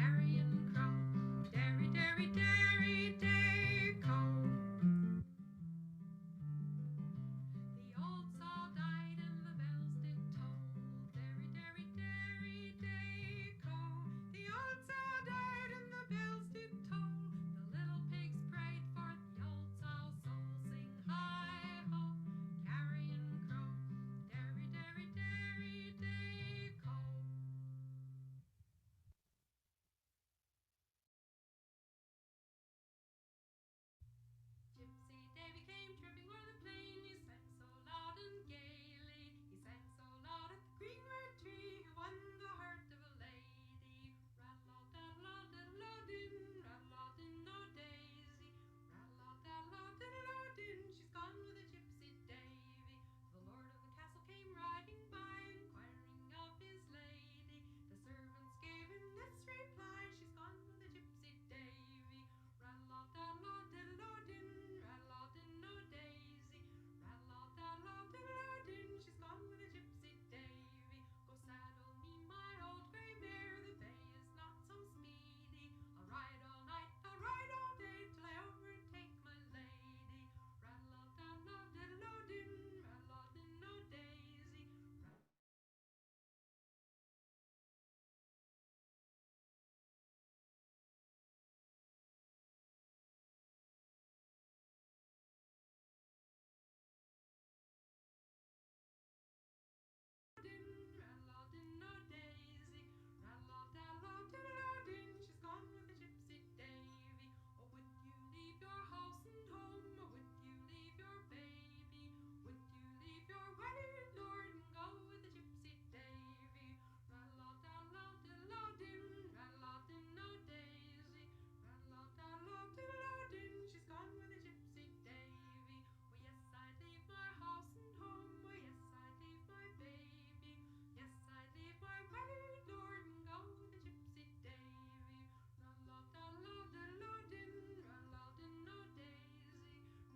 carrion crow, dairy, dairy, dairy, dairy, co. The old saw died and the bells did toll, dairy, dairy, dairy, dairy, co. The old saw died and the bells did toll, the little pigs prayed for the old sow's soul, sing hi ho, carrion crow, dairy, dairy, dairy, dairy, co. Gypsy Davy came tripping o'er the plain, he sang so loud and gaily, he sang so loud at the greenwood tree, he won the heart of a lady. Rattle-a-daddle-a-diddle-a-din, rattle-a-din-o-daisy, rattle-a-daddle-a-diddle-a-din, she's gone with a gypsy Davy. The lord of the castle came riding by, inquiring of his lady. The servants gave him this reply, she's gone with a gypsy Davy. Rattle-a-daddle-a-diddle-a-din, rattle-a-din-o-daisy, rattle-a-daddle-a-diddle-a-din, she's gone with a gypsy Davy. Go saddle me my old grey mare, the bay is not so speedy. I'll ride all night, I'll ride all day, till I overtake my lady. Rattle-a-daddle-a-diddle-a-din, rattle-a-din-o-daisy. Rattle-a-din-o-daisy, rattle-a-daddle-a-diddle-a-din, she's gone with a gypsy Davy. Oh, would you leave your house and home, or would you leave your baby? Would you leave your wedded lord and go with a gypsy Davy? Rattle-a-daddle-a-diddle-a-din, rattle-a-din-o-daisy, rattle-a-daddle-a-diddle-a-din, she's gone with a gypsy Davy. Oh, yes, I'd leave my house and home, oh, yes, I'd leave my baby. Yes, I'd leave my wedded lord and go with a gypsy Davy. Rattle-a-daddle-a-diddle-a-din, rattle-a-din-o-daisy,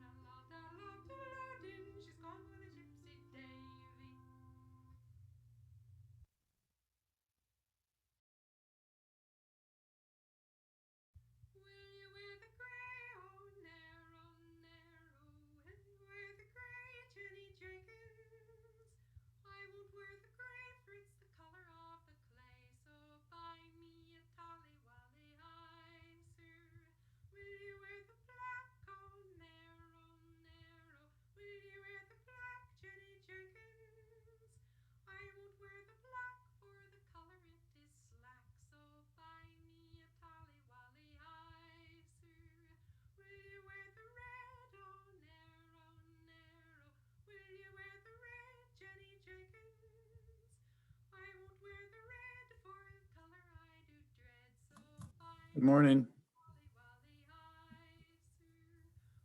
rattle-a-daddle-a-diddle-a-din, she's gone with a gypsy Davy. Will you wear the grey, oh narrow, narrow? Will you wear the grey, Jenny Jenkins? I won't wear the grey, for it's the colour of the clay, so buy me a tally-wally eye, sir. Will you wear the black, oh narrow, narrow? Will you wear the black, Jenny Jenkins? I won't wear the black, for the colour it is slack, so buy me a tally-wally eye, sir. Will you wear the red, oh narrow, narrow? Will you wear the red, Jenny Jenkins? I won't wear the red, for the colour I do dread, so buy Good morning. tally-wally eye, sir.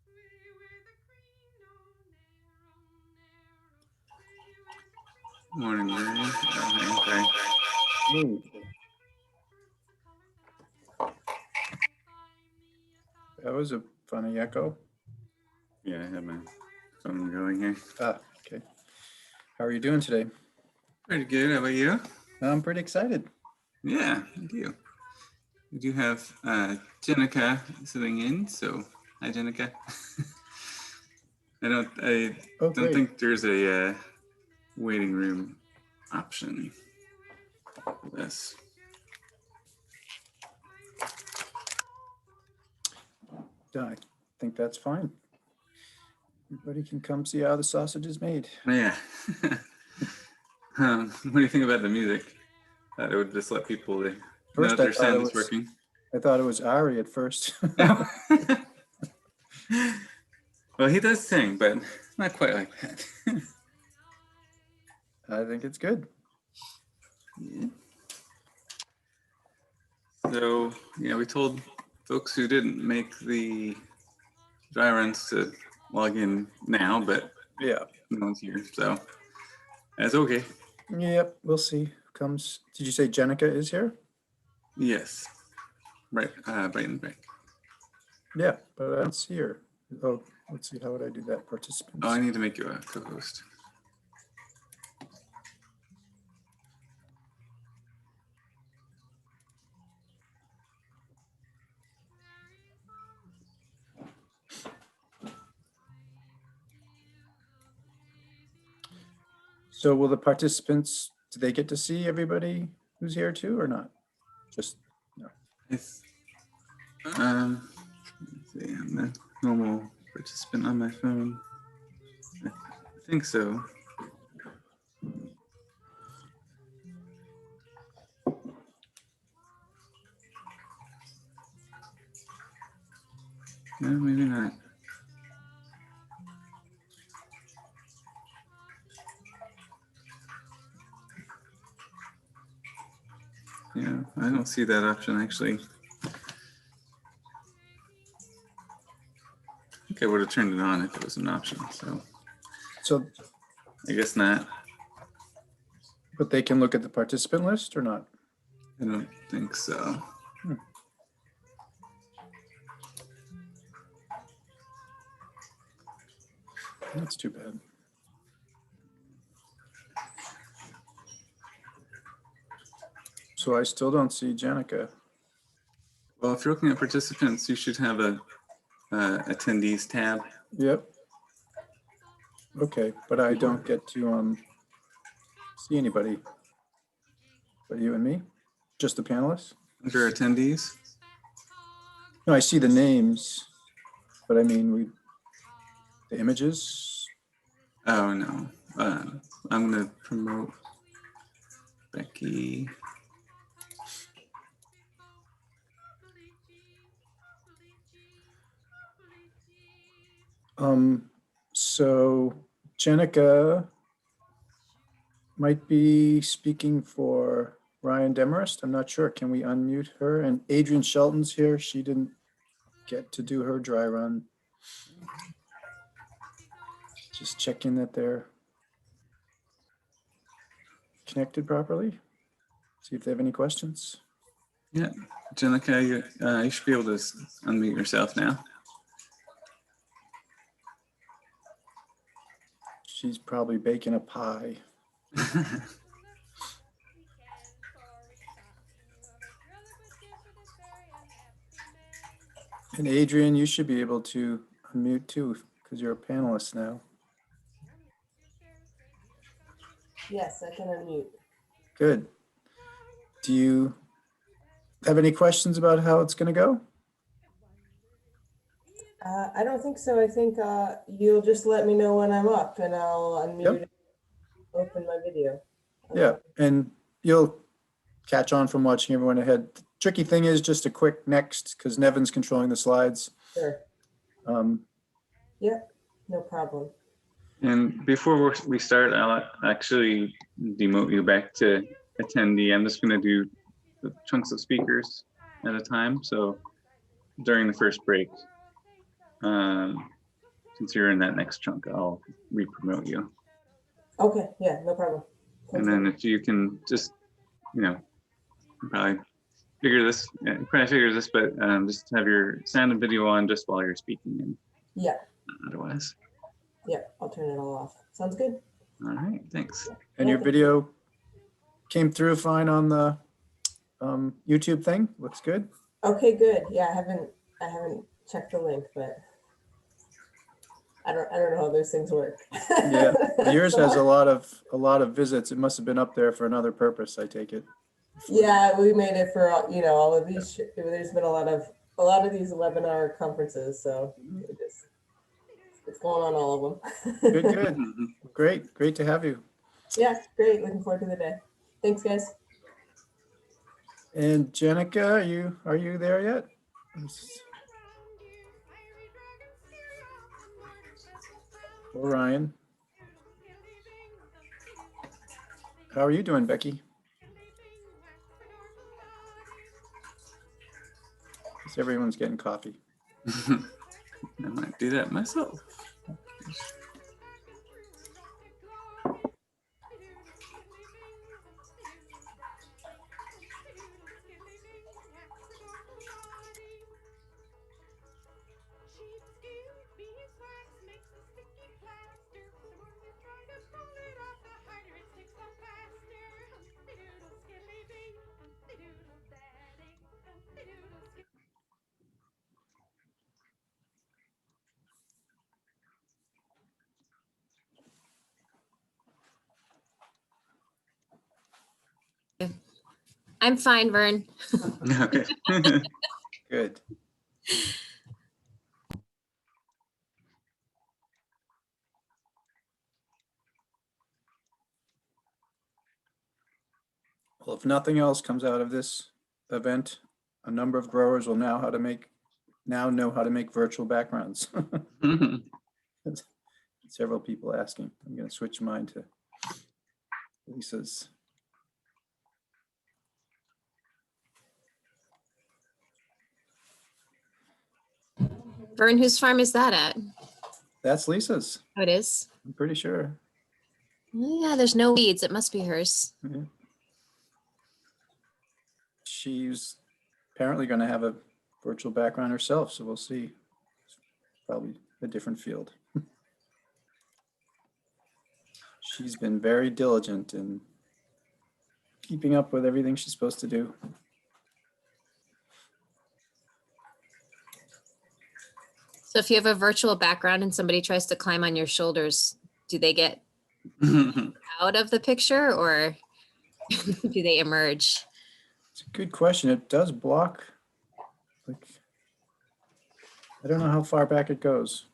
Will you wear the green, oh narrow, narrow? Will you wear the green? Morning, Marion. Okay. Ooh, that was a funny echo. Yeah, I have my phone going here. Ah, okay. How are you doing today? Pretty good. How about you? I'm pretty excited. Yeah, thank you. We do have Jenica sitting in, so hi, Jenica. I Oh, don't great. think there's a waiting room option for this. I think that's fine. Everybody can come see how the sausage is made. Yeah. What do you think about the music? That it would just let people know First, that their sound is working. I thought it was Ari at first. Well, he does sing, but not quite like that. I think it's good. Yeah. So, yeah, we told folks who didn't make the dry runs to log in now, but Yeah. no one's here, so that's okay. Yep. We'll see who comes. Did you say Jenica is here? Yes. Right, Brighton Bank. Yeah, but I don't see her. Oh, let's see. How would I do that? Participants. Oh, I need to make you a co-host. So will the participants, do they get to see everybody who's here too or not? Just, no. Let's see, I'm the normal participant on my phone. I think so. No, maybe not. Yeah, I don't see that option actually. I think I would have turned it on if it was an option. So I guess not. But they can look at the participant list or not? I don't think so. That's too bad. So I still don't see Jenica. Well, if you're looking at participants, you should have a attendees tab. Yep. Okay, but I don't get to see anybody. But you and me? Just the panelists? Under attendees. No, I see the names, but I mean, the images. Oh no. I'm gonna promote Becky. So Jenica might be speaking for Ryan Demarest. I'm not sure. Can we unmute her? And Adrian Shelton's here. She didn't get to do her dry run. Just checking that they're connected properly. See if they have any questions. Yeah, Jenica, you should be able to unmute yourself now. She's probably baking a pie. And Adrian, you should be able to unmute too, because you're a panelist now. Yes, I can unmute. Good. Do you have any questions about how it's going to go? I don't think so. I think you'll just let me know when I'm up and I'll unmute and open my video. Yeah, and you'll catch on from watching everyone ahead. The tricky thing is just a quick next, because Nevin's controlling the slides. Sure. Yep, no problem. And before we start, I'll actually demote you back to attendee. I'm just going to do the chunks of speakers at a time. So during the first break, since you're in that next chunk, I'll re-promote you. Okay, yeah, no problem. And then if you can just, probably figure this, but just have your sound and video on just while you're speaking. And yeah. Otherwise. Yeah, I'll turn it all off. Sounds good. All right, thanks. And your video came through fine on the YouTube thing? Looks good? Okay, good. Yeah, I haven't checked the link, but I don't know how those things work. Yeah, yours has a lot of visits. It must have been up there for another purpose, I take it. Yeah, we made it for all of these. There's been a lot of these webinar conferences, so it's going on all of them. Good. Great to have you. Yeah, great. Looking forward to the day. Thanks, guys. And Jenica, are you there yet? Or Ryan. How are you doing, Becky? Because everyone's getting coffee. I might do that myself. I'm fine, Vern. Okay. Good. Well, if nothing else comes out of this event, a number of growers will now know how to make virtual backgrounds. Several people asking. I'm going to switch mine to Lisa's. Vern, whose farm is that at? That's Lisa's, Oh, it is? I'm pretty sure. Oh, yeah, there's no weeds. It must be hers. Yeah. She's apparently going to have a virtual background herself, so we'll see. Probably a different field. She's been very diligent in keeping up with everything she's supposed to do. So if you have a virtual background and somebody tries to climb on your shoulders, do they get out of the picture or do they emerge? It's a good question. It does block, like, I don't know how far back it goes.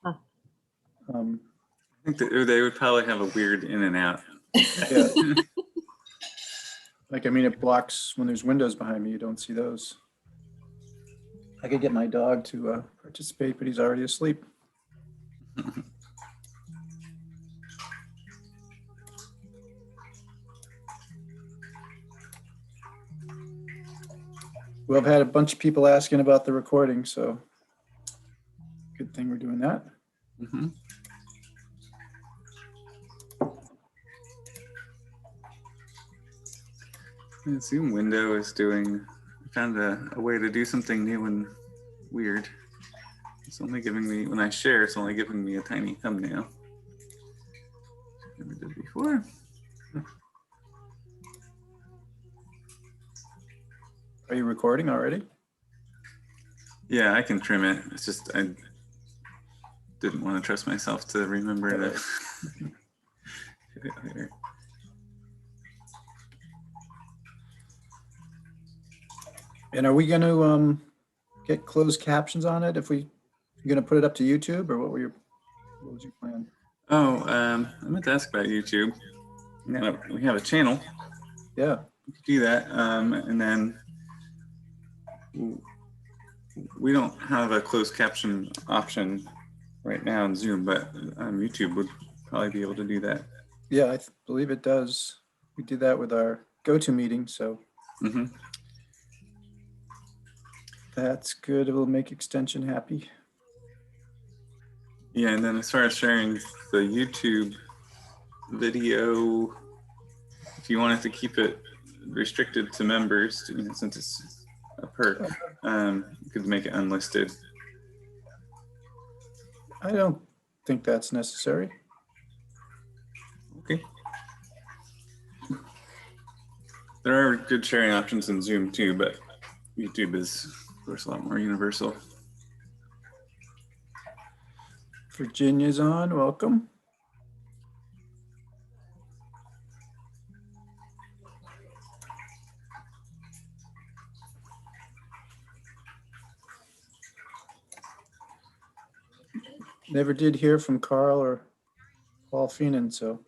Huh. I think that they would probably have a weird in and out. Yeah. Like, I mean, it blocks when there's windows behind me, you don't see those. I could get my dog to participate, but he's already asleep. Well, I've had a bunch of people asking about the recording, so good thing we're doing that. Mhm. The Zoom window is doing, I found a way to do something new and weird. It's only giving me, when I share, it's only giving me a tiny thumbnail. Never did before. Are you recording already? Yeah, I can trim it. It's just, I didn't want to trust myself to remember to hit it later. And are we going to get closed captions on it if you're going to put it up to YouTube, or what was your plan? Oh, I meant to ask about YouTube. We have a channel. Yeah. We could do that. And then we don't have a closed caption option right now in Zoom, but YouTube would probably be able to do that. Yeah, I believe it does. We did that with our go-to meeting, so that's good. It will make extension happy. Yeah, and then as far as sharing the YouTube video, if you wanted to keep it restricted to members, since it's a perk, you could make it unlisted. I don't think that's necessary. Okay. There are good sharing options in Zoom too, but YouTube is, of course, a lot more universal. Virginia's on, welcome. Never did hear from Carl or Paul Feenan, so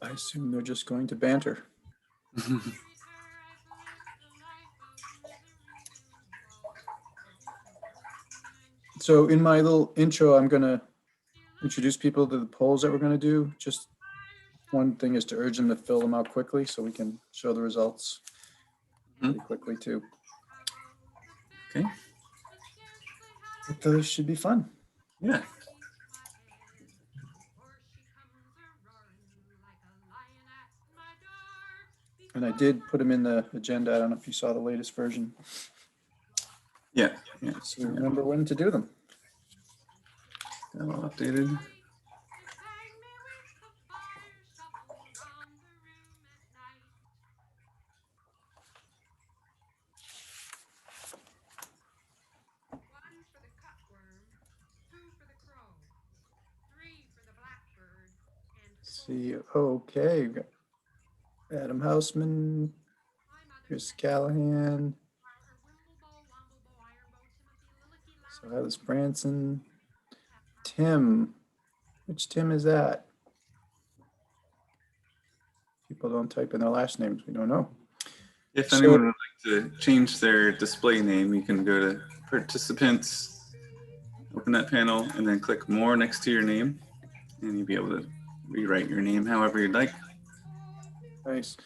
I assume they're just going to banter. So in my little intro, I'm going to introduce people to the polls that we're going to do. Just one thing is to urge them to fill them out quickly so we can show the results pretty quickly too. Okay. But those should be fun. Yeah. And I did put them in the agenda. I don't know if you saw the latest version. Yeah. Yeah. So remember when to do them. Got it all updated. See, okay. Adam Houseman, Chris Callahan, Silas Branson, Tim. Which Tim is that? People don't type in their last names. We don't know. If So- anyone would like to change their display name, you can go to participants, open that panel, and then click more next to your name, and you'll be able to rewrite your name however you'd like. Nice.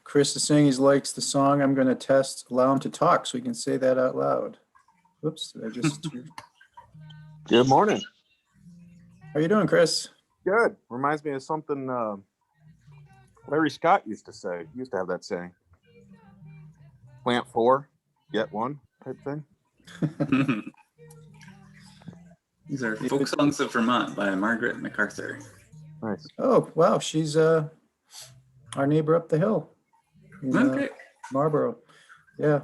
Chris is saying he likes the song. I'm going to test, allow him to talk so he can say that out loud. Whoops, did I just? Good morning. How you doing, Chris? Good. Reminds me of something Larry Scott used to say. He used to have that saying. Plant 4, get 1 type thing. These are Folk Songs of Vermont by Margaret MacArthur. Nice. Oh, wow. She's our neighbor up the hill in Okay. Marlboro. Yeah.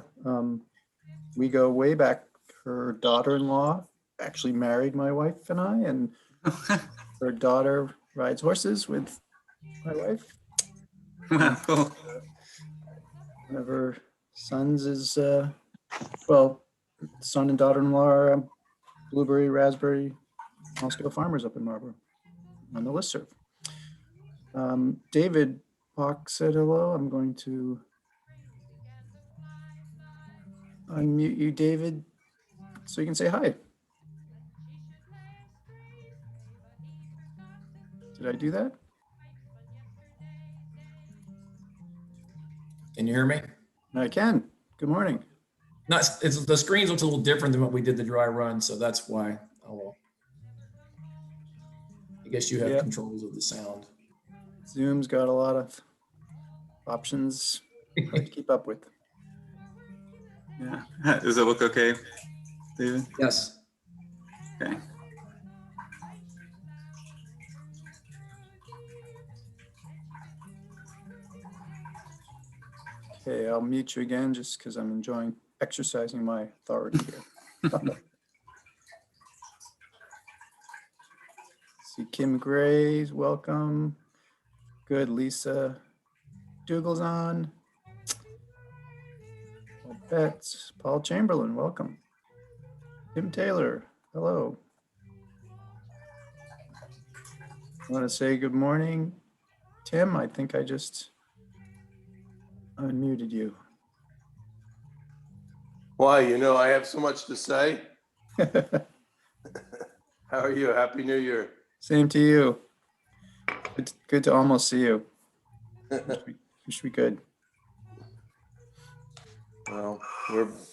We go way back. Her daughter-in-law actually married my wife and I, and her daughter rides horses with my wife. Wow, cool. One of her sons is, well, son and daughter-in-law are blueberry, raspberry, small-scale farmers up in Marlboro on the listserv. David Paulk said hello. I'm going to unmute you, David, so you can say hi. Did I do that? Can you hear me? I can. Good morning. No, it's the screen looks a little different than what we did the dry run, so that's why. I guess you have Yep. controls of the sound. Zoom's got a lot of options hard to keep up with. Yeah. Does it look okay, David? Yes. Okay. Okay, I'll mute you again just because I'm enjoying exercising my authority here. See Kim Gray's welcome. Good, Lisa Dougal's on. Paul Betts, Paul Chamberlain, welcome. Tim Taylor, hello. Want to say good morning, Tim? I think I just unmuted you. Why, I have so much to say. How are you? Happy New Year. Same to you. Good to almost see you. Wish we could. Well,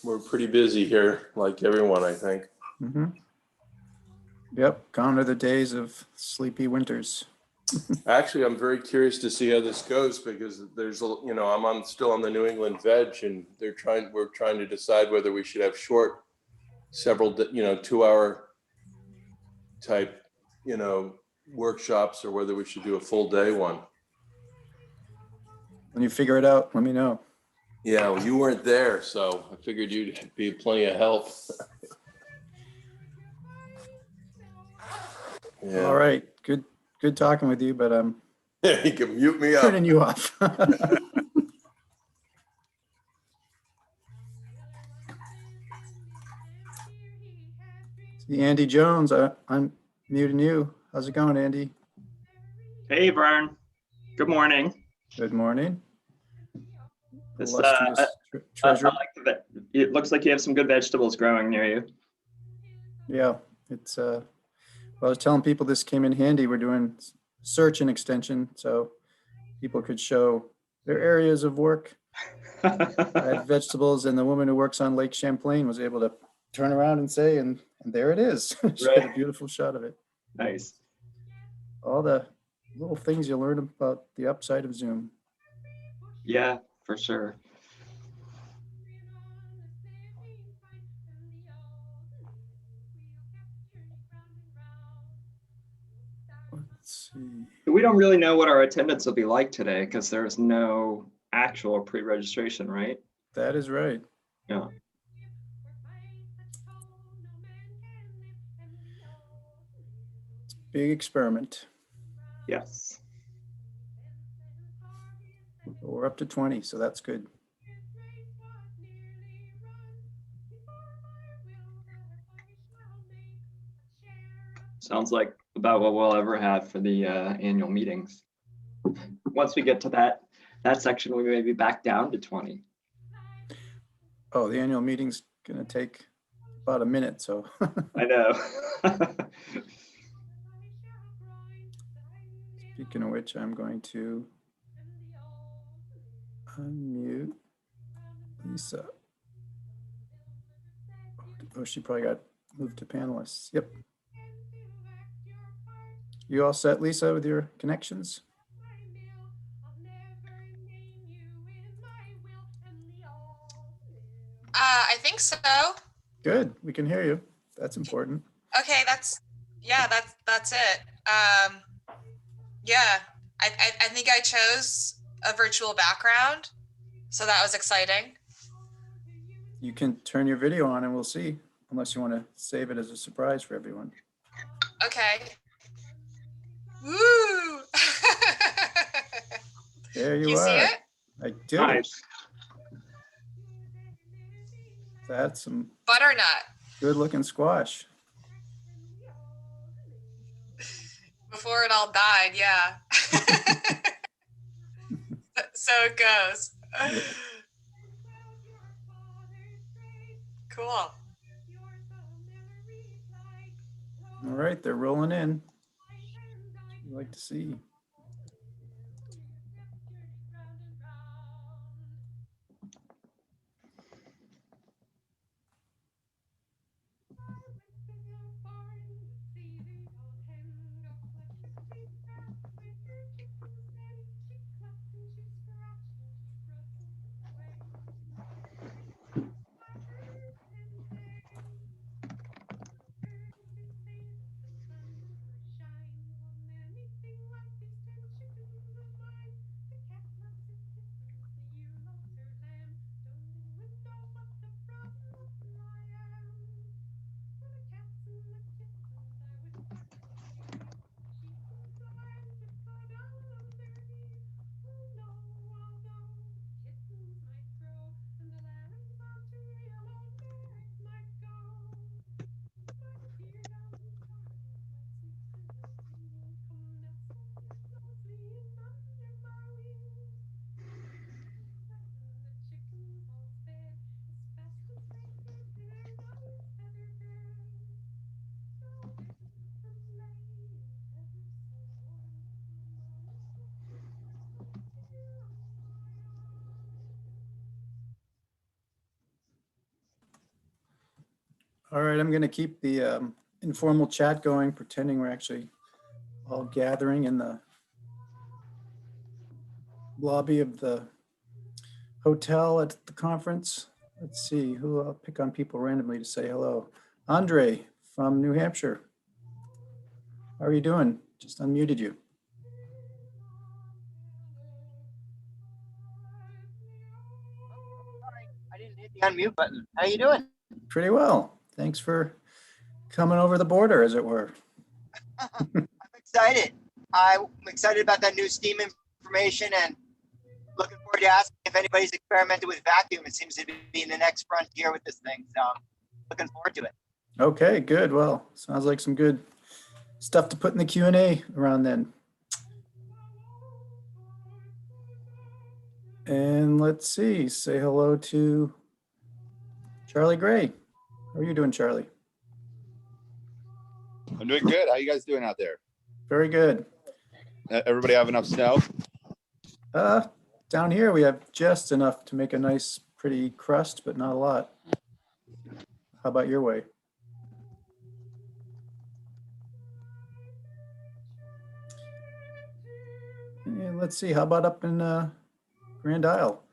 we're pretty busy here, like everyone, I think. Mm-hmm. Yep, gone are the days of sleepy winters. Actually, I'm very curious to see how this goes because there's, I'm still on the New England Veg, and we're trying to decide whether we should have short, several, 2-hour type, workshops, or whether we should do a full day one. When you figure it out, let me know. Yeah, well, you weren't there, so I figured you'd be plenty of help. Yeah. All right, good talking with you, but I'm You can mute me up. turning you off. See Andy Jones, I'm muting you. How's it going, Andy? Hey, Vern. Good morning. Good morning. This, Illustrious I treasure. like it looks like you have some good vegetables growing near you. Yeah, it's well, I was telling people this came in handy. We're doing search and extension, so people could show their areas of work. I had vegetables, and the woman who works on Lake Champlain was able to turn around and say, and there it is. She had a Right. beautiful shot of it. Nice. All the little things you learn about the upside of Zoom. Yeah, for sure. Let's see. We don't really know what our attendance will be like today because there's no actual pre-registration, right? That is right. Yeah. Big experiment. Yes. We're up to 20, so that's good. Sounds like about what we'll ever have for the annual meetings. Once we get to that section, we may be back down to 20. Oh, the annual meeting's gonna take about a minute, so. I know. Speaking of which, I'm going to unmute Lisa. Oh, she probably got moved to panelists. Yep. You all set, Lisa, with your connections? I think so. Good, we can hear you. That's important. Okay, that's it. Yeah, I think I chose a virtual background, so that was exciting. You can turn your video on and we'll see, unless you want to save it as a surprise for everyone. Okay. Woo! There you You are. see it? I do. Nice. That's some Butternut. good looking squash. Before it all died, yeah. So it goes. Cool. All right, they're rolling in. I'd like to see. All right, I'm going to keep the informal chat going, pretending we're actually all gathering in the lobby of the hotel at the conference. Let's see, who I'll pick on people randomly to say hello. Andre from New Hampshire. How are you doing? Just unmuted you. I didn't hit the unmute button. How you doing? Pretty well. Thanks for coming over the border, as it were. I'm excited. I'm excited about that new steam information and looking forward to asking if anybody's experimented with vacuum. It seems to be in the next frontier with this thing. So I'm looking forward to it. Okay, good. Well, sounds like some good stuff to put in the Q&A around then. And let's see, say hello to Charlie Gray. How are you doing, Charlie? I'm doing good. How you guys doing out there? Very good. Everybody have enough snow? Down here we have just enough to make a nice, pretty crust, but not a lot. How about your way? And let's see, how about up in Grand Isle?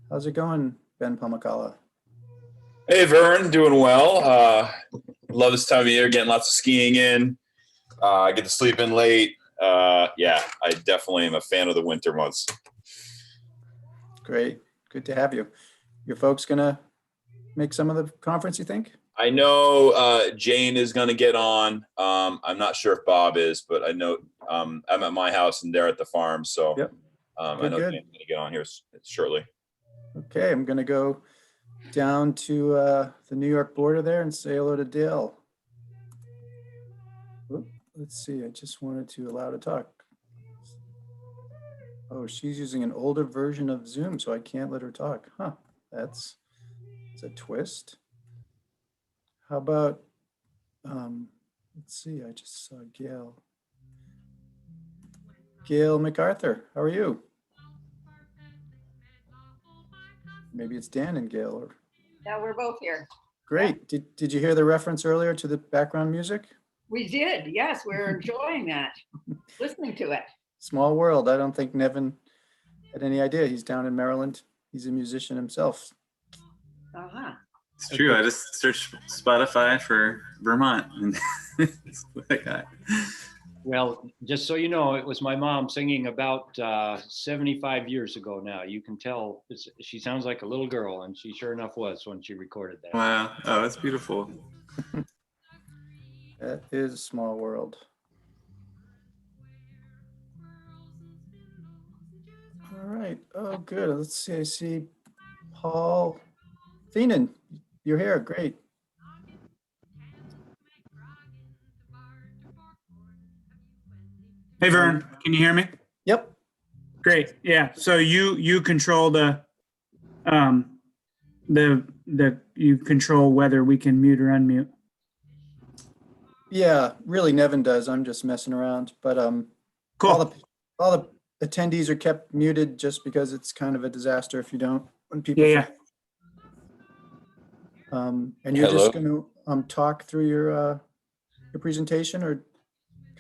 How's it going, Ben Pamacala? Hey, Vern, doing well. Love this time of year, getting lots of skiing in. I get to sleep in late. Yeah, I definitely am a fan of the winter months. Great, good to have you. Your folks gonna make some of the conference, you think? I know Jane is going to get on. I'm not sure if Bob is, but I know I'm at my house and they're at the farm. So Yep. I Good, know good. Dan's gonna get on here shortly. Okay, I'm gonna go down to the New York border there and say hello to Dale. Oop, let's see, I just wanted to allow to talk. Oh, she's using an older version of Zoom, so I can't let her talk. Huh, that's a twist. How about, let's see, I just saw Gail. Gail MacArthur, how are you? Maybe it's Dan and Gail. Or... Yeah, we're both here. Great. Did you hear the reference earlier to the background music? We did. Yes, we're enjoying that, listening to it. Small world. I don't think Nevin had any idea. He's down in Maryland. He's a musician himself. Uh-huh. It's true. I just searched Spotify for Vermont and that's what I got. Well, just so you know, it was my mom singing about 75 years ago now. You can tell she sounds like a little girl, and she sure enough was when she recorded that. Wow. Oh, that's beautiful. That is a small world. All right. Oh, good. Let's see. I see Paul Thienan. You're here. Great. Hey, Vern, can you hear me? Yep. Great. Yeah. So you control you control whether we can mute or unmute. Yeah, really Nevin does. I'm just messing around. But Cool. all the attendees are kept muted just because it's kind of a disaster if you don't, when people. Yeah. And you're Hello? just going to talk through your presentation, or?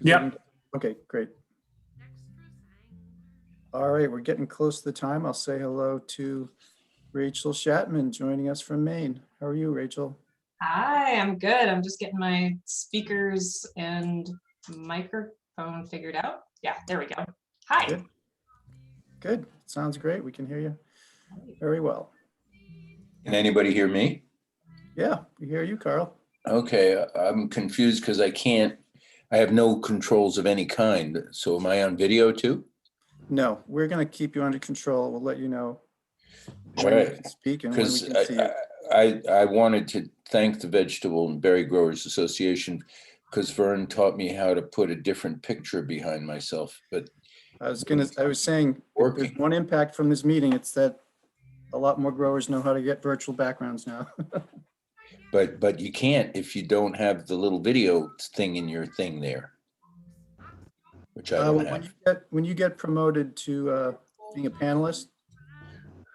Yep. Okay, great. All right, we're getting close to the time. I'll say hello to Rachel Shatman joining us from Maine. How are you, Rachel? Hi, I'm good. I'm just getting my speakers and microphone figured out. Yeah, there we go. Hi. Good. Good. Sounds great. We can hear you very well. Can anybody hear me? Yeah, we hear you, Carl. Okay, I'm confused because I have no controls of any kind. So am I on video too? No, we're going to keep you under control. We'll let you know All when you right. can speak and when we Because can see you. I wanted to thank the Vegetable and Berry Growers Association because Vern taught me how to put a different picture behind myself. But I was saying, if there's one impact from this meeting, it's that a lot more growers know how to get virtual backgrounds now. But you can't if you don't have the little video thing in your thing there, which I don't have. When you get promoted to being a panelist,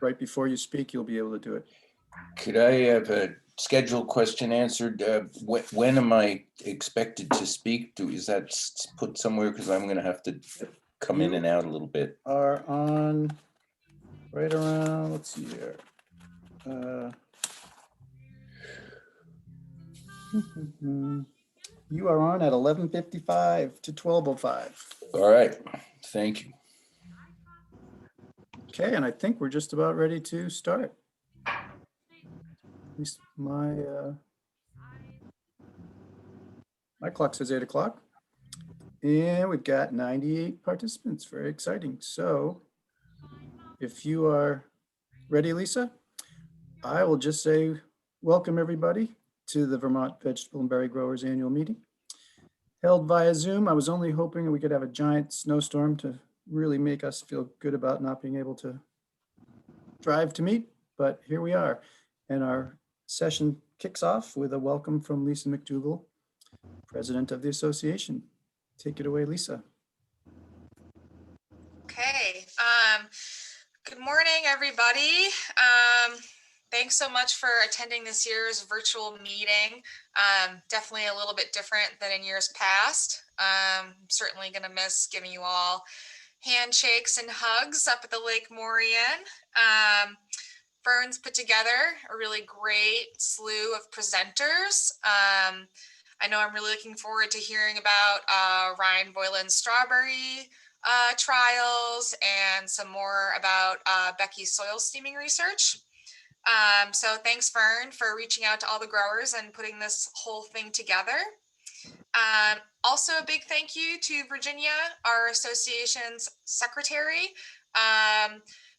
right before you speak, you'll be able to do it. Could I have a scheduled question answered? When am I expected to speak? Is that put somewhere? Because I'm going to have to come in and out a little bit. Are on right around, let's see here. You are on at 11:55 to 12:05. All right, thank you. Okay, and I think we're just about ready to start. At least my clock says 8 o'clock. And we've got 98 participants, very exciting. So if you are ready, Lisa, I will just say welcome everybody to the Vermont Vegetable and Berry Growers Annual Meeting. Held via Zoom. I was only hoping we could have a giant snowstorm to really make us feel good about not being able to drive to meet, but here we are. And our session kicks off with a welcome from Lisa MacDougall, President of the Association. Take it away, Lisa. Okay. Good morning, everybody. Thanks so much for attending this year's virtual meeting. Definitely a little bit different than in years past. I'm certainly going to miss giving you all handshakes and hugs up at the Lake Morian. Vern's put together a really great slew of presenters. I know I'm really looking forward to hearing about Ryan Boylan's strawberry trials and some more about Becky's soil steaming research. So thanks, Vern, for reaching out to all the growers and putting this whole thing together. Also, a big thank you to Virginia, our association's secretary.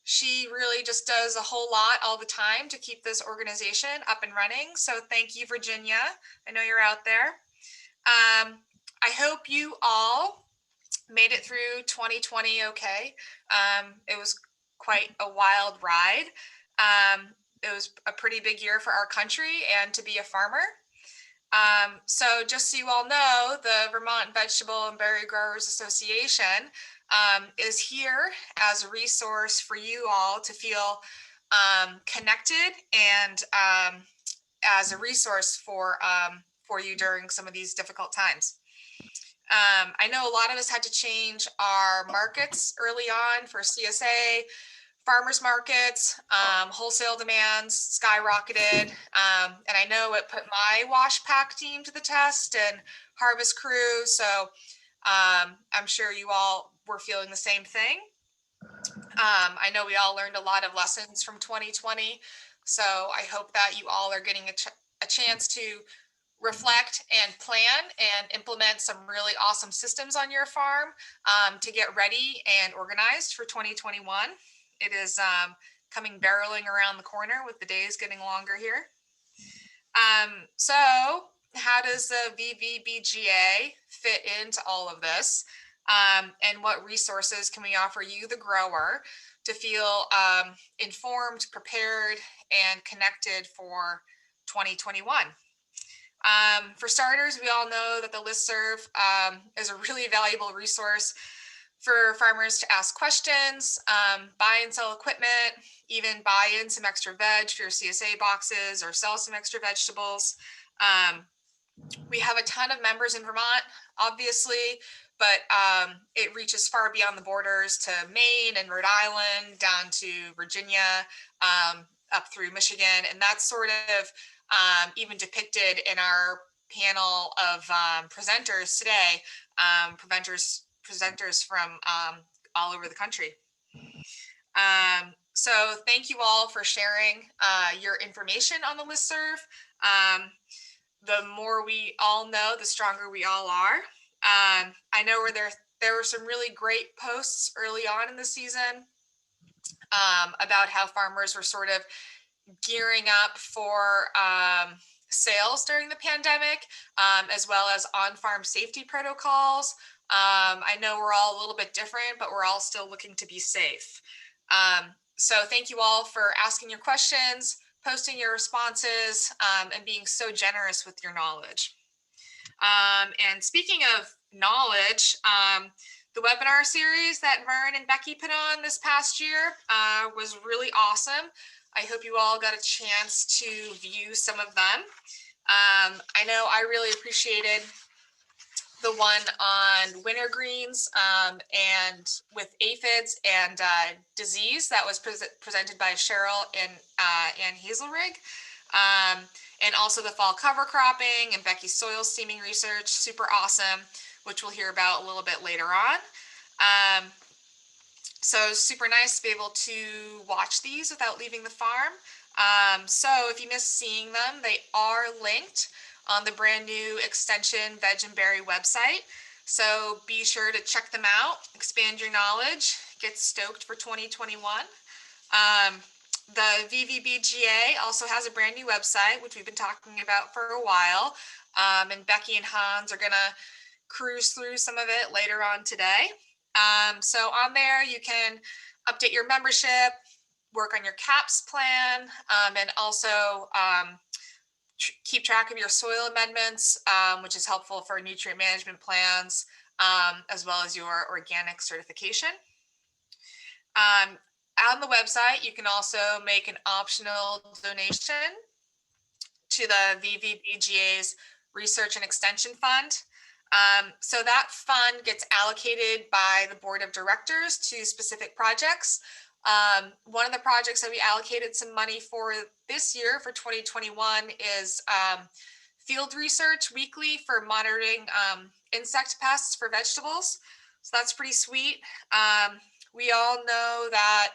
She really just does a whole lot all the time to keep this organization up and running. So thank you, Virginia. I know you're out there. I hope you all made it through 2020 okay. It was quite a wild ride. It was a pretty big year for our country and to be a farmer. So just so you all know, the Vermont Vegetable and Berry Growers Association is here as a resource for you all to feel connected and as a resource for you during some of these difficult times. I know a lot of us had to change our markets early on for CSA, farmers markets, wholesale demands skyrocketed. And I know it put my wash pack team to the test and harvest crew. So I'm sure you all were feeling the same thing. I know we all learned a lot of lessons from 2020. So I hope that you all are getting a chance to reflect and plan and implement some really awesome systems on your farm to get ready and organized for 2021. It is coming barreling around the corner with the days getting longer here. So how does the VVBGA fit into all of this? And what resources can we offer you, the grower, to feel informed, prepared, and connected for 2021? For starters, we all know that the listserv is a really valuable resource for farmers to ask questions, buy and sell equipment, even buy in some extra veg for your CSA boxes or sell some extra vegetables. We have a ton of members in Vermont, obviously, but it reaches far beyond the borders to Maine and Rhode Island, down to Virginia, up through Michigan, and that's sort of even depicted in our panel of presenters today, presenters from all over the country. So thank you all for sharing your information on the listserv. The more we all know, the stronger we all are. I know there were some really great posts early on in the season about how farmers were sort of gearing up for sales during the pandemic, as well as on-farm safety protocols. I know we're all a little bit different, but we're all still looking to be safe. So thank you all for asking your questions, posting your responses, and being so generous with your knowledge. And speaking of knowledge, the webinar series that Vern and Becky put on this past year was really awesome. I hope you all got a chance to view some of them. I know I really appreciated the one on wintergreens and with aphids and disease that was presented by Cheryl and Ann Hazelrig. And also the fall cover cropping and Becky's soil steaming research, super awesome, which we'll hear about a little bit later on. So super nice to be able to watch these without leaving the farm. So if you missed seeing them, they are linked on the brand new Extension Veg and Berry website. So be sure to check them out, expand your knowledge, get stoked for 2021. The VVBGA also has a brand new website, which we've been talking about for a while. And Becky and Hans are gonna cruise through some of it later on today. So on there, you can update your membership, work on your CAPS plan, and also keep track of your soil amendments, which is helpful for nutrient management plans, as well as your organic certification. On the website, you can also make an optional donation to the VVBGA's Research and Extension Fund. So that fund gets allocated by the board of directors to specific projects. One of the projects that we allocated some money for this year for 2021 is field research weekly for monitoring insect pests for vegetables. So that's pretty sweet. We all know that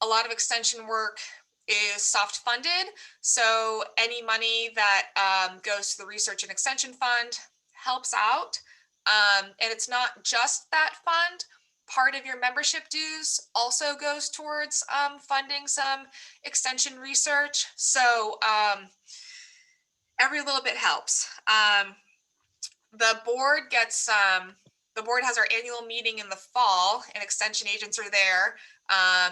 a lot of extension work is soft funded. So any money that goes to the Research and Extension Fund helps out. And it's not just that fund. part of your membership dues also goes towards funding some extension research. So every little bit helps. The board has our annual meeting in the fall, and extension agents are there,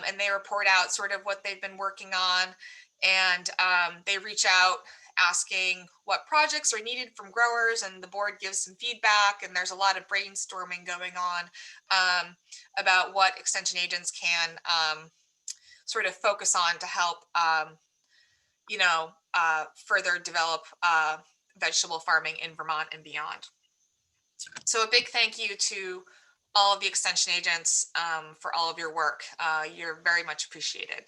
and they report out sort of what they've been working on, and they reach out asking what projects are needed from growers, and the board gives some feedback, and there's a lot of brainstorming going on about what extension agents can sort of focus on to help further develop vegetable farming in Vermont and beyond. So a big thank you to all of the extension agents for all of your work. You're very much appreciated.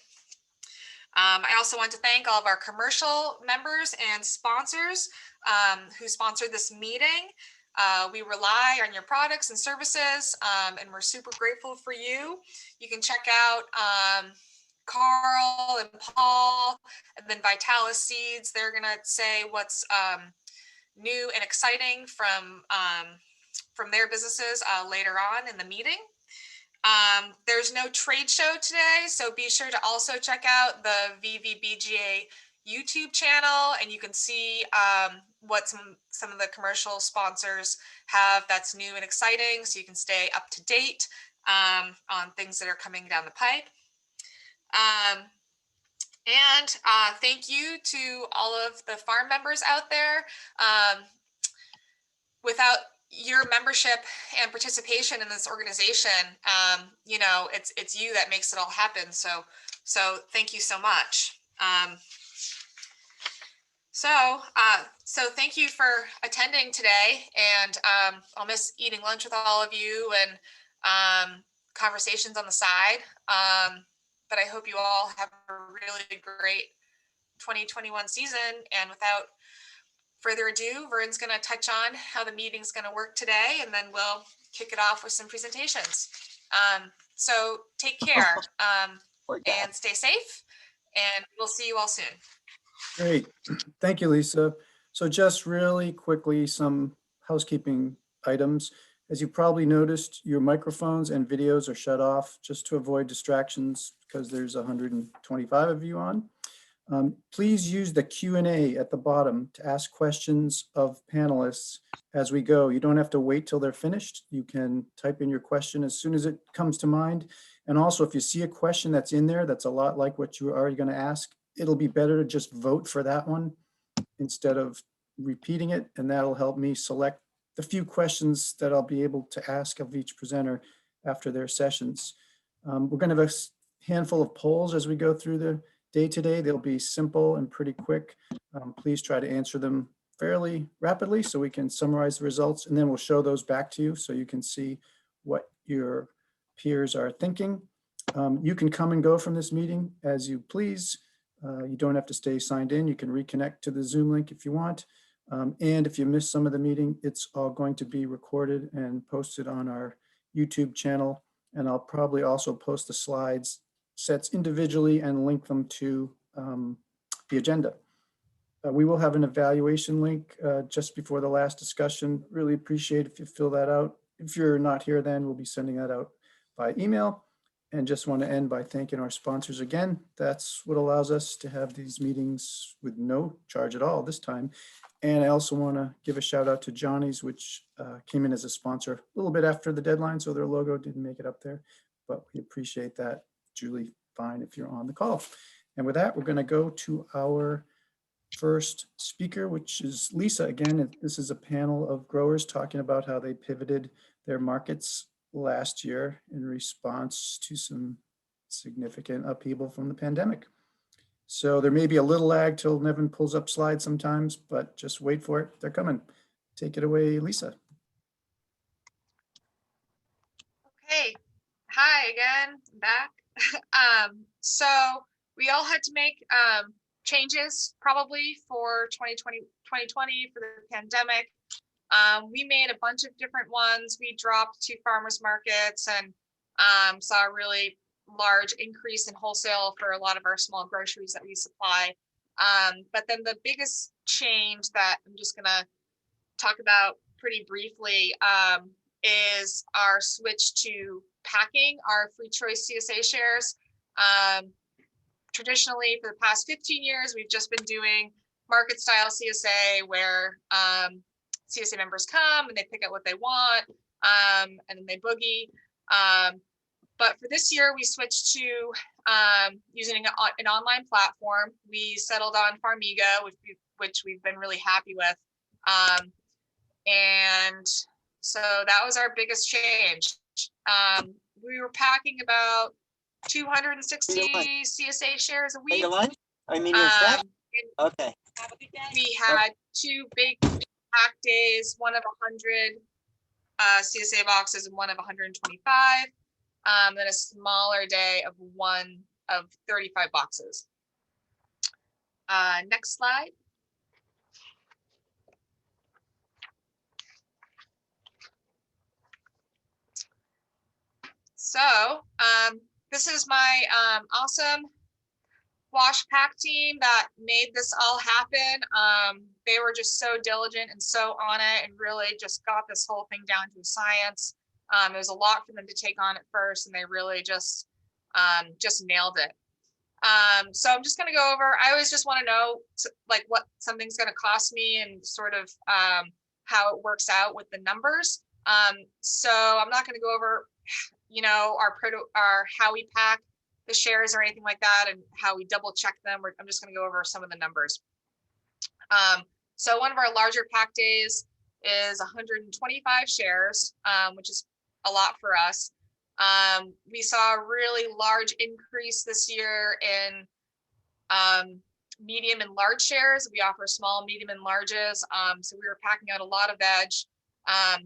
I also want to thank all of our commercial members and sponsors who sponsored this meeting. We rely on your products and services, and we're super grateful for you. You can check out Carl and Paul, and then Vitalis Seeds. They're gonna say what's new and exciting from their businesses later on in the meeting. There's no trade show today, so be sure to also check out the VVBGA YouTube channel, and you can see what some of the commercial sponsors have that's new and exciting, so you can stay up to date on things that are coming down the pipe. And thank you to all of the farm members out there. Without your membership and participation in this organization, it's you that makes it all happen. So thank you so much. So thank you for attending today, and I'll miss eating lunch with all of you and conversations on the side. But I hope you all have a really great 2021 season. And without further ado, Vern's going to touch on how the meeting's going to work today, and then we'll kick it off with some presentations. So take care and stay safe, and we'll see you all soon. Great. Thank you, Lisa. So just really quickly, some housekeeping items. As you probably noticed, your microphones and videos are shut off just to avoid distractions because there's 125 of you on. Please use the Q&A at the bottom to ask questions of panelists as we go. You don't have to wait till they're finished. You can type in your question as soon as it comes to mind. And also, if you see a question that's in there that's a lot like what you were already going to ask, it'll be better to just vote for that one instead of repeating it. And that'll help me select the few questions that I'll be able to ask of each presenter after their sessions. We're going to have a handful of polls as we go through the day today. They'll be simple and pretty quick. Please try to answer them fairly rapidly so we can summarize the results, and then we'll show those back to you so you can see what your peers are thinking. You can come and go from this meeting as you please. You don't have to stay signed in. You can reconnect to the Zoom link if you want. And if you miss some of the meeting, it's all going to be recorded and posted on our YouTube channel. And I'll probably also post the slides sets individually and link them to the agenda. We will have an evaluation link just before the last discussion. Really appreciate if you fill that out. If you're not here, then we'll be sending that out by email. And just want to end by thanking our sponsors again. That's what allows us to have these meetings with no charge at all this time. And I also want to give a shout out to Johnny's, which came in as a sponsor a little bit after the deadline, so their logo didn't make it up there, but we appreciate that. Julie, fine if you're on the call. And with that, we're going to go to our first speaker, which is Lisa again. This is a panel of growers talking about how they pivoted their markets last year in response to some significant upheaval from the pandemic. So there may be a little lag till Nevin pulls up slides sometimes, but just wait for it. They're coming. Take it away, Lisa. Okay. Hi again. I'm back. So we all had to make changes probably for 2020 for the pandemic. We made a bunch of different ones. We dropped 2 farmers markets and saw a really large increase in wholesale for a lot of our small groceries that we supply. But then the biggest change that I'm just gonna talk about pretty briefly is our switch to packing our free choice CSA shares. Traditionally, for the past 15 years, we've just been doing market style CSA where CSA members come and they pick out what they want, and then they boogie. But for this year, we switched to using an online platform. We settled on Farmiga, which we've been really happy with. And so that was our biggest change. We were packing about 260 CSA shares a week. Lunch? I mean, your snack? Okay. We had 2 big pack days, one of 100 CSA boxes and one of 125. Then a smaller day of 35 boxes. Next slide. So this is my awesome wash pack team that made this all happen. They were just so diligent and so on it and really just got this whole thing down to a science. It was a lot for them to take on at first, and they really just nailed it. So I'm just going to go over, I always just want to know like what something's going to cost me and sort of how it works out with the numbers. So I'm not going to go over, you know, our how we pack the shares or anything like that and how we double check them. I'm just going to go over some of the numbers. So one of our larger pack days is 125 shares, which is a lot for us. We saw a really large increase this year in medium and large shares. We offer small, medium, and larges. So we were packing out a lot of veg.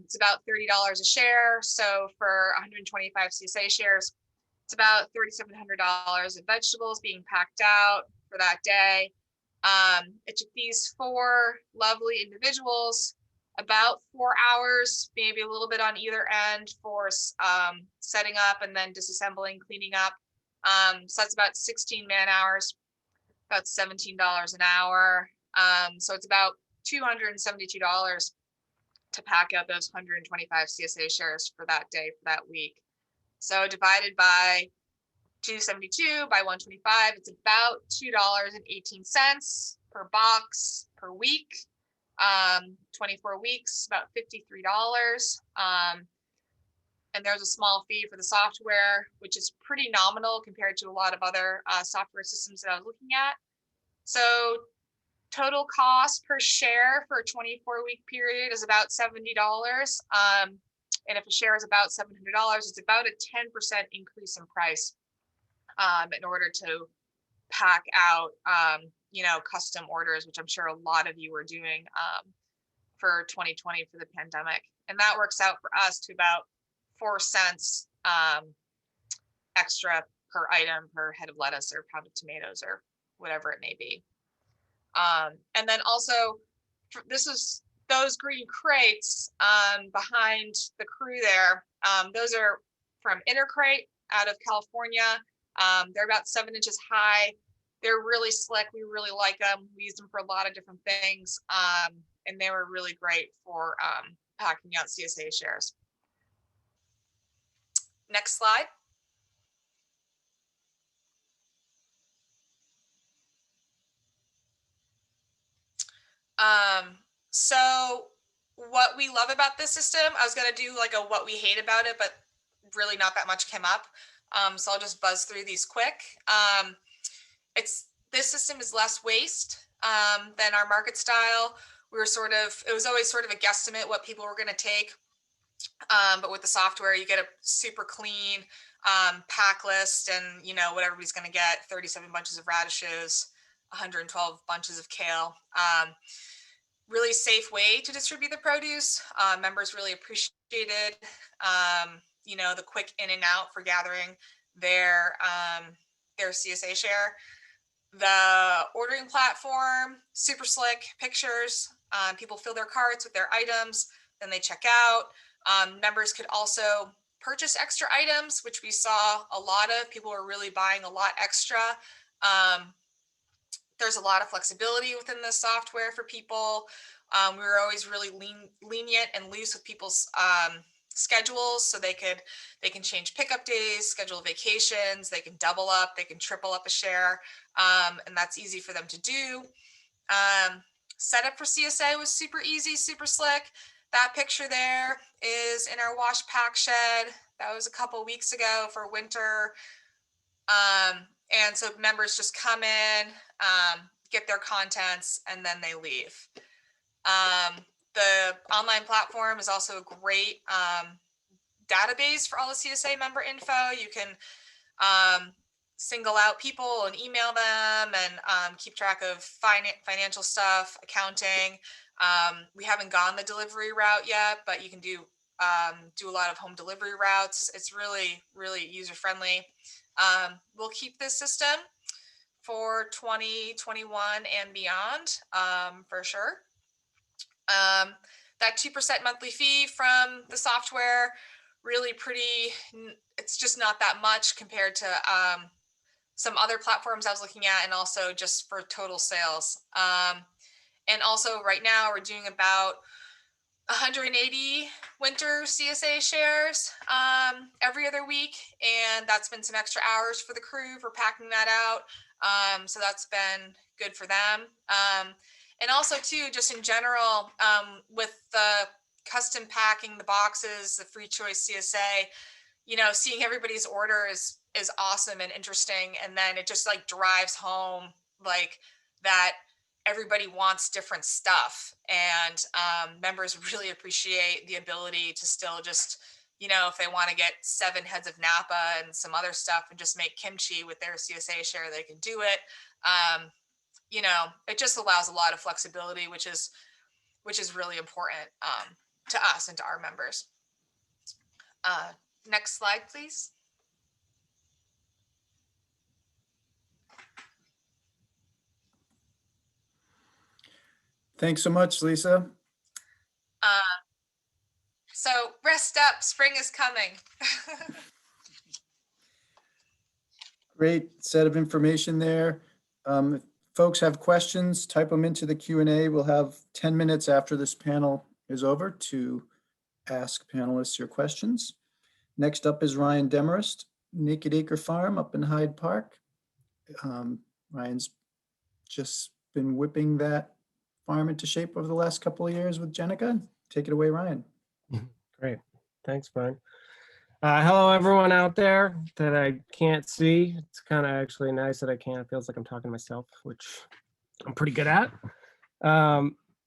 It's about $30 a share. So for 125 CSA shares, it's about $3,700 of vegetables being packed out for that day. It took these 4 lovely individuals about 4 hours, maybe a little bit on either end for setting up and then disassembling, cleaning up. So that's about 16 man hours, about $17 an hour. So it's about $272 to pack out those 125 CSA shares for that day, for that week. So divided by 272 by 125, it's about $2.18 per box per week. 24 weeks, about $53. And there's a small fee for the software, which is pretty nominal compared to a lot of other software systems that I was looking at. So total cost per share for a 24-week period is about $70. And if a share is about $700, it's about a 10% increase in price in order to pack out, you know, custom orders, which I'm sure a lot of you were doing for 2020 for the pandemic. And that works out for us to about 4 cents extra per item, per head of lettuce or pound of tomatoes or whatever it may be. And then also, this is those green crates behind the crew there. Those are from Intercrate out of California. They're about 7 inches high. They're really slick. We really like them. We use them for a lot of different things. And they were really great for packing out CSA shares. Next slide. So what we love about this system, I was going to do like a what we hate about it, but really not that much came up. So I'll just buzz through these quick. This system is less waste than our market style. It was always sort of a guesstimate what people were going to take. But with the software, you get a super clean pack list and, you know, what everybody's going to get, 37 bunches of radishes, 112 bunches of kale. Really safe way to distribute the produce. Members really appreciated, you know, the quick in and out for gathering their CSA share. The ordering platform, super slick, pictures. People fill their carts with their items, then they check out. Members could also purchase extra items, which we saw a lot of. People were really buying a lot extra. There's a lot of flexibility within the software for people. We were always really lenient and loose with people's schedules, so they can change pickup days, schedule vacations, they can double up, they can triple up a share, and that's easy for them to do. Setup for CSA was super easy, super slick. That picture there is in our wash pack shed. That was a couple weeks ago for winter. And so members just come in, get their contents, and then they leave. The online platform is also a great database for all the CSA member info. You can single out people and email them and keep track of financial stuff, accounting. We haven't gone the delivery route yet, but you can do a lot of home delivery routes. It's really, really user friendly. We'll keep this system for 2021 and beyond, for sure. That 2% monthly fee from the software, really pretty, it's just not that much compared to some other platforms I was looking at, and also just for total sales. And also right now we're doing about 180 winter CSA shares every other week, and that's been some extra hours for the crew for packing that out. So that's been good for them. And also too, just in general, with the custom packing, the boxes, the free choice CSA, you know, seeing everybody's order is awesome and interesting. And then it just like drives home like that everybody wants different stuff, and members really appreciate the ability to still just, you know, if they want to get 7 heads of Napa and some other stuff and just make kimchi with their CSA share, they can do it. You know, it just allows a lot of flexibility, which is really important to us and to our members. Next slide, please. Thanks so much, Lisa. So rest up, spring is coming. Great set of information there. If folks have questions, type them into the Q&A. We'll have 10 minutes after this panel is over to ask panelists your questions. Next up is Ryan Demarest, Naked Acre Farm up in Hyde Park. Ryan's just been whipping that farm into shape over the last couple of years with Jenica. Take it away, Ryan. Great. Thanks, Brian. Hello, everyone out there that I can't see. It's kind of actually nice that I can. It feels like I'm talking to myself, which I'm pretty good at.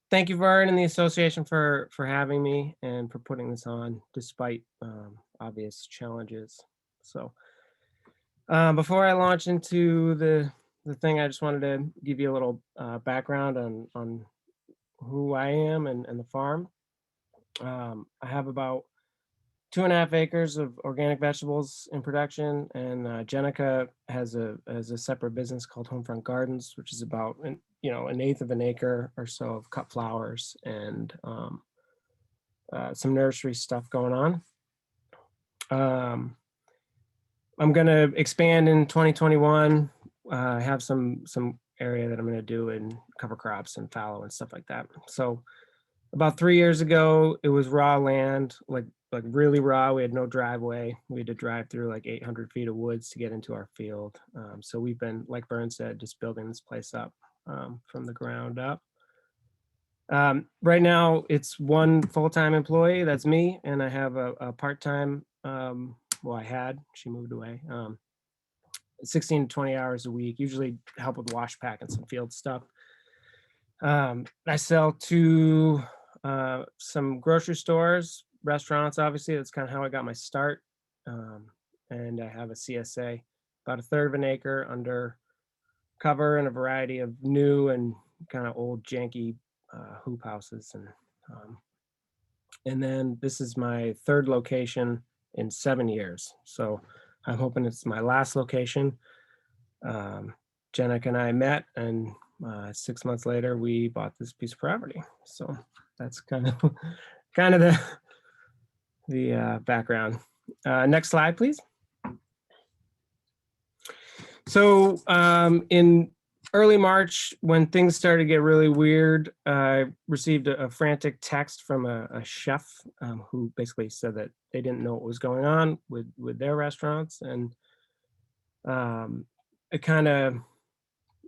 Thank you, Vern and the association for having me and for putting this on despite obvious challenges. So before I launch into the thing, I just wanted to give you a little background on who I am and the farm. I have about 2.5 acres of organic vegetables in production, and Jenica has a separate business called Homefront Gardens, which is about an 1/8 of an acre or so of cut flowers and some nursery stuff going on. I'm going to expand in 2021. I have some area that I'm going to do in cover crops and fallow and stuff like that. So about 3 years ago, it was raw land, like really raw. We had no driveway. We had to drive through like 800 feet of woods to get into our field. So we've been, like Vern said, just building this place up from the ground up. Right now, it's one full-time employee, that's me, and I have a part-time, well, I had, she moved away, 16 to 20 hours a week, usually help with wash pack and some field stuff. I sell to some grocery stores, restaurants, obviously. That's kind of how I got my start. And I have a CSA, about 1/3 of an acre under cover, and a variety of new and kind of old janky hoop houses. And then this is my 3rd location in 7 years. So I'm hoping it's my last location. Jenica and I met, and 6 months later, we bought this piece of property. So that's kind of the background. Next slide, please. So in early March, when things started to get really weird, I received a frantic text from a chef who basically said that they didn't know what was going on with their restaurants, and it kind of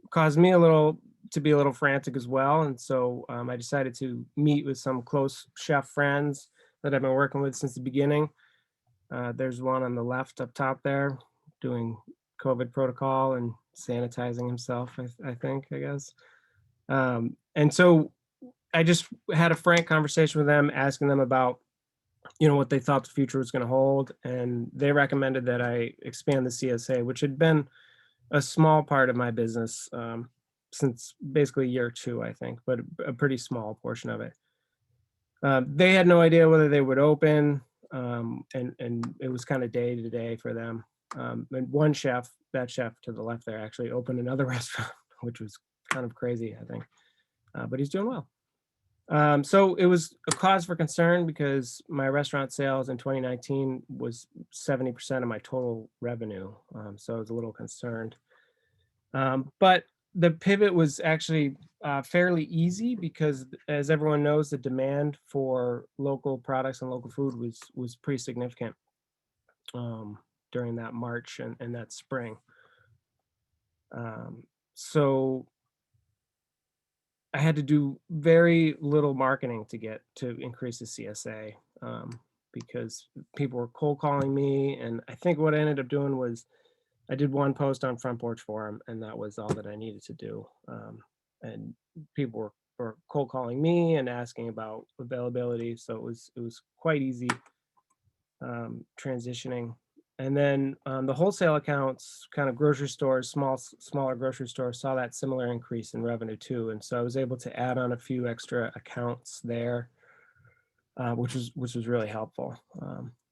caused me to be a little frantic as well. And so I decided to meet with some close chef friends that I've been working with since the beginning. There's one on the left up top there doing COVID protocol and sanitizing himself, I guess. And so I just had a frank conversation with them, asking them about, what they thought the future was going to hold. And they recommended that I expand the CSA, which had been a small part of my business since basically year 2, I think, but a pretty small portion of it. They had no idea whether they would open, and it was kind of day to day for them. And one chef, that chef to the left there, actually opened another restaurant, which was kind of crazy, I think, but he's doing well. So it was a cause for concern because my restaurant sales in 2019 was 70% of my total revenue. So I was a little concerned. But the pivot was actually fairly easy because, as everyone knows, the demand for local products and local food was pretty significant during that March and that spring. So I had to do very little marketing to increase the CSA because people were cold calling me. And I think what I ended up doing was I did one post on Front Porch Forum, and that was all that I needed to do. And people were cold calling me and asking about availability. So it was quite easy transitioning. And then the wholesale accounts, kind of grocery stores, smaller grocery stores, saw that similar increase in revenue too. And so I was able to add on a few extra accounts there, which was really helpful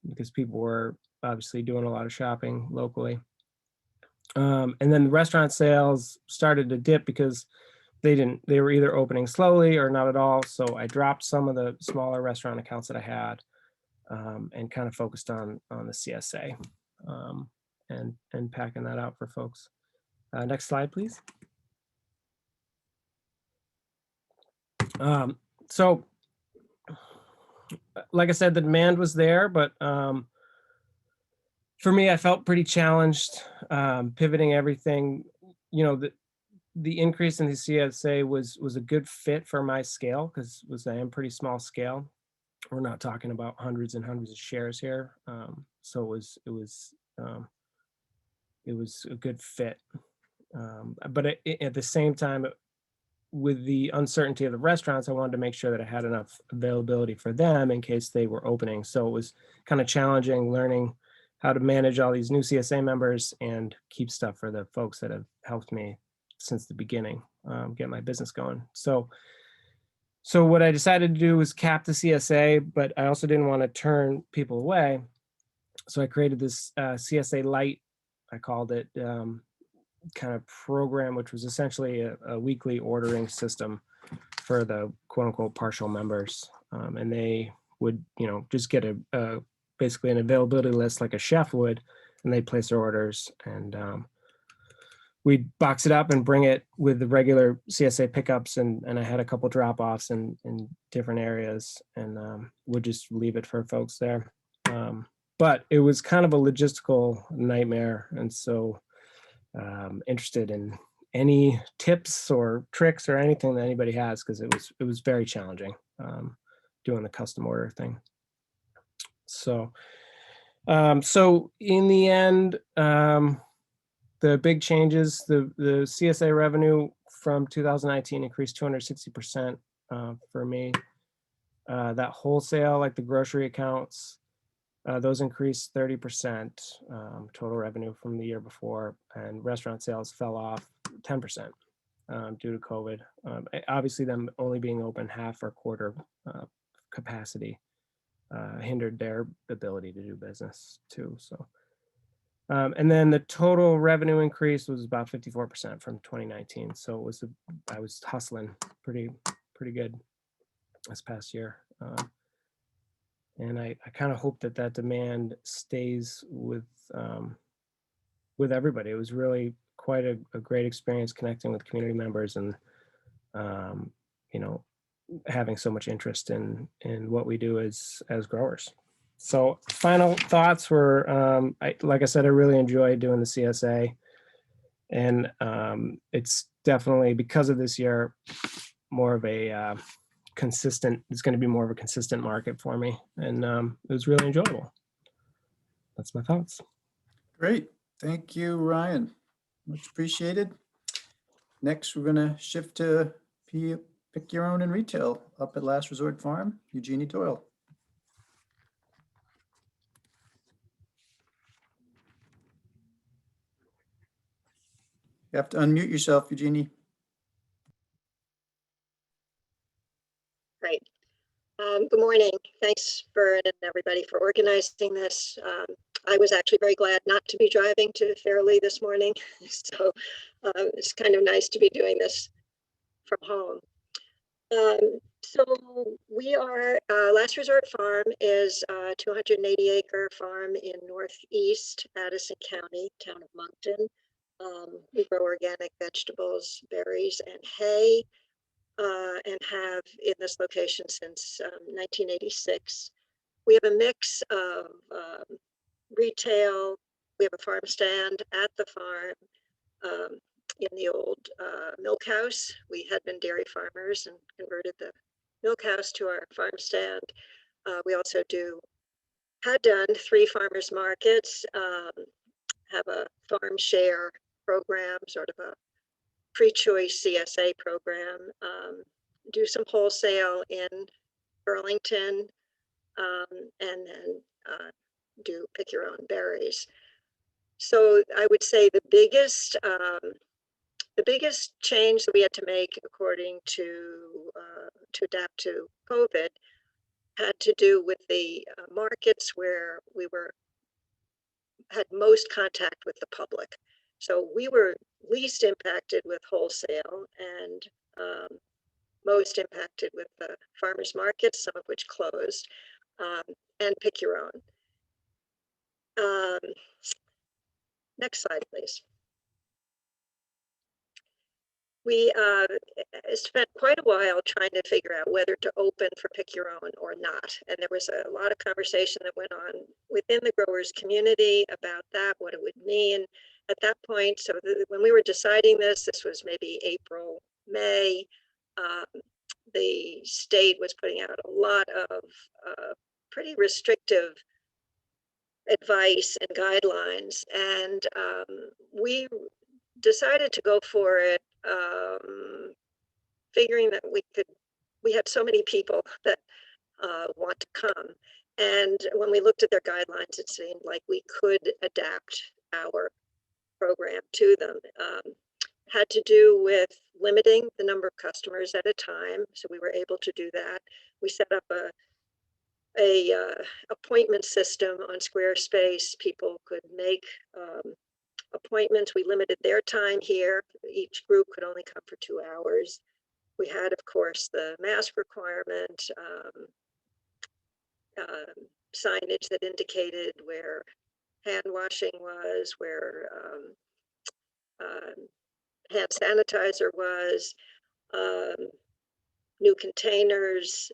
because people were obviously doing a lot of shopping locally. And then the restaurant sales started to dip because they were either opening slowly or not at all. So I dropped some of the smaller restaurant accounts that I had and kind of focused on the CSA and packing that out for folks. Next slide, please. So like I said, the demand was there, but for me, I felt pretty challenged pivoting everything. The increase in the CSA was a good fit for my scale because I am pretty small scale. We're not talking about hundreds and hundreds of shares here, so it was a good fit. But at the same time, with the uncertainty of the restaurants, I wanted to make sure that I had enough availability for them in case they were opening. So it was kind of challenging learning how to manage all these new CSA members and keep stuff for the folks that have helped me since the beginning, get my business going. So what I decided to do was cap the CSA, but I also didn't want to turn people away. So I created this CSA Lite, I called it, kind of program, which was essentially a weekly ordering system for the quote unquote partial members. And they would, just get basically an availability list like a chef would, and they'd place their orders, and we'd box it up and bring it with the regular CSA pickups. And I had a couple drop-offs in different areas, and would just leave it for folks there. But it was kind of a logistical nightmare. And so interested in any tips or tricks or anything that anybody has, because it was very challenging doing the custom order thing. So in the end, the big changes, the CSA revenue from 2019 increased 260% for me. That wholesale, like the grocery accounts, those increased 30% total revenue from the year before, and restaurant sales fell off 10% due to COVID. Obviously, them only being open half or quarter capacity hindered their ability to do business too. So, and then the total revenue increase was about 54% from 2019. So I was hustling pretty good this past year. And I kind of hope that demand stays with with everybody. It was really quite a great experience connecting with community members and, you know, having so much interest in what we do as growers. So final thoughts were, like I said, I really enjoyed doing the CSA, and it's definitely, because of this year, more of a consistent, it's going to be more of a consistent market for me, and it was really enjoyable. That's my thoughts. Great. Thank you, Ryan. Much appreciated. Next, we're going to shift to Pick Your Own in Retail up at Last Resort Farm, Eugenie Doyle. You have to unmute yourself, Eugenie. Great. Good morning. Thanks, Vern and everybody, for organizing this. I was actually very glad not to be driving to Fairleigh this morning, so it's kind of nice to be doing this from home. So we are, Last Resort Farm is a 280-acre farm in northeast Addison County, town of Monkton. We grow organic vegetables, berries, and hay, and have in this location since 1986. We have a mix of retail. We have a farm stand at the farm in the old milk house. We had been dairy farmers and converted the milk house to our farm stand. We also had done 3 farmers markets, have a farm share program, sort of a pre-choice CSA program, do some wholesale in Burlington, and then do pick your own berries. So I would say the biggest change that we had to make, according to adapt to COVID, had to do with the markets where we had most contact with the public. So we were least impacted with wholesale and most impacted with the farmers markets, some of which closed, and pick your own. Next slide, please. We spent quite a while trying to figure out whether to open for pick your own or not. And there was a lot of conversation that went on within the growers community about that, what it would mean at that point. So when we were deciding this was maybe April, May. The state was putting out a lot of pretty restrictive advice and guidelines. And we decided to go for it, figuring that we had so many people that want to come. And when we looked at their guidelines, it seemed like we could adapt our program to them. Had to do with limiting the number of customers at a time. So we were able to do that. We set up a appointment system on Squarespace. People could make appointments. We limited their time here. Each group could only come for 2 hours. We had, of course, the mask requirement, signage that indicated where hand washing was, where hand sanitizer was, new containers,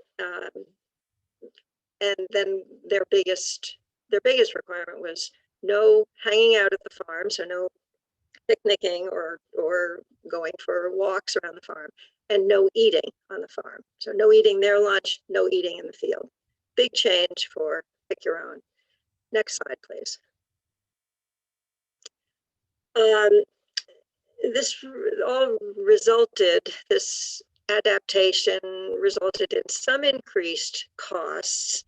and then their biggest requirement was no hanging out at the farm, so no picnicking or going for walks around the farm, and no eating on the farm. So no eating their lunch, no eating in the field. Big change for pick your own. Next slide, please. This adaptation resulted in some increased costs.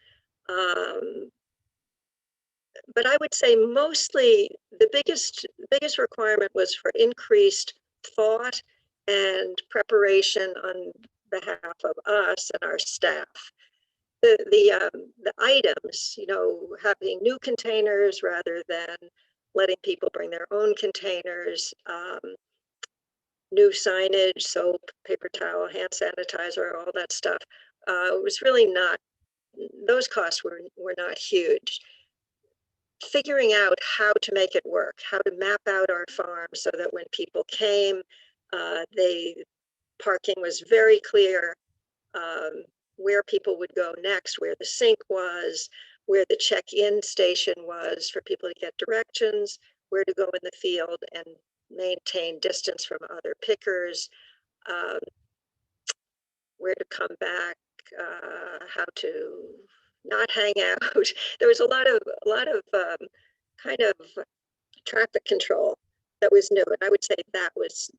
But I would say mostly the biggest requirement was for increased thought and preparation on behalf of us and our staff. The items, you know, having new containers rather than letting people bring their own containers, new signage, soap, paper towel, hand sanitizer, all that stuff. It was really not, those costs were not huge. figuring out how to make it work, how to map out our farm so that when people came, parking was very clear, where people would go next, where the sink was, where the check-in station was for people to get directions, where to go in the field and maintain distance from other pickers, where to come back, how to not hang out. There was a lot of kind of traffic control that was new, and I would say that was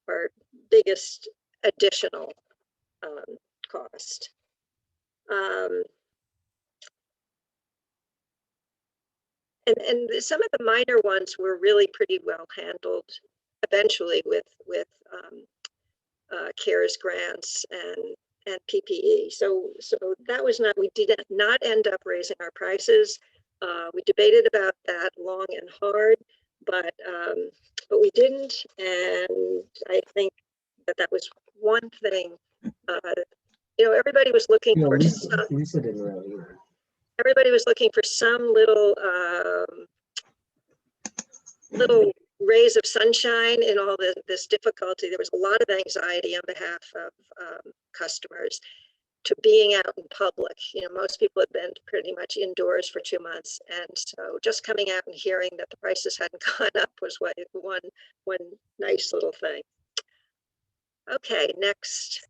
our biggest additional cost. And some of the minor ones were really pretty well handled eventually with CARES grants and PPE. So that was not, we did not end up raising our prices. We debated about that long and hard, but we didn't. And I think that was one thing. You know, everybody was looking for everybody was looking for some little rays of sunshine in all this difficulty. There was a lot of anxiety on behalf of customers to being out in public. You know, most people had been pretty much indoors for 2 months, and so just coming out and hearing that the prices hadn't gone up was one nice little thing. Okay, next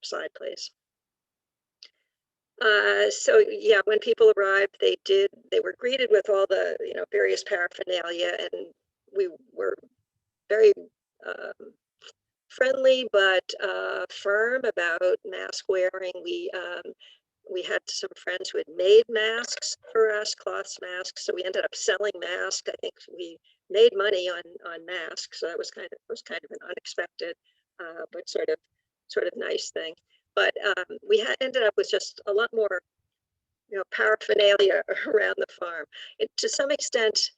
slide, please. So yeah, when people arrived, they were greeted with all the, you know, various paraphernalia, and we were very friendly but firm about mask wearing. We had some friends who had made masks for us, cloth masks, so we ended up selling masks. I think we made money on masks, so that was kind of an unexpected but sort of nice thing. But we ended up with just a lot more, you know, paraphernalia around the farm. To some extent,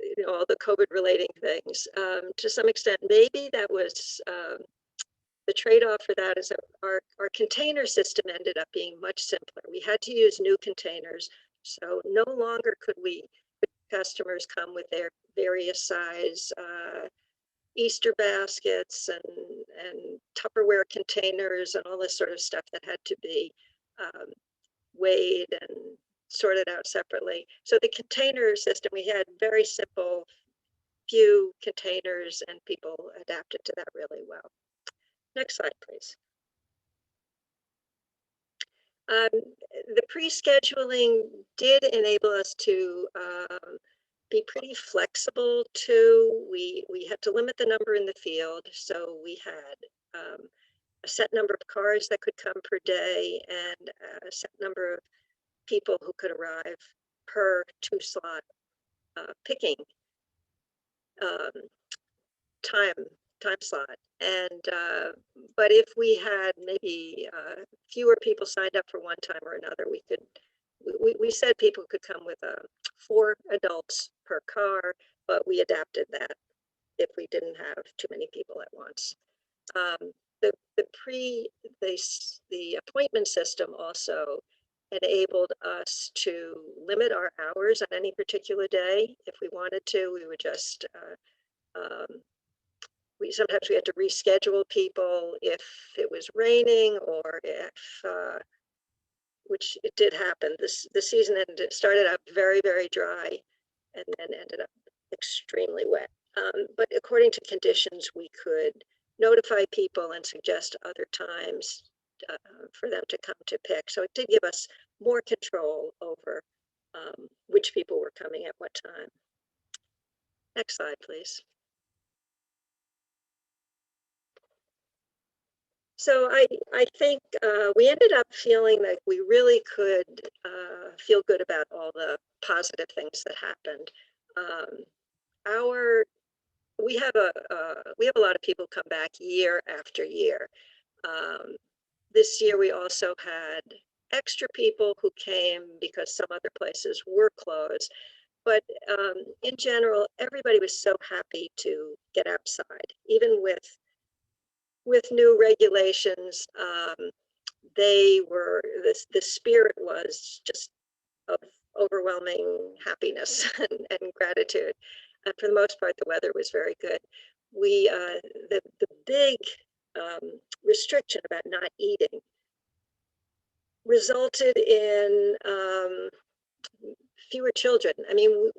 you know, all the COVID relating things, to some extent, maybe that was the trade-off for that is that our container system ended up being much simpler. We had to use new containers. So no longer could customers come with their various size Easter baskets and Tupperware containers and all this sort of stuff that had to be weighed and sorted out separately. So the container system, we had very simple, few containers, and people adapted to that really well. Next slide, please. The pre-scheduling did enable us to be pretty flexible too. We had to limit the number in the field, so we had a set number of cars that could come per day and a set number of people who could arrive per 2-slot picking time slot. And but if we had maybe fewer people signed up for one time or another, we said people could come with 4 adults per car, but we adapted that if we didn't have too many people at once. The appointment system also enabled us to limit our hours on any particular day. If we wanted to, we would just sometimes we had to reschedule people if it was raining, or if which it did happen. The season started out very, very dry and then ended up extremely wet. But according to conditions, we could notify people and suggest other times for them to come to pick. So it did give us more control over which people were coming at what time. Next slide, please. So I think we ended up feeling like we really could feel good about all the positive things that happened. We have a lot of people come back year after year. This year we also had extra people who came because some other places were closed. But in general, everybody was so happy to get outside, even with new regulations. The spirit was just of overwhelming happiness and gratitude. And for the most part, the weather was very good. We, the big restriction about not eating resulted in fewer children. I mean,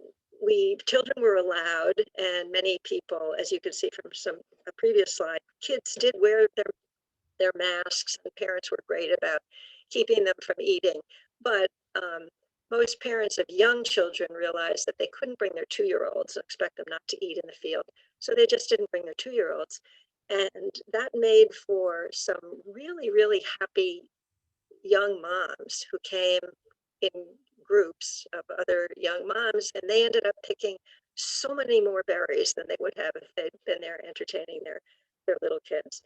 children were allowed, and many people, as you can see from a previous slide, kids did wear their masks, and parents were great about keeping them from eating. But most parents of young children realized that they couldn't bring their 2-year-olds and expect them not to eat in the field. So they just didn't bring their 2-year-olds. And that made for some really, really happy young moms who came in groups of other young moms, and they ended up picking so many more berries than they would have if they'd been there entertaining their little kids.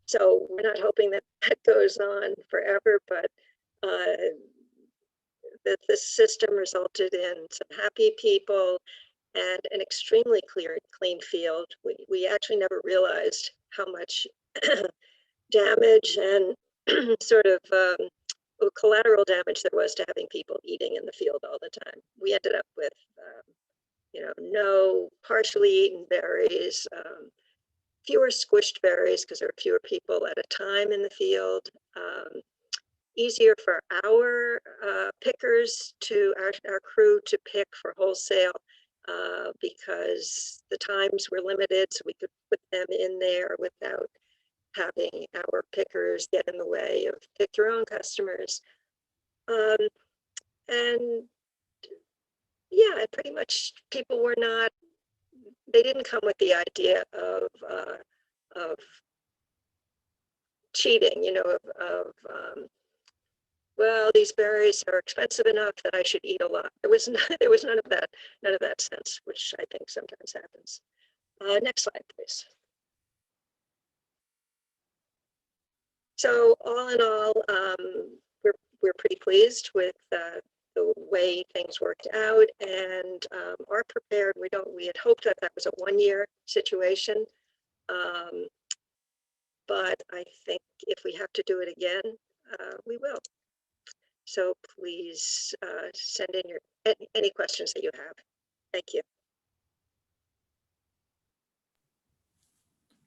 So we're not hoping that goes on forever, but this system resulted in some happy people and an extremely clean field. We actually never realized how much damage and sort of collateral damage there was to having people eating in the field all the time. We ended up with, no partially eaten berries, fewer squished berries because there were fewer people at a time in the field. Easier for our pickers our crew to pick for wholesale because the times were limited, so we could put them in there without having our pickers get in the way of pick your own customers. And yeah, pretty much people were not, they didn't come with the idea of cheating, well, these berries are expensive enough that I should eat a lot. There was none of that sense, which I think sometimes happens. Next slide, please. So all in all, we're pretty pleased with the way things worked out, and are prepared. We had hoped that was a one-year situation, but I think if we have to do it again, we will. So please send in any questions that you have. Thank you.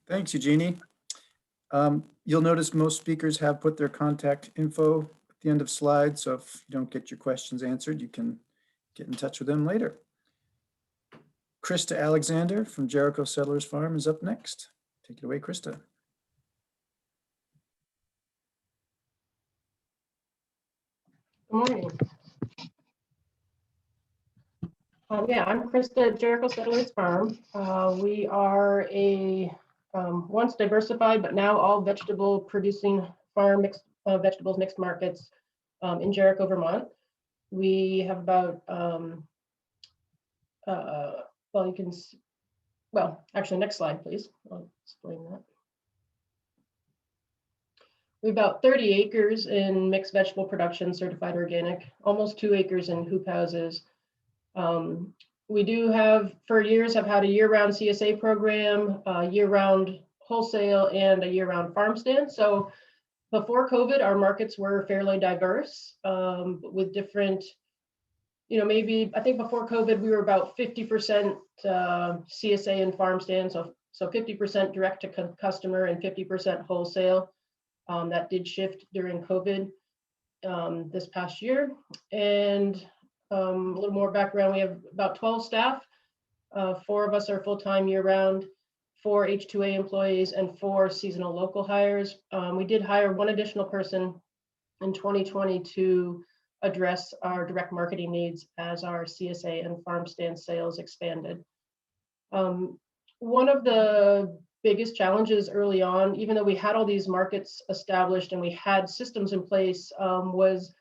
Thanks, Eugenie. You'll notice most speakers have put their contact info at the end of slides. So if you don't get your questions answered, you can get in touch with them later. Christa Alexander from Jericho Settlers Farm is up next. Take it away, Christa. Good morning. Yeah, I'm Christa at Jericho Settlers Farm. We are a once diversified, but now all vegetable producing farm, mixed vegetables, mixed markets in Jericho, Vermont. We have about, actually next slide, please. I'll explain that. We have about 30 acres in mixed vegetable production, certified organic, almost 2 acres in hoop houses. We do have, for years, have had a year-round CSA program, year-round wholesale, and a year-round farm stand. So before COVID, our markets were fairly diverse with different, maybe, I think before COVID, we were about 50% CSA and farm stand. So 50% direct to customer and 50% wholesale. That did shift during COVID this past year. And a little more background, we have about 12 staff. 4 of us are full-time year-round, 4 H-2A employees, and 4 seasonal local hires. We did hire 1 additional person in 2020 to address our direct marketing needs as our CSA and farm stand sales expanded. One of the biggest challenges early on, even though we had all these markets established and we had systems in place, was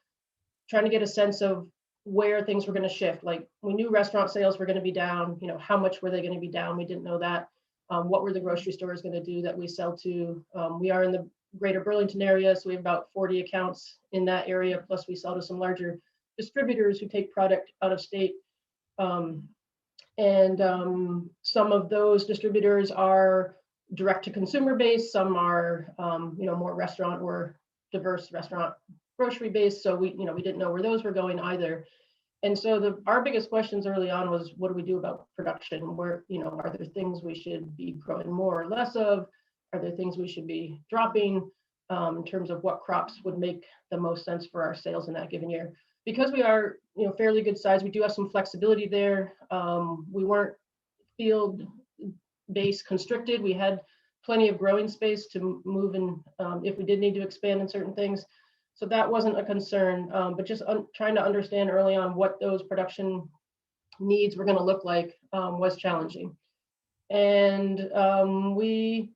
trying to get a sense of where things were going to shift. Like, we knew restaurant sales were going to be down, how much were they going to be down? We didn't know that. What were the grocery stores going to do that we sell to? We are in the greater Burlington area, so we have about 40 accounts in that area, plus we sell to some larger distributors who take product out of state. Some of those distributors are direct to consumer based, some are more restaurant or diverse restaurant grocery based, so we didn't know where those were going either. And so our biggest questions early on was, what do we do about production? Where, are there things we should be growing more or less of? Are there things we should be dropping in terms of what crops would make the most sense for our sales in that given year? Because we are, fairly good size, we do have some flexibility there. We weren't field-based constricted. We had plenty of growing space to move in if we did need to expand in certain things. So that wasn't a concern, but just trying to understand early on what those production needs were going to look like was challenging. And we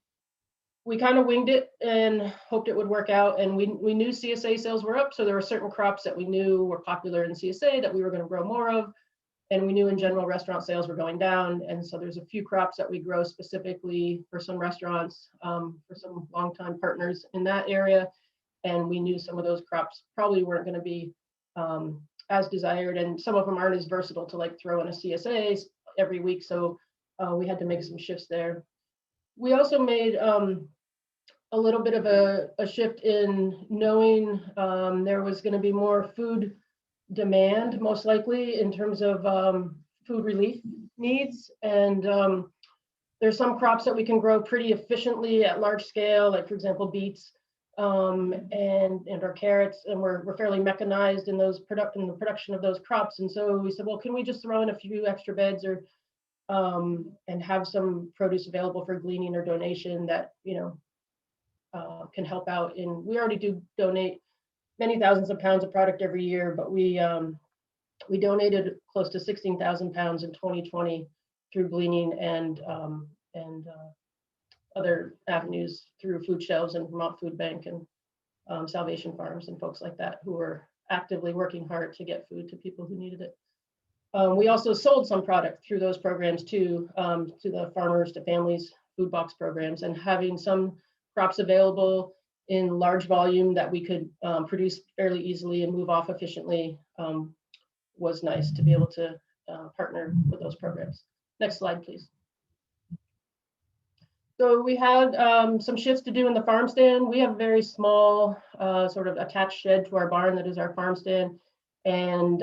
kind of winged it and hoped it would work out. And we knew CSA sales were up, so there were certain crops that we knew were popular in CSA that we were going to grow more of. And we knew in general restaurant sales were going down. And so there's a few crops that we grow specifically for some restaurants, for some longtime partners in that area. And we knew some of those crops probably weren't going to be as desired, and some of them aren't as versatile to like throw in a CSA every week. So we had to make some shifts there. We also made a little bit of a shift in knowing there was going to be more food demand, most likely in terms of food relief needs. And there's some crops that we can grow pretty efficiently at large scale, like for example, beets. And our carrots, and we're fairly mechanized in the production of those crops. And so we said, well, can we just throw in a few extra beds or and have some produce available for gleaning or donation that can help out. And we already do donate many thousands of pounds of product every year, but we donated close to 16,000 pounds in 2020 through gleaning and other avenues through food shelves and Vermont Food Bank and Salvation Farms and folks like that who were actively working hard to get food to people who needed it. We also sold some product through those programs too, to the farmers, to families, food box programs, and having some crops available in large volume that we could produce fairly easily and move off efficiently was nice to be able to partner with those programs. Next slide, please. So we had some shifts to do in the farm stand. We have a very small sort of attached shed to our barn that is our farm stand. And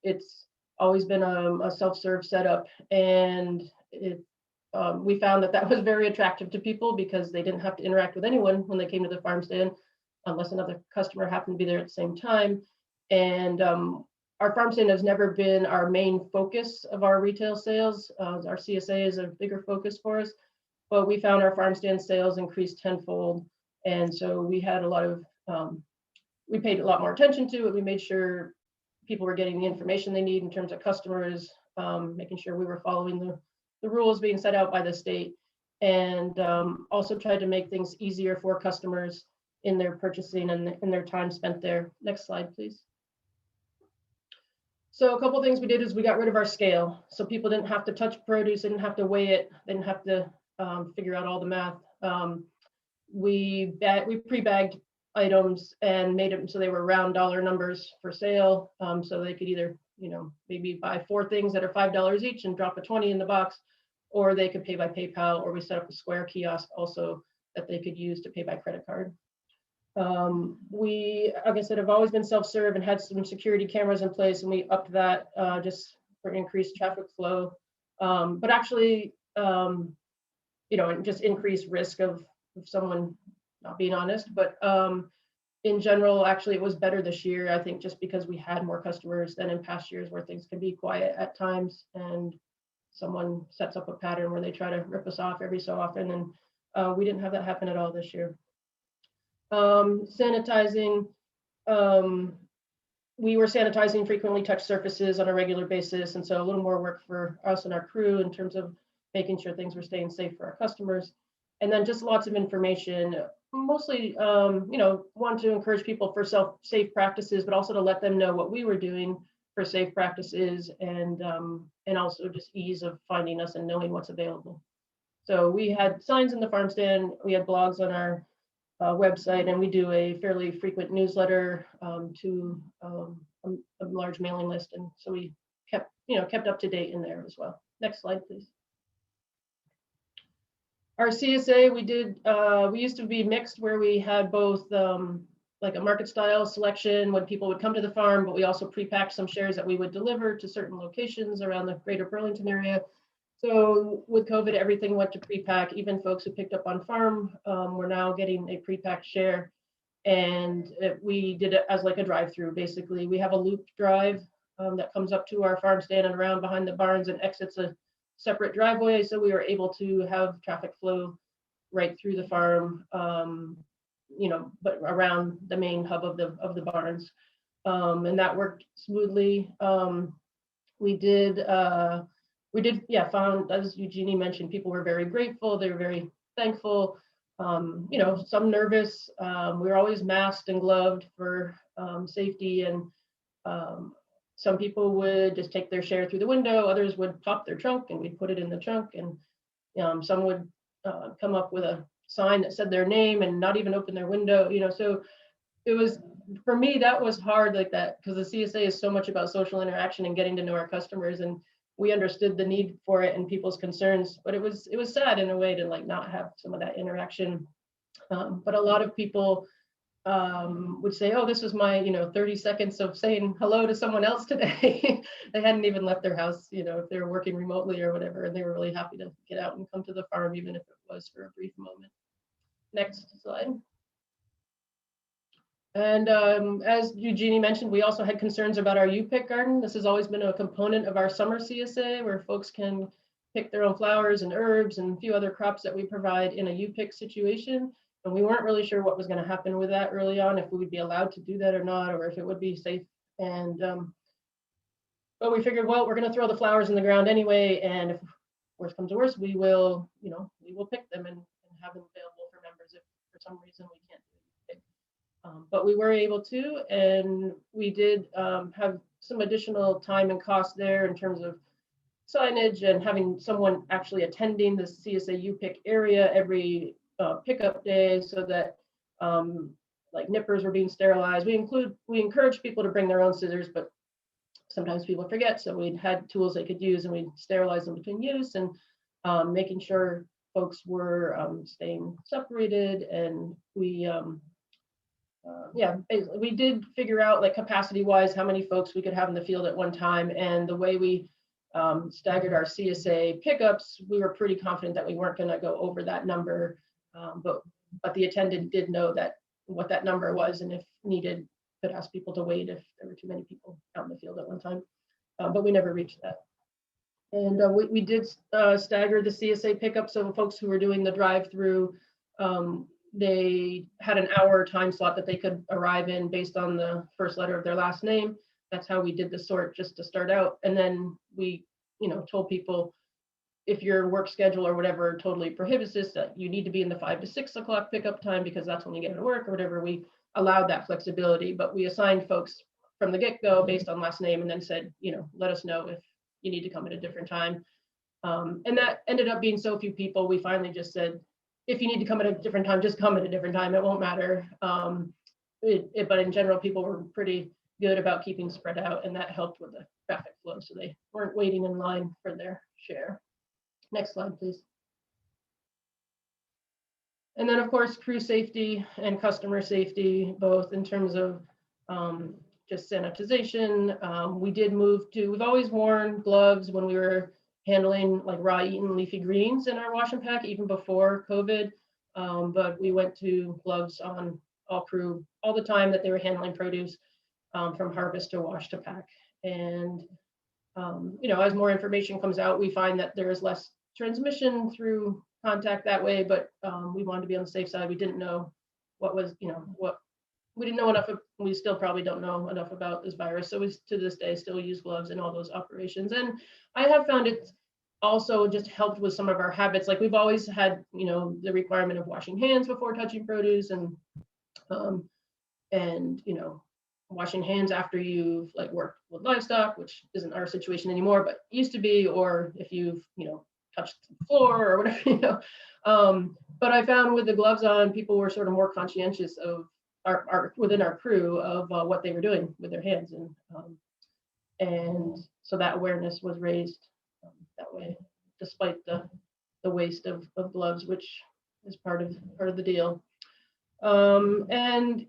it's always been a self-serve setup. And we found that was very attractive to people because they didn't have to interact with anyone when they came to the farm stand, unless another customer happened to be there at the same time. And our farm stand has never been our main focus of our retail sales. Our CSA is a bigger focus for us. But we found our farm stand sales increased tenfold. And so we had a lot of, we paid a lot more attention to it. We made sure people were getting the information they need in terms of customers, making sure we were following the rules being set out by the state, and also tried to make things easier for customers in their purchasing and in their time spent there. Next slide, please. So a couple of things we did is we got rid of our scale. So people didn't have to touch produce, they didn't have to weigh it, they didn't have to figure out all the math. We pre-bagged items and made them so they were round dollar numbers for sale. So they could either, maybe buy 4 things that are $5 each and drop a 20 in the box, or they could pay by PayPal, or we set up a Square kiosk also that they could use to pay by credit card. We, like I said, have always been self-serve and had some security cameras in place, and we upped that just for increased traffic flow. But actually, and just increased risk of someone not being honest. But in general, actually, it was better this year, I think, just because we had more customers than in past years where things can be quiet at times and someone sets up a pattern where they try to rip us off every so often. And we didn't have that happen at all this year. Sanitizing, we were sanitizing frequently touched surfaces on a regular basis. And so a little more work for us and our crew in terms of making sure things were staying safe for our customers. And then just lots of information, mostly, want to encourage people for safe practices, but also to let them know what we were doing for safe practices, and also just ease of finding us and knowing what's available. So we had signs in the farm stand, we had blogs on our website, and we do a fairly frequent newsletter to a large mailing list. And so we kept up to date in there as well. Next slide, please. Our CSA, we used to be mixed, where we had both like a market style selection when people would come to the farm, but we also pre-packed some shares that we would deliver to certain locations around the greater Burlington area. So with COVID, everything went to pre-pack. Even folks who picked up on farm were now getting a pre-packed share. And we did it as like a drive-through, basically. We have a loop drive that comes up to our farm stand and around behind the barns and exits a separate driveway. So we were able to have traffic flow right through the farm, you know, but around the main hub of the barns. And that worked smoothly. We did, yeah, found, as Eugenie mentioned, people were very grateful. They were very thankful. You know, some nervous. We were always masked and gloved for safety, and some people would just take their share through the window. Others would pop their trunk and we'd put it in the trunk, and some would come up with a sign that said their name and not even open their window, you know. So it was, for me, that was hard, like that, because the CSA is so much about social interaction and getting to know our customers, and we understood the need for it and people's concerns, but it was sad in a way to like not have some of that interaction. But a lot of people would say, oh, this was my, you know, 30 seconds of saying hello to someone else today. They hadn't even left their house, you know, if they were working remotely or whatever, and they were really happy to get out and come to the farm, even if it was for a brief moment. Next slide. And as Eugenie mentioned, we also had concerns about our U-pick garden. This has always been a component of our summer CSA, where folks can pick their own flowers and herbs and a few other crops that we provide in a U-pick situation. And we weren't really sure what was going to happen with that early on, if we would be allowed to do that or not, or if it would be safe. And but we figured, well, we're going to throw the flowers in the ground anyway, and if worse comes to worse, we will, you know, we will pick them and have them available for members if for some reason we can't do it. But we were able to, and we did have some additional time and cost there in terms of signage and having someone actually attending the CSA U-pick area every pickup day, so that like nippers were being sterilized. We encourage people to bring their own scissors, but sometimes people forget, so we had tools they could use, and we'd sterilize them between use, and making sure folks were staying separated. And we yeah, we did figure out, like, capacity wise, how many folks we could have in the field at one time, and the way we staggered our CSA pickups, we were pretty confident that we weren't going to go over that number. But the attendant did know that what that number was, and if needed, could ask people to wait if there were too many people out in the field at one time. But we never reached that. And we did stagger the CSA pickup, so folks who were doing the drive-through, they had an hour time slot that they could arrive in based on the first letter of their last name. That's how we did the sort, just to start out. And then we, you know, told people, if your work schedule or whatever totally prohibits this, that you need to be in the 5 to 6 o'clock pickup time, because that's when you get to work or whatever. We allowed that flexibility, but we assigned folks from the get-go based on last name, and then said, you know, let us know if you need to come at a different time. And that ended up being so few people, we finally just said, if you need to come at a different time, just come at a different time. It won't matter. But in general, people were pretty good about keeping spread out, and that helped with the traffic flow, so they weren't waiting in line for their share. Next slide, please. And then, of course, crew safety and customer safety, both in terms of just sanitization. We did move to, we've always worn gloves when we were handling like raw eaten leafy greens in our wash and pack, even before COVID. But we went to gloves on all crew all the time that they were handling produce, from harvest to wash to pack. And you know, as more information comes out, we find that there is less transmission through contact that way, but we wanted to be on the safe side. We didn't know what was, you know, what we didn't know enough of, we still probably don't know enough about this virus. So we, to this day, still use gloves in all those operations. And I have found it also just helped with some of our habits. Like, we've always had, you know, the requirement of washing hands before touching produce, and you know, washing hands after you've like worked with livestock, which isn't our situation anymore, but used to be, or if you've, you know, touched the floor or whatever, you know. But I found with the gloves on, people were sort of more conscientious of our within our crew of what they were doing with their hands, and so that awareness was raised that way, despite the waste of gloves, which is part of the deal. And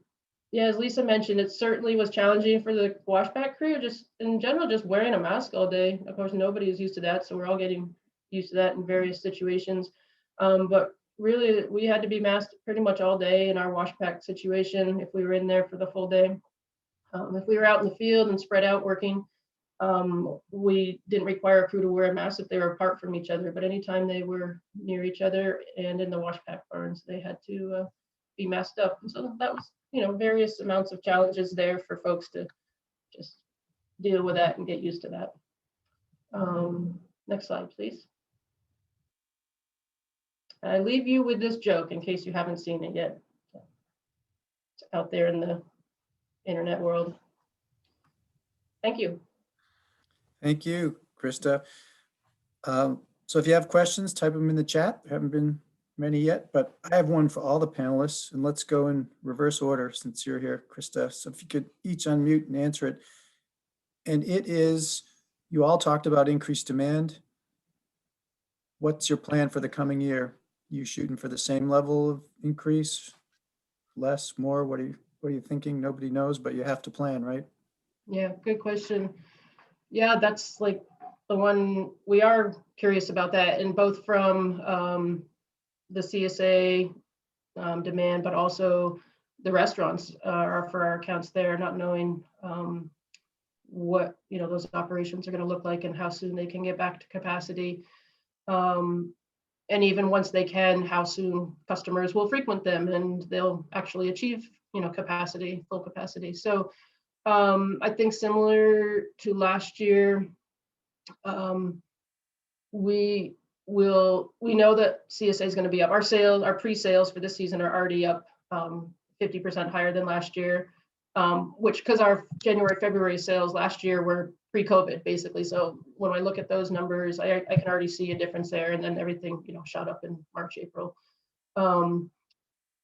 Yeah, as Lisa mentioned, it certainly was challenging for the washback crew, just in general, just wearing a mask all day. Of course, nobody is used to that, so we're all getting used to that in various situations. But really, we had to be masked pretty much all day in our washback situation if we were in there for the full day. If we were out in the field and spread out working, we didn't require a crew to wear a mask if they were apart from each other, but anytime they were near each other and in the washback barns, they had to be masked up. And so that was, various amounts of challenges there for folks to just deal with that and get used to that. Next slide, please. I leave you with this joke in case you haven't seen it yet. It's out there in the internet world. Thank you. Thank you, Christa. So if you have questions, type them in the chat. There haven't been many yet, but I have one for all the panelists, and let's go in reverse order since you're here, Christa. So if you could each unmute and answer it. And it is, you all talked about increased demand. What's your plan for the coming year? You shooting for the same level of increase, less, more? What are you thinking? Nobody knows, but you have to plan, right? Yeah, good question. Yeah, that's like the one we are curious about that, and both from the CSA demand, but also the restaurants are for our accounts there, not knowing what those operations are going to look like and how soon they can get back to capacity. And even once they can, how soon customers will frequent them and they'll actually achieve capacity, full capacity. So I think similar to last year, we know that CSA is going to be up. Our sales, our pre-sales for this season are already up 50% higher than last year, which because our January, February sales last year were pre-COVID basically. So when I look at those numbers, I can already see a difference there, and then everything shot up in March, April.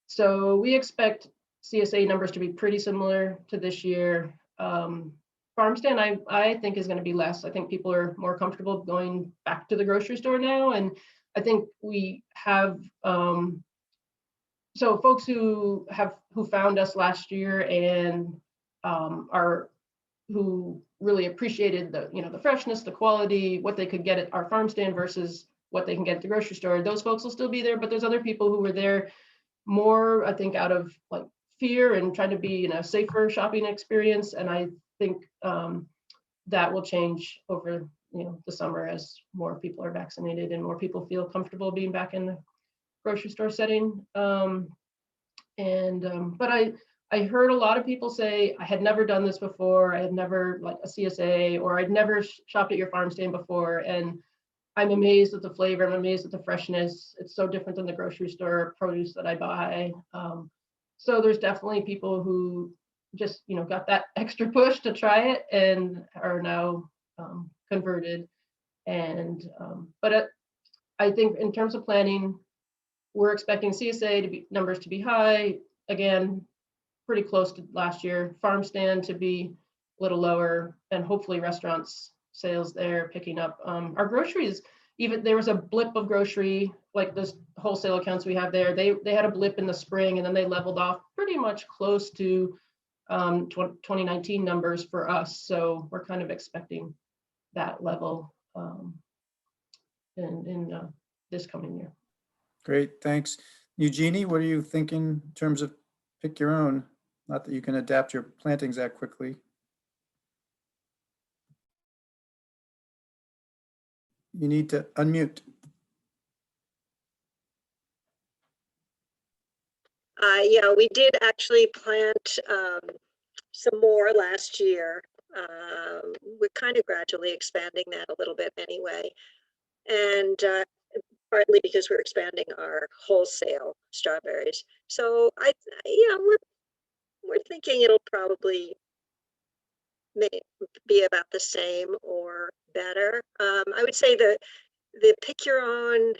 So we expect CSA numbers to be pretty similar to this year. Farm stand, I think, is going to be less. I think people are more comfortable going back to the grocery store now, and I think we have so folks who found us last year and who really appreciated the freshness, the quality, what they could get at our farm stand versus what they can get at the grocery store. Those folks will still be there, but there's other people who were there more, I think, out of like fear and trying to be in a safer shopping experience. And I think that will change over the summer as more people are vaccinated and more people feel comfortable being back in the grocery store setting. But I heard a lot of people say, I had never done this before. I had never like a CSA, or I'd never shopped at your farm stand before. And I'm amazed at the flavor. I'm amazed at the freshness. It's so different than the grocery store produce that I buy. So there's definitely people who just, got that extra push to try it and are now converted. And, but I think in terms of planning, we're expecting CSA numbers to be high, again, pretty close to last year, farm stand to be a little lower, and hopefully restaurants sales there picking up. Our groceries, even there was a blip of grocery, like those wholesale accounts we have there, they had a blip in the spring and then they leveled off pretty much close to 2019 numbers for us. So we're kind of expecting that level in this coming year. Great, thanks. Eugenie, what are you thinking in terms of pick your own? Not that you can adapt your plantings that quickly. You need to unmute. Yeah, we did actually plant some more last year. We're kind of gradually expanding that a little bit anyway. And partly because we're expanding our wholesale strawberries. So we're thinking it'll probably be about the same or better. I would say the pick your own,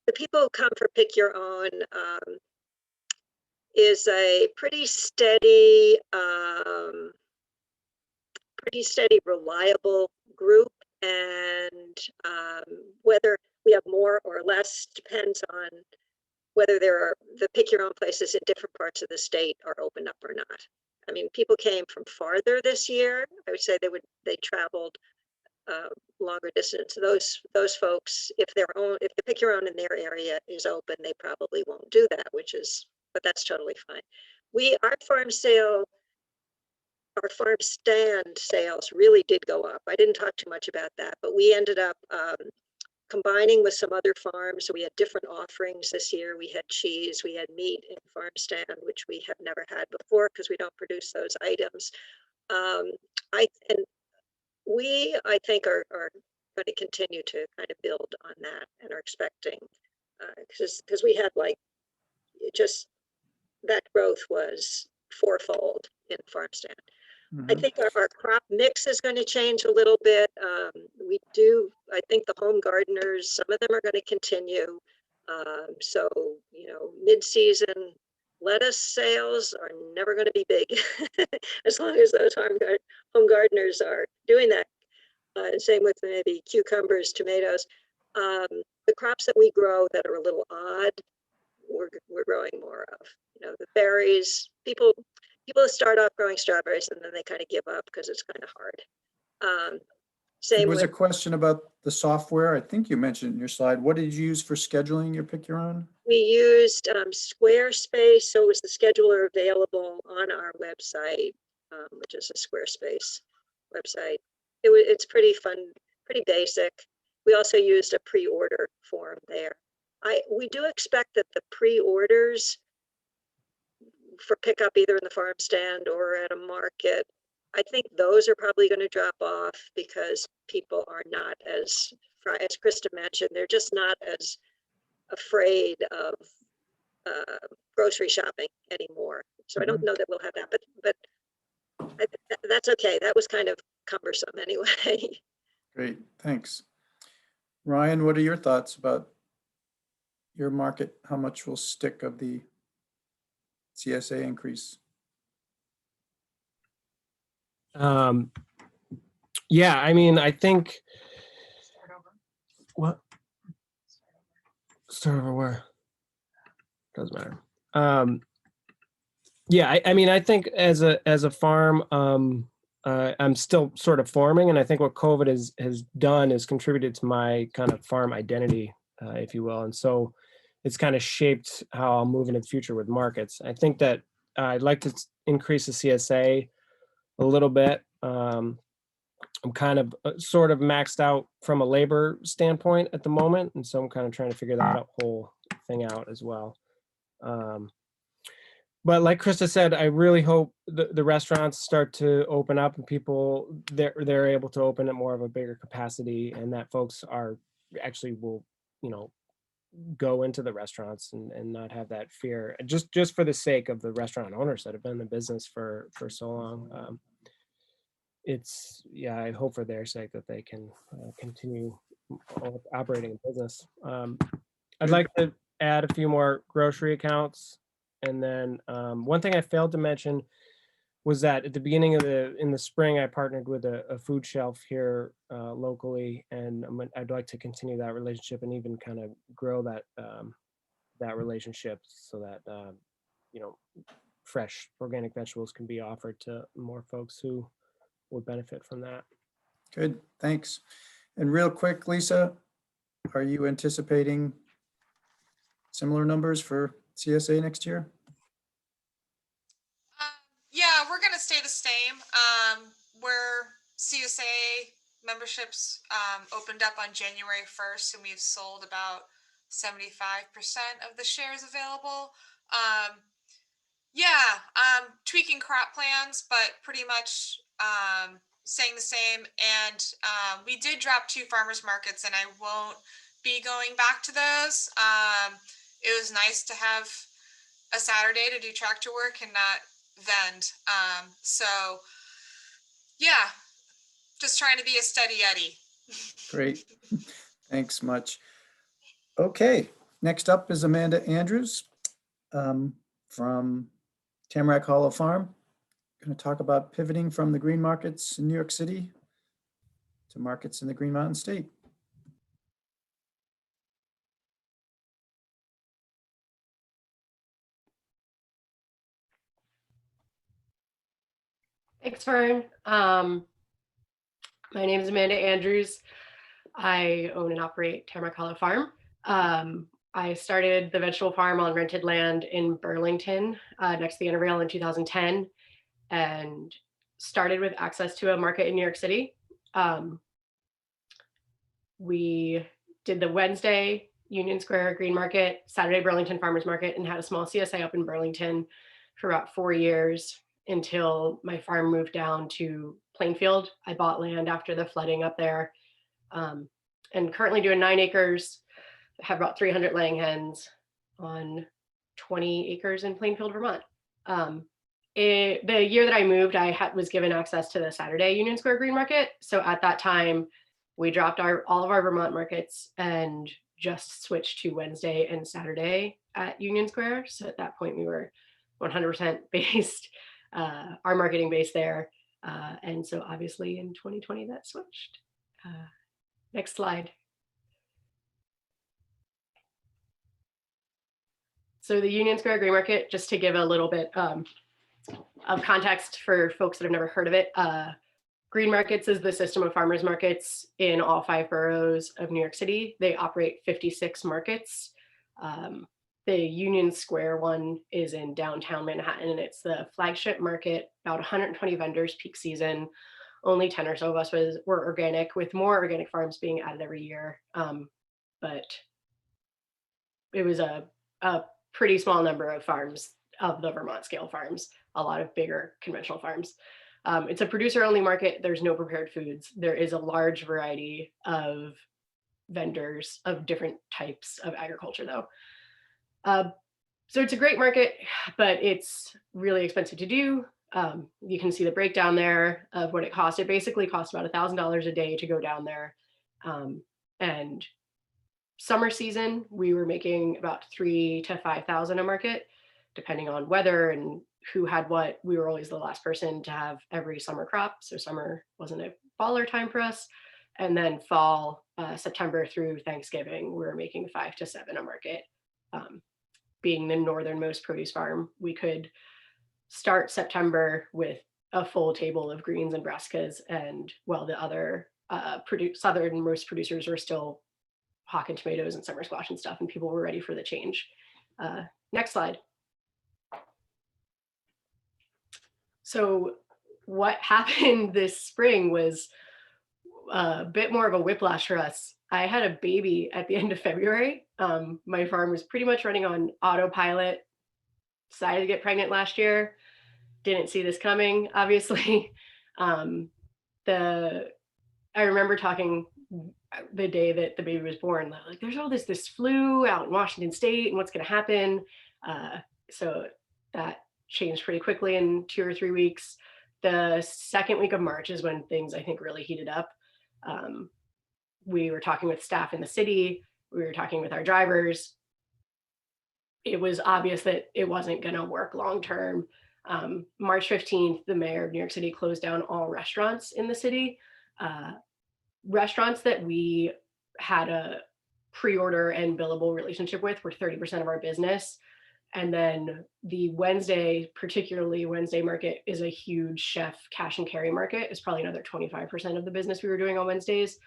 the people who come for pick your own is a pretty steady, reliable group, and whether we have more or less depends on whether the pick your own places in different parts of the state are opened up or not. I mean, people came from farther this year. I would say they traveled longer distance. Those folks, if the pick your own in their area is open, they probably won't do that, but that's totally fine. Our farm stand sales really did go up. I didn't talk too much about that, but we ended up combining with some other farms. So we had different offerings this year. We had cheese, we had meat in farm stand, which we have never had before because we don't produce those items. I think are going to continue to kind of build on that and are expecting, because we had just that growth was fourfold in farm stand. I think our crop mix is going to change a little bit. I think the home gardeners, some of them are going to continue. So, mid-season lettuce sales are never going to be big as long as those home gardeners are doing that. Same with maybe cucumbers, tomatoes. The crops that we grow that are a little odd, we're growing more of. The berries, people start off growing strawberries and then they kind of give up because it's kind of hard. There was a question about the software. I think you mentioned in your slide. What did you use for scheduling your pick your own? We used Squarespace, so it was the scheduler available on our website, which is a Squarespace website. It's pretty fun, pretty basic. We also used a pre-order form there. We do expect that the pre-orders for pickup either in the farm stand or at a market, I think those are probably going to drop off because people are not as Christa mentioned, they're just not as afraid of grocery shopping anymore. So I don't know that we'll have that, but that's okay. That was kind of cumbersome anyway. Great, thanks. Ryan, what are your thoughts about your market? How much will stick of the CSA increase? Yeah, I mean, I think start over where? Doesn't matter. Yeah, I mean, I think as a farm, I'm still sort of forming, and I think what COVID has done is contributed to my kind of farm identity, if you will, and so it's kind of shaped how I'll move into the future with markets. I think that I'd like to increase the CSA a little bit. I'm kind of sort of maxed out from a labor standpoint at the moment, and so I'm kind of trying to figure that whole thing out as well. But like Christa said, I really hope the restaurants start to open up and people they're able to open at more of a bigger capacity, and that folks are actually will go into the restaurants and not have that fear, just for the sake of the restaurant owners that have been in the business for so long. I hope for their sake that they can continue operating a business. I'd like to add a few more grocery accounts. And then one thing I failed to mention was that at the beginning of in the spring, I partnered with a food shelf here locally, and I'd like to continue that relationship and even kind of grow that relationship so that fresh organic vegetables can be offered to more folks who would benefit from that. Good, thanks. And real quick, Lisa, are you anticipating similar numbers for CSA next year? Yeah, we're going to stay the same. Where CSA memberships opened up on January 1st, and we've sold about 75% of the shares available. Tweaking crop plans, but pretty much staying the same. And we did drop 2 farmers markets, and I won't be going back to those. It was nice to have a Saturday to do tractor work and not vend. Just trying to be a steady Eddie. Great, thanks much. Okay, next up is Amanda Andrews from Tamarack Hollow Farm. Going to talk about pivoting from the green markets in New York City to markets in the Green Mountain State. Thanks, Vern. My name is Amanda Andrews. I own and operate Tamarack Farm. I started the vegetable farm on rented land in Burlington, next to the Interrail in 2010, and started with access to a market in New York City. We did the Wednesday Union Square Green Market, Saturday Burlington Farmers Market, and had a small CSA up in Burlington for about 4 years until my farm moved down to Plainfield. I bought land after the flooding up there, and currently doing 9 acres. I have about 300 laying hens on 20 acres in Plainfield, Vermont. The year that I moved, I was given access to the Saturday Union Square Green Market. So at that time, we dropped all of our Vermont markets and just switched to Wednesday and Saturday at Union Square. So at that point, we were 100% based, our marketing base there. And so obviously in 2020, that switched. Next slide. So the Union Square Green Market, just to give a little bit of context for folks that have never heard of it, Green Markets is the system of farmers markets in all 5 boroughs of New York City. They operate 56 markets. The Union Square one is in downtown Manhattan, and it's the flagship market, about 120 vendors peak season. Only 10 or so of us were organic, with more organic farms being added every year. But it was a pretty small number of farms, of the Vermont scale farms, a lot of bigger conventional farms. It's a producer-only market. There's no prepared foods. There is a large variety of vendors of different types of agriculture, though. So it's a great market, but it's really expensive to do. You can see the breakdown there of what it costs. It basically costs about $1,000 a day to go down there. And summer season, we were making about $3,000 to $5,000 a market, depending on weather and who had what. We were always the last person to have every summer crop. So summer wasn't a baller time for us. And then fall, September through Thanksgiving, we were making $5,000 to $7,000 a market. Being the northernmost produce farm, we could start September with a full table of greens and brassicas, and while the other southernmost producers were still hawking tomatoes and summer squash and stuff, and people were ready for the change. Next slide. So what happened this spring was a bit more of a whiplash for us. I had a baby at the end of February. My farm was pretty much running on autopilot. Decided to get pregnant last year. Didn't see this coming, obviously. I remember talking the day that the baby was born, like, there's all this flu out in Washington State, and what's going to happen? So that changed pretty quickly in 2 or 3 weeks. The second week of March is when things, I think, really heated up. We were talking with staff in the city. We were talking with our drivers. It was obvious that it wasn't going to work long term. March 15th, the mayor of New York City closed down all restaurants in the city. Restaurants that we had a pre-order and billable relationship with were 30% of our business. And then the Wednesday, particularly Wednesday market, is a huge chef cash and carry market. It's probably another 25% of the business we were doing on Wednesdays.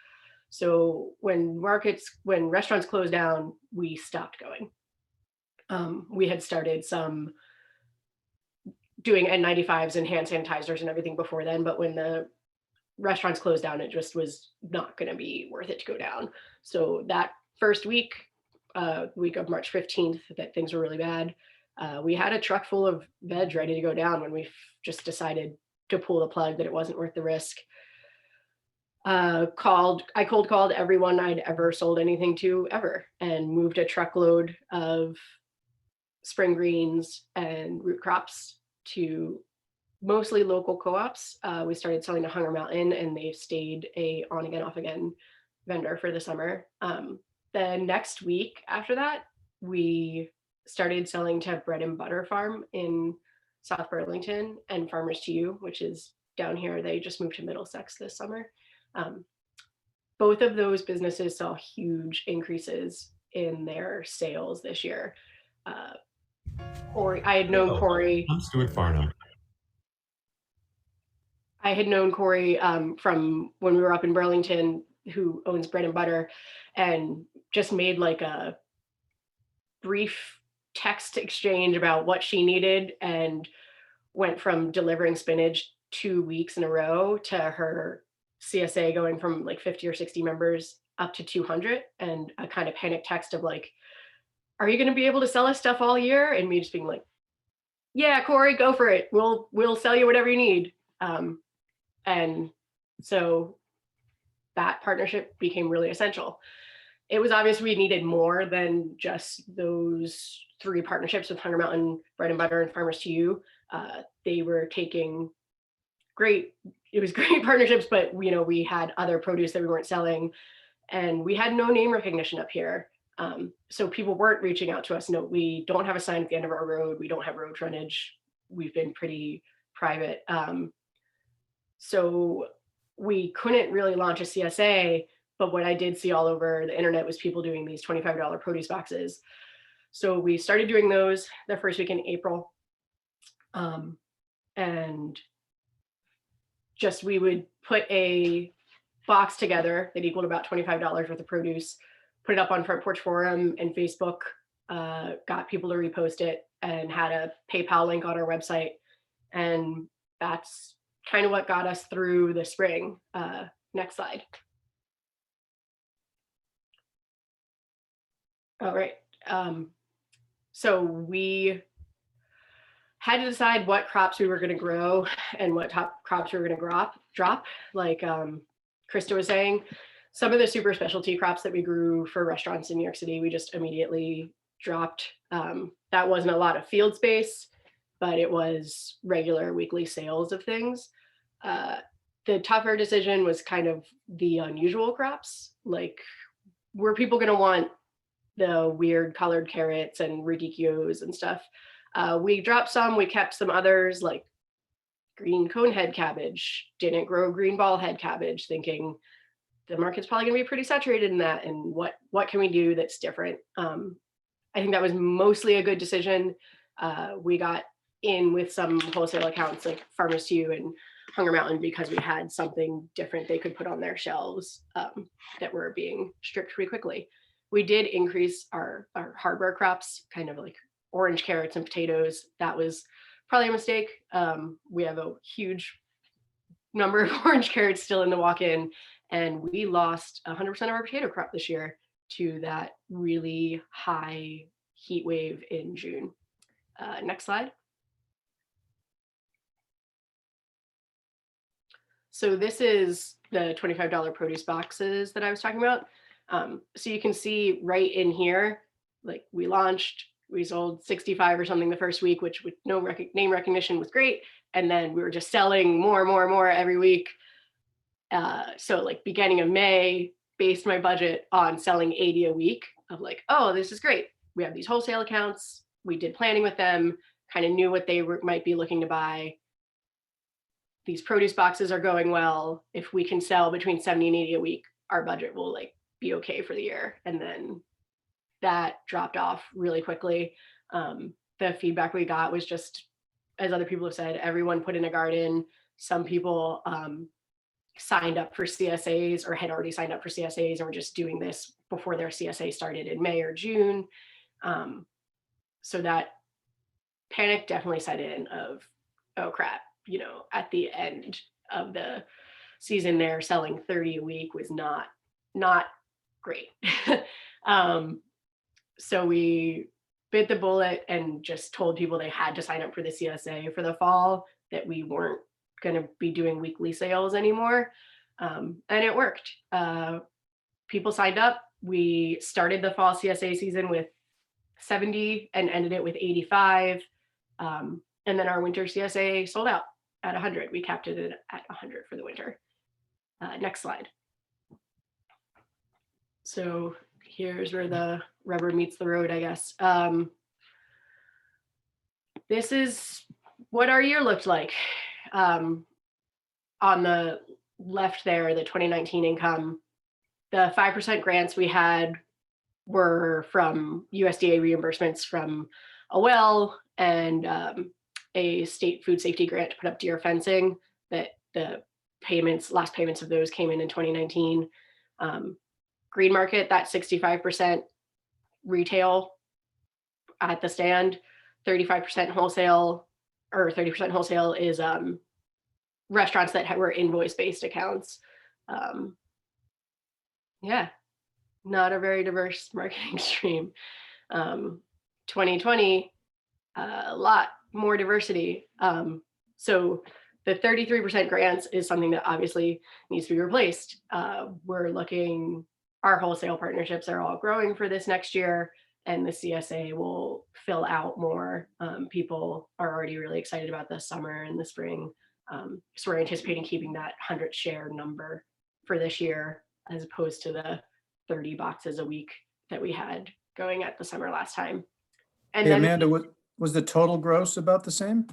So when restaurants closed down, we stopped going. We had started doing N95s and hand sanitizers and everything before then, but when the restaurants closed down, it just was not going to be worth it to go down. So that first week of March 15th, that things were really bad. We had a truck full of veg ready to go down when we just decided to pull the plug, that it wasn't worth the risk. I cold called everyone I'd ever sold anything to ever, and moved a truckload of spring greens and root crops to mostly local co-ops. We started selling to Hunger Mountain, and they stayed a on again, off again vendor for the summer. The next week after that, we started selling to Bread and Butter Farm in South Burlington and Farmers to You, which is down here. They just moved to Middlesex this summer. Both of those businesses saw huge increases in their sales this year. Corey, I had known Corey. I'm Stuart Farnham. I had known Corey from when we were up in Burlington, who owns Bread and Butter, and just made like a brief text exchange about what she needed, and went from delivering spinach 2 weeks in a row to her CSA going from like 50 or 60 members up to 200, and a kind of panic text of like, are you going to be able to sell us stuff all year? And me just being like, yeah, Corey, go for it. We'll sell you whatever you need. And so that partnership became really essential. It was obvious we needed more than just those 3 partnerships with Hunger Mountain, Bread and Butter, and Farmers to You. They were taking it was great partnerships, but you know, we had other produce that we weren't selling, and we had no name recognition up here. So people weren't reaching out to us. No, we don't have a sign at the end of our road. We don't have road frontage. We've been pretty private. So we couldn't really launch a CSA, but what I did see all over the internet was people doing these $25 produce boxes. So we started doing those the first week in April. And just, we would put a box together that equaled about $25 worth of produce, put it up on Front Porch Forum and Facebook, got people to repost it, and had a PayPal link on our website. And that's kind of what got us through the spring. Next slide. All right. So we had to decide what crops we were going to grow and what top crops we were going to drop. Like Christa was saying, some of the super specialty crops that we grew for restaurants in New York City, we just immediately dropped. That wasn't a lot of field space, but it was regular weekly sales of things. The tougher decision was kind of the unusual crops. Like, were people going to want the weird colored carrots and radicchios and stuff? We dropped some, we kept some others, like green cone head cabbage, didn't grow green ball head cabbage, thinking the market's probably gonna be pretty saturated in that, and what can we do that's different? I think that was mostly a good decision. We got in with some wholesale accounts like Farmers to You and Hunger Mountain because we had something different they could put on their shelves that were being stripped pretty quickly. We did increase our hardware crops, kind of like orange carrots and potatoes. That was probably a mistake. We have a huge number of orange carrots still in the walk-in, and we lost 100% of our potato crop this year to that really high heat wave in June. Next slide. So this is the $25 produce boxes that I was talking about. So you can see right in here, like we launched, we sold 65 or something the first week, which with no name recognition was great. And then we were just selling more every week. So like beginning of May, based my budget on selling 80 a week of like, oh, this is great. We have these wholesale accounts. We did planning with them, kind of knew what they might be looking to buy. These produce boxes are going well. If we can sell between 70 and 80 a week, our budget will like be okay for the year. And then that dropped off really quickly. The feedback we got was just, as other people have said, everyone put in a garden. Some people signed up for CSAs or had already signed up for CSAs and were just doing this before their CSA started in May or June. So that panic definitely set in of, oh crap, you know, at the end of the season there, selling 30 a week was not great. So we bit the bullet and just told people they had to sign up for the CSA for the fall, that we weren't going to be doing weekly sales anymore. And it worked. People signed up. We started the fall CSA season with 70 and ended it with 85. And then our winter CSA sold out at 100. We capped it at 100 for the winter. Next slide. So here's where the rubber meets the road, I guess. This is what our year looked like. On the left there, the 2019 income, the 5% grants we had were from USDA reimbursements from a well and a state food safety grant to put up deer fencing that the payments, last payments of those came in 2019. Green market, that 65% retail at the stand, 35% wholesale, or 30% wholesale is restaurants that were invoice-based accounts. Yeah, not a very diverse marketing stream. 2020, a lot more diversity. So the 33% grants is something that obviously needs to be replaced. We're looking, our wholesale partnerships are all growing for this next year, and the CSA will fill out more. People are already really excited about the summer and the spring. So we're anticipating keeping that 100 share number for this year, as opposed to the 30 boxes a week that we had going at the summer last time. And Hey, then Amanda, was the total gross about the same?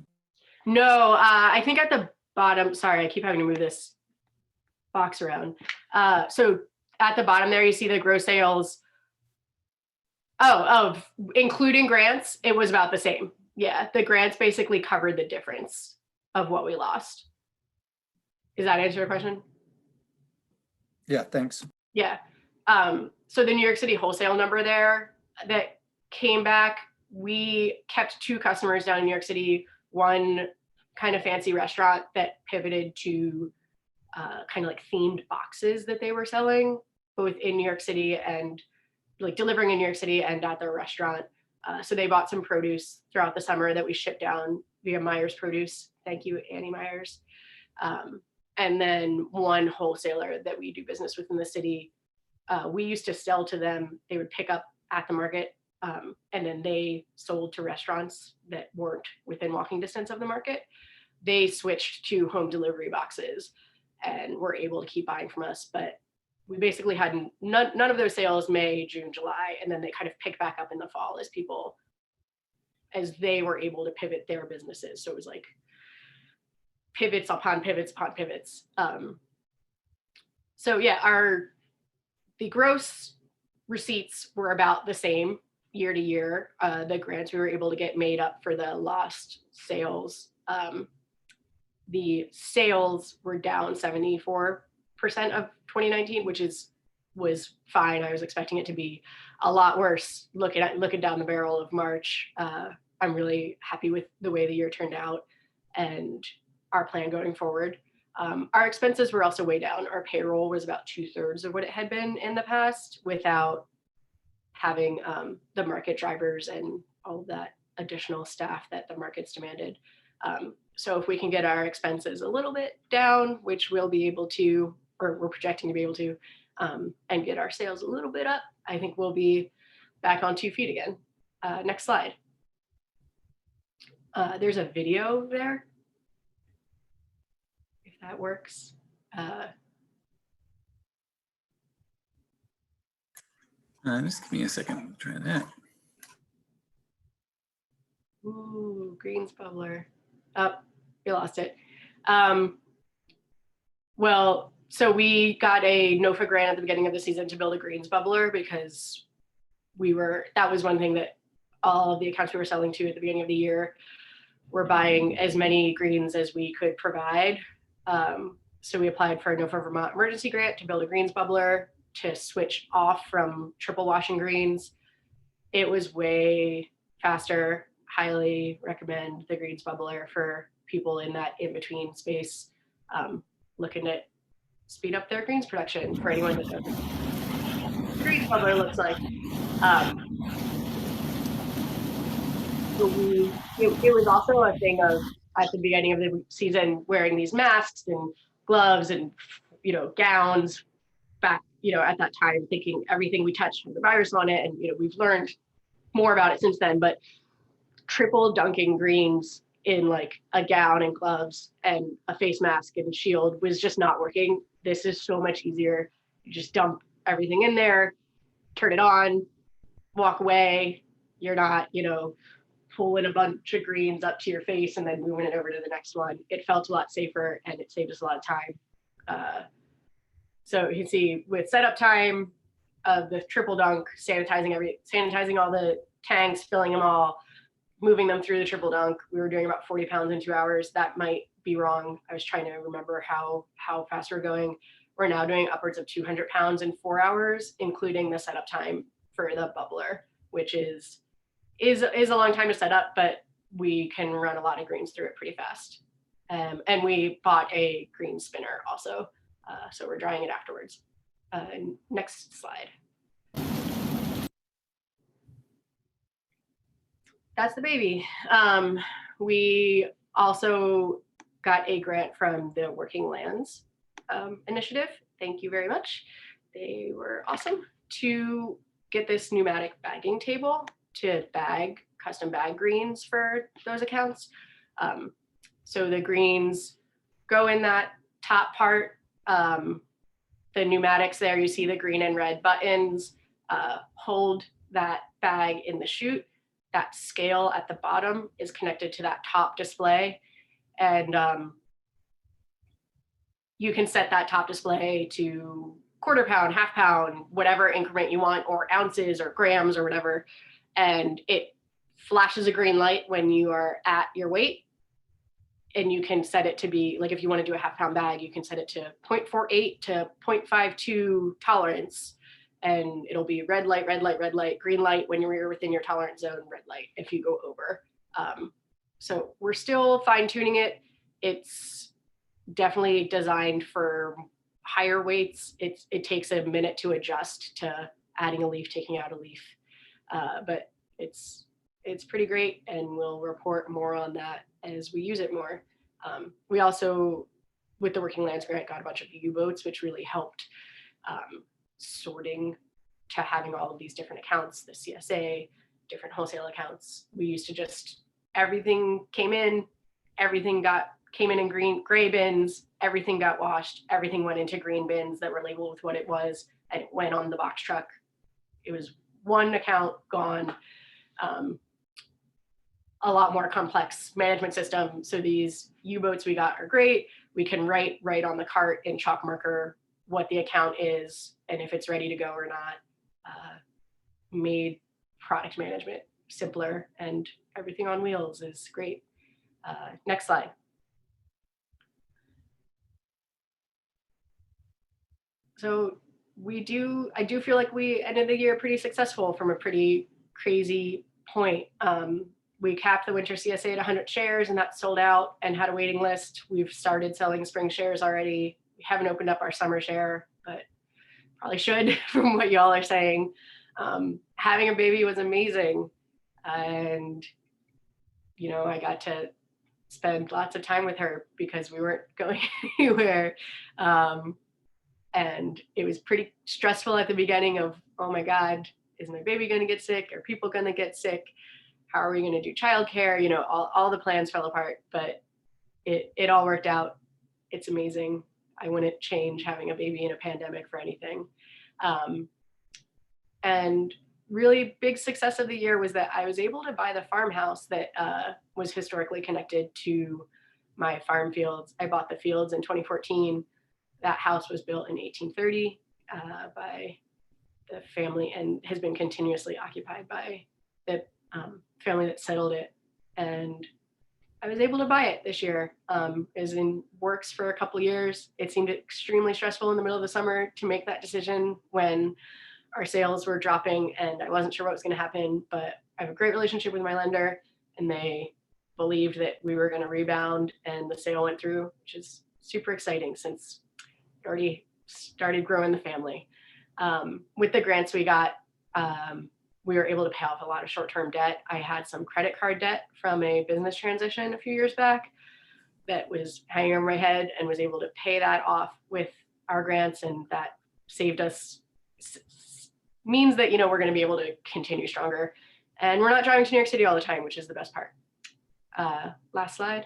no, I think at the bottom, sorry, I keep having to move this box around. So at the bottom there, you see the gross sales. Including grants, it was about the same. Yeah, the grants basically covered the difference of what we lost. Does that answer your question? Yeah, thanks. Yeah. So the New York City wholesale number there that came back, we kept 2 customers down in New York City, one kind of fancy restaurant that pivoted to kind of like themed boxes that they were selling both in New York City and like delivering in New York City and at their restaurant. So they bought some produce throughout the summer that we shipped down via Myers Produce. Thank you, Annie Myers. And then one wholesaler that we do business with in the city, we used to sell to them. They would pick up at the market, and then they sold to restaurants that weren't within walking distance of the market. They switched to home delivery boxes and were able to keep buying from us. But we basically had none of those sales May, June, July, and then they kind of picked back up in the fall as they were able to pivot their businesses. So it was like pivots upon pivots upon pivots. So yeah, the gross receipts were about the same year to year. The grants we were able to get made up for the lost sales. The sales were down 74% of 2019, which was fine. I was expecting it to be a lot worse. Looking down the barrel of March, I'm really happy with the way the year turned out and our plan going forward. Our expenses were also way down. Our payroll was about 2/3 of what it had been in the past without having the market drivers and all of that additional staff that the markets demanded. So if we can get our expenses a little bit down, which we'll be able to, or we're projecting to be able to, and get our sales a little bit up, I think we'll be back on 2 feet again. Next slide. There's a video there, if that works. Just give me a second. Try that. Ooh, greens bubbler. Oh, you lost it. Well, so we got a NOFA grant at the beginning of the season to build a greens bubbler because that was one thing that all of the accounts we were selling to at the beginning of the year were buying as many greens as we could provide. So we applied for a NOFA Vermont emergency grant to build a greens bubbler to switch off from triple washing greens. It was way faster. Highly recommend the greens bubbler for people in that in-between space looking to speed up their greens production. For anyone that doesn't know what the greens bubbler looks like. It was also a thing of at the beginning of the season wearing these masks and gloves and gowns back at that time, thinking everything we touched had the virus on it, and we've learned more about it since then. But triple dunking greens in like a gown and gloves and a face mask and shield was just not working. This is so much easier. You just dump everything in there, turn it on, walk away. You're not pulling a bunch of greens up to your face and then moving it over to the next one. It felt a lot safer and it saved us a lot of time. So you can see with setup time of the triple dunk, sanitizing all the tanks, filling them all, moving them through the triple dunk. We were doing about 40 pounds in 2 hours. That might be wrong. I was trying to remember how fast we're going. We're now doing upwards of 200 pounds in 4 hours, including the setup time for the bubbler, which is a long time to set up, but we can run a lot of greens through it pretty fast. And we bought a green spinner also, so we're drying it afterwards. Next slide. That's the baby. We also got a grant from the Working Lands initiative. Thank you very much. They were awesome to get this pneumatic bagging table to bag custom bag greens for those accounts. So the greens go in that top part. The pneumatics there, you see the green and red buttons hold that bag in the chute. That scale at the bottom is connected to that top display. And you can set that top display to quarter pound, half pound, whatever increment you want, or ounces or grams or whatever. And it flashes a green light when you are at your weight. And you can set it to be, like if you want to do a half pound bag, you can set it to 0.48 to 0.52 tolerance. And it'll be red light, red light, red light, green light when you're within your tolerance zone, red light if you go over. So we're still fine tuning it. It's definitely designed for higher weights. It takes a minute to adjust to adding a leaf, taking out a leaf. But it's pretty great, and we'll report more on that as we use it more. We also, with the Working Lands grant, got a bunch of U-boats, which really helped sorting to having all of these different accounts, the CSA, different wholesale accounts. We used to just, everything came in, came in gray bins, everything got washed, everything went into green bins that were labeled with what it was, and it went on the box truck. It was one account gone. A lot more complex management system. So these U-boats we got are great. We can write right on the cart in chalk marker what the account is and if it's ready to go or not. Made product management simpler, and everything on wheels is great. Next slide. So I do feel like we ended the year pretty successful from a pretty crazy point. We capped the winter CSA at 100 shares, and that sold out and had a waiting list. We've started selling spring shares already. We haven't opened up our summer share, but probably should from what y'all are saying. Having a baby was amazing. And, you know, I got to spend lots of time with her because we weren't going anywhere. And it was pretty stressful at the beginning of, oh my God, is my baby going to get sick? Are people going to get sick? How are we going to do childcare? You know, all the plans fell apart, but it all worked out. It's amazing. I wouldn't change having a baby in a pandemic for anything. And really big success of the year was that I was able to buy the farmhouse that was historically connected to my farm fields. I bought the fields in 2014. That house was built in 1830 by the family and has been continuously occupied by the family that settled it. And I was able to buy it this year. It was in works for a couple years. It seemed extremely stressful in the middle of the summer to make that decision when our sales were dropping and I wasn't sure what was going to happen, but I have a great relationship with my lender and they believed that we were going to rebound, and the sale went through, which is super exciting since it already started growing the family. With the grants we got, we were able to pay off a lot of short-term debt. I had some credit card debt from a business transition a few years back that was hanging over my head, and was able to pay that off with our grants, and that saved us, means that, you know, we're going to be able to continue stronger. And we're not driving to New York City all the time, which is the best part. Last slide.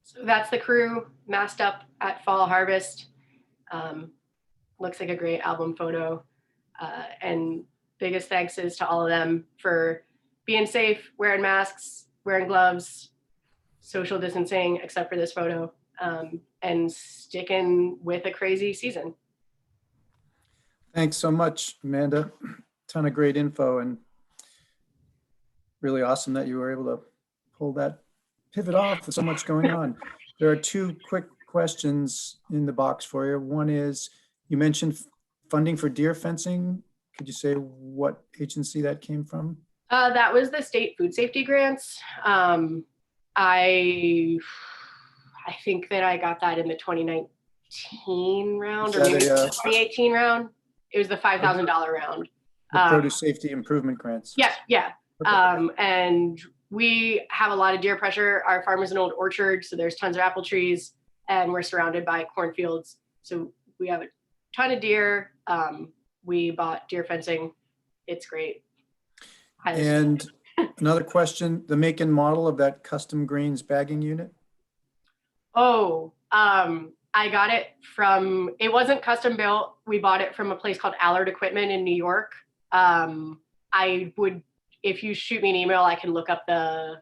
So that's the crew massed up at fall harvest. Looks like a great album photo. And biggest thanks is to all of them for being safe, wearing masks, wearing gloves, social distancing, except for this photo, and sticking with a crazy season. Thanks so much, Amanda. Ton of great info, and really awesome that you were able to pull that pivot off with so much going on. There are two quick questions in the box for you. One is, you mentioned funding for deer fencing. Could you say what agency that came from? That was the state food safety grants. I think that I got that in the 2019 round, or Is that maybe a, 2018 round. It was the $5,000 round. The produce safety improvement grants? Yeah, yeah. And we have a lot of deer pressure. Our farm is an old orchard, so there's tons of apple trees, and we're surrounded by cornfields. So we have a ton of deer. We bought deer fencing. It's great. And another question, the make and model of that custom greens bagging unit? Oh, I got it from, it wasn't custom built. We bought it from a place called Allard Equipment in New York. I would, if you shoot me an email, I can look up the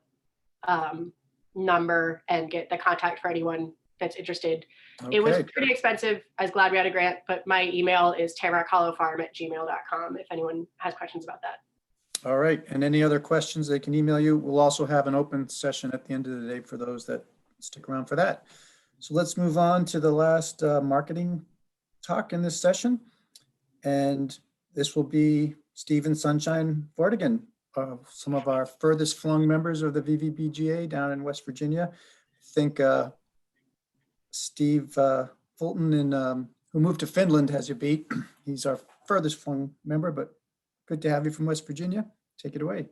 number and get the contact for anyone that's interested. Okay. It was pretty expensive. I was glad we had a grant, but my email is tamarackhollowfarm@gmail.com if anyone has questions about that. All right, and any other questions, they can email you. We'll also have an open session at the end of the day for those that stick around for that. So let's move on to the last marketing talk in this session. And this will be Stephen Sunshine Vortigern, some of our furthest flung members of the VVBGA down in West Virginia. I think Steve Fulton, who moved to Finland, has you beat. He's our furthest flung member, but good to have you from West Virginia. Take it away.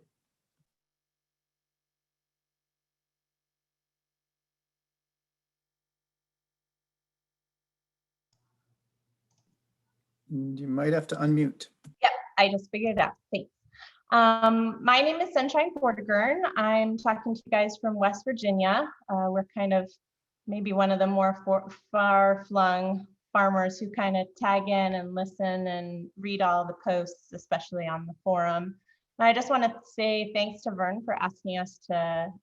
You might have to unmute. Yep, I just figured it out. Thanks. My name is Sunshine Vortigern. I'm talking to you guys from West Virginia. We're kind of maybe one of the more far-flung farmers who kind of tag in and listen and read all the posts, especially on the forum. And I just want to say thanks to Vern for asking us to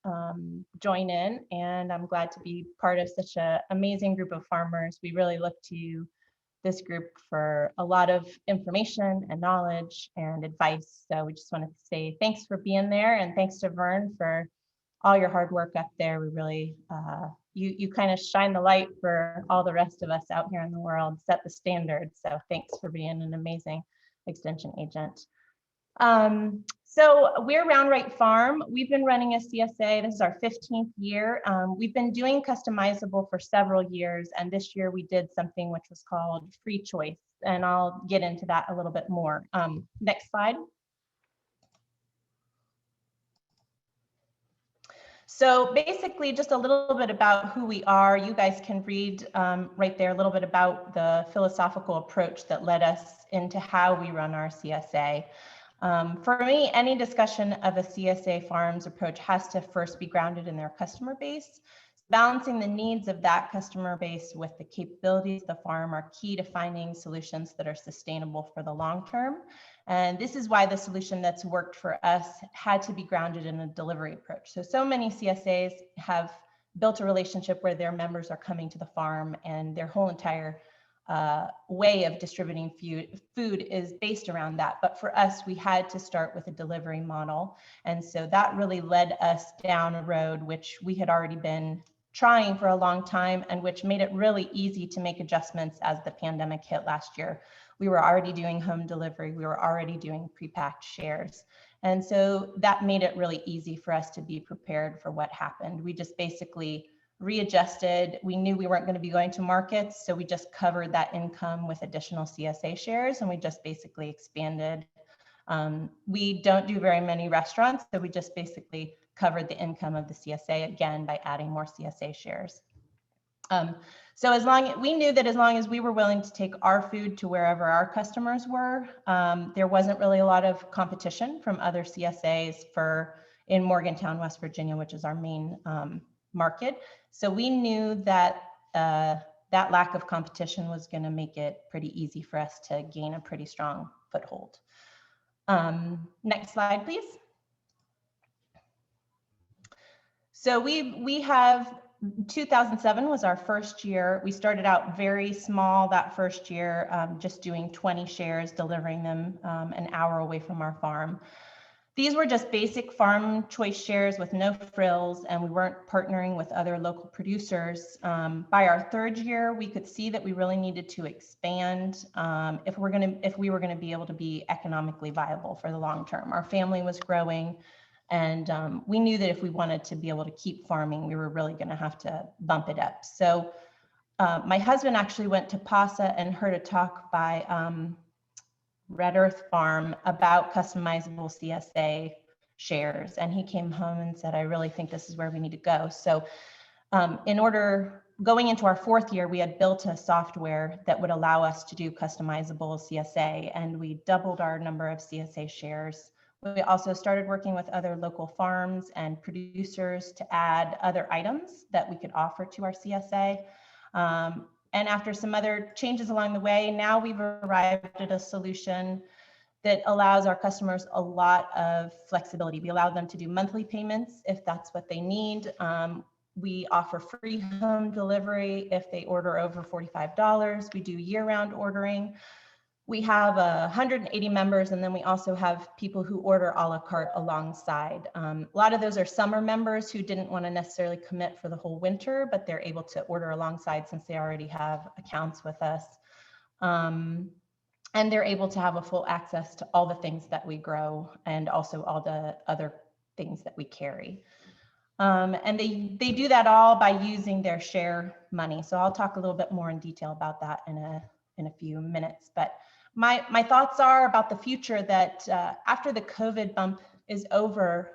join in, and I'm glad to be part of such an amazing group of farmers. We really look to this group for a lot of information and knowledge and advice. So we just wanted to say thanks for being there, and thanks to Vern for all your hard work up there. We really, you kind of shine the light for all the rest of us out here in the world, set the standard. So thanks for being an amazing extension agent. So we're Round Right Farm. We've been running a CSA. This is our 15th year. We've been doing customizable for several years, and this year we did something which was called free choice, and I'll get into that a little bit more. Next slide. So basically just a little bit about who we are. You guys can read right there a little bit about the philosophical approach that led us into how we run our CSA. For me, any discussion of a CSA farms approach has to first be grounded in their customer base. Balancing the needs of that customer base with the capabilities of the farm are key to finding solutions that are sustainable for the long term. And this is why the solution that's worked for us had to be grounded in a delivery approach. So many CSAs have built a relationship where their members are coming to the farm, and their whole entire way of distributing food is based around that. But for us, we had to start with a delivery model. And so that really led us down a road which we had already been trying for a long time, and which made it really easy to make adjustments as the pandemic hit last year. We were already doing home delivery. We were already doing pre-packed shares. And so that made it really easy for us to be prepared for what happened. We just basically readjusted. We knew we weren't going to be going to markets, so we just covered that income with additional CSA shares, and we just basically expanded. We don't do very many restaurants, so we just basically covered the income of the CSA again by adding more CSA shares. So we knew that as long as we were willing to take our food to wherever our customers were, there wasn't really a lot of competition from other CSAs in Morgantown, West Virginia, which is our main market. So we knew that that lack of competition was going to make it pretty easy for us to gain a pretty strong foothold. Next slide, please. So we have 2007 was our first year. We started out very small that first year, just doing 20 shares, delivering them an hour away from our farm. These were just basic farm choice shares with no frills, and we weren't partnering with other local producers. By our third year, we could see that we really needed to expand if we were going to be able to be economically viable for the long term. Our family was growing, and we knew that if we wanted to be able to keep farming, we were really going to have to bump it up. So my husband actually went to PASA and heard a talk by Red Earth Farm about customizable CSA shares. And he came home and said, I really think this is where we need to go. So going into our fourth year, we had built a software that would allow us to do customizable CSA, and we doubled our number of CSA shares. We also started working with other local farms and producers to add other items that we could offer to our CSA. And after some other changes along the way, now we've arrived at a solution that allows our customers a lot of flexibility. We allow them to do monthly payments if that's what they need. We offer free home delivery if they order over $45. We do year-round ordering. We have 180 members, and then we also have people who order a la carte alongside. A lot of those are summer members who didn't want to necessarily commit for the whole winter, but they're able to order alongside since they already have accounts with us. And they're able to have a full access to all the things that we grow and also all the other things that we carry. And they do that all by using their share money. So I'll talk a little bit more in detail about that in a few minutes. But my thoughts are about the future that after the COVID bump is over,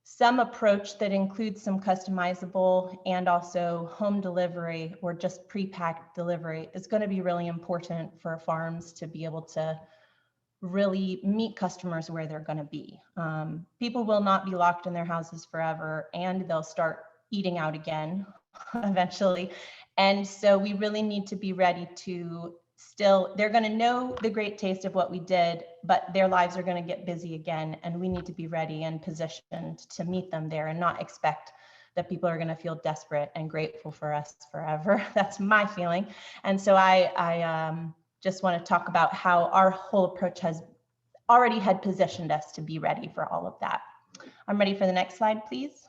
some approach that includes some customizable and also home delivery or just pre-packed delivery is going to be really important for farms to be able to really meet customers where they're going to be. People will not be locked in their houses forever, and they'll start eating out again eventually. And so we really need to be ready to they're going to know the great taste of what we did, but their lives are going to get busy again. And we need to be ready and positioned to meet them there and not expect that people are going to feel desperate and grateful for us forever. That's my feeling. And so I just want to talk about how our whole approach has already had positioned us to be ready for all of that. I'm ready for the next slide, please.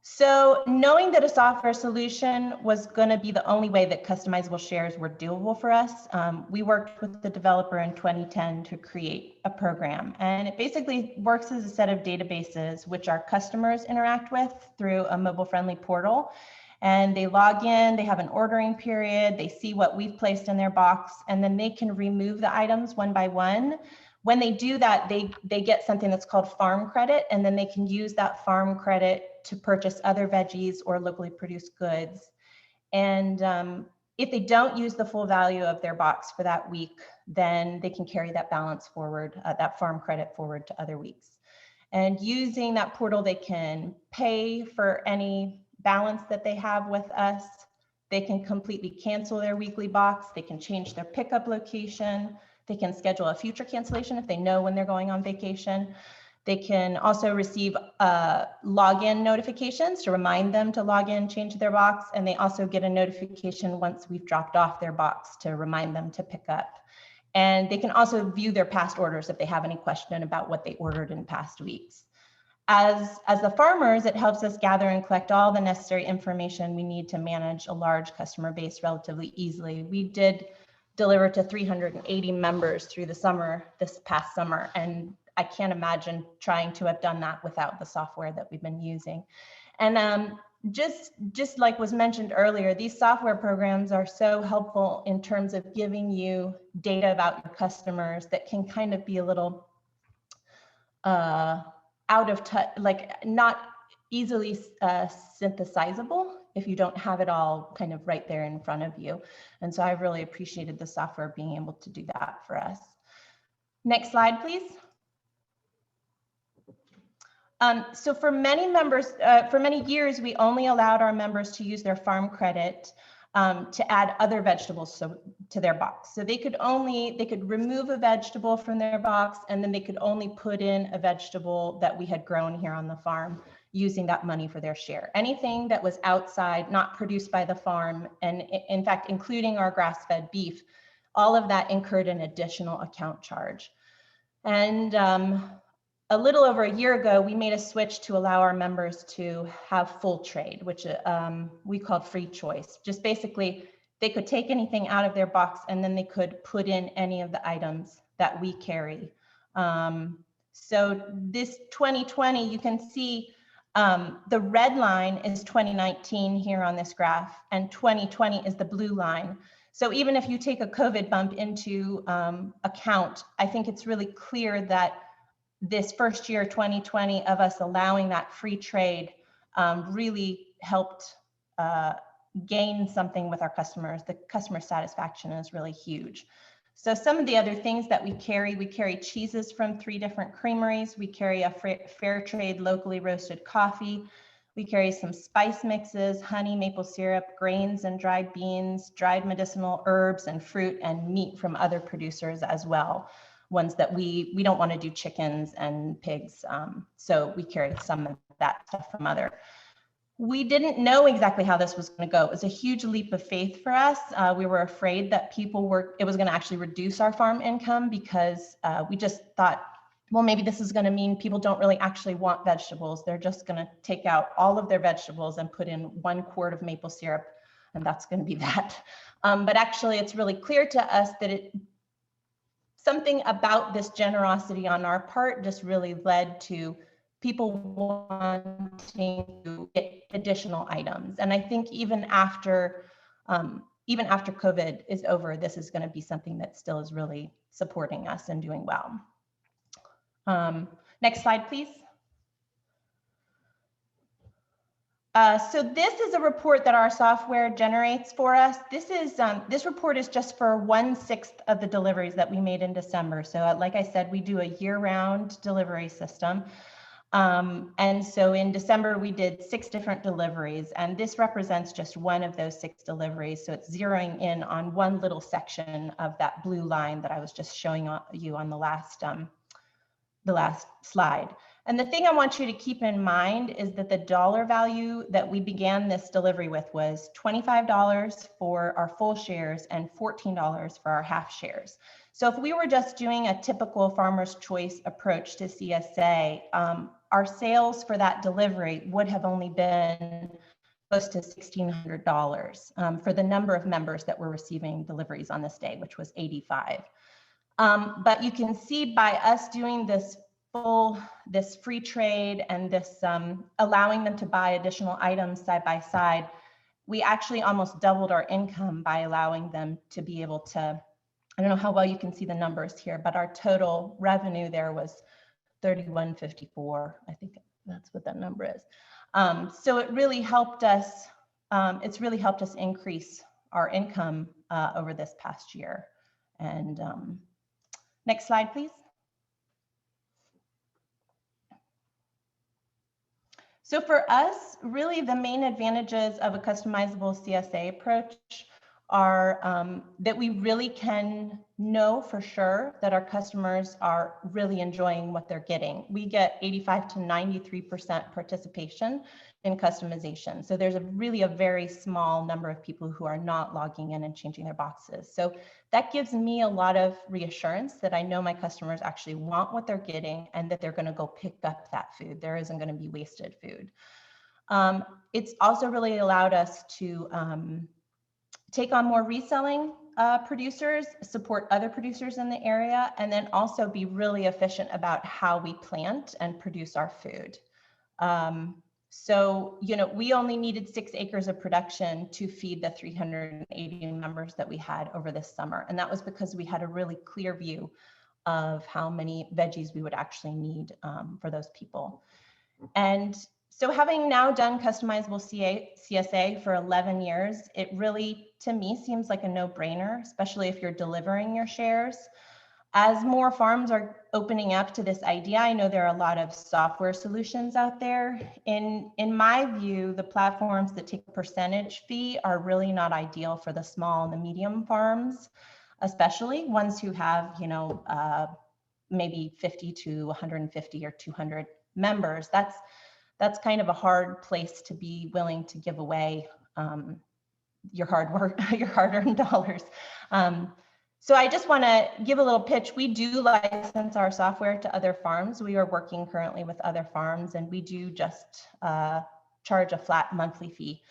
So knowing that a software solution was going to be the only way that customizable shares were doable for us, we worked with the developer in 2010 to create a program. And it basically works as a set of databases which our customers interact with through a mobile-friendly portal. And they log in, they have an ordering period, they see what we've placed in their box, and then they can remove the items one by one. When they do that, they get something that's called farm credit, and then they can use that farm credit to purchase other veggies or locally produced goods. And if they don't use the full value of their box for that week, then they can carry that balance forward, that farm credit forward to other weeks. And using that portal, they can pay for any balance that they have with us. They can completely cancel their weekly box. They can change their pickup location. They can schedule a future cancellation if they know when they're going on vacation. They can also receive login notifications to remind them to log in, change their box, and they also get a notification once we've dropped off their box to remind them to pick up. And they can also view their past orders if they have any question about what they ordered in past weeks. As the farmers, it helps us gather and collect all the necessary information we need to manage a large customer base relatively easily. We did deliver to 380 members through the summer, this past summer, and I can't imagine trying to have done that without the software that we've been using. And just like was mentioned earlier, these software programs are so helpful in terms of giving you data about your customers that can kind of be a little out of touch, like not easily synthesizable if you don't have it all kind of right there in front of you. And so I really appreciated the software being able to do that for us. Next slide, please. So for many members, for many years, we only allowed our members to use their farm credit to add other vegetables to their box. So they could remove a vegetable from their box, and then they could only put in a vegetable that we had grown here on the farm using that money for their share. Anything that was outside, not produced by the farm, and in fact, including our grass-fed beef, all of that incurred an additional account charge. And a little over a year ago, we made a switch to allow our members to have full trade, which we called free choice. Just basically, they could take anything out of their box and then they could put in any of the items that we carry. So this 2020, you can see the red line is 2019 here on this graph, and 2020 is the blue line. So even if you take a COVID bump into account, I think it's really clear that this first year, 2020, of us allowing that free trade really helped gain something with our customers. The customer satisfaction is really huge. So some of the other things that we carry cheeses from 3 different creameries. We carry a fair trade locally roasted coffee. We carry some spice mixes, honey, maple syrup, grains and dried beans, dried medicinal herbs and fruit, and meat from other producers as well. Ones that we don't want to do chickens and pigs. So we carry some of that stuff from other. We didn't know exactly how this was going to go. It was a huge leap of faith for us. We were afraid that it was going to actually reduce our farm income, because we just thought, well, maybe this is going to mean people don't really actually want vegetables. They're just going to take out all of their vegetables and put in 1 quart of maple syrup, and that's going to be that. But actually, it's really clear to us that something about this generosity on our part just really led to people wanting to get additional items. And I think even after COVID is over, this is going to be something that still is really supporting us and doing well. Next slide, please. So this is a report that our software generates for us. This report is just for 1/6 of the deliveries that we made in December. So like I said, we do a year-round delivery system. And so in December, we did 6 different deliveries, and this represents just one of those 6 deliveries. So it's zeroing in on one little section of that blue line that I was just showing you on the last slide. And the thing I want you to keep in mind is that the dollar value that we began this delivery with was $25 for our full shares and $14 for our half shares. So if we were just doing a typical farmer's choice approach to CSA, our sales for that delivery would have only been close to $1,600 for the number of members that were receiving deliveries on this day, which was 85. But you can see by us doing this free trade and this allowing them to buy additional items side by side, we actually almost doubled our income by allowing them to be able to, I don't know how well you can see the numbers here, but our total revenue there was $31.54. I think that's what that number is. So it really helped us. It's really helped us increase our income over this past year. And next slide, please. So for us, really the main advantages of a customizable CSA approach are that we really can know for sure that our customers are really enjoying what they're getting. We get 85 to 93% participation in customization. So there's really a very small number of people who are not logging in and changing their boxes. So that gives me a lot of reassurance that I know my customers actually want what they're getting and that they're going to go pick up that food. There isn't going to be wasted food. It's also really allowed us to take on more reselling producers, support other producers in the area, and then also be really efficient about how we plant and produce our food. So, we only needed 6 acres of production to feed the 380 members that we had over this summer. And that was because we had a really clear view of how many veggies we would actually need for those people. And so having now done customizable CSA for 11 years, it really, to me, seems like a no-brainer, especially if you're delivering your shares. As more farms are opening up to this idea, I know there are a lot of software solutions out there. In my view, the platforms that take a percentage fee are really not ideal for the small and the medium farms, especially ones who have, maybe 50 to 150 or 200 members. That's kind of a hard place to be willing to give away your hard work, your hard-earned dollars. So I just want to give a little pitch. We do license our software to other farms. We are working currently with other farms, and we do just charge a flat monthly fee.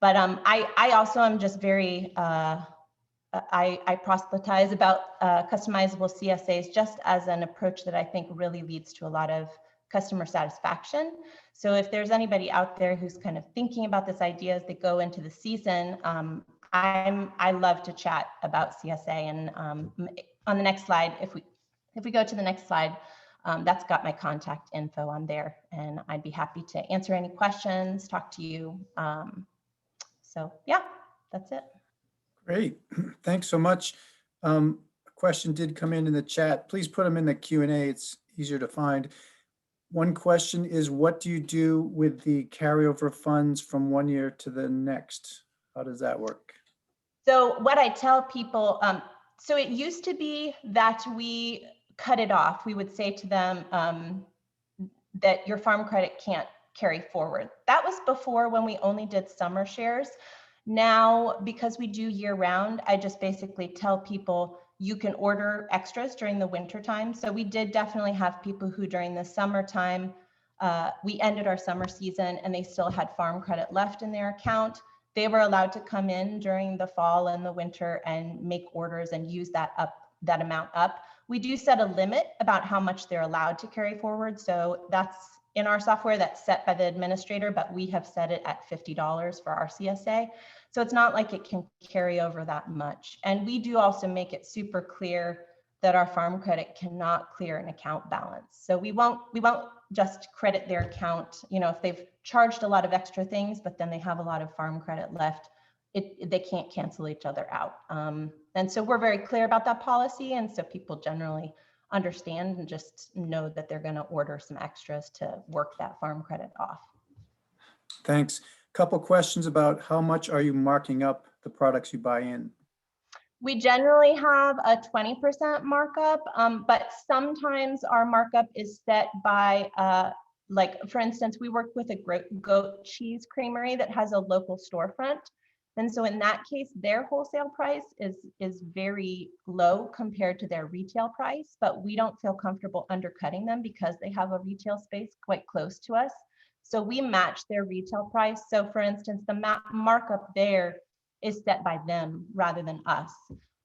But I also am just very, I proselytize about customizable CSAs just as an approach that I think really leads to a lot of customer satisfaction. So if there's anybody out there who's kind of thinking about this idea as they go into the season, I love to chat about CSA. And on the next slide, if we go to the next slide, that's got my contact info on there, and I'd be happy to answer any questions, talk to you. So yeah, that's it. Great, thanks so much. A question did come in the chat. Please put them in the Q&A. It's easier to find. One question is, what do you do with the carryover funds from one year to the next? How does that work? So what I tell people, so it used to be that we cut it off. We would say to them that your farm credit can't carry forward. That was before, when we only did summer shares. Now, because we do year round, I just basically tell people you can order extras during the winter time. So we did definitely have people who during the summertime, we ended our summer season and they still had farm credit left in their account. They were allowed to come in during the fall and the winter and make orders and use that amount up. We do set a limit about how much they're allowed to carry forward. So that's in our software, that's set by the administrator, but we have set it at $50 for our CSA. So it's not like it can carry over that much. And we do also make it super clear that our farm credit cannot clear an account balance. So we won't just credit their account. You know, if they've charged a lot of extra things, but then they have a lot of farm credit left, they can't cancel each other out. And so we're very clear about that policy. And so people generally understand and just know that they're going to order some extras to work that farm credit off. Thanks. Couple questions about how much are you marking up the products you buy in? We generally have a 20% markup, but sometimes our markup is set by, like for instance, we work with a goat cheese creamery that has a local storefront. And so in that case, their wholesale price is very low compared to their retail price, but we don't feel comfortable undercutting them because they have a retail space quite close to us. So we match their retail price. So for instance, the markup there is set by them rather than us.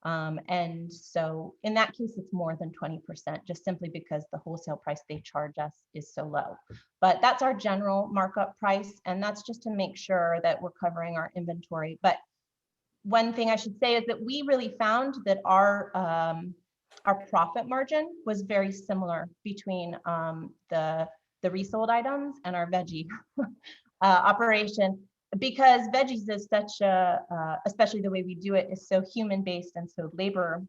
And so in that case, it's more than 20%, just simply because the wholesale price they charge us is so low. But that's our general markup price. And that's just to make sure that we're covering our inventory. But one thing I should say is that we really found that our profit margin was very similar between the resold items and our veggie operation, because veggies is such a, especially the way we do it, is so human-based, and so labor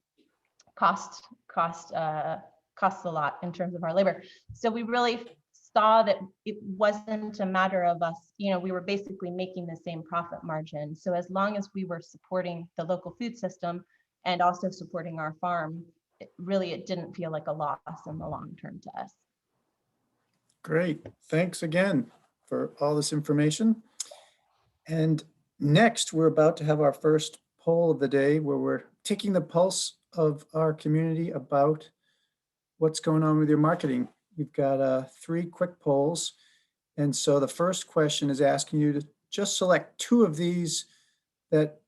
costs a lot in terms of our labor. So we really saw that it wasn't a matter of us, you know, we were basically making the same profit margin. So as long as we were supporting the local food system and also supporting our farm, it didn't feel like a loss in the long term to us. Great. Thanks again for all this information. And next, we're about to have our first poll of the day, where we're taking the pulse of our community about what's going on with your marketing. We've got 3 quick polls. And so the first question is asking you to just select 2 of these that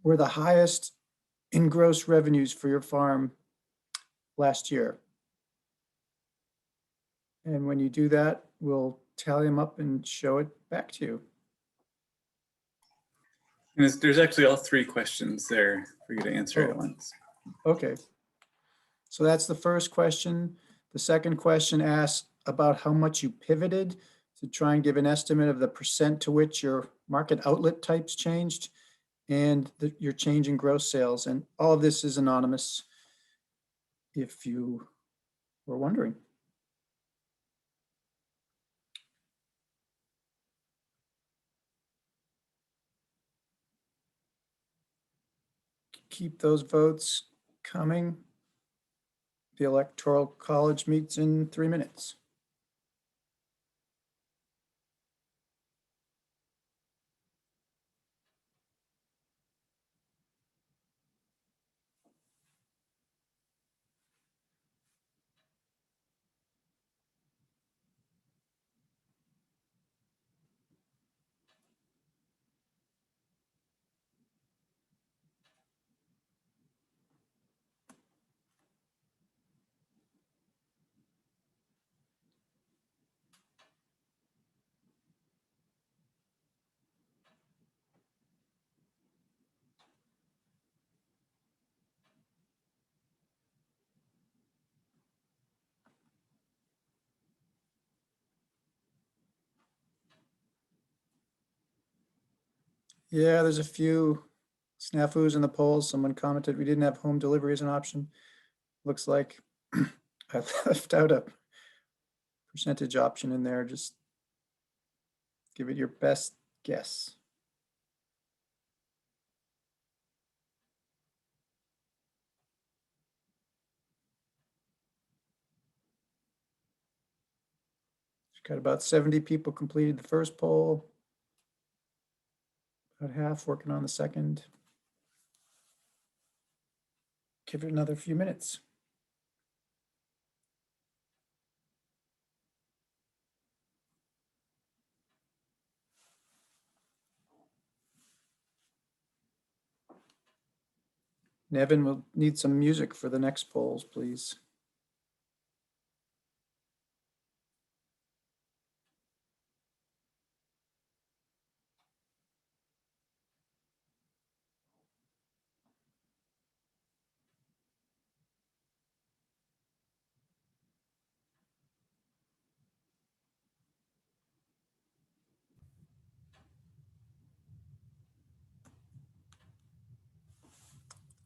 were the highest in gross revenues for your farm last year. And when you do that, we'll tally them up and show it back to you. And there's actually all 3 questions there for you to answer at once. Okay. So that's the first question. The second question asks about how much you pivoted to try and give an estimate of the percent to which your market outlet types changed and your change in gross sales. And all of this is anonymous, if you were wondering. Keep those votes coming. The Electoral College meets in 3 minutes. Yeah, there's a few snafus in the polls. Someone commented we didn't have home delivery as an option. Looks like I left out a percentage option in there. Just give it your best guess. Got about 70 people completed the first poll. About half working on the second. Give it another few minutes. Nevin will need some music for the next polls, please.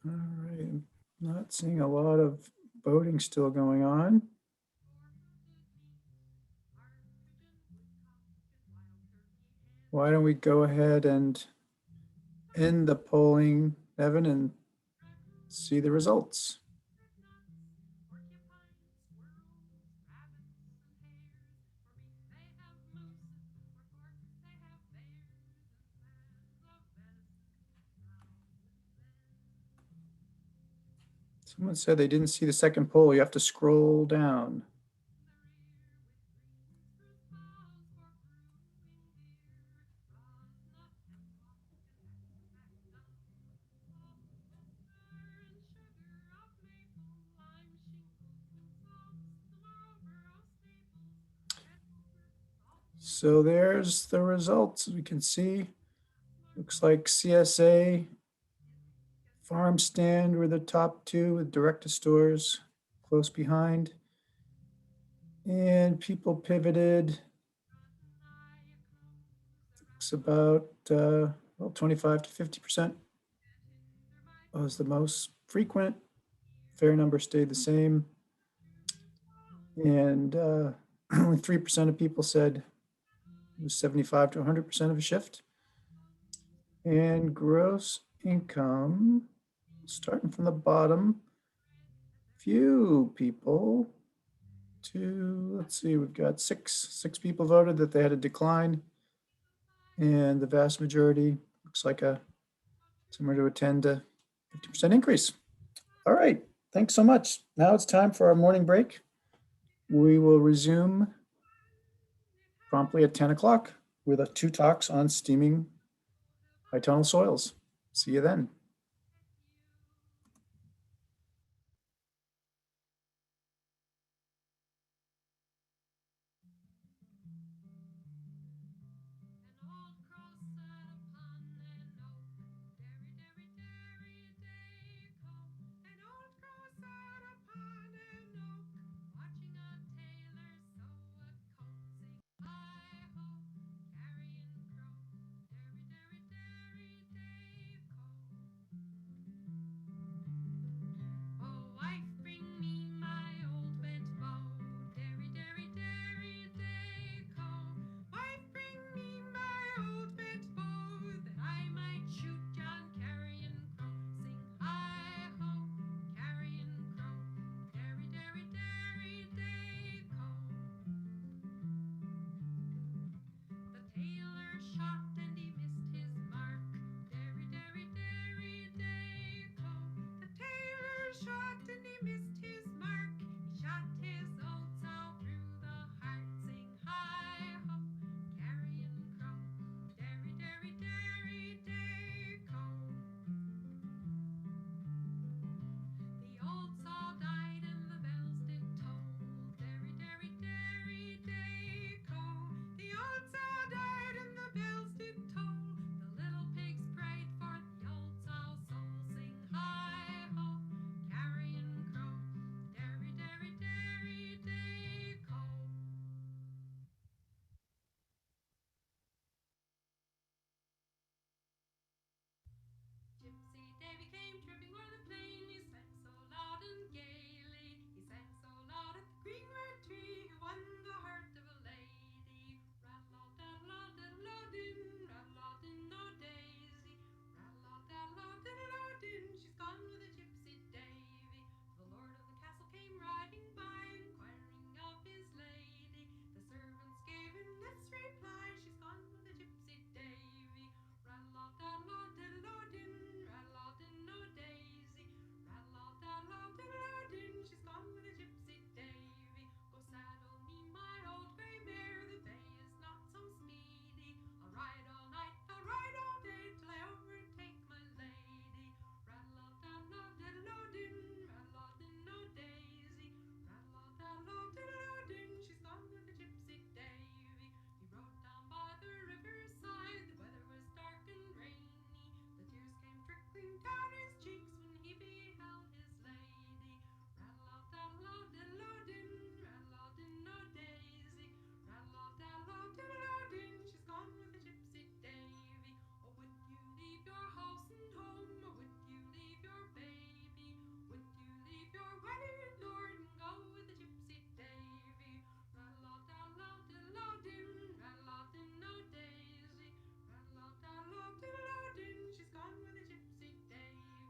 All right, not seeing a lot of voting still going on. Why don't we go ahead and end the polling, Evan, and see the results. Someone said they didn't see the second poll. You have to scroll down. So there's the results. As we can see, looks like CSA, Farm Stand were the top two with direct to stores close behind. And people pivoted. It's about well, 25 to 50% was the most frequent. Fair number stayed the same. And only 3% of people said it was 75 to 100% of a shift. And gross income, starting from the bottom, few people to, let's see, we've got six people voted that they had a decline. And the vast majority looks like a somewhere to a 10 to 50% increase. All right, thanks so much. Now it's time for our morning break. We will resume promptly at 10 o'clock with 2 talks on steaming high tunnel soils. See you then. down his cheeks when he beheld his lady. Rattle-off-daddle-off-diddle-o-din, rattle-off-din-o-daisy. Rattle-off-daddle-off-diddle-o-din, she's gone with the gypsy Davy. Oh, would you leave your house and home, or would you leave your baby? Would you leave your wedded lord and go with the gypsy Davy? Rattle-off-daddle-off-diddle-o-din, rattle-off-din-o-daisy. Rattle-off-daddle-off-diddle-o-din, she's gone with the gypsy Davy.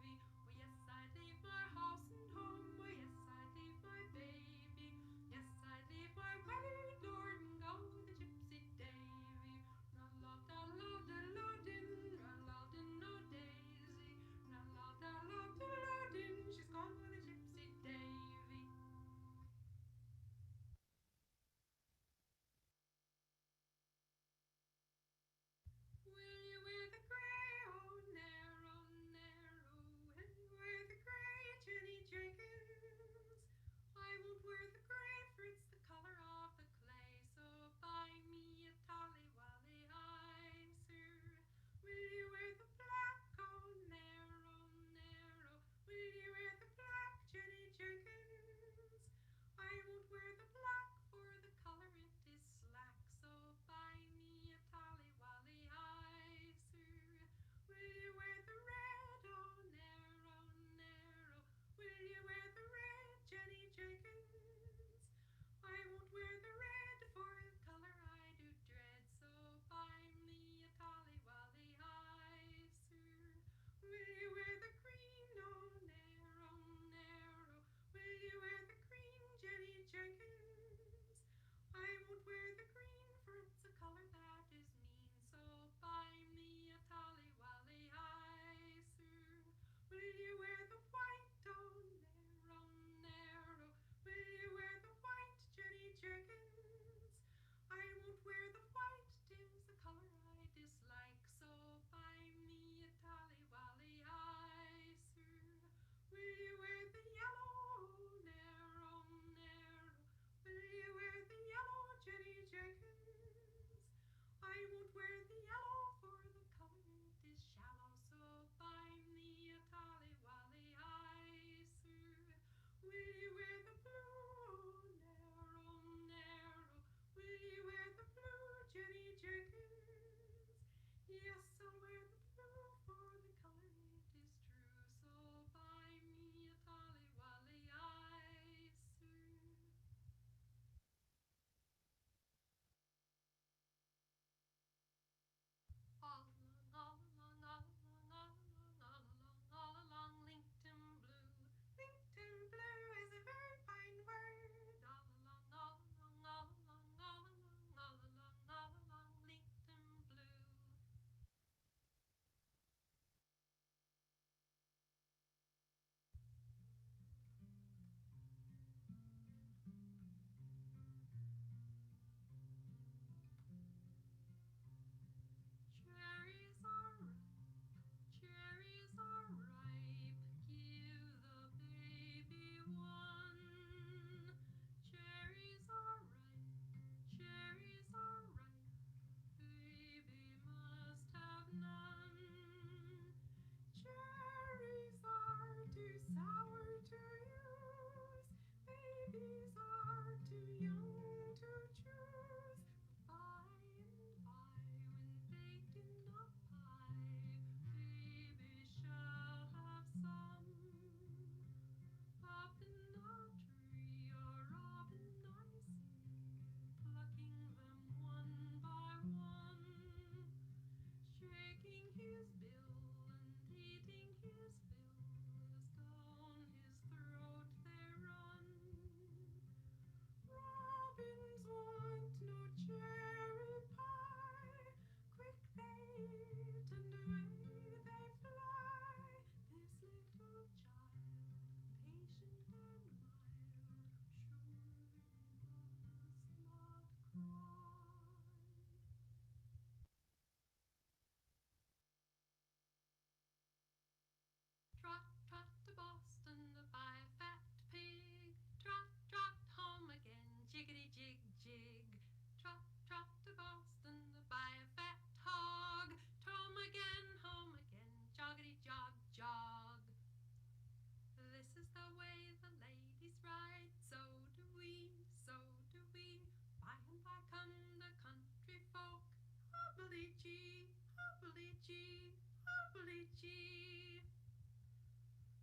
gee, hoppily gee, hoppily gee.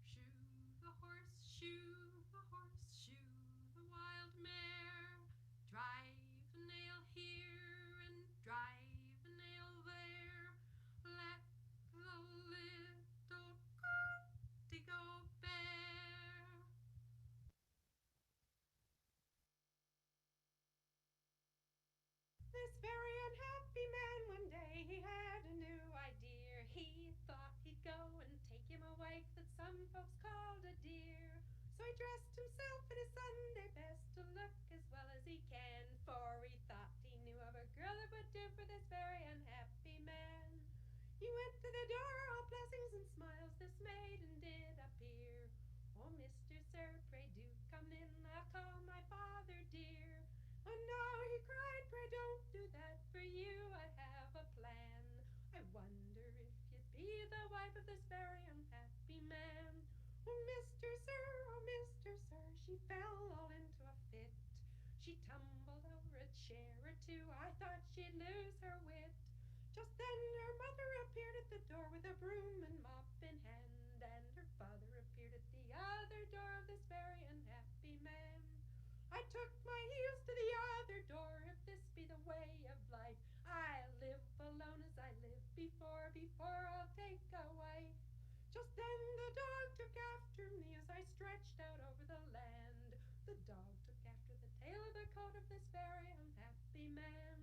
Shoe the horse, shoe the horse, shoe the wild mare. Drive a nail here and drive a nail there. Let the little goaty go bare. This very unhappy man, one day he had a new idea. He thought he'd go and take him a wife that some folks called a dear. So he dressed himself in his Sunday best to look as well as he can, for he thought he knew of a girl that would do for this very unhappy man. He went to the door, all blessings and smiles, this maiden did appear. Oh, Mr. Sir, pray do come in, I'll call my father dear. Oh no, he cried, pray don't do that, for you I have a plan. I wonder if you'd be the wife of this very unhappy man. Oh, Mr. Sir, she fell all into a fit. She tumbled over a chair or two, I thought she'd lose her wit. Just then her mother appeared at the door with a broom and mop in hand, and her father appeared at the other door of this very unhappy man. I took my heels to the other door, if this be the way of life. I'll live alone as I lived before I'll take a wife. Just then the dog took after me as I stretched out over the land. The dog took after the tail of the coat of this very unhappy man.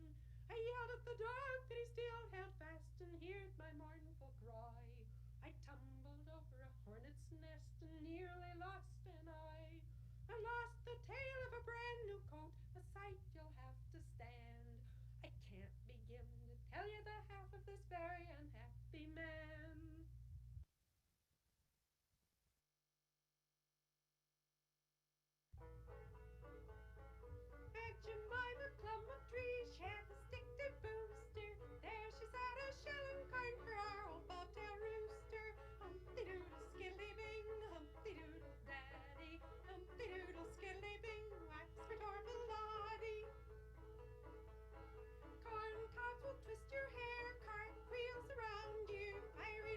I yelled at the dog, but he still held fast and heard my mournful cry. I tumbled over a hornet's nest and nearly lost an eye. I lost the tail of a brand new coat, a sight you'll have to stand. I can't begin to tell you the half of this very unhappy man. Aunt Jemima climbed a tree, she had a stick to booster. There she sat a shelling corn for our old bobtail rooster. Humpty doodle skilly bing, humpty doodle daddy, humpty doodle skilly bing, wax for Torvald Lottie. Corn cobs will twist your hair, cart wheels around you, iron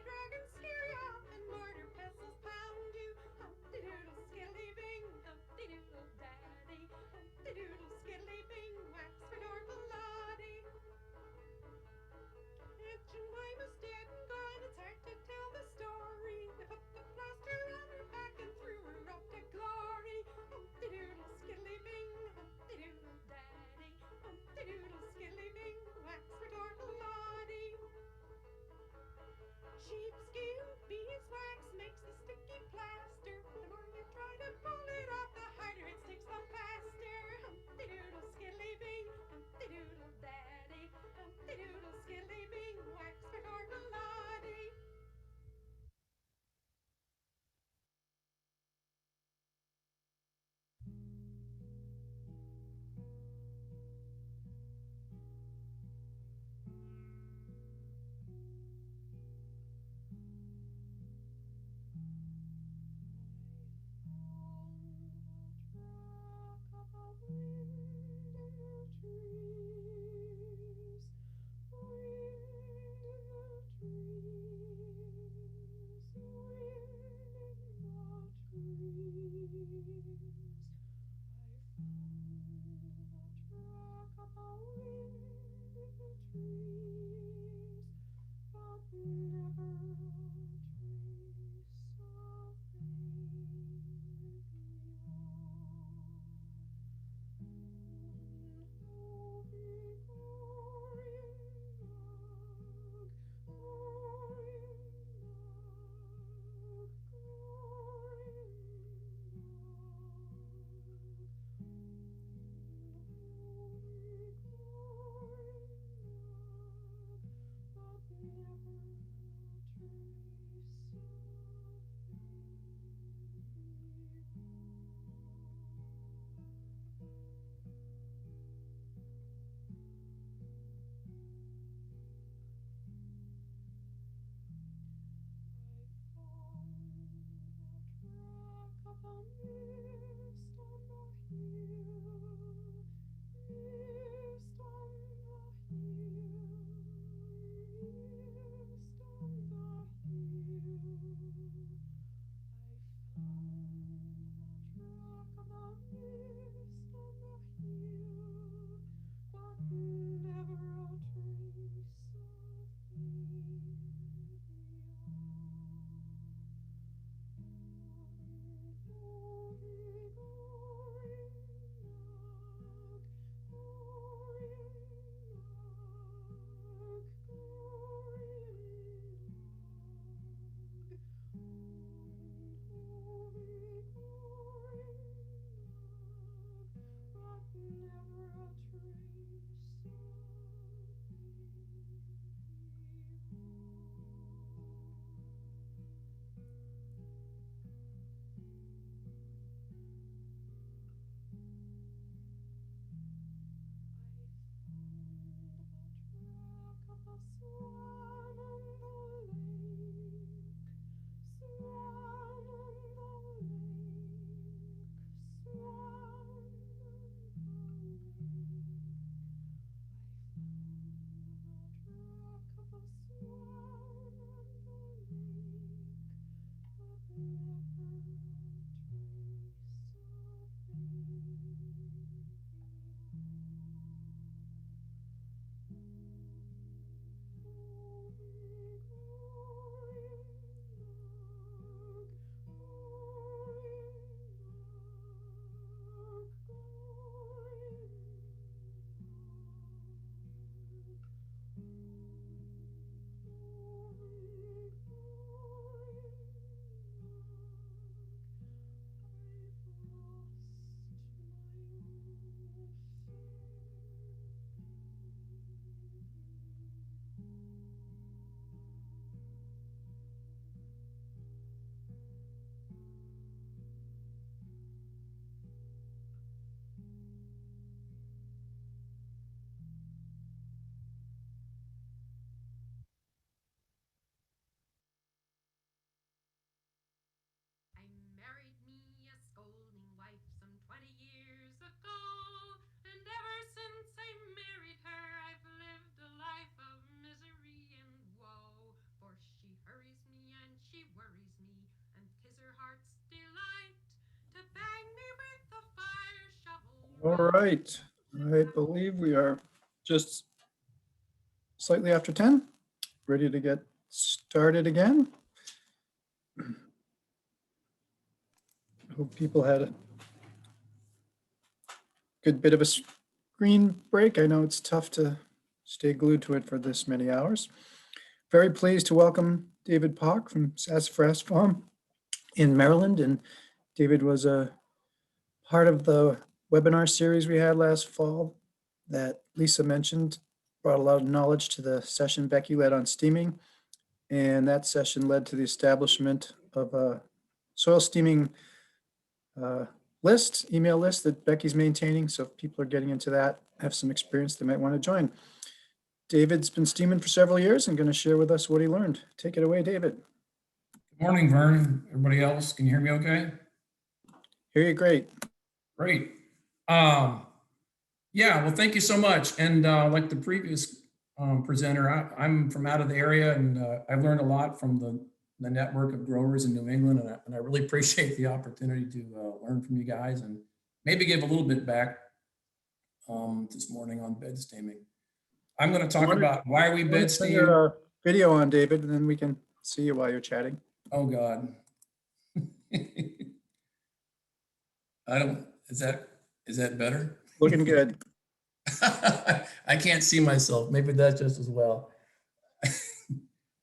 All right, I believe we are just slightly after 10, ready to get started again. Hope people had a good bit of a screen break. I know it's tough to stay glued to it for this many hours. Very pleased to welcome David Paulk from Sassafras Farm in Maryland. And David was a part of the webinar series we had last fall that Lisa mentioned, brought a lot of knowledge to the session Becky led on steaming. And that session led to the establishment of a soil steaming email list that Becky's maintaining. So if people are getting into that, have some experience, they might want to join. David's been steaming for several years and going to share with us what he learned. Take it away, David. Good morning, Vern. Everybody else, can you hear me okay? Hear you great. Great. Yeah, well, thank you so much. And like the previous presenter, I'm from out of the area, and I've learned a lot from the network of growers in New England, and I really appreciate the opportunity to learn from you guys and maybe give a little bit back this morning on bed steaming. I'm going to talk about why we bed steam. Your video on, David, and then we can see you while you're chatting. Oh God. Is that better? Looking good. I can't see myself. Maybe that's just as well.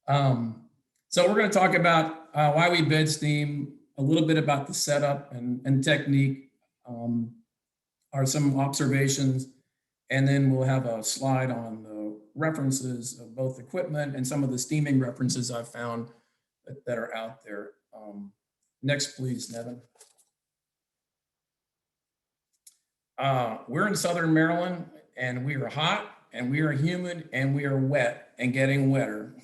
So we're going to talk about why we bed steam, a little bit about the setup and technique, are some observations, and then we'll have a slide on the references of both equipment and some of the steaming references I've found that are out there. Next, please, Nevin. We're in Southern Maryland, and we are hot, and we are humid, and we are wet and getting wetter.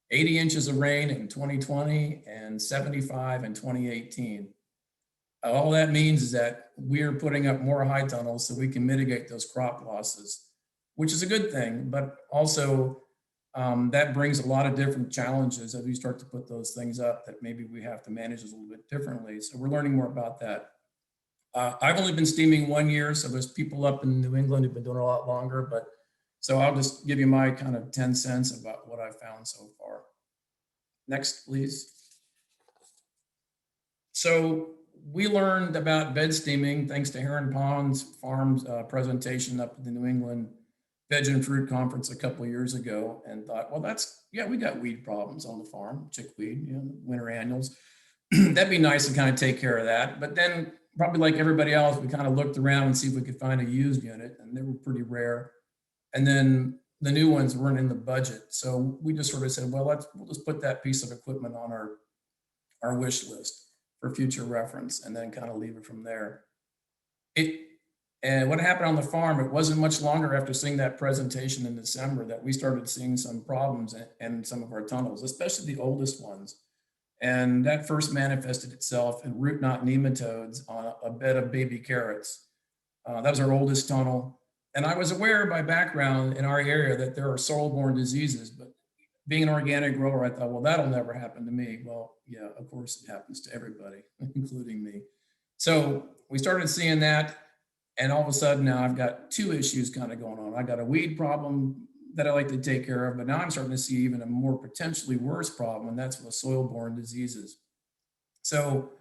80 inches of rain in 2020 and 75 in 2018. All that means is that we're putting up more high tunnels so we can mitigate those crop losses, which is a good thing, but also that brings a lot of different challenges as we start to put those things up that maybe we have to manage a little bit differently. So we're learning more about that. I've only been steaming 1 year, so there's people up in New England who've been doing a lot longer, but so I'll just give you my kind of 10 cents about what I've found so far. Next, please. So we learned about bed steaming thanks to Heron Pond's farm's presentation up at the New England Veg and Fruit Conference a couple of years ago, and thought, well, we got weed problems on the farm, chickweed, winter annuals. That'd be nice to kind of take care of that. But then probably like everybody else, we kind of looked around and see if we could find a used unit, and they were pretty rare. And then the new ones weren't in the budget. So we just sort of said, well, we'll just put that piece of equipment on our wish list for future reference, and then kind of leave it from there. And what happened on the farm, it wasn't much longer after seeing that presentation in December that we started seeing some problems in some of our tunnels, especially the oldest ones. And that first manifested itself in root knot nematodes on a bed of baby carrots. That was our oldest tunnel. And I was aware by background in our area that there are soil-borne diseases, but being an organic grower, I thought, well, that'll never happen to me. Well, yeah, of course it happens to everybody, including me. So we started seeing that, and all of a sudden now I've got two issues kind of going on. I got a weed problem that I like to take care of, but now I'm starting to see even a more potentially worse problem, and that's with soil-borne diseases. So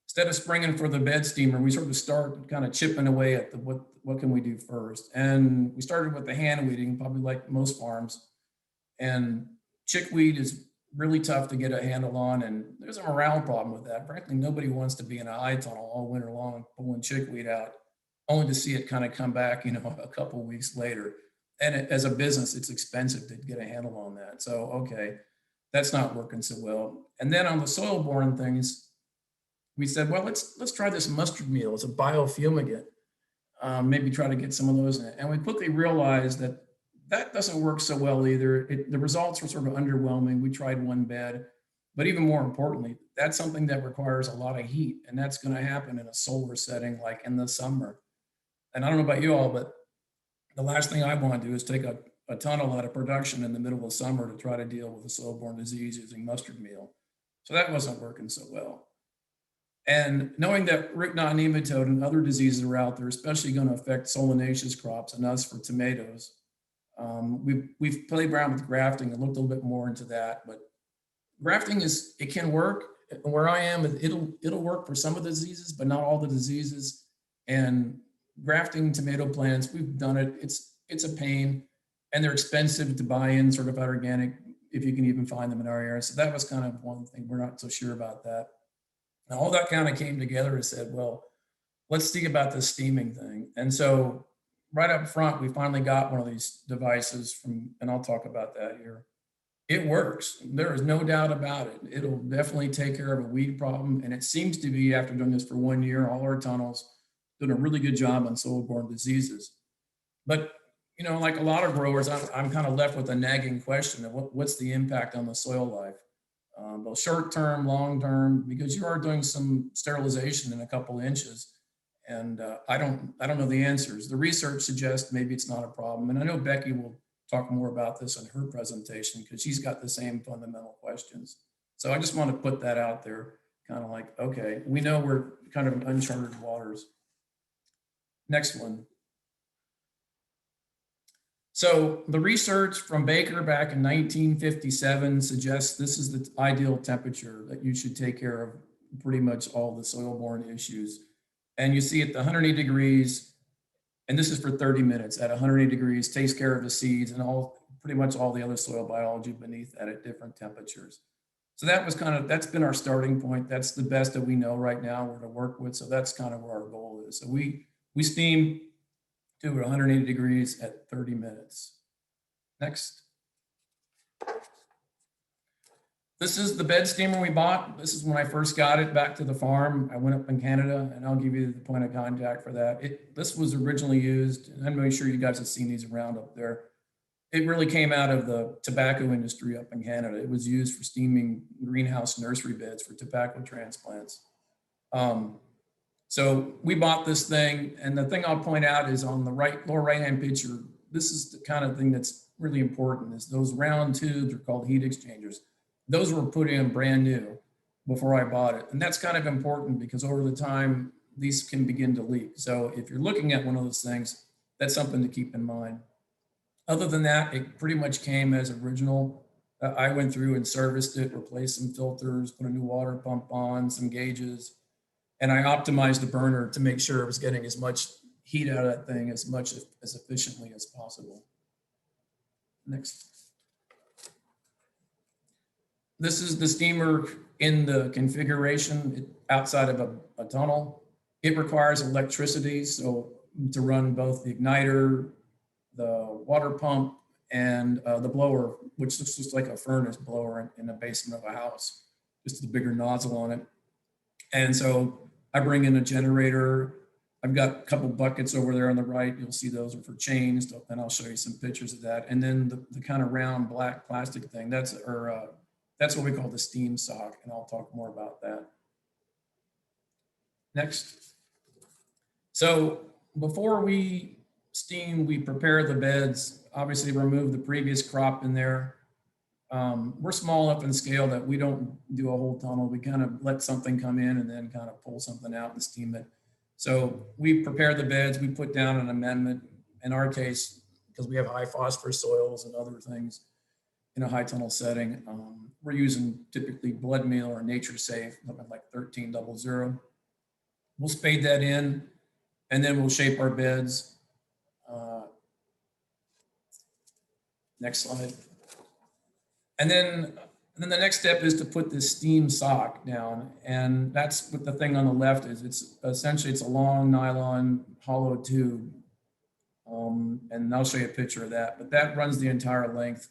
instead of springing for the bed steamer, we sort of start kind of chipping away at what can we do first. And we started with the hand weeding, probably like most farms. And chickweed is really tough to get a handle on, and there's a morale problem with that. Frankly, nobody wants to be in a high tunnel all winter long pulling chickweed out, only to see it kind of come back, a couple of weeks later. And as a business, it's expensive to get a handle on that. So, okay, that's not working so well. And then on the soil-borne things, we said, well, let's try this mustard meal. It's a biofumigant. Maybe try to get some of those in it. And we quickly realized that doesn't work so well either. The results were sort of underwhelming. We tried one bed, but even more importantly, that's something that requires a lot of heat, and that's going to happen in a solar setting like in the summer. And I don't know about you all, but the last thing I want to do is take a tunnel out of production in the middle of summer to try to deal with a soil-borne disease using mustard meal. So that wasn't working so well. And knowing that root knot nematode and other diseases are out there, especially going to affect solanaceous crops and us for tomatoes, we've played around with grafting and looked a little bit more into that. But grafting it can work. Where I am, it'll work for some of the diseases, but not all the diseases. And grafting tomato plants, we've done it. It's a pain, and they're expensive to buy in certified organic if you can even find them in our area. So that was kind of one thing. We're not so sure about that. And all that kind of came together and said, well, let's think about this steaming thing. And so right up front, we finally got one of these devices from, and I'll talk about that here. It works. There is no doubt about it. It'll definitely take care of a weed problem. And it seems to be, after doing this for 1 year, all our tunnels doing a really good job on soil-borne diseases. But, you know, like a lot of growers, I'm kind of left with a nagging question of what's the impact on the soil life, both short-term, long-term, because you are doing some sterilization in a couple inches. And I don't know the answers. The research suggests maybe it's not a problem. And I know Becky will talk more about this in her presentation because she's got the same fundamental questions. So I just want to put that out there, kind of like, okay, we know we're kind of in uncharted waters. Next one. So the research from Baker back in 1957 suggests this is the ideal temperature that you should take care of pretty much all the soil-borne issues. And you see at the 180 degrees, and this is for 30 minutes at 180 degrees, takes care of the seeds and pretty much all the other soil biology beneath that at different temperatures. So that was that's been our starting point. That's the best that we know right now we're to work with. So that's kind of where our goal is. So we steam to 180 degrees at 30 minutes. Next. This is the bed steamer we bought. This is when I first got it back to the farm. I went up in Canada, and I'll give you the point of contact for that. This was originally used, and I'm sure you guys have seen these around up there. It really came out of the tobacco industry up in Canada. It was used for steaming greenhouse nursery beds for tobacco transplants. So we bought this thing, and the thing I'll point out is on the lower right-hand picture, this is the kind of thing that's really important, is those round tubes are called heat exchangers. Those were put in brand new before I bought it. And that's kind of important because over the time, these can begin to leak. So if you're looking at one of those things, that's something to keep in mind. Other than that, it pretty much came as original. I went through and serviced it, replaced some filters, put a new water pump on, some gauges, and I optimized the burner to make sure it was getting as much heat out of that thing as efficiently as possible. Next. This is the steamer in the configuration outside of a tunnel. It requires electricity, so to run both the igniter, the water pump, and the blower, which looks just like a furnace blower in the basement of a house, just a bigger nozzle on it. And so I bring in a generator. I've got a couple buckets over there on the right. You'll see those are for chains, and I'll show you some pictures of that. And then the kind of round black plastic thing, that's what we call the steam sock, and I'll talk more about that. Next. So before we steam, we prepare the beds, obviously remove the previous crop in there. We're small enough in scale that we don't do a whole tunnel. We kind of let something come in and then kind of pull something out and steam it. So we prepare the beds, we put down an amendment. In our case, because we have high phosphorus soils and other things in a high tunnel setting, we're using typically blood meal or nature safe, like 1300. We'll spade that in, and then we'll shape our beds. Next slide. And then the next step is to put this steam sock down. And that's what the thing on the left is. It's essentially, it's a long nylon hollow tube. And I'll show you a picture of that, but that runs the entire length.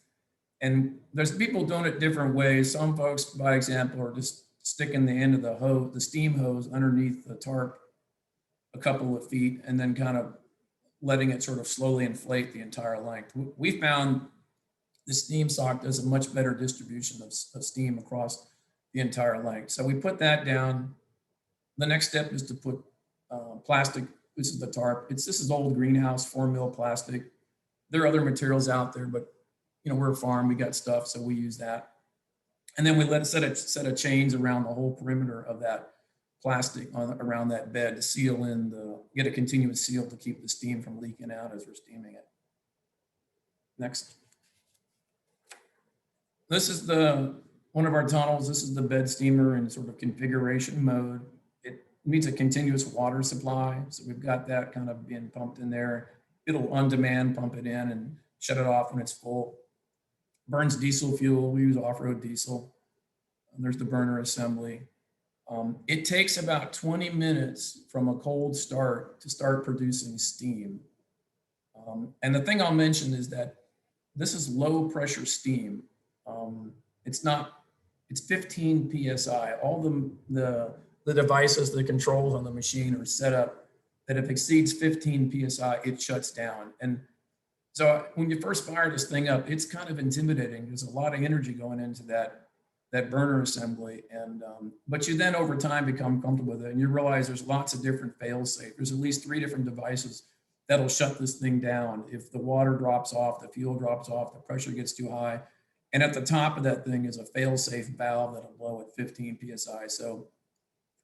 And there's people doing it different ways. Some folks, by example, are just sticking the end of the hose, the steam hose, underneath the tarp a couple of feet and then kind of letting it sort of slowly inflate the entire length. We found the steam sock does a much better distribution of steam across the entire length. So we put that down. The next step is to put plastic. This is the tarp. This is old greenhouse 4 mil plastic. There are other materials out there, but you know, we're a farm, we got stuff, so we use that. And then we let a set of chains around the whole perimeter of that plastic around that bed to seal in get a continuous seal to keep the steam from leaking out as we're steaming it. Next. This is one of our tunnels. This is the bed steamer in sort of configuration mode. It needs a continuous water supply. So we've got that kind of being pumped in there. It'll on demand pump it in and shut it off when it's full. Burns diesel fuel. We use off-road diesel. And there's the burner assembly. It takes about 20 minutes from a cold start to start producing steam. And the thing I'll mention is that this is low pressure steam. It's 15 PSI. All the devices, the controls on the machine are set up that if it exceeds 15 PSI, it shuts down. And so when you first fire this thing up, it's kind of intimidating. There's a lot of energy going into that burner assembly. And, but you then over time become comfortable with it and you realize there's lots of different fail-safe. There's at least 3 different devices that'll shut this thing down. If the water drops off, the fuel drops off, the pressure gets too high. And at the top of that thing is a fail-safe valve that'll blow at 15 PSI. So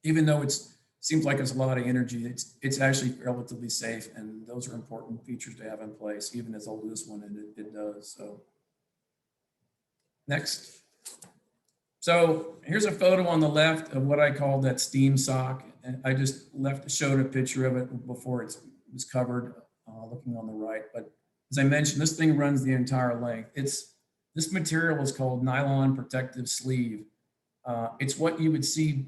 even though it seems like it's a lot of energy, it's actually relatively safe. And those are important features to have in place, even as old as this one, and it does. So next. So here's a photo on the left of what I call that steam sock. And I just showed a picture of it before it was covered, looking on the right. But as I mentioned, this thing runs the entire length. This material is called nylon protective sleeve. It's what you would see,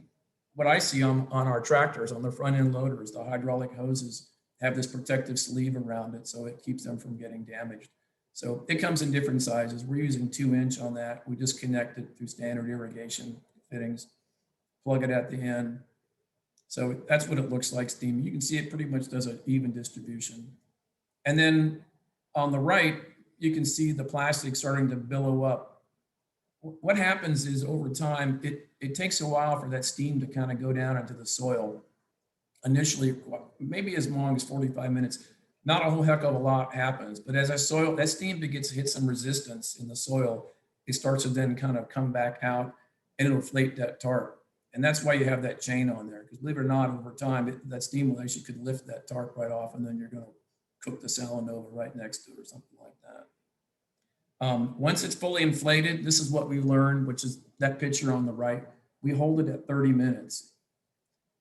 what I see on our tractors, on the front end loaders. The hydraulic hoses have this protective sleeve around it, so it keeps them from getting damaged. So it comes in different sizes. We're using 2-inch on that. We just connect it through standard irrigation fittings, plug it at the end. So that's what it looks like steaming. You can see it pretty much does an even distribution. And then on the right, you can see the plastic starting to billow up. What happens is over time, it takes a while for that steam to kind of go down into the soil. Initially, maybe as long as 45 minutes. Not a whole heck of a lot happens, but as that steam begins to hit some resistance in the soil, it starts to then kind of come back out and it'll inflate that tarp. And that's why you have that chain on there, because believe it or not, over time, that steam will actually could lift that tarp right off, and then you're going to cook the salanova right next to it or something like that. Once it's fully inflated, this is what we learned, which is that picture on the right. We hold it at 30 minutes.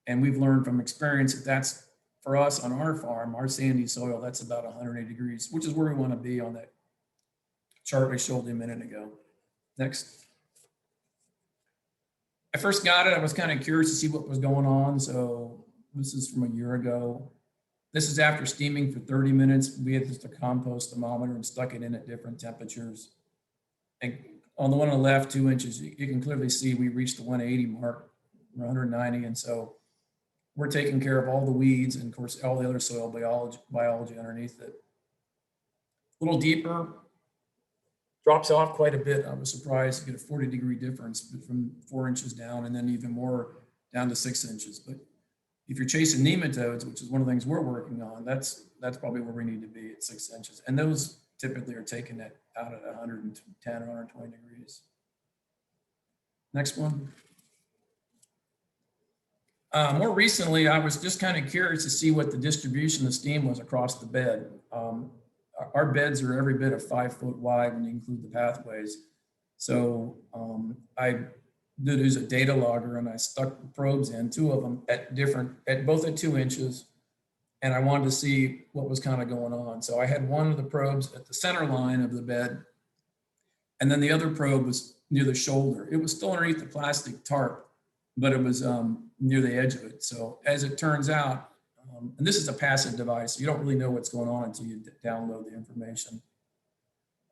And we've learned from experience that that's, for us on our farm, our sandy soil, that's about 180 degrees, which is where we want to be on that chart I showed you a minute ago. Next. I first got it, I was kind of curious to see what was going on. So this is from a year ago. This is after steaming for 30 minutes. We had just a compost thermometer and stuck it in at different temperatures. And on the one on the left, 2 inches, you can clearly see we reached the 180 mark, 190. And so we're taking care of all the weeds and of course, all the other soil biology underneath it. A little deeper, drops off quite a bit. I was surprised to get a 40-degree difference from 4 inches down and then even more down to 6 inches. But if you're chasing nematodes, which is one of the things we're working on, that's probably where we need to be at 6 inches. And those typically are taken out at 110 or 120 degrees. Next one. More recently, I was just kind of curious to see what the distribution of steam was across the bed. Our beds are every bit of 5 foot wide when you include the pathways. So I did use a data logger and I stuck the probes in, 2 of them both at 2 inches. And I wanted to see what was kind of going on. So I had one of the probes at the center line of the bed. And then the other probe was near the shoulder. It was still underneath the plastic tarp, but it was near the edge of it. So as it turns out, and this is a passive device, so you don't really know what's going on until you download the information.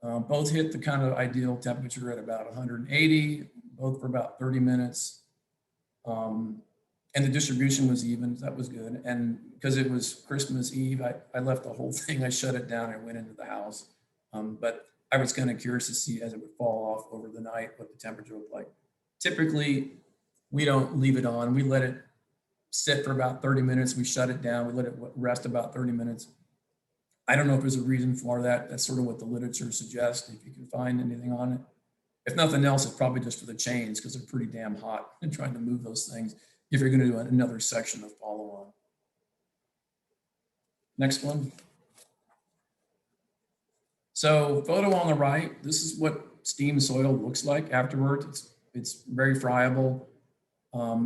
Both hit the kind of ideal temperature at about 180, both for about 30 minutes. And the distribution was even, that was good. And because it was Christmas Eve, I left the whole thing, I shut it down and went into the house. But I was kind of curious to see as it would fall off over the night, what the temperature looked like. Typically, we don't leave it on. We let it sit for about 30 minutes. We shut it down. We let it rest about 30 minutes. I don't know if there's a reason for that. That's sort of what the literature suggests, if you can find anything on it. If nothing else, it's probably just for the chains because they're pretty damn hot and trying to move those things. if you're going to do another section of follow-on. Next one. So photo on the right, this is what steam soil looks like afterwards. It's very friable.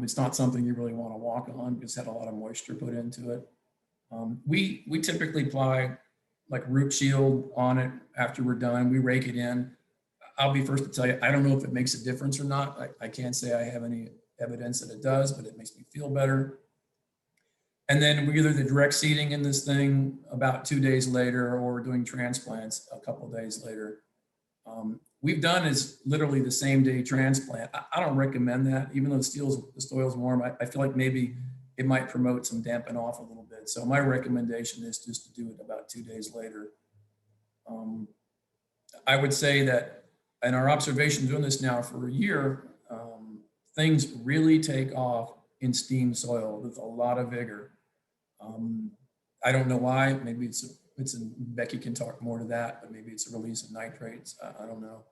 It's not something you really want to walk on because it had a lot of moisture put into it. We typically apply like root shield on it after we're done. We rake it in. I'll be first to tell you, I don't know if it makes a difference or not. I can't say I have any evidence that it does, but it makes me feel better. And then we either the direct seeding in this thing about 2 days later, or we're doing transplants a couple of days later. We've done is literally the same day transplant. I don't recommend that, even though the soil's warm. I feel like maybe it might promote some dampen off a little bit. So my recommendation is just to do it about 2 days later. I would say that in our observation doing this now for a year, things really take off in steam soil with a lot of vigor. I don't know why. Maybe Becky can talk more to that, but maybe it's a release of nitrates. I don't know.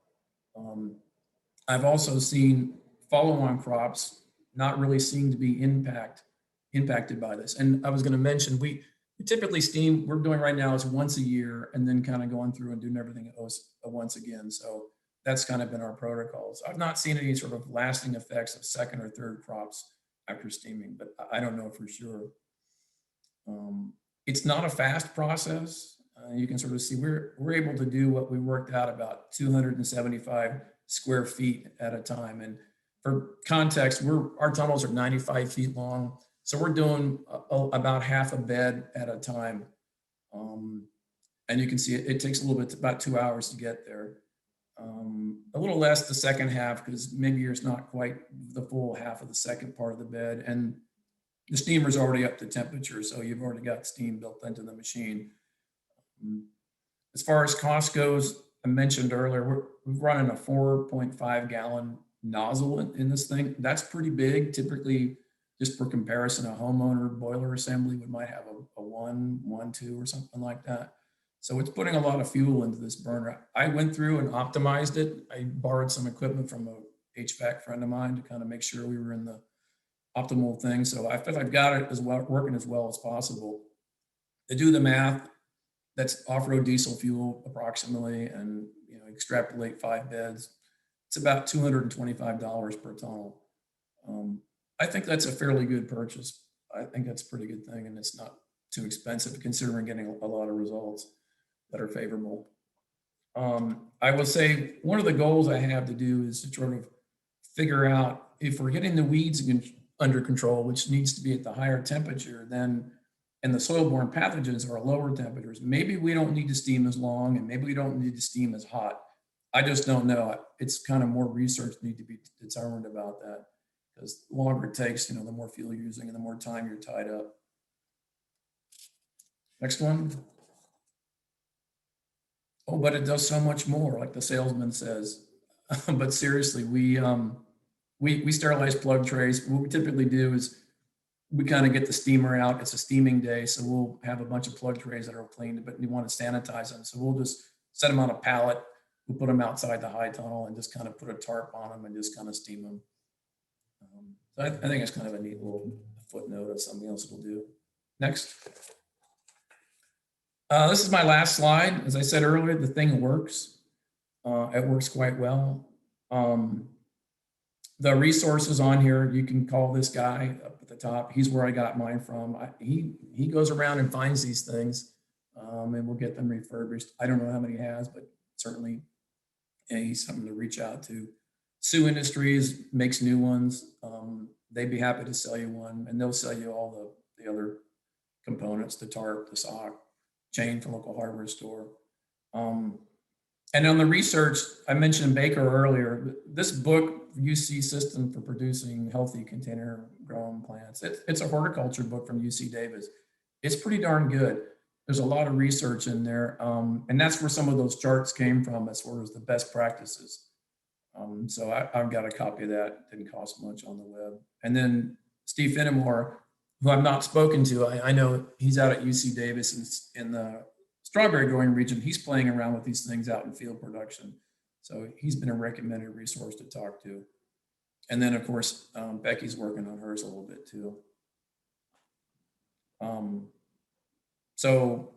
I've also seen follow-on crops not really seem to be impacted by this. And I was going to mention, we typically steam, we're doing right now is once a year and then kind of going through and doing everything once again. So that's kind of been our protocols. I've not seen any sort of lasting effects of second or third crops after steaming, but I don't know for sure. It's not a fast process. You can sort of see we're able to do what we worked out about 275 square feet at a time. And for context, our tunnels are 95 feet long. So we're doing about half a bed at a time. And you can see it takes a little bit, about 2 hours to get there. A little less the second half, because maybe it's not quite the full half of the second part of the bed. And the steamer's already up to temperature, so you've already got steam built into the machine. As far as cost goes, I mentioned earlier, we're running a 4.5 gallon nozzle in this thing. That's pretty big. Typically, just for comparison, a homeowner boiler assembly might have a 1.2 or something like that. So it's putting a lot of fuel into this burner. I went through and optimized it. I borrowed some equipment from a HVAC friend of mine to kind of make sure we were in the optimal thing. So I feel I've got it as well, working as well as possible. To do the math, that's off-road diesel fuel approximately, and extrapolate 5 beds. It's about $225 per tunnel. I think that's a fairly good purchase. I think that's a pretty good thing, and it's not too expensive considering getting a lot of results that are favorable. I will say one of the goals I have to do is to sort of figure out if we're getting the weeds under control, which needs to be at the higher temperature, and the soil-borne pathogens are at lower temperatures. Maybe we don't need to steam as long, and maybe we don't need to steam as hot. I just don't know. It's kind of more research need to be determined about that, because the longer it takes, the more fuel you're using and the more time you're tied up. Next one. Oh, but it does so much more, like the salesman says. But seriously, we sterilize plug trays. What we typically do is we kind of get the steamer out. It's a steaming day, so we'll have a bunch of plug trays that are cleaned, but we want to sanitize them. So we'll just set them on a pallet. We'll put them outside the high tunnel and just kind of put a tarp on them and just kind of steam them. So I think it's kind of a neat little footnote of something else we'll do. Next. This is my last slide. As I said earlier, the thing works. It works quite well. The resources on here, you can call this guy up at the top. He's where I got mine from. He goes around and finds these things, and we'll get them refurbished. I don't know how many he has, but certainly he's something to reach out to. Sioux Industries makes new ones. They'd be happy to sell you one, and they'll sell you all the other components, the tarp, the sock, chain from local hardware store. And on the research, I mentioned Baker earlier. This book, UC System for Producing Healthy Container Grown Plants, it's a horticulture book from UC Davis. It's pretty darn good. There's a lot of research in there. And that's where some of those charts came from as far as the best practices. So I've got a copy of that. Didn't cost much on the web. And then Steve Finnemore, who I've not spoken to, I know he's out at UC Davis in the strawberry growing region. He's playing around with these things out in field production. So he's been a recommended resource to talk to. And then, of course, Becky's working on hers a little bit too. So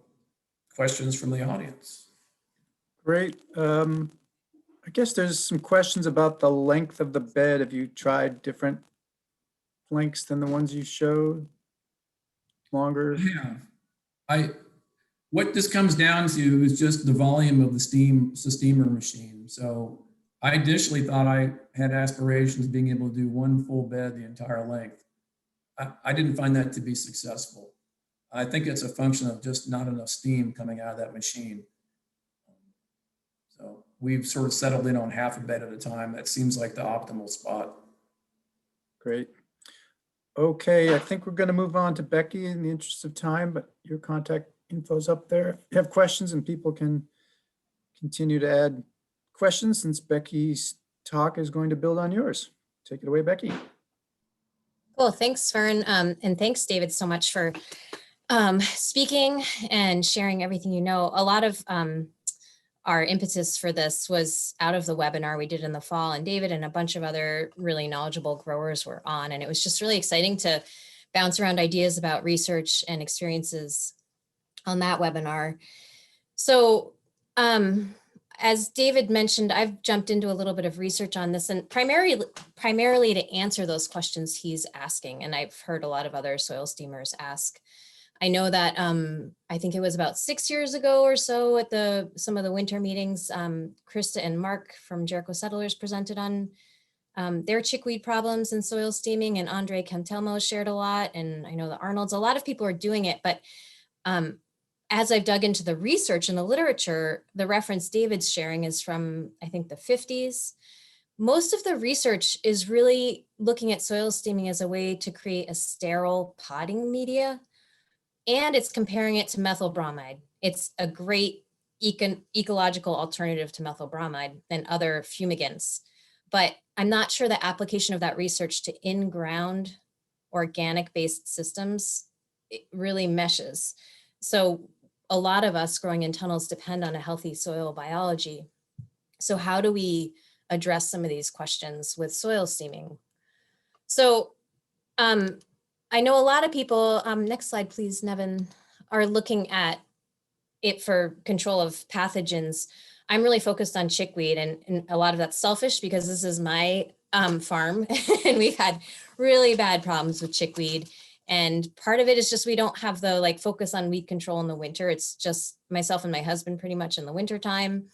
questions from the audience? Great. I guess there's some questions about the length of the bed. Have you tried different lengths than the ones you showed? Longer? Yeah. What this comes down to is just the volume of the steamer machine. So I initially thought I had aspirations of being able to do one full bed the entire length. I didn't find that to be successful. I think it's a function of just not enough steam coming out of that machine. So we've sort of settled in on half a bed at a time. That seems like the optimal spot. Great. Okay, I think we're going to move on to Becky in the interest of time, but your contact info's up there. If you have questions, and people can continue to add questions since Becky's talk is going to build on yours. Take it away, Becky. Cool, thanks, Fern. And thanks, David, so much for speaking and sharing everything you know. A lot of our impetus for this was out of the webinar we did in the fall, and David and a bunch of other really knowledgeable growers were on, and it was just really exciting to bounce around ideas about research and experiences on that webinar. So as David mentioned, I've jumped into a little bit of research on this, and primarily to answer those questions he's asking, and I've heard a lot of other soil steamers ask. I know that I think it was about 6 years ago or so at some of the winter meetings, Christa and Mark from Jericho Settlers presented on their chickweed problems in soil steaming, and Andre Cantelmo shared a lot, and I know the Arnolds, a lot of people are doing it, but as I've dug into the research and the literature, the reference David's sharing is from, I think, the 50s. Most of the research is really looking at soil steaming as a way to create a sterile potting media. And it's comparing it to methyl bromide. It's a great ecological alternative to methyl bromide and other fumigants. But I'm not sure the application of that research to in-ground organic-based systems really meshes. So a lot of us growing in tunnels depend on a healthy soil biology. So how do we address some of these questions with soil steaming? So I know a lot of people, next slide please, Nevin, are looking at it for control of pathogens. I'm really focused on chickweed, and a lot of that's selfish because this is my farm and we've had really bad problems with chickweed. And part of it is just we don't have the focus on weed control in the winter. It's just myself and my husband pretty much in the winter time,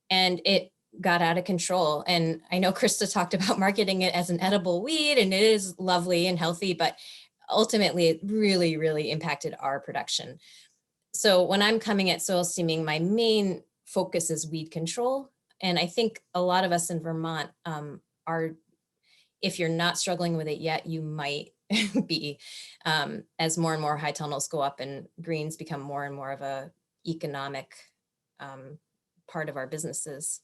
and it got out of control. And I know Christa talked about marketing it as an edible weed, and it is lovely and healthy, but ultimately it really, really impacted our production. So when I'm coming at soil steaming, my main focus is weed control. And I think a lot of us in Vermont are, if you're not struggling with it yet, you might be, as more and more high tunnels go up and greens become more and more of a economic part of our businesses.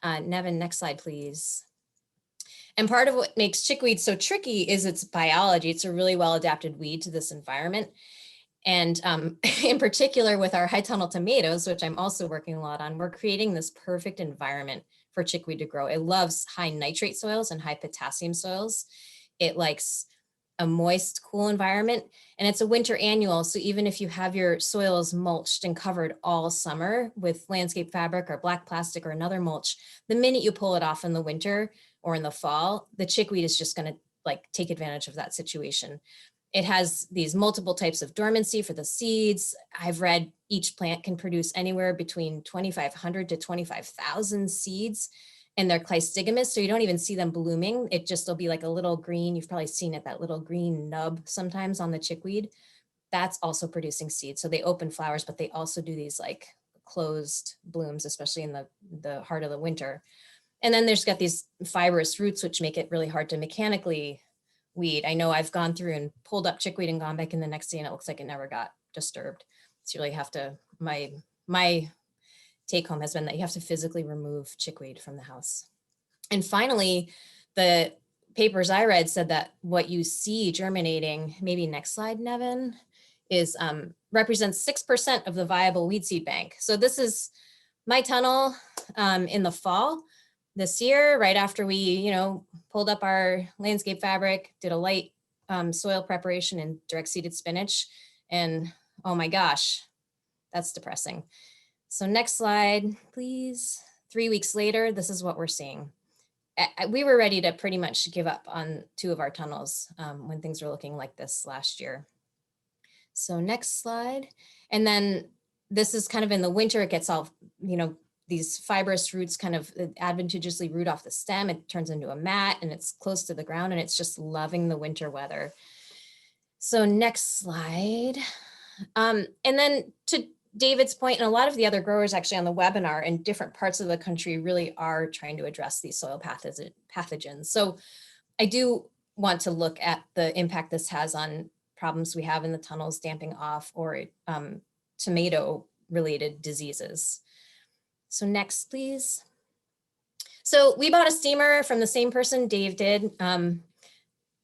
Nevin, next slide, please. And part of what makes chickweed so tricky is its biology. It's a really well adapted weed to this environment. And in particular with our high tunnel tomatoes, which I'm also working a lot on, we're creating this perfect environment for chickweed to grow. It loves high nitrate soils and high potassium soils. It likes a moist, cool environment, and it's a winter annual. So even if you have your soils mulched and covered all summer with landscape fabric or black plastic or another mulch, the minute you pull it off in the winter or in the fall, the chickweed is just going to take advantage of that situation. It has these multiple types of dormancy for the seeds. I've read each plant can produce anywhere between 2,500 to 25,000 seeds, and they're cleistogamous, so you don't even see them blooming. It just will be like a little green, you've probably seen it, that little green nub sometimes on the chickweed. That's also producing seeds. So they open flowers, but they also do these closed blooms, especially in the heart of the winter. And then there's got these fibrous roots, which make it really hard to mechanically weed. I know I've gone through and pulled up chickweed and gone back in the next day and it looks like it never got disturbed. So you really have to, my take home has been that you have to physically remove chickweed from the house. And finally, the papers I read said that what you see germinating, maybe next slide, Nevin, is represents 6% of the viable weed seed bank. So this is my tunnel in the fall. this year, right after we, pulled up our landscape fabric, did a light soil preparation and direct seeded spinach. And oh my gosh, that's depressing. So next slide, please. 3 weeks later, this is what we're seeing. We were ready to pretty much give up on 2 of our tunnels when things were looking like this last year. So next slide. And then this is kind of in the winter, it gets all, these fibrous roots kind of advantageously root off the stem. It turns into a mat and it's close to the ground and it's just loving the winter weather. So next slide. And then to David's point, and a lot of the other growers actually on the webinar in different parts of the country really are trying to address these soil pathogens. So I do want to look at the impact this has on problems we have in the tunnels damping off or tomato related diseases. So next, please. So we bought a steamer from the same person Dave did.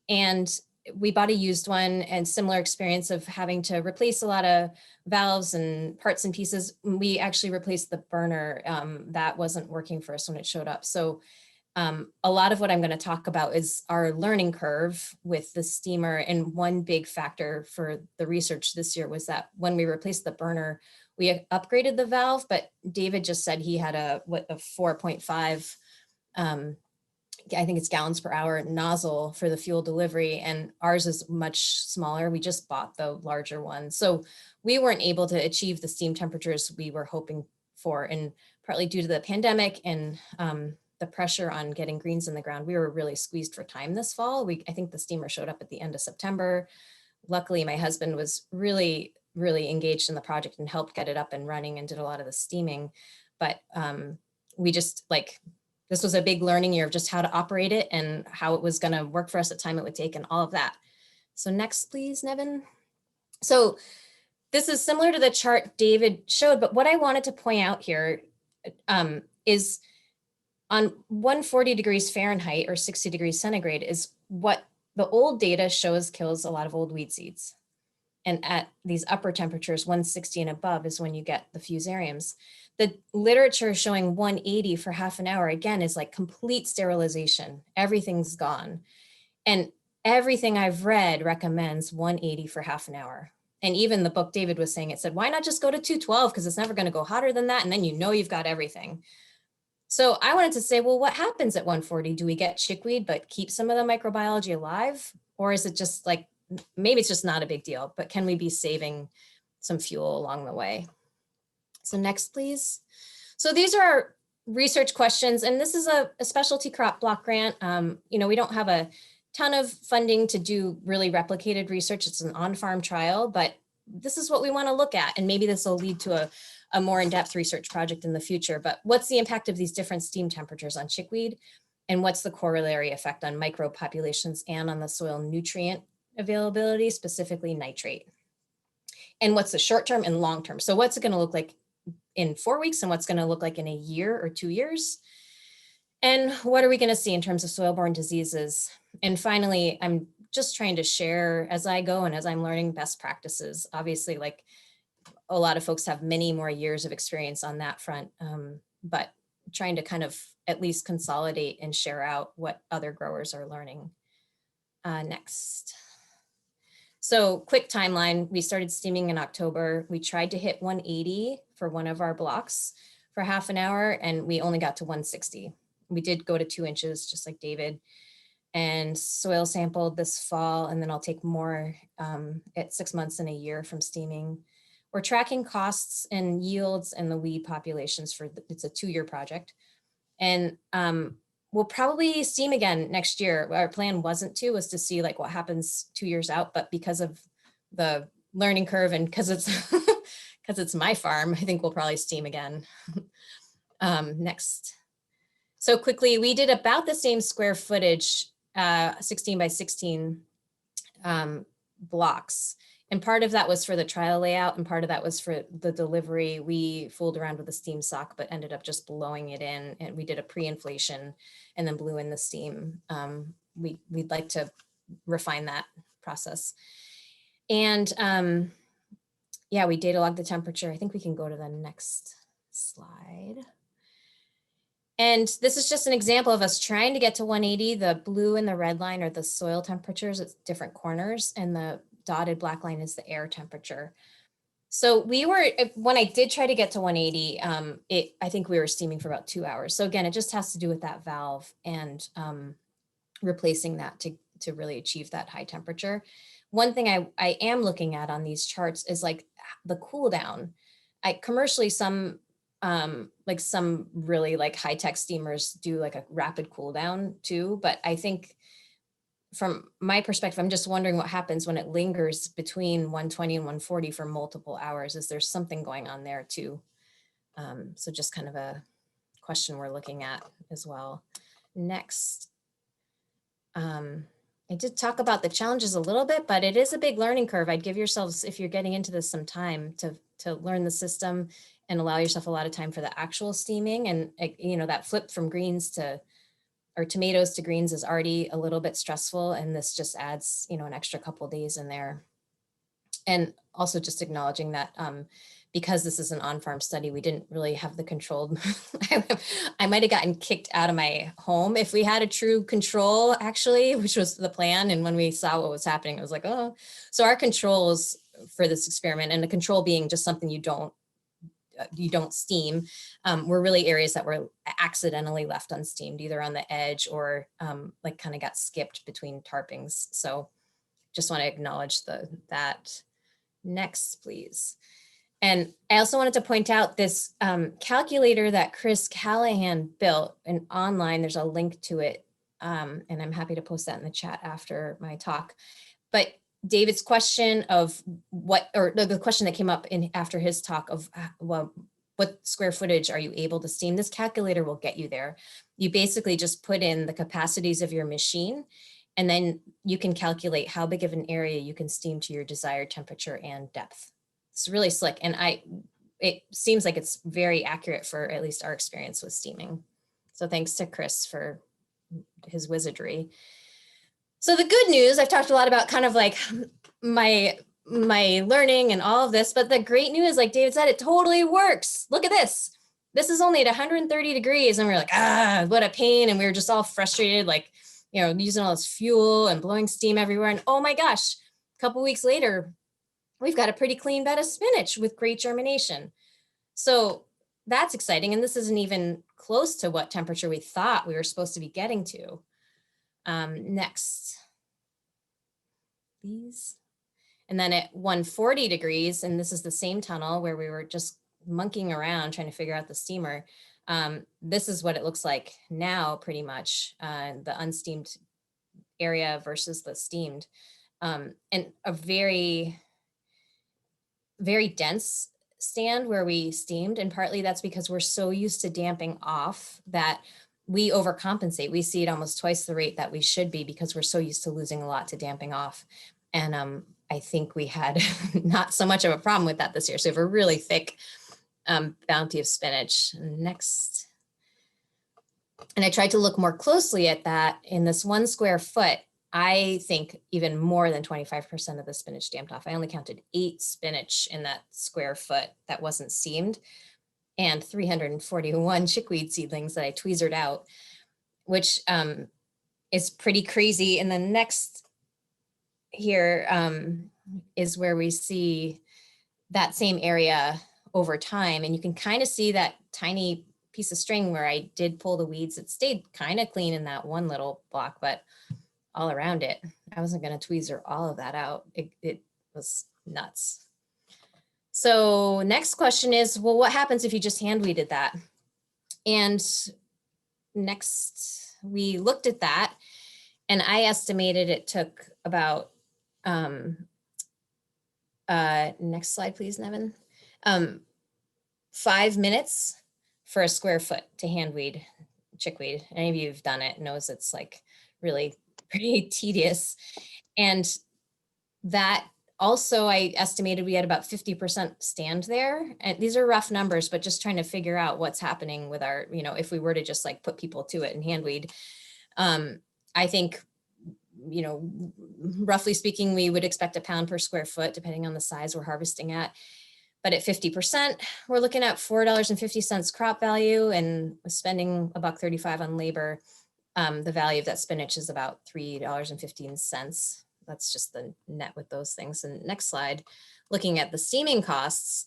And we bought a used one and similar experience of having to replace a lot of valves and parts and pieces. We actually replaced the burner that wasn't working for us when it showed up. So a lot of what I'm going to talk about is our learning curve with the steamer. And one big factor for the research this year was that when we replaced the burner, we upgraded the valve, but David just said he had a 4.5 I think it's gallons per hour nozzle for the fuel delivery, and ours is much smaller. We just bought the larger one. So we weren't able to achieve the steam temperatures we were hoping for, and partly due to the pandemic and the pressure on getting greens in the ground, we were really squeezed for time this fall. I think the steamer showed up at the end of September. Luckily, my husband was really engaged in the project and helped get it up and running and did a lot of the steaming. But we just this was a big learning year of just how to operate it and how it was going to work for us, the time it would take and all of that. So next, please, Nevin. So this is similar to the chart David showed, but what I wanted to point out here is on 140 degrees Fahrenheit or 60 degrees centigrade is what the old data shows kills a lot of old weed seeds. And at these upper temperatures, 160 and above is when you get the fusariums. The literature showing 180 for half an hour, again, is like complete sterilization. Everything's gone. And everything I've read recommends 180 for half an hour. And even the book David was saying, it said, why not just go to 212? Because it's never going to go hotter than that. And then you've got everything. So I wanted to say, well, what happens at 140? Do we get chickweed, but keep some of the microbiology alive? Or is it just maybe it's just not a big deal, but can we be saving some fuel along the way? So next, please. So these are our research questions, and this is a specialty crop block grant. We don't have a ton of funding to do really replicated research. It's an on-farm trial, but this is what we want to look at, and maybe this will lead to a more in-depth research project in the future. But what's the impact of these different steam temperatures on chickweed, and what's the corollary effect on microbe populations and on the soil nutrient availability, specifically nitrate? And what's the short-term and long-term? So what's it going to look like in 4 weeks, and what's going to look like in a year or 2 years? And what are we going to see in terms of soil-borne diseases? And finally, I'm just trying to share as I go and as I'm learning best practices. Obviously, a lot of folks have many more years of experience on that front, but trying to kind of at least consolidate and share out what other growers are learning. Next. So quick timeline, we started steaming in October. We tried to hit 180 for one of our blocks for half an hour, and we only got to 160. We did go to 2 inches, just like David, and soil sampled this fall, and then I'll take more at 6 months and a year from steaming. We're tracking costs and yields and the weed populations it's a 2-year project. And we'll probably steam again next year. Our plan was to see what happens 2 years out, but because of the learning curve and because it's my farm, I think we'll probably steam again. Next. So quickly, we did about the same square footage, 16 by 16 blocks. And part of that was for the trial layout, and part of that was for the delivery. We fooled around with the steam sock, but ended up just blowing it in. And we did a pre-inflation and then blew in the steam. We'd like to refine that process. And yeah, we data logged the temperature. I think we can go to the next slide. And this is just an example of us trying to get to 180. The blue and the red line are the soil temperatures at different corners, and the dotted black line is the air temperature. So when I did try to get to 180, I think we were steaming for about 2 hours. So again, it just has to do with that valve and replacing that to really achieve that high temperature. One thing I am looking at on these charts is like the cool down. Commercially, some really like high-tech steamers do like a rapid cool down too, but I think from my perspective, I'm just wondering what happens when it lingers between 120 and 140 for multiple hours. Is there something going on there too? So just kind of a question we're looking at as well. Next, I did talk about the challenges a little bit, but it is a big learning curve. I'd give yourselves, if you're getting into this, some time to learn the system and allow yourself a lot of time for the actual steaming. And that flip from greens or tomatoes to greens is already a little bit stressful. And this just adds, an extra couple of days in there. And also just acknowledging that because this is an on-farm study, we didn't really have the controlled, I might've gotten kicked out of my home if we had a true control actually, which was the plan. And when we saw what was happening, it was like, oh, so our controls for this experiment, and the control being just something you don't steam, were really areas that were accidentally left unsteamed, either on the edge or like kind of got skipped between tarpings. So just want to acknowledge that. Next, please. And I also wanted to point out this calculator that Chris Callahan built, and online, there's a link to it. And I'm happy to post that in the chat after my talk. But David's question of the question that came up after his talk of, well, what square footage are you able to steam? This calculator will get you there. You basically just put in the capacities of your machine, and then you can calculate how big of an area you can steam to your desired temperature and depth. It's really slick. And it seems like it's very accurate for at least our experience with steaming. So thanks to Chris for his wizardry. So the good news, I've talked a lot about kind of like my learning and all of this, but the great news, like David said, it totally works. Look at this. This is only at 130 degrees. And we're like, what a pain. And we were just all frustrated, like, using all this fuel and blowing steam everywhere. And oh my gosh, a couple weeks later, we've got a pretty clean bed of spinach with great germination. So that's exciting. And this isn't even close to what temperature we thought we were supposed to be getting to. Next, please. And then at 140 degrees, and this is the same tunnel where we were just monkeying around trying to figure out the steamer. This is what it looks like now, pretty much, the unsteamed area versus the steamed. And a very, very dense stand where we steamed. And partly that's because we're so used to damping off that we overcompensate. We see it almost twice the rate that we should be because we're so used to losing a lot to damping off. And I think we had not so much of a problem with that this year. So we have a really thick bounty of spinach. Next. And I tried to look more closely at that. In this 1 square foot, I think even more than 25% of the spinach damped off. I only counted 8 spinach in that square foot that wasn't steamed, and 341 chickweed seedlings that I tweezered out, which is pretty crazy. And the next here is where we see that same area over time. And you can kind of see that tiny piece of string where I did pull the weeds. It stayed kind of clean in that one little block, but all around it, I wasn't going to tweezer all of that out. It was nuts. So next question is, well, what happens if you just hand weeded that? And next, we looked at that, and I estimated it took about, next slide, please, Nevin. 5 minutes for a square foot to hand weed chickweed. Any of you who've done it knows it's like really pretty tedious. And that also, I estimated we had about 50% stand there. And these are rough numbers, but just trying to figure out what's happening with our, if we were to just like put people to it and hand weed. I think, roughly speaking, we would expect £1 per square foot, depending on the size we're harvesting at. But at 50%, we're looking at $4.50 crop value and spending $1.35 on labor. The value of that spinach is about $3.15. That's just the net with those things. And next slide, looking at the steaming costs,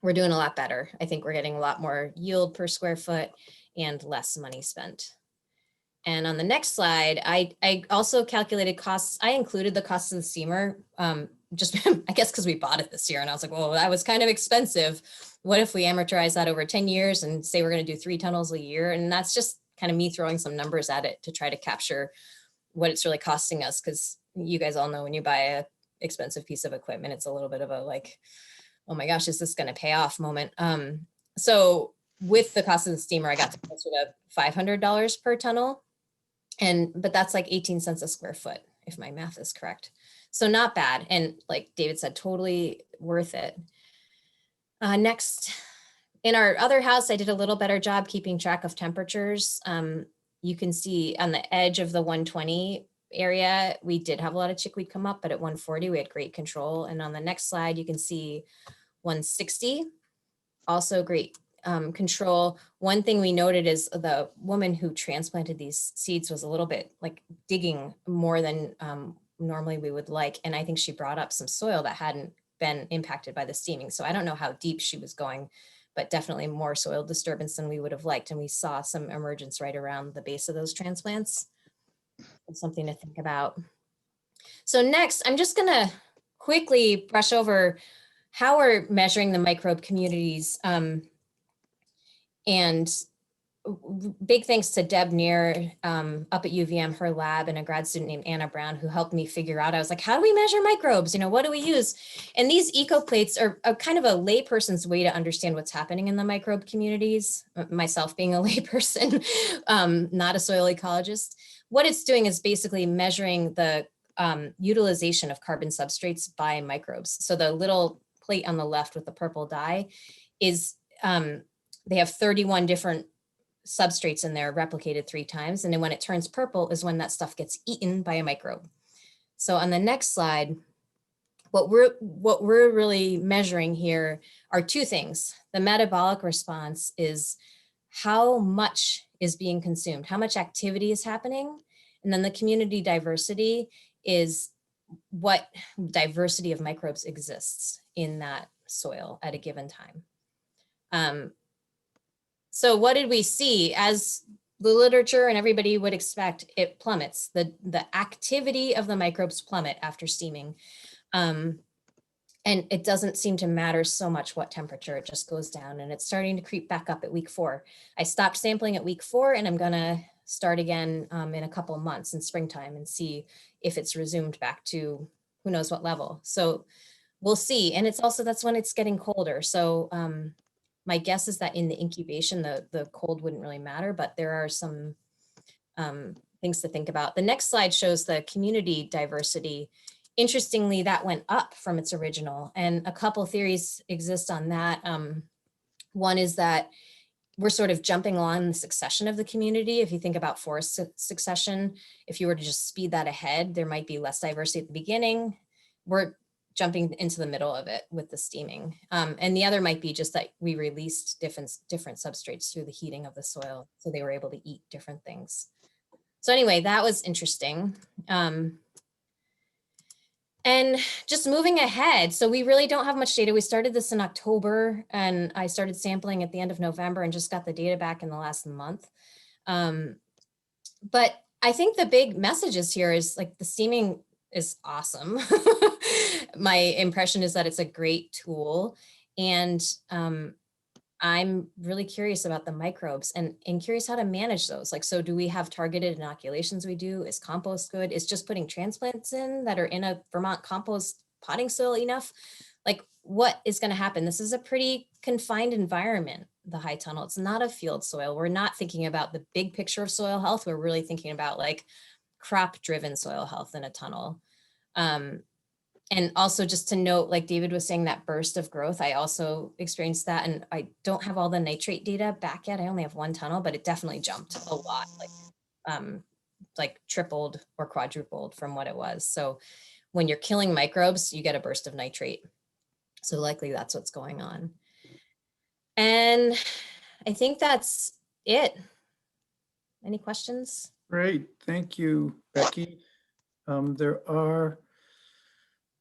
we're doing a lot better. I think we're getting a lot more yield per square foot and less money spent. And on the next slide, I also calculated costs. I included the cost of the steamer, just I guess because we bought it this year. And I was like, well, that was kind of expensive. What if we amortize that over 10 years and say we're going to do 3 tunnels a year? And that's just kind of me throwing some numbers at it to try to capture what it's really costing us. Because you guys all know when you buy a expensive piece of equipment, it's a little bit of a like, oh my gosh, is this going to pay off moment? So with the cost of the steamer, I got to closer to $500 per tunnel. But that's like 18 cents a square foot, if my math is correct. So not bad. And like David said, totally worth it. Next, in our other house, I did a little better job keeping track of temperatures. You can see on the edge of the 120 area, we did have a lot of chickweed come up, but at 140, we had great control. And on the next slide, you can see 160, also great control. One thing we noted is the woman who transplanted these seeds was a little bit like digging more than normally we would like. And I think she brought up some soil that hadn't been impacted by the steaming. So I don't know how deep she was going, but definitely more soil disturbance than we would have liked. And we saw some emergence right around the base of those transplants. It's something to think about. So next, I'm just gonna quickly brush over how we're measuring the microbe communities. And big thanks to Deb Neer up at UVM, her lab, and a grad student named Anna Brown who helped me figure out, I was like, how do we measure microbes? You know, what do we use? And these eco plates are a kind of a layperson's way to understand what's happening in the microbe communities, myself being a layperson, not a soil ecologist. What it's doing is basically measuring the utilization of carbon substrates by microbes. So the little plate on the left with the purple dye is, they have 31 different substrates in there replicated 3 times. And then when it turns purple is when that stuff gets eaten by a microbe. So on the next slide, what we're really measuring here are 2 things. The metabolic response is how much is being consumed, how much activity is happening. And then the community diversity is what diversity of microbes exists in that soil at a given time. So what did we see? As the literature and everybody would expect, it plummets. The activity of the microbes plummet after steaming. And it doesn't seem to matter so much what temperature, it just goes down, and it's starting to creep back up at week 4. I stopped sampling at week 4, and I'm gonna start again in a couple of months in springtime and see if it's resumed back to who knows what level. So we'll see. And it's also, that's when it's getting colder. So my guess is that in the incubation, the cold wouldn't really matter, but there are some things to think about. The next slide shows the community diversity. Interestingly, that went up from its original, and a couple theories exist on that. One is that we're sort of jumping along the succession of the community. If you think about forest succession, if you were to just speed that ahead, there might be less diversity at the beginning. We're jumping into the middle of it with the steaming. And the other might be just that we released different substrates through the heating of the soil, so they were able to eat different things. So anyway, that was interesting. And just moving ahead, so we really don't have much data. We started this in October, and I started sampling at the end of November and just got the data back in the last month. But I think the big messages here is like the steaming is awesome. My impression is that it's a great tool, and I'm really curious about the microbes and curious how to manage those. Like, so do we have targeted inoculations we do? Is compost good? Is just putting transplants in that are in a Vermont compost potting soil enough? Like, what is going to happen? This is a pretty confined environment, the high tunnel. It's not a field soil. We're not thinking about the big picture of soil health. We're really thinking about like crop driven soil health in a tunnel. And also just to note, like David was saying, that burst of growth, I also experienced that. And I don't have all the nitrate data back yet. I only have 1 tunnel, but it definitely jumped a lot, like tripled or quadrupled from what it was. So when you're killing microbes, you get a burst of nitrate. So likely that's what's going on. And I think that's it. Any questions? Great, thank you, Becky. There are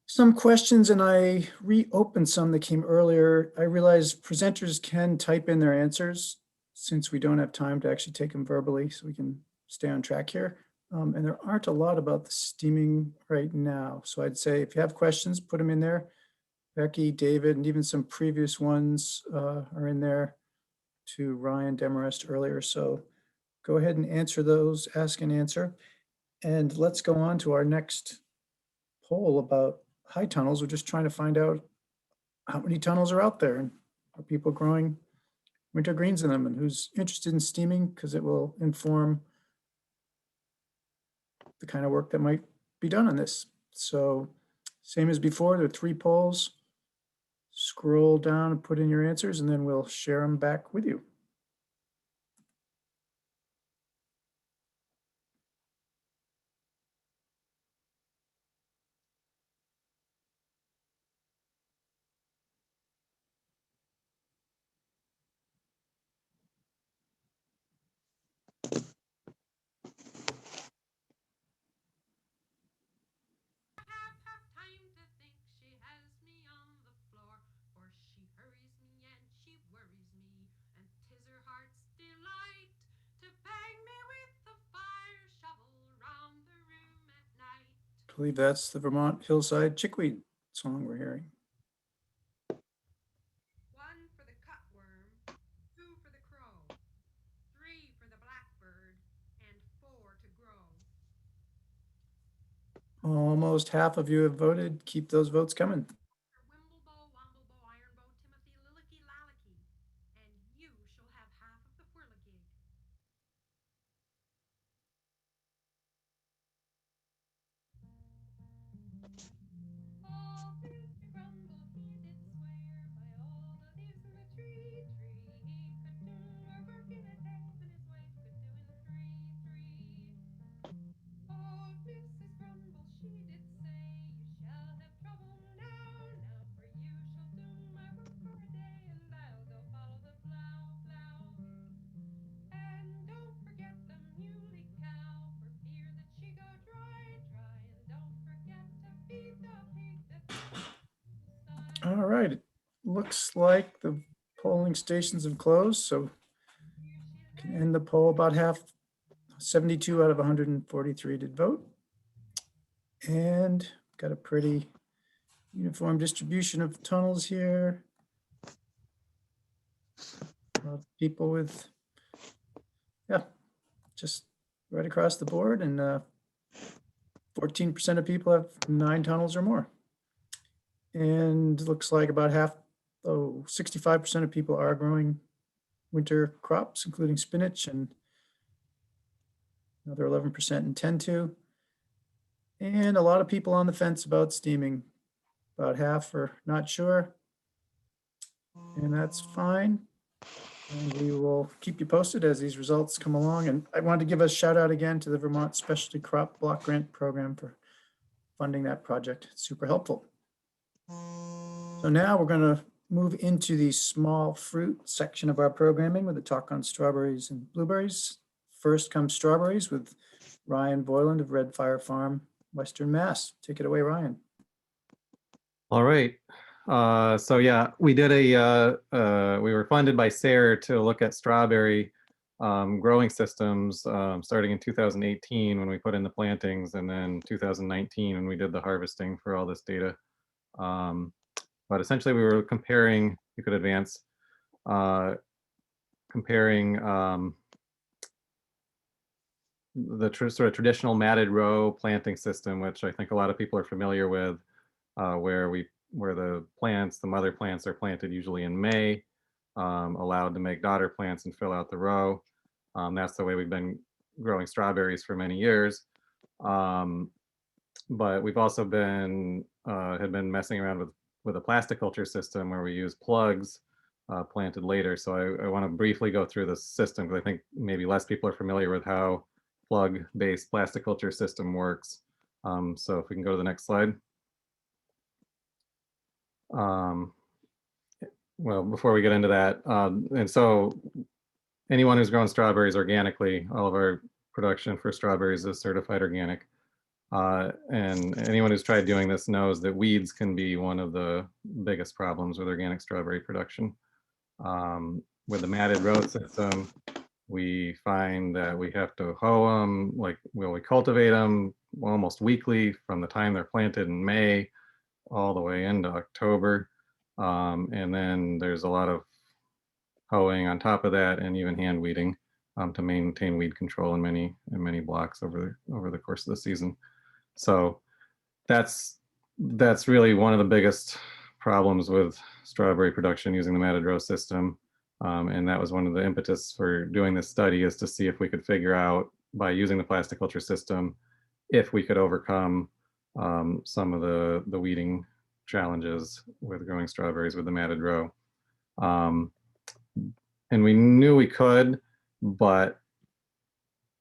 some questions and I reopened some that came earlier. I realize presenters can type in their answers since we don't have time to actually take them verbally, so we can stay on track here. And there aren't a lot about the steaming right now. So I'd say if you have questions, put them in there. Becky, David, and even some previous ones are in there to Ryan Demarest earlier. So go ahead and answer those, ask and answer. And let's go on to our next poll about high tunnels. We're just trying to find out how many tunnels are out there and are people growing winter greens in them and who's interested in steaming, because it will inform the kind of work that might be done on this. So same as before, there are 3 polls. Scroll down and put in your answers and then we'll share them back with you. Time to think she has me on the floor, for she hurries me and she worries me, and 'tis her heart's delight to bang me with the fire shovel round the room at night. I believe that's the Vermont Hillside Chickweed song we're hearing. 1 for the cutworm, 2 for the crow, 3 for the blackbird, and 4 to grow. Almost half of you have voted. Keep those votes coming. Wimblebow, Womblebow, Ironbow, Timothy, Lilicky, Lalicky, and you shall have half of the whirligig. All through the grumble he did swear by all the leaves in the tree, he could do more work in a day than his wife could do in 3. Oh, Mrs. Grumble, she did say, you shall have trouble now, for you shall do my work for a day, and I'll go follow the plow. And don't forget the muley cow, for fear that she go dry, and don't forget to feed the pig that's All right, it looks like the polling stations have closed, so can end the poll. About half, 72 out of 143 did vote. And got a pretty uniform distribution of tunnels here. People with, yeah, just right across the board, and 14% of people have 9 tunnels or more. And looks like about half, 65% of people are growing winter crops, including spinach, and another 11% intend to. And a lot of people on the fence about steaming. About half are not sure. And that's fine. And we will keep you posted as these results come along. And I wanted to give a shout out again to the Vermont Specialty Crop Block Grant Program for funding that project. It's super helpful. So now we're going to move into the small fruit section of our programming with a talk on strawberries and blueberries. First comes strawberries with Ryan Boyland of Red Fire Farm, Western Mass. Take it away, Ryan. All right. So yeah, we did we were funded by SARE to look at strawberry growing systems starting in 2018 when we put in the plantings, and then 2019 when we did the harvesting for all this data. But essentially we were comparing, you could advance, comparing the sort of traditional matted row planting system, which I think a lot of people are familiar with, where the plants, the mother plants, are planted usually in May, allowed to make daughter plants and fill out the row. That's the way we've been growing strawberries for many years. But we've also been had been messing around with a plasticulture system where we use plugs planted later. So I want to briefly go through this system because I think maybe less people are familiar with how plug-based plasticulture system works. So if we can go to the next slide. well, before we get into that, and so anyone who's grown strawberries organically, all of our production for strawberries is certified organic. And anyone who's tried doing this knows that weeds can be one of the biggest problems with organic strawberry production. With the matted row system, we find that we have to hoe them, like we cultivate them almost weekly from the time they're planted in May all the way into October. And then there's a lot of hoeing on top of that, and even hand weeding to maintain weed control in many blocks over the course of the season. So that's really one of the biggest problems with strawberry production using the matted row system. And that was one of the impetus for doing this study, is to see if we could figure out, by using the plasticulture system, if we could overcome some of the weeding challenges with growing strawberries with the matted row. And we knew we could, but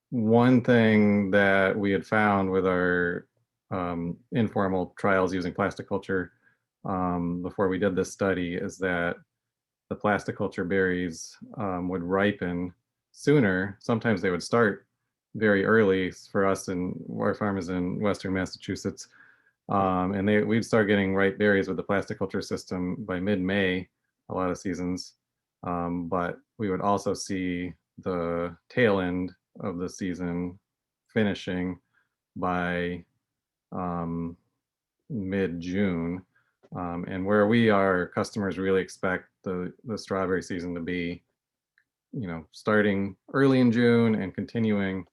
one thing that we had found with our informal trials using plasticulture before we did this study is that the plasticulture berries would ripen sooner. Sometimes they would start very early for us and our farmers in Western Massachusetts. And we'd start getting ripe berries with the plasticulture system by mid-May, a lot of seasons. But we would also see the tail end of the season finishing by mid-June. And where we are, customers really expect the strawberry season to be, starting early in June and continuing.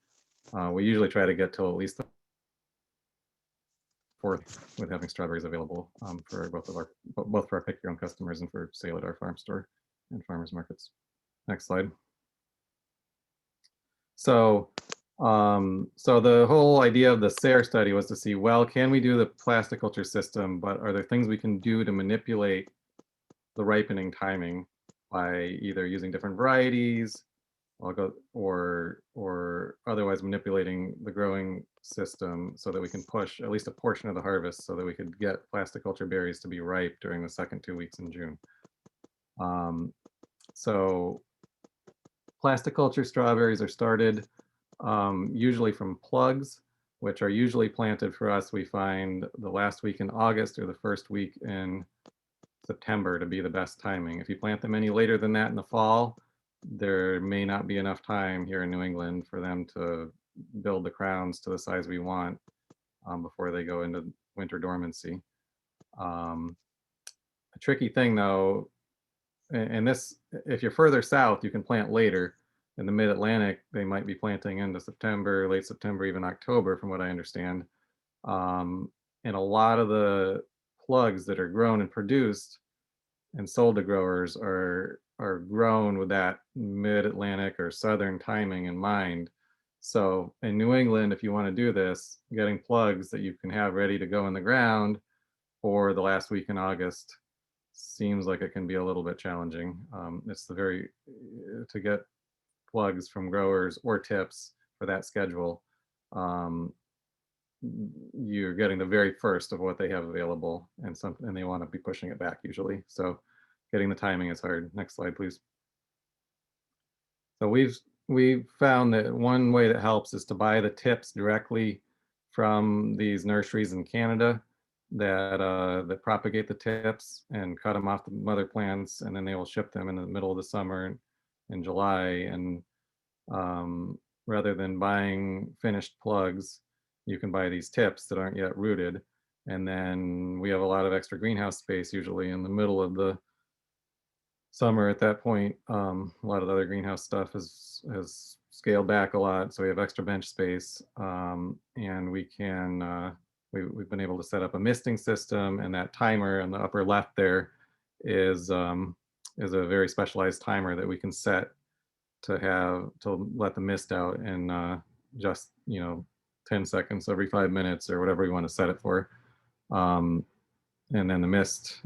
We usually try to get till at least the 4th with having strawberries available for both for our pick your own customers and for sale at our farm store and farmers markets. Next slide. So the whole idea of the SARE study was to see, well, can we do the plasticulture system, but are there things we can do to manipulate the ripening timing by either using different varieties or otherwise manipulating the growing system so that we can push at least a portion of the harvest so that we could get plasticulture berries to be ripe during the second 2 weeks in June. So plasticulture strawberries are started usually from plugs, which are usually planted for us, we find, the last week in August or the first week in September to be the best timing. If you plant them any later than that in the fall, there may not be enough time here in New England for them to build the crowns to the size we want before they go into winter dormancy. A tricky thing though, and this, if you're further south, you can plant later. In the mid-Atlantic, they might be planting into September, late September, even October, from what I understand. And a lot of the plugs that are grown and produced and sold to growers are grown with that mid-Atlantic or southern timing in mind. So in New England, if you want to do this, getting plugs that you can have ready to go in the ground for the last week in August seems like it can be a little bit challenging. To get plugs from growers or tips for that schedule, you're getting the very first of what they have available, and they want to be pushing it back usually. So getting the timing is hard. Next slide, please. So we've found that one way that helps is to buy the tips directly from these nurseries in Canada that propagate the tips and cut them off the mother plants, and then they will ship them in the middle of the summer in July. And rather than buying finished plugs, you can buy these tips that aren't yet rooted. And then we have a lot of extra greenhouse space usually in the middle of the summer at that point. A lot of the other greenhouse stuff has scaled back a lot, so we have extra bench space, and we can we've been able to set up a misting system, and that timer on the upper left there is a very specialized timer that we can set to let the mist out in just 10 seconds every 5 minutes or whatever we want to set it for. And then the mist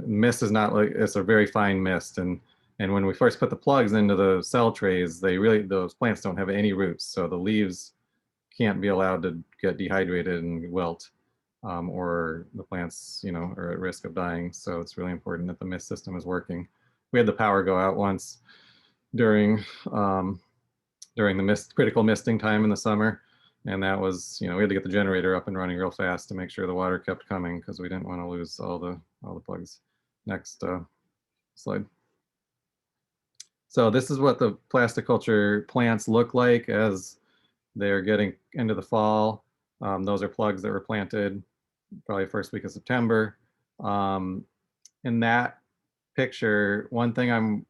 is not like, it's a very fine mist, and when we first put the plugs into the cell trays, those plants don't have any roots, so the leaves can't be allowed to get dehydrated and wilt. or the plants, are at risk of dying. So it's really important that the mist system is working. We had the power go out once during the critical misting time in the summer. And that was, we had to get the generator up and running real fast to make sure the water kept coming because we didn't want to lose all the plugs. Next slide. So this is what the plasticulture plants look like as they're getting into the fall. Those are plugs that were planted probably first week of September. In that picture, one thing I'm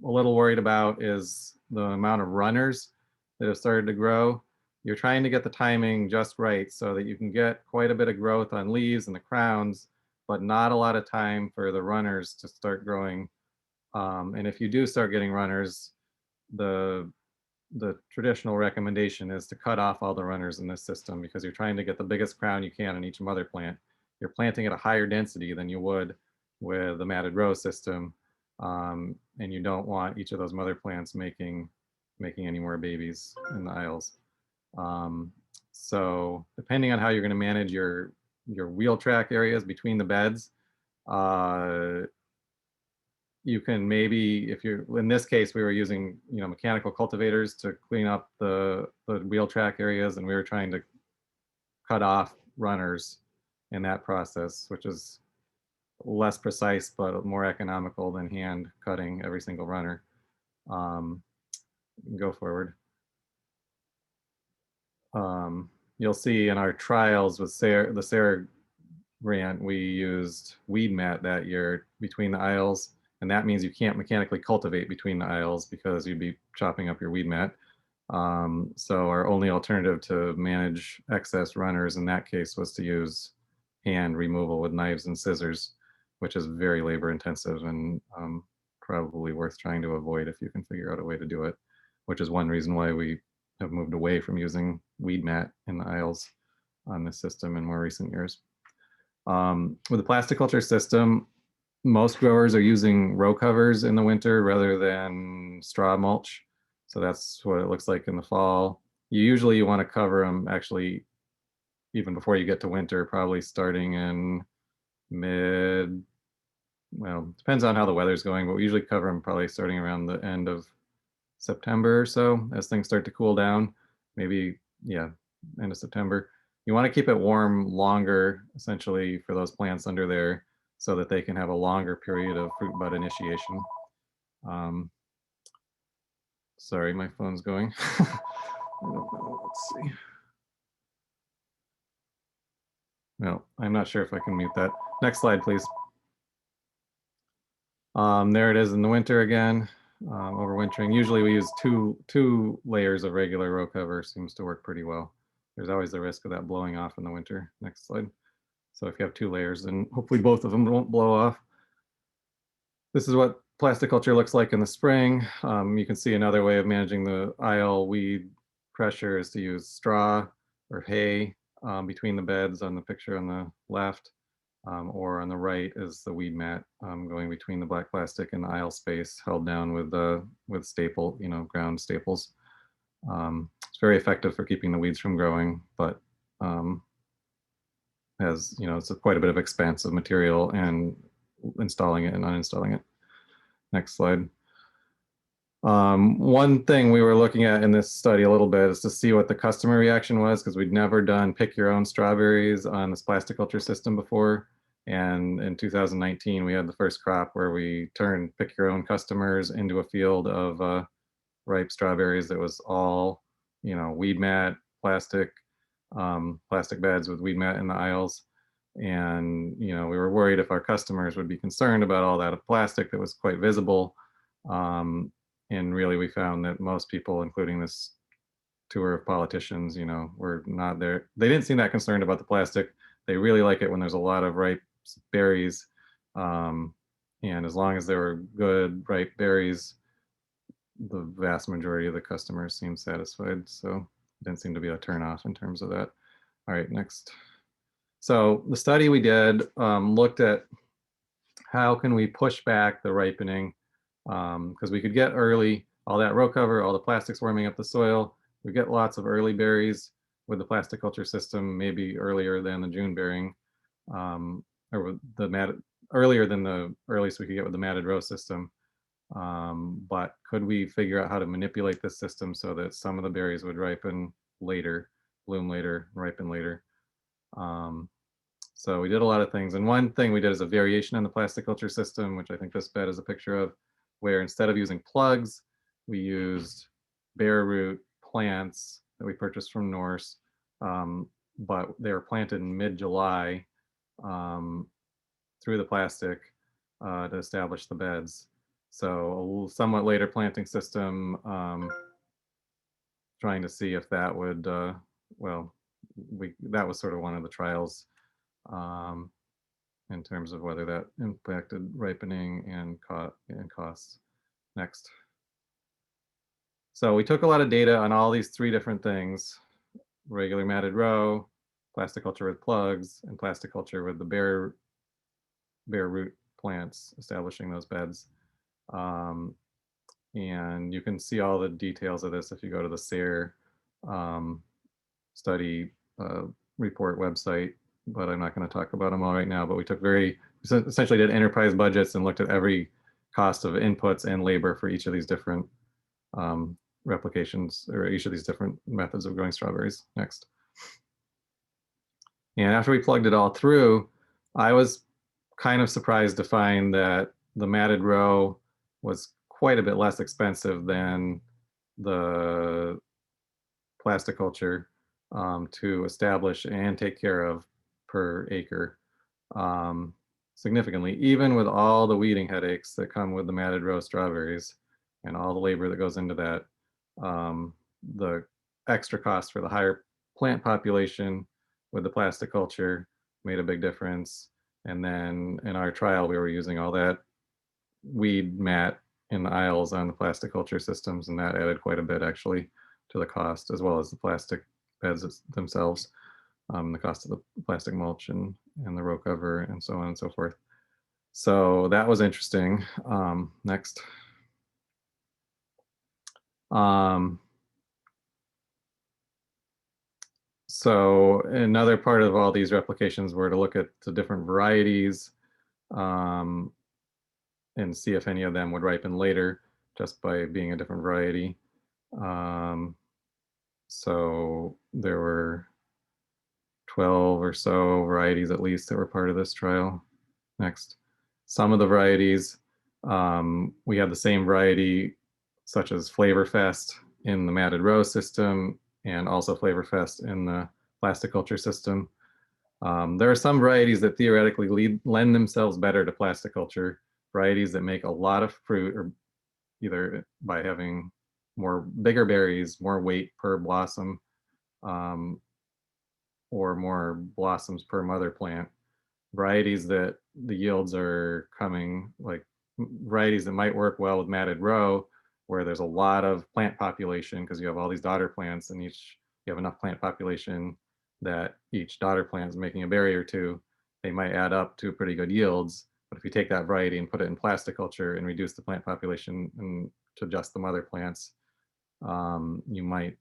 a little worried about is the amount of runners that have started to grow. You're trying to get the timing just right so that you can get quite a bit of growth on leaves and the crowns, but not a lot of time for the runners to start growing. And if you do start getting runners, the traditional recommendation is to cut off all the runners in this system because you're trying to get the biggest crown you can in each mother plant. You're planting at a higher density than you would with the matted row system. And you don't want each of those mother plants making any more babies in the aisles. So depending on how you're going to manage your wheel track areas between the beds, you can maybe, in this case, we were using, mechanical cultivators to clean up the wheel track areas, and we were trying to cut off runners in that process, which is less precise, but more economical than hand cutting every single runner. Go forward. You'll see in our trials with the SARE grant, we used weed mat that year between the aisles, and that means you can't mechanically cultivate between the aisles because you'd be chopping up your weed mat. So our only alternative to manage excess runners in that case was to use hand removal with knives and scissors, which is very labor intensive and probably worth trying to avoid if you can figure out a way to do it, which is one reason why we have moved away from using weed mat in the aisles on this system in more recent years. With the plasticulture system, most growers are using row covers in the winter rather than straw mulch. So that's what it looks like in the fall. You want to cover them actually even before you get to winter, probably starting in depends on how the weather's going, but we usually cover them probably starting around the end of September or so as things start to cool down. Maybe, end of September. You want to keep it warm longer, essentially, for those plants under there so that they can have a longer period of fruit bud initiation. Sorry, my phone's going. I don't know. Let's see. No, I'm not sure if I can mute that. Next slide, please. There it is in the winter again, overwintering. Usually we use two layers of regular row cover. Seems to work pretty well. There's always the risk of that blowing off in the winter. Next slide. So if you have 2 layers, then hopefully both of them won't blow off. This is what plasticulture looks like in the spring. You can see another way of managing the aisle weed pressure is to use straw or hay between the beds on the picture on the left. Or on the right is the weed mat going between the black plastic and the aisle space, held down with staple, ground staples. It's very effective for keeping the weeds from growing, but has, it's quite a bit of expense of material and installing it and uninstalling it. Next slide. One thing we were looking at in this study a little bit is to see what the customer reaction was, because we'd never done pick your own strawberries on this plasticulture system before. And in 2019, we had the first crop where we turned pick your own customers into a field of ripe strawberries that was all, weed mat, plastic beds with weed mat in the aisles. And, we were worried if our customers would be concerned about all that plastic that was quite visible. And really, we found that most people, including this tour of politicians, were not there. They didn't seem that concerned about the plastic. They really like it when there's a lot of ripe berries. And as long as there were good ripe berries, the vast majority of the customers seemed satisfied. So it didn't seem to be a turnoff in terms of that. All right, next. So the study we did looked at how can we push back the ripening, because we could get early, all that row cover, all the plastics warming up the soil. We get lots of early berries with the plastic culture system, maybe earlier than the June bearing, or with the earlier than the earliest we could get with the matted row system. But could we figure out how to manipulate this system so that some of the berries would ripen later, bloom later, ripen later? So we did a lot of things. And one thing we did is a variation on the plastic culture system, which I think this bed is a picture of, where instead of using plugs, we used bare root plants that we purchased from Norse, but they were planted in mid-July through the plastic to establish the beds. So a somewhat later planting system, trying to see if that would, well, that was sort of one of the trials in terms of whether that impacted ripening and costs. Next. So we took a lot of data on all these 3 different things: regular matted row, plastic culture with plugs, and plastic culture with the bare root plants, establishing those beds. And you can see all the details of this if you go to the SARE study report website, but I'm not going to talk about them all right now. But we essentially did enterprise budgets and looked at every cost of inputs and labor for each of these different replications, or each of these different methods of growing strawberries. Next. And after we plugged it all through, I was kind of surprised to find that the matted row was quite a bit less expensive than the plastic culture to establish and take care of per acre, significantly, even with all the weeding headaches that come with the matted row strawberries and all the labor that goes into that. The extra cost for the higher plant population with the plastic culture made a big difference. And then in our trial, we were using all that weed mat in the aisles on the plastic culture systems, and that added quite a bit actually to the cost, as well as the plastic beds themselves, the cost of the plastic mulch and the row cover and so on and so forth. So that was interesting. Next. So another part of all these replications were to look at the different varieties and see if any of them would ripen later just by being a different variety. So there were 12 or so varieties at least that were part of this trial. Next. Some of the varieties, we had the same variety such as Flavorfest in the matted row system and also Flavorfest in the plastic culture system. There are some varieties that theoretically lend themselves better to plastic culture, varieties that make a lot of fruit, or either by having bigger berries, more weight per blossom, or more blossoms per mother plant. Varieties that the yields are coming, like varieties that might work well with matted row, where there's a lot of plant population because you have all these daughter plants, and you have enough plant population that each daughter plant is making a berry or two. They might add up to pretty good yields. But if you take that variety and put it in plastic culture and reduce the plant population and to just the mother plants, you might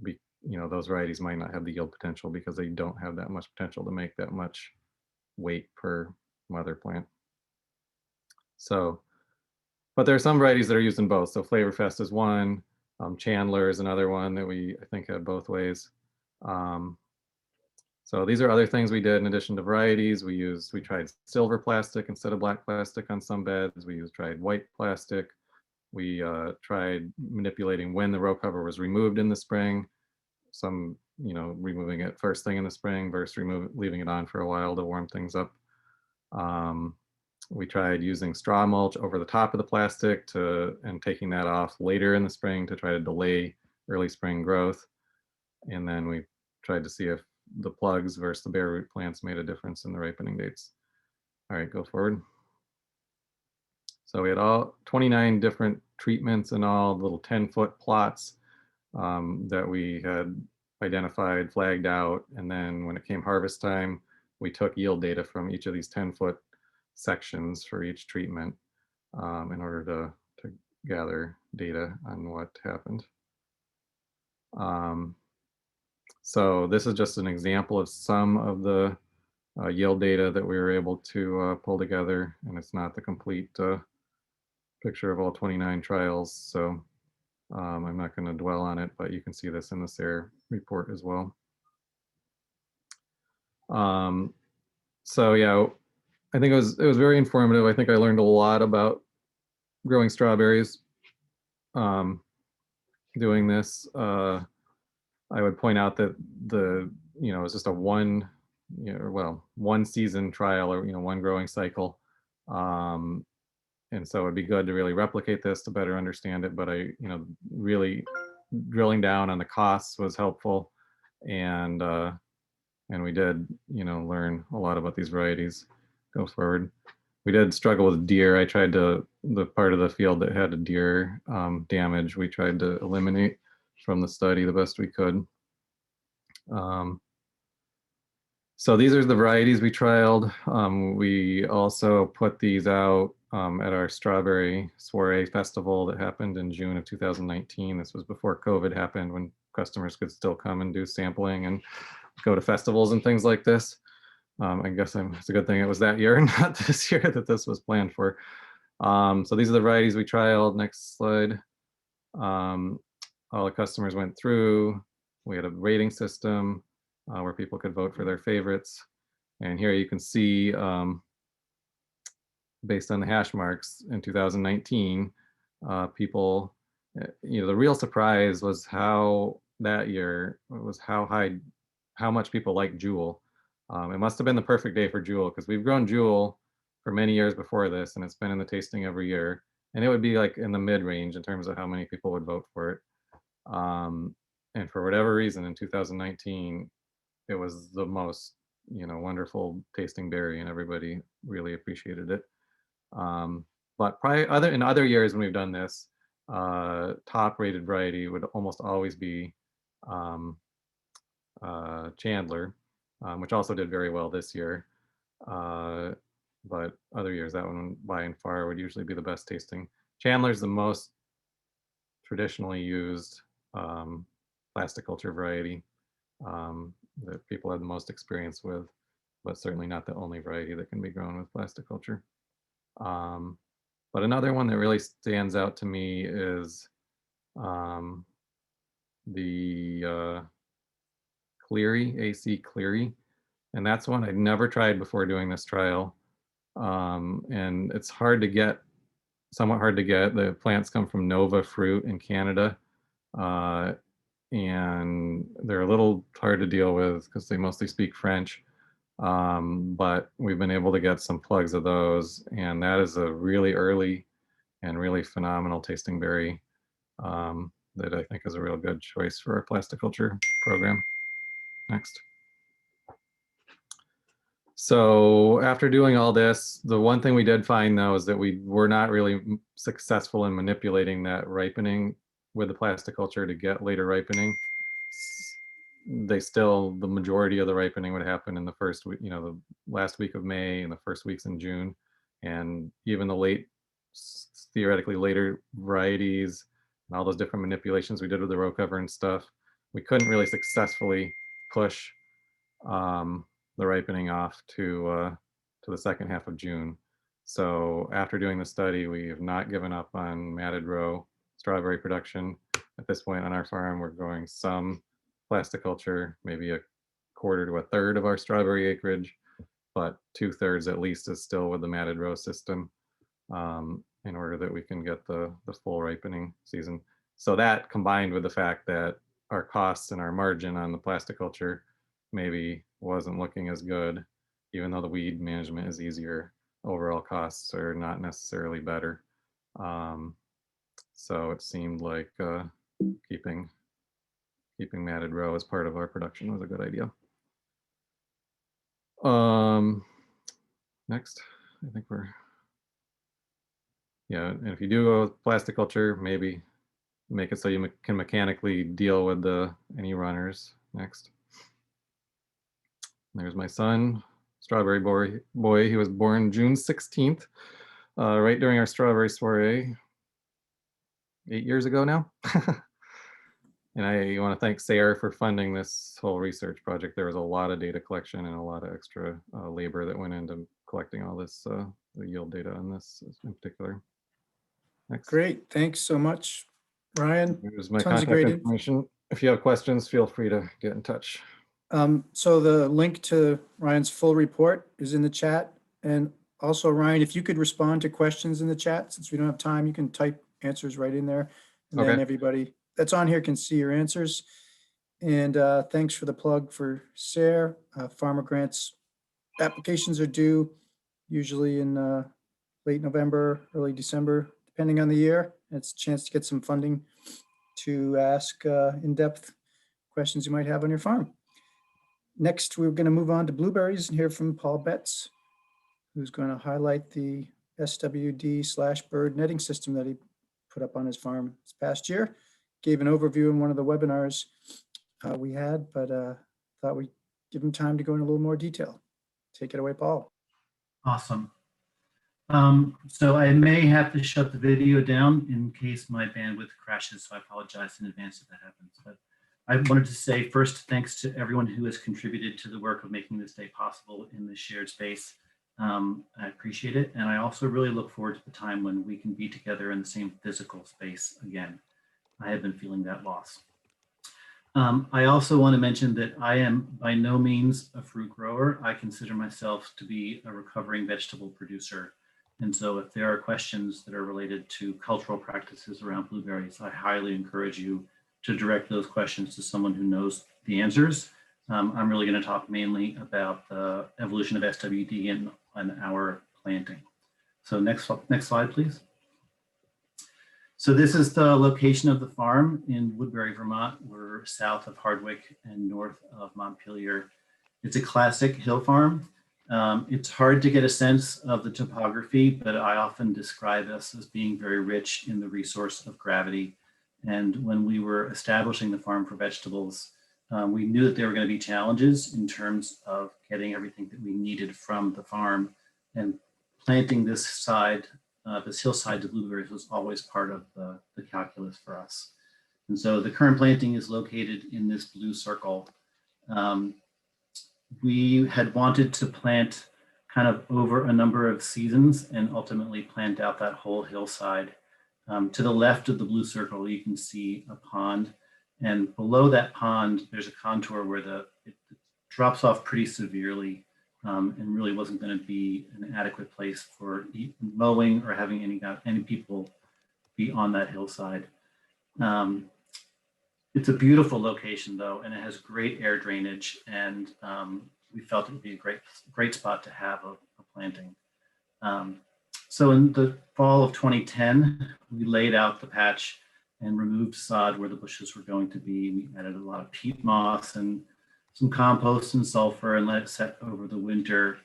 be, those varieties might not have the yield potential because they don't have that much potential to make that much weight per mother plant. So, but there are some varieties that are used in both. So Flavorfest is one, Chandler is another one that I think had both ways. So these are other things we did in addition to varieties. We tried silver plastic instead of black plastic on some beds. We tried white plastic. We tried manipulating when the row cover was removed in the spring. Some, removing it first thing in the spring versus leaving it on for a while to warm things up. We tried using straw mulch over the top of the plastic and taking that off later in the spring to try to delay early spring growth. And then we tried to see if the plugs versus the bare root plants made a difference in the ripening dates. All right, go forward. So we had all 29 different treatments and all little 10-foot plots that we had identified, flagged out. And then when it came harvest time, we took yield data from each of these 10-foot sections for each treatment in order to gather data on what happened. So this is just an example of some of the yield data that we were able to pull together, and it's not the complete picture of all 29 trials. So I'm not going to dwell on it, but you can see this in the SARE report as well. So yeah, I think it was very informative. I think I learned a lot about growing strawberries doing this. I would point out that it's just a one season trial, or one growing cycle. And so it'd be good to really replicate this to better understand it. But really drilling down on the costs was helpful. And we did, learn a lot about these varieties go forward. We did struggle with deer. I tried the part of the field that had a deer damage, we tried to eliminate from the study the best we could. So these are the varieties we trialed. We also put these out at our strawberry soiree festival that happened in June of 2019. This was before COVID happened, when customers could still come and do sampling and go to festivals and things like this. I guess it's a good thing it was that year and not this year that this was planned for. So these are the varieties we trialed. Next slide. All the customers went through. We had a rating system where people could vote for their favorites. And here you can see, based on the hash marks in 2019, people, the real surprise was how that year was how much people like Jewel. It must have been the perfect day for Jewel, because we've grown Jewel for many years before this, and it's been in the tasting every year. And it would be like in the mid-range in terms of how many people would vote for it. And for whatever reason, in 2019, it was the most, wonderful tasting berry, and everybody really appreciated it. But probably in other years when we've done this, top rated variety would almost always be Chandler, which also did very well this year. But other years, that one by and far would usually be the best tasting. Chandler's the most traditionally used plasticulture variety that people have the most experience with, but certainly not the only variety that can be grown with plasticulture. But another one that really stands out to me is the Cleary, AC Cleary. And that's one I'd never tried before doing this trial. And it's hard to get, somewhat hard to get. The plants come from Nova Fruit in Canada. And they're a little hard to deal with because they mostly speak French. But we've been able to get some plugs of those, and that is a really early and really phenomenal tasting berry that I think is a real good choice for our plasticulture program. Next. So after doing all this, the one thing we did find though is that we were not really successful in manipulating that ripening with the plasticulture to get later ripening. The majority of the ripening would happen in the first week, the last week of May and the first weeks in June. And even the theoretically later varieties and all those different manipulations we did with the row cover and stuff, we couldn't really successfully push the ripening off to the second half of June. So after doing the study, we have not given up on matted row strawberry production. At this point on our farm, we're growing some plasticulture, maybe a quarter to a third of our strawberry acreage, but 2/3 at least is still with the matted row system in order that we can get the full ripening season. So that, combined with the fact that our costs and our margin on the plasticulture maybe wasn't looking as good, even though the weed management is easier, overall costs are not necessarily better. So it seemed like keeping matted row as part of our production was a good idea. Next, I think and if you do go with plasticulture, maybe make it so you can mechanically deal with any runners. Next. There's my son, Strawberry Boy. He was born June 16th, right during our strawberry soiree, 8 years ago now. And I want to thank SARE for funding this whole research project. There was a lot of data collection and a lot of extra labor that went into collecting all this the yield data on this in particular. Next. Great, thanks so much, Ryan. Here's my Tons of contact great information. If you have questions, feel free to get in touch. So the link to Ryan's full report is in the chat. And also, Ryan, if you could respond to questions in the chat, since we don't have time, you can type answers right in there. And then Okay. everybody that's on here can see your answers. And thanks for the plug for SARE. Farmer grants applications are due usually in late November, early December, depending on the year. It's a chance to get some funding to ask in-depth questions you might have on your farm. Next, we're going to move on to blueberries and hear from Paul Betts, who's going to highlight the SWD/bird netting system that he put up on his farm this past year. Gave an overview in one of the webinars we had, but thought we'd give him time to go in a little more detail. Take it away, Paul. Awesome. So I may have to shut the video down in case my bandwidth crashes, so I apologize in advance if that happens. But I wanted to say first, thanks to everyone who has contributed to the work of making this day possible in the shared space. I appreciate it. And I also really look forward to the time when we can be together in the same physical space again. I have been feeling that loss. I also want to mention that I am by no means a fruit grower. I consider myself to be a recovering vegetable producer. And so if there are questions that are related to cultural practices around blueberries, I highly encourage you to direct those questions to someone who knows the answers. I'm really going to talk mainly about the evolution of SWD and our planting. So next slide, please. So this is the location of the farm in Woodbury, Vermont. We're south of Hardwick and north of Montpelier. It's a classic hill farm. It's hard to get a sense of the topography, but I often describe us as being very rich in the resource of gravity. And when we were establishing the farm for vegetables, we knew that there were going to be challenges in terms of getting everything that we needed from the farm, and planting this side, this hillside to blueberries was always part of the calculus for us. And so the current planting is located in this blue circle. We had wanted to plant kind of over a number of seasons and ultimately plant out that whole hillside. To the left of the blue circle, you can see a pond. And below that pond, there's a contour where it drops off pretty severely and really wasn't going to be an adequate place for mowing or having any people be on that hillside. It's a beautiful location though, and it has great air drainage, and we felt it would be a great spot to have a planting. So in the fall of 2010, we laid out the patch and removed sod where the bushes were going to be. We added a lot of peat moss and some compost and sulfur and let it set over the winter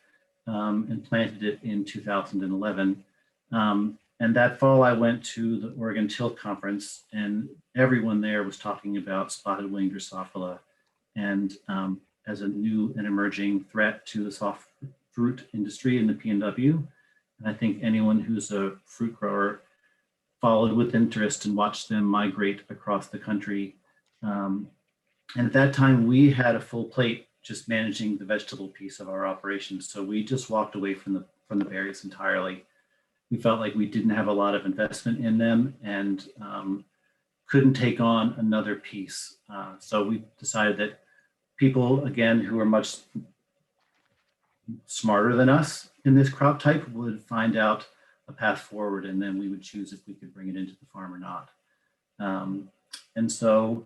and planted it in 2011. And that fall I went to the Oregon Tilt Conference, and everyone there was talking about spotted winged Drosophila and as a new and emerging threat to the soft fruit industry in the PNW. And I think anyone who's a fruit grower followed with interest and watched them migrate across the country. And at that time, we had a full plate just managing the vegetable piece of our operation. So we just walked away from the berries entirely. We felt like we didn't have a lot of investment in them and couldn't take on another piece. So we decided that people, again, who are much smarter than us in this crop type would find out a path forward, and then we would choose if we could bring it into the farm or not. And so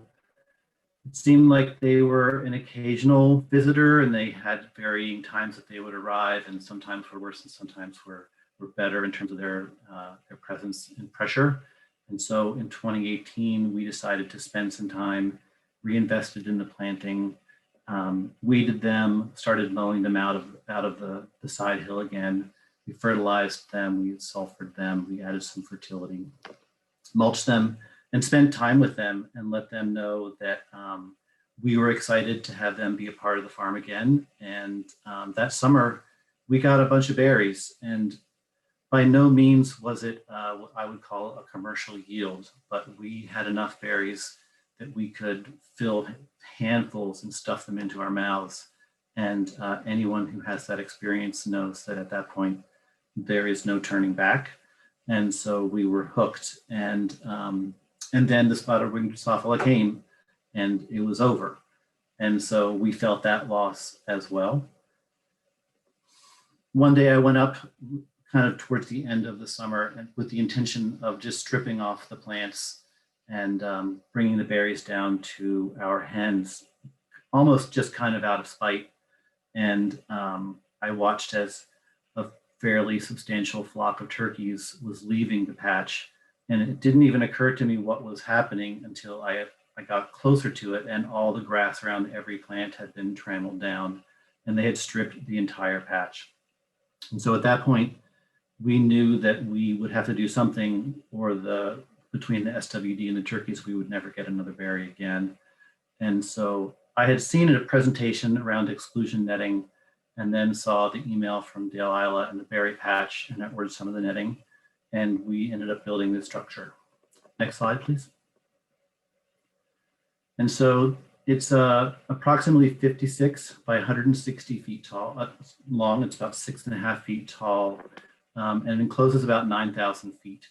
it seemed like they were an occasional visitor, and they had varying times that they would arrive, and sometimes were worse and sometimes were better in terms of their presence and pressure. And so in 2018, we decided to spend some time, reinvested in the planting, weeded them, started mowing them out of the side hill again. We fertilized them, we sulfured them, we added some fertility, mulched them, and spent time with them and let them know that we were excited to have them be a part of the farm again. And that summer, we got a bunch of berries, and by no means was it what I would call a commercial yield, but we had enough berries that we could fill handfuls and stuff them into our mouths. And anyone who has that experience knows that at that point, there is no turning back. And so we were hooked. And then the spotted winged Drosophila came and it was over. And so we felt that loss as well. One day I went up kind of towards the end of the summer and with the intention of just stripping off the plants and bringing the berries down to our hens, almost just kind of out of spite. And I watched as a fairly substantial flock of turkeys was leaving the patch. And it didn't even occur to me what was happening until I got closer to it, and all the grass around every plant had been trampled down and they had stripped the entire patch. And so at that point, we knew that we would have to do something, or between the SWD and the turkeys, we would never get another berry again. And so I had seen a presentation around exclusion netting, and then saw the email from Dale Isla and the berry patch, and that ordered some of the netting, and we ended up building this structure. Next slide, please. And so it's approximately 56 by 160 feet tall, long. It's about 6.5 feet tall, and it encloses about 9,000 feet.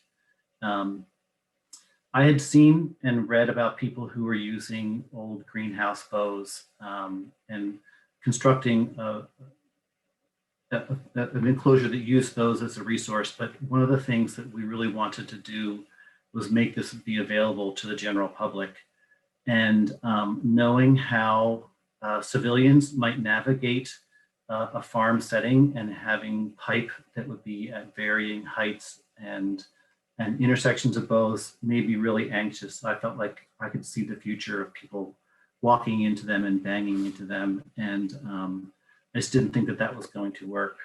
I had seen and read about people who were using old greenhouse bows and constructing an enclosure that used those as a resource. But one of the things that we really wanted to do was make this be available to the general public. And knowing how civilians might navigate a farm setting, and having pipe that would be at varying heights and intersections of both made me really anxious. I felt like I could see the future of people walking into them and banging into them. And I just didn't think that that was going to work.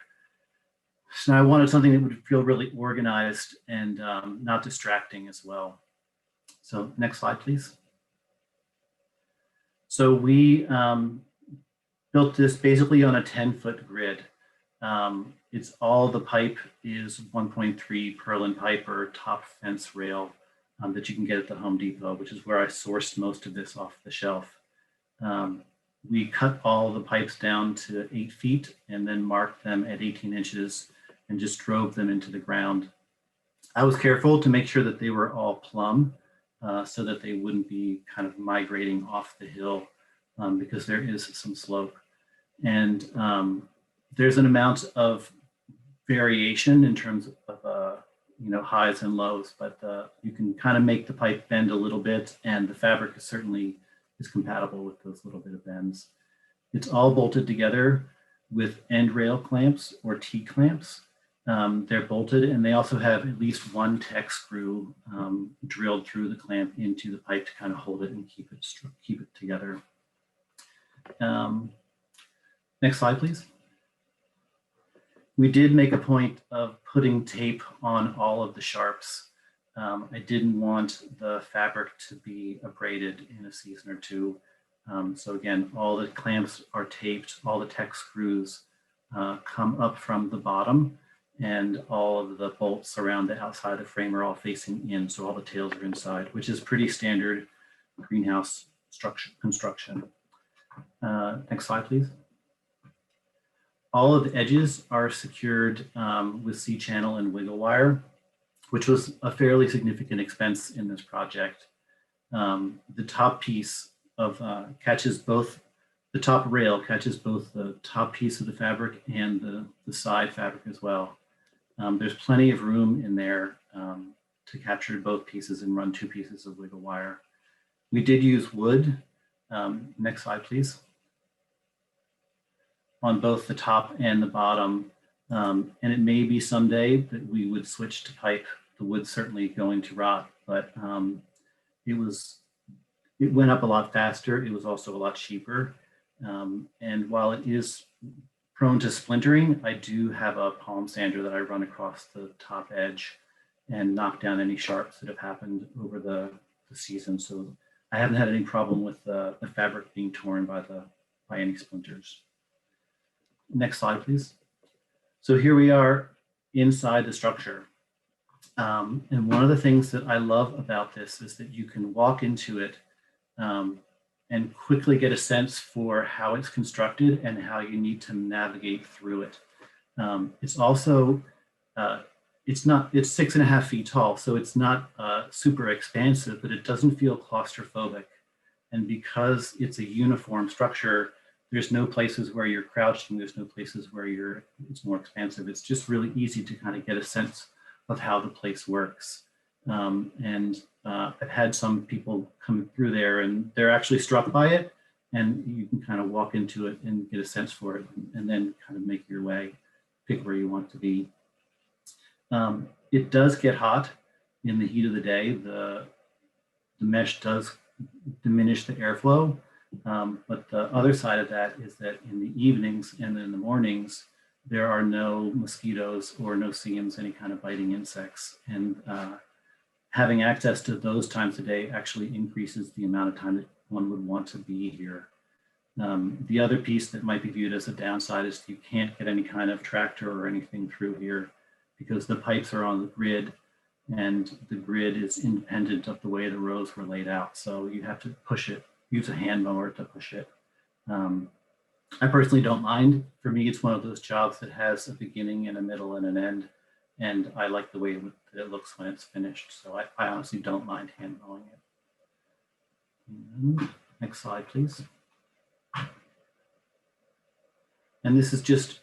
So I wanted something that would feel really organized and not distracting as well. So next slide, please. So we built this basically on a 10-foot grid. It's all the pipe is 1.3 purlin pipe or top fence rail that you can get at the Home Depot, which is where I sourced most of this off the shelf. We cut all the pipes down to 8 feet and then marked them at 18 inches and just drove them into the ground. I was careful to make sure that they were all plumb so that they wouldn't be kind of migrating off the hill because there is some slope. And there's an amount of variation in terms of highs and lows, but you can kind of make the pipe bend a little bit, and the fabric is certainly compatible with those little bit of bends. It's all bolted together with end rail clamps or T-clamps. They're bolted, and they also have at least one tech screw drilled through the clamp into the pipe to kind of hold it and keep it together. Next slide, please. We did make a point of putting tape on all of the sharps. I didn't want the fabric to be abraded in a season or two. So again, all the clamps are taped, all the tech screws come up from the bottom, and all of the bolts around the outside of the frame are all facing in, so all the tails are inside, which is pretty standard greenhouse construction. Next slide, please. All of the edges are secured with C-channel and wiggle wire, which was a fairly significant expense in this project. The top piece of catches both, the top rail catches both the top piece of the fabric and the side fabric as well. There's plenty of room in there to capture both pieces and run 2 pieces of wiggle wire. We did use wood. Next slide, please. On both the top and the bottom. And it may be someday that we would switch to pipe. The wood's certainly going to rot, but it went up a lot faster. It was also a lot cheaper. And while it is prone to splintering, I do have a palm sander that I run across the top edge and knock down any sharps that have happened over the season. So I haven't had any problem with the fabric being torn by any splinters. Next slide, please. So here we are inside the structure. And one of the things that I love about this is that you can walk into it and quickly get a sense for how it's constructed and how you need to navigate through it. It's also, it's 6.5 feet tall, so it's not super expansive, but it doesn't feel claustrophobic. And because it's a uniform structure, there's no places where you're crouching, there's no places where it's more expansive. It's just really easy to kind of get a sense of how the place works. I've had some people come through there and they're actually struck by it, and you can kind of walk into it and get a sense for it, and then kind of make your way, pick where you want to be. It does get hot in the heat of the day. The mesh does diminish the airflow, but the other side of that is that in the evenings and in the mornings, there are no mosquitoes or no CMs, any kind of biting insects. And having access to those times of day actually increases the amount of time that one would want to be here. The other piece that might be viewed as a downside is you can't get any kind of tractor or anything through here because the pipes are on the grid, and the grid is independent of the way the rows were laid out. So you have to push it, use a hand mower to push it. I personally don't mind. For me, it's one of those jobs that has a beginning and a middle and an end. And I like the way that it looks when it's finished. So I honestly don't mind hand mowing it. And next slide, please. And this is just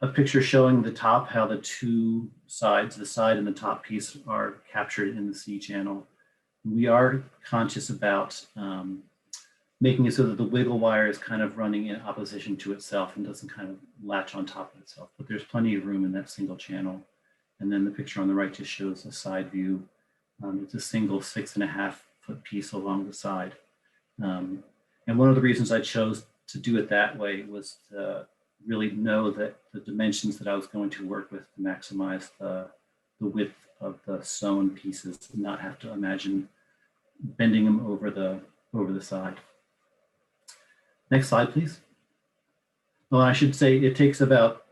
a picture showing the top, how the two sides, the side and the top piece, are captured in the C channel. We are conscious about making it so that the wiggle wire is kind of running in opposition to itself and doesn't kind of latch on top of itself, but there's plenty of room in that single channel. And then the picture on the right just shows a side view. It's a single 6.5 foot piece along the side. And one of the reasons I chose to do it that way was to really know that the dimensions that I was going to work with to maximize the width of the sewn pieces and not have to imagine bending them over the side. Next slide, please. Well, I should say it takes about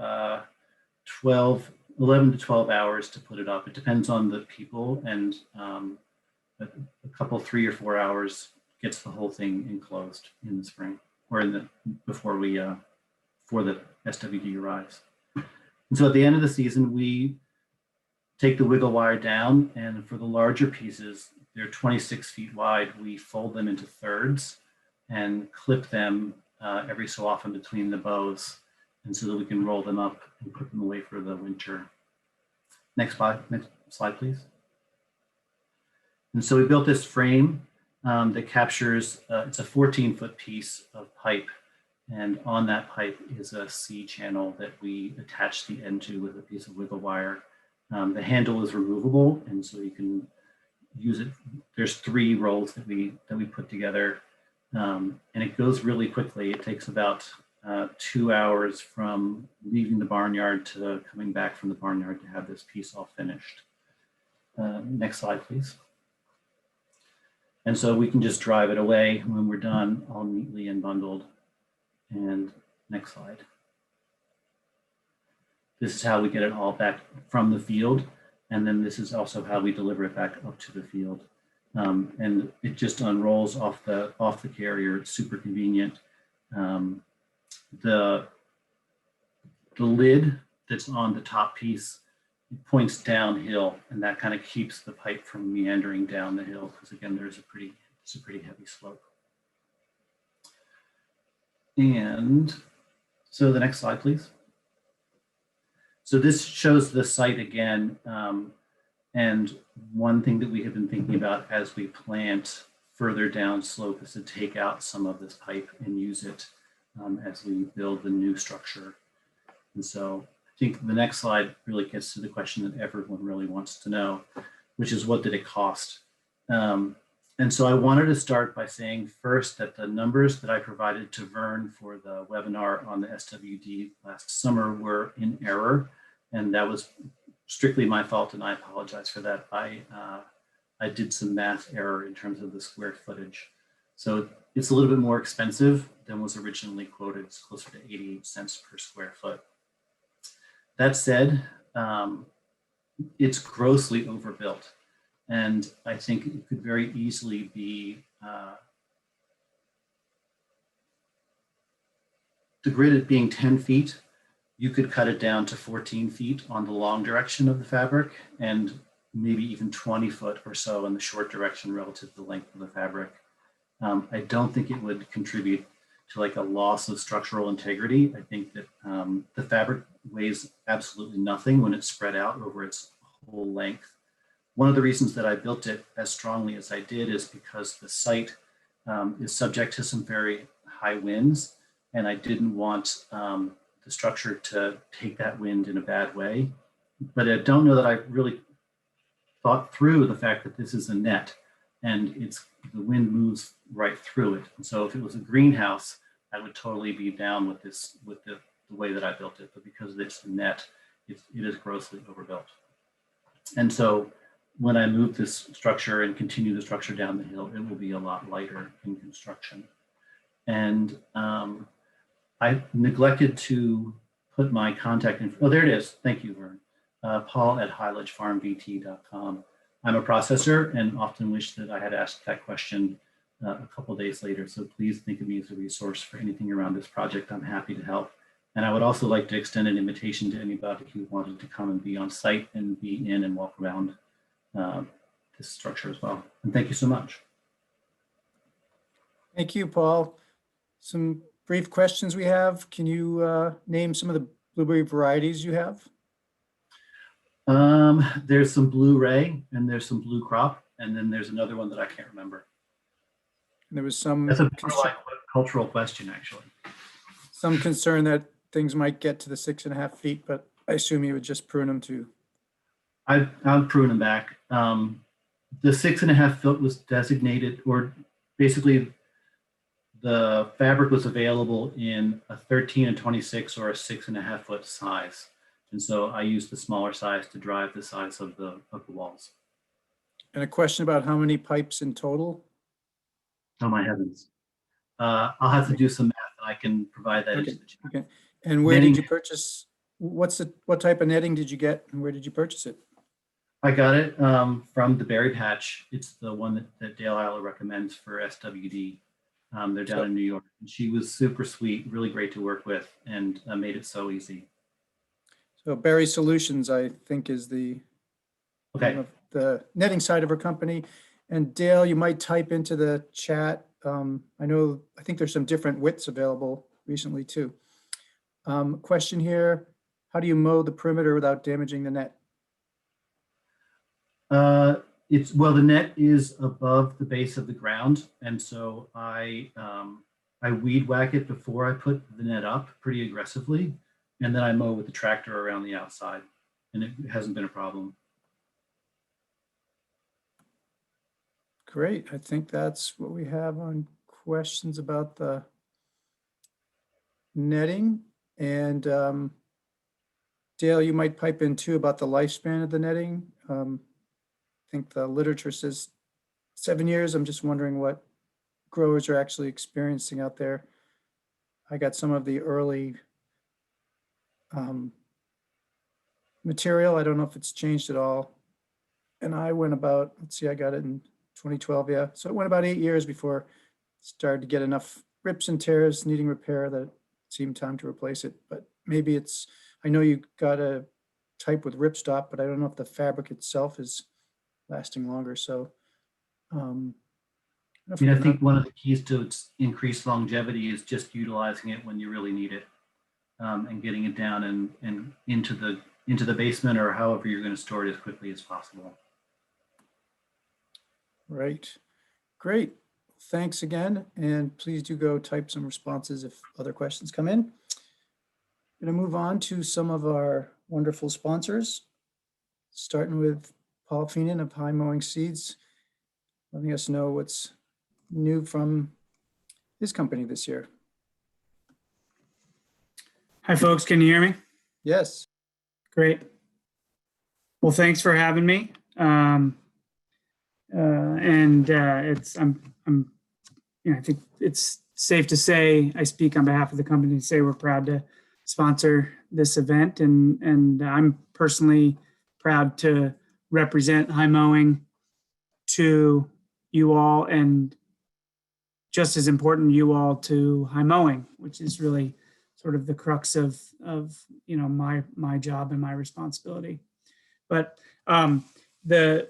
11 to 12 hours to put it up. It depends on the people, and a couple, 3 or 4 hours gets the whole thing enclosed in the spring, or before the SWD arrives. And so at the end of the season, we take the wiggle wire down, and for the larger pieces, they're 26 feet wide. We fold them into thirds and clip them every so often between the bows, and so that we can roll them up and put them away for the winter. Next slide, please. And so we built this frame that captures, it's a 14-foot piece of pipe, and on that pipe is a C channel that we attach the end to with a piece of wiggle wire. The handle is removable, and so you can use it. There's 3 rolls that we put together, and it goes really quickly. It takes about 2 hours from leaving the barnyard to coming back from the barnyard to have this piece all finished. Next slide, please. And so we can just drive it away when we're done, all neatly and bundled. And next slide. This is how we get it all back from the field. And then this is also how we deliver it back up to the field. And it just unrolls off the carrier. It's super convenient. The lid that's on the top piece points downhill, and that kind of keeps the pipe from meandering down the hill, because again, it's a pretty heavy slope. And so the next slide, please. So this shows the site again. And one thing that we have been thinking about as we plant further down slope is to take out some of this pipe and use it as we build the new structure. And so I think the next slide really gets to the question that everyone really wants to know, which is, what did it cost? And so I wanted to start by saying first that the numbers that I provided to Vern for the webinar on the SWD last summer were in error, and that was strictly my fault, and I apologize for that. I did some math error in terms of the square footage. So it's a little bit more expensive than was originally quoted. It's closer to 88 cents per square foot. That said, it's grossly overbuilt. And I think it could very easily be the grid being 10 feet, you could cut it down to 14 feet on the long direction of the fabric and maybe even 20 foot or so in the short direction relative to the length of the fabric. I don't think it would contribute to like a loss of structural integrity. I think that the fabric weighs absolutely nothing when it's spread out over its whole length. One of the reasons that I built it as strongly as I did is because the site is subject to some very high winds, and I didn't want the structure to take that wind in a bad way. But I don't know that I really thought through the fact that this is a net and the wind moves right through it. And so if it was a greenhouse, I would totally be down with this, with the way that I built it. But because it's a net, it is grossly overbuilt. And so when I move this structure and continue the structure down the hill, it will be a lot lighter in construction. And I neglected to put my contact info. Oh, there it is. Thank you, Vern. Paul at highledgefarmbt.com. I'm a processor and often wish that I had asked that question a couple days later. So please think of me as a resource for anything around this project. I'm happy to help. And I would also like to extend an invitation to anybody who wanted to come and be on site and be in and walk around this structure as well. And thank you so much. Thank you, Paul. Some brief questions we have. Can you name some of the blueberry varieties you have? There's some Blue Ray and there's some Blue Crop, and then there's another one that I can't remember. There was some That's a cultural question, actually. some concern that things might get to the 6.5 feet, but I assume you would just prune them too. I'll prune them back. The 6.5 foot was designated, or basically the fabric was available in a 13 and 26 or a 6.5 foot size. And so I used the smaller size to drive the size of the walls. And a question about how many pipes in total? Oh my heavens. I'll have to do some math and I can provide that. Okay. Okay. And where did you purchase? What type of netting did you get and where did you purchase it? I got it from the Berry Patch. It's the one that Dale Isla recommends for SWD. They're down in New York. And she was super sweet, really great to work with, and made it so easy. So Berry Solutions, I think, is the netting side of her company. And Dale, you might type into the chat. I think there's some different widths available recently too. Question here, how do you mow the perimeter without damaging the net? Well, the net is above the base of the ground. And so I weed whack it before I put the net up pretty aggressively. And then I mow with the tractor around the outside, and it hasn't been a problem. Great. I think that's what we have on questions about the netting. And Dale, you might pipe in too about the lifespan of the netting. I think the literature says 7 years. I'm just wondering what growers are actually experiencing out there. I got some of the early material. I don't know if it's changed at all. And I went about, let's see, I got it in 2012, yeah. So it went about 8 years before it started to get enough rips and tears needing repair that it seemed time to replace it. But maybe it's, I know you got a type with ripstop, but I don't know if the fabric itself is lasting longer. So I think one of the keys to its increased longevity is just utilizing it when you really need it. And getting it down and into the basement or however you're going to store it as quickly as possible. Right. Great. Thanks again. And please do go type some responses if other questions come in. I'm going to move on to some of our wonderful sponsors, starting with Paul Feenan of High Mowing Seeds, letting us know what's new from his company this year. Hi, folks. Can you hear me? Yes. Great. Well, thanks for having me. I think it's safe to say I speak on behalf of the company to say we're proud to sponsor this event, and I'm personally proud to represent High Mowing to you all, and just as important, you all to High Mowing, which is really sort of the crux of you know, my job and my responsibility. But the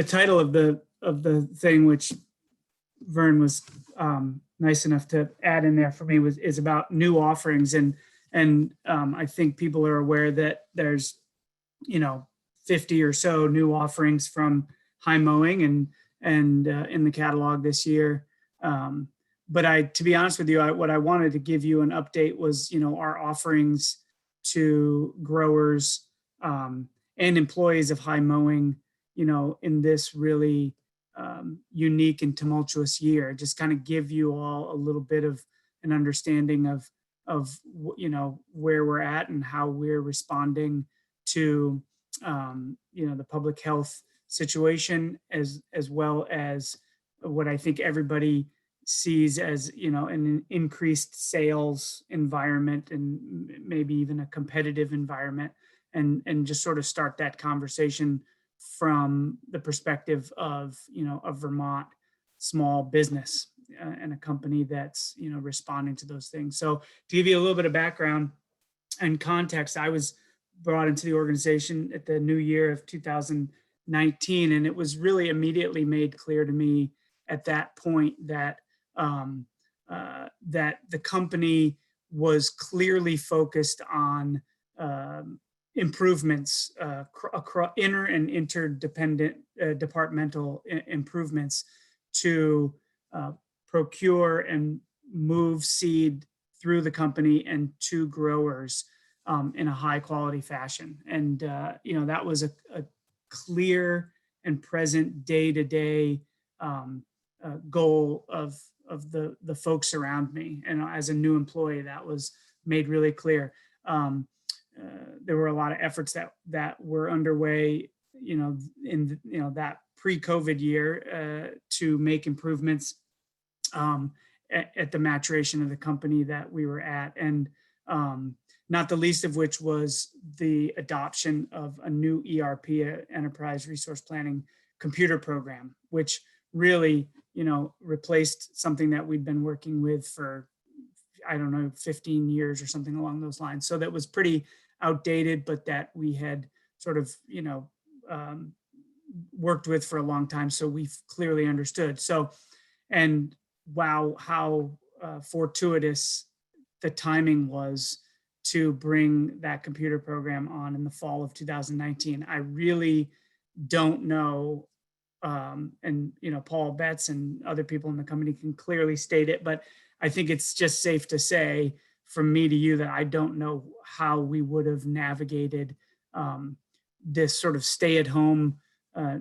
title of the thing, which Vern was nice enough to add in there for me, is about new offerings, and I think people are aware that there's, you know, 50 or so new offerings from High Mowing and in the catalog this year. But to be honest with you, what I wanted to give you an update was, you know, our offerings to growers and employees of High Mowing, you know, in this really unique and tumultuous year. Just kind of give you all a little bit of an understanding of you know, where we're at and how we're responding to you know, the public health situation, as well as what I think everybody sees as, you know, an increased sales environment and maybe even a competitive environment, and just sort of start that conversation from the perspective of, you know, a Vermont small business and a company that's, you know, responding to those things. So to give you a little bit of background and context, I was brought into the organization at the new year of 2019, and it was really immediately made clear to me at that point that that the company was clearly focused on improvements, inter and interdependent departmental improvements to procure and move seed through the company and to growers in a high quality fashion. And, you know, that was a clear and present day-to-day goal of the folks around me. And as a new employee, that was made really clear. There were a lot of efforts that were underway, you know, in you know, that pre-COVID year to make improvements at the maturation of the company that we were at, and not the least of which was the adoption of a new ERP, Enterprise Resource Planning computer program, which really, you know, replaced something that we'd been working with for, I don't know, 15 years or something along those lines. So that was pretty outdated, but that we had sort of, you know, worked with for a long time. So we've clearly understood. So, and wow, how fortuitous the timing was to bring that computer program on in the fall of 2019. I really don't know, and you know, Paul Betts and other people in the company can clearly state it, but I think it's just safe to say from me to you that I don't know how we would have navigated this sort of stay-at-home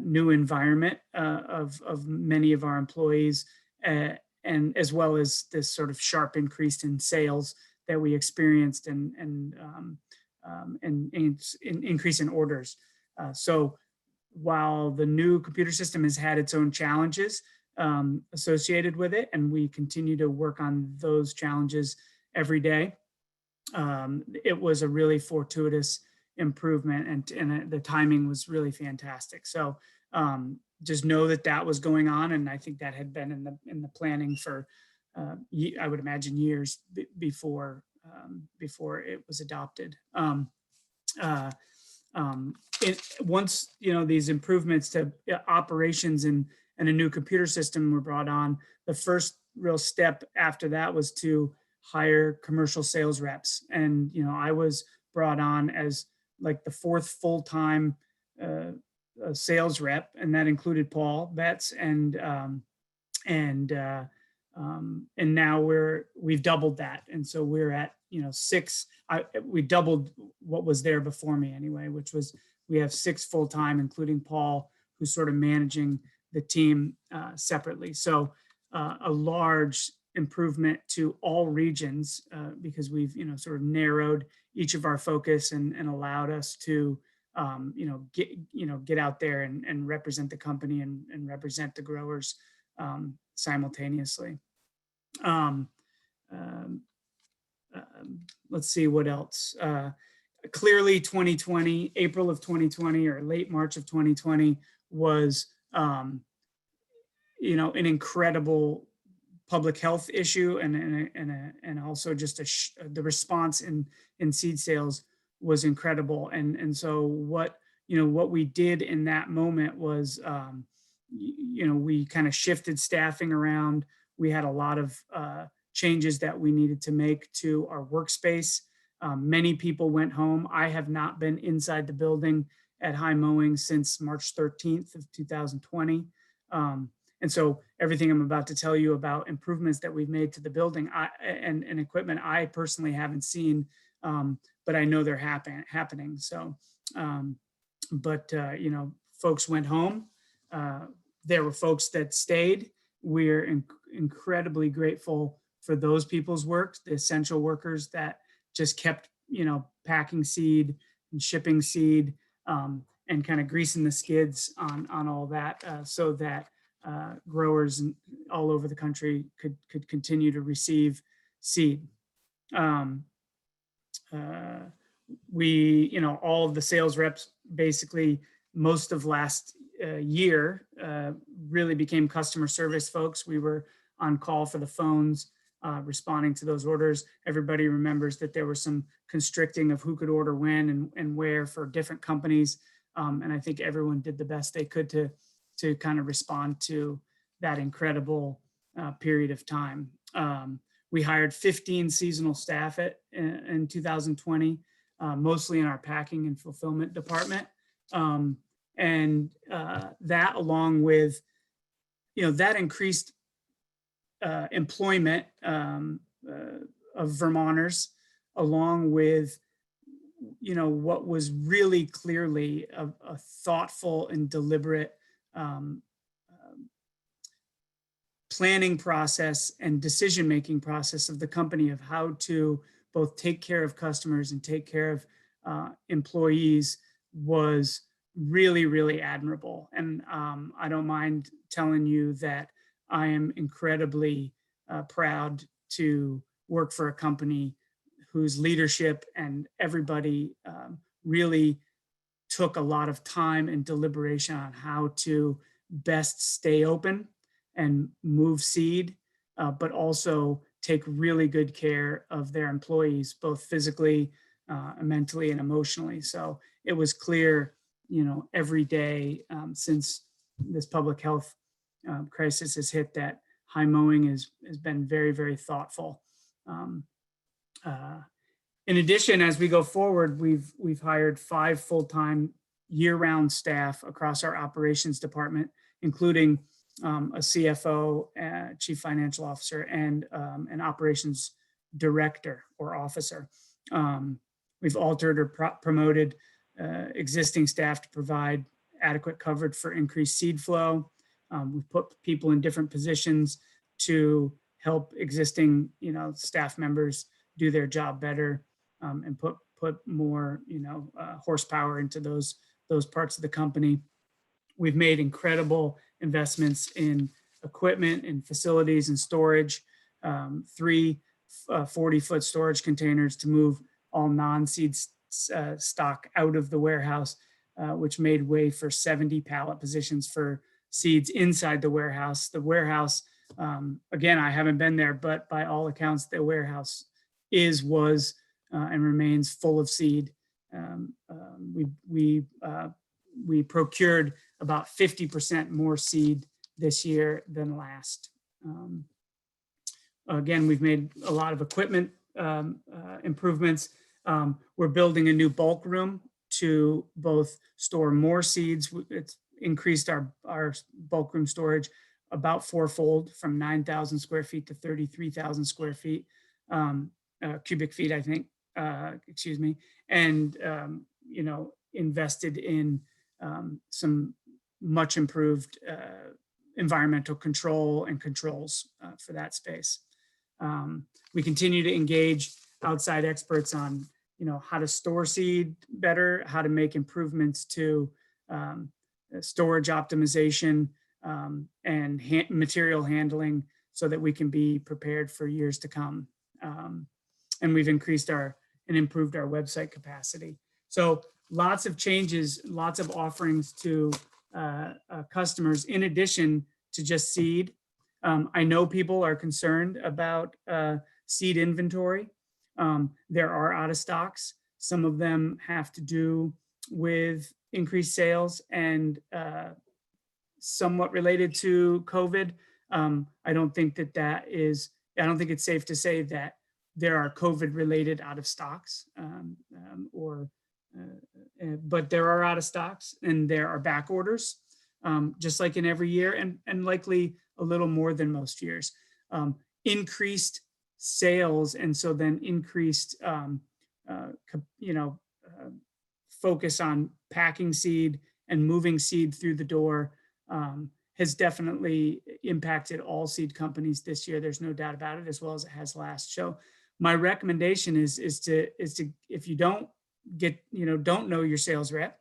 new environment of many of our employees, and as well as this sort of sharp increase in sales that we experienced, and increase in orders. So while the new computer system has had its own challenges associated with it, and we continue to work on those challenges every day, it was a really fortuitous improvement, and the timing was really fantastic. So just know that that was going on, and I think that had been in the planning for I would imagine years before it was adopted. Once, you know, these improvements to operations and a new computer system were brought on, the first real step after that was to hire commercial sales reps. And, you know, I was brought on as like the fourth full-time sales rep, and that included Paul Betts, and now we've doubled that, and so we're at, you know, 6. We doubled what was there before me anyway, which was we have 6 full-time, including Paul, who's sort of managing the team separately. So a large improvement to all regions because we've, you know, sort of narrowed each of our focus and allowed us to get out there and represent the company and represent the growers simultaneously. Let's see what else. Clearly 2020, April of 2020 or late March of 2020 was, you know, an incredible public health issue and also just the response in seed sales was incredible. And so what we did in that moment was, we kind of shifted staffing around. We had a lot of changes that we needed to make to our workspace. Many people went home. I have not been inside the building at High Mowing since March 13th of 2020. And so everything I'm about to tell you about improvements that we've made to the building and equipment, I personally haven't seen, but I know they're happening. So, folks went home. There were folks that stayed. We're incredibly grateful for those people's work, the essential workers that just kept, packing seed and shipping seed, and kind of greasing the skids on all that, so that growers all over the country could continue to receive seed. All of the sales reps, basically most of last year, really became customer service folks. We were on call for the phones, responding to those orders. Everybody remembers that there was some constricting of who could order when and where for different companies. And I think everyone did the best they could to kind of respond to that incredible period of time. We hired 15 seasonal staff in 2020, mostly in our packing and fulfillment department. That, along with, that increased employment of Vermonters, along with, what was really clearly a thoughtful and deliberate planning process and decision-making process of the company of how to both take care of customers and take care of employees was really, really admirable. And I don't mind telling you that I am incredibly proud to work for a company whose leadership and everybody really took a lot of time and deliberation on how to best stay open and move seed, but also take really good care of their employees, both physically, mentally, and emotionally. So it was clear, every day since this public health crisis has hit, that High Mowing has been very, very thoughtful. In addition, as we go forward, we've hired 5 full-time year-round staff across our operations department, including a CFO, chief financial officer, and an operations director or officer. We've altered or promoted existing staff to provide adequate coverage for increased seed flow. We've put people in different positions to help existing, staff members do their job better, and put more, horsepower into those parts of the company. We've made incredible investments in equipment and facilities and storage, 3 40-foot storage containers to move all non-seed stock out of the warehouse, which made way for 70 pallet positions for seeds inside the warehouse. The warehouse, again, I haven't been there, but by all accounts, the warehouse was and remains full of seed. We procured about 50% more seed this year than last. Again, we've made a lot of equipment improvements. We're building a new bulk room to both store more seeds. It's increased our bulk room storage about 4-fold, from 9,000 square feet to 33,000 square feet, cubic feet, I think, excuse me. And, invested in some much improved environmental control and controls for that space. We continue to engage outside experts on, how to store seed better, how to make improvements to storage optimization and material handling, so that we can be prepared for years to come. And we've increased and improved our website capacity. So lots of changes, lots of offerings to customers, in addition to just seed. I know people are concerned about seed inventory. There are out of stocks. Some of them have to do with increased sales and somewhat related to COVID. I don't think I don't think it's safe to say that there are COVID related out of stocks but there are out of stocks and there are back orders, just like in every year, and likely a little more than most years. Increased sales, and so then increased, focus on packing seed and moving seed through the door has definitely impacted all seed companies this year. There's no doubt about it, as well as it has last. So my recommendation is to if you don't know your sales rep,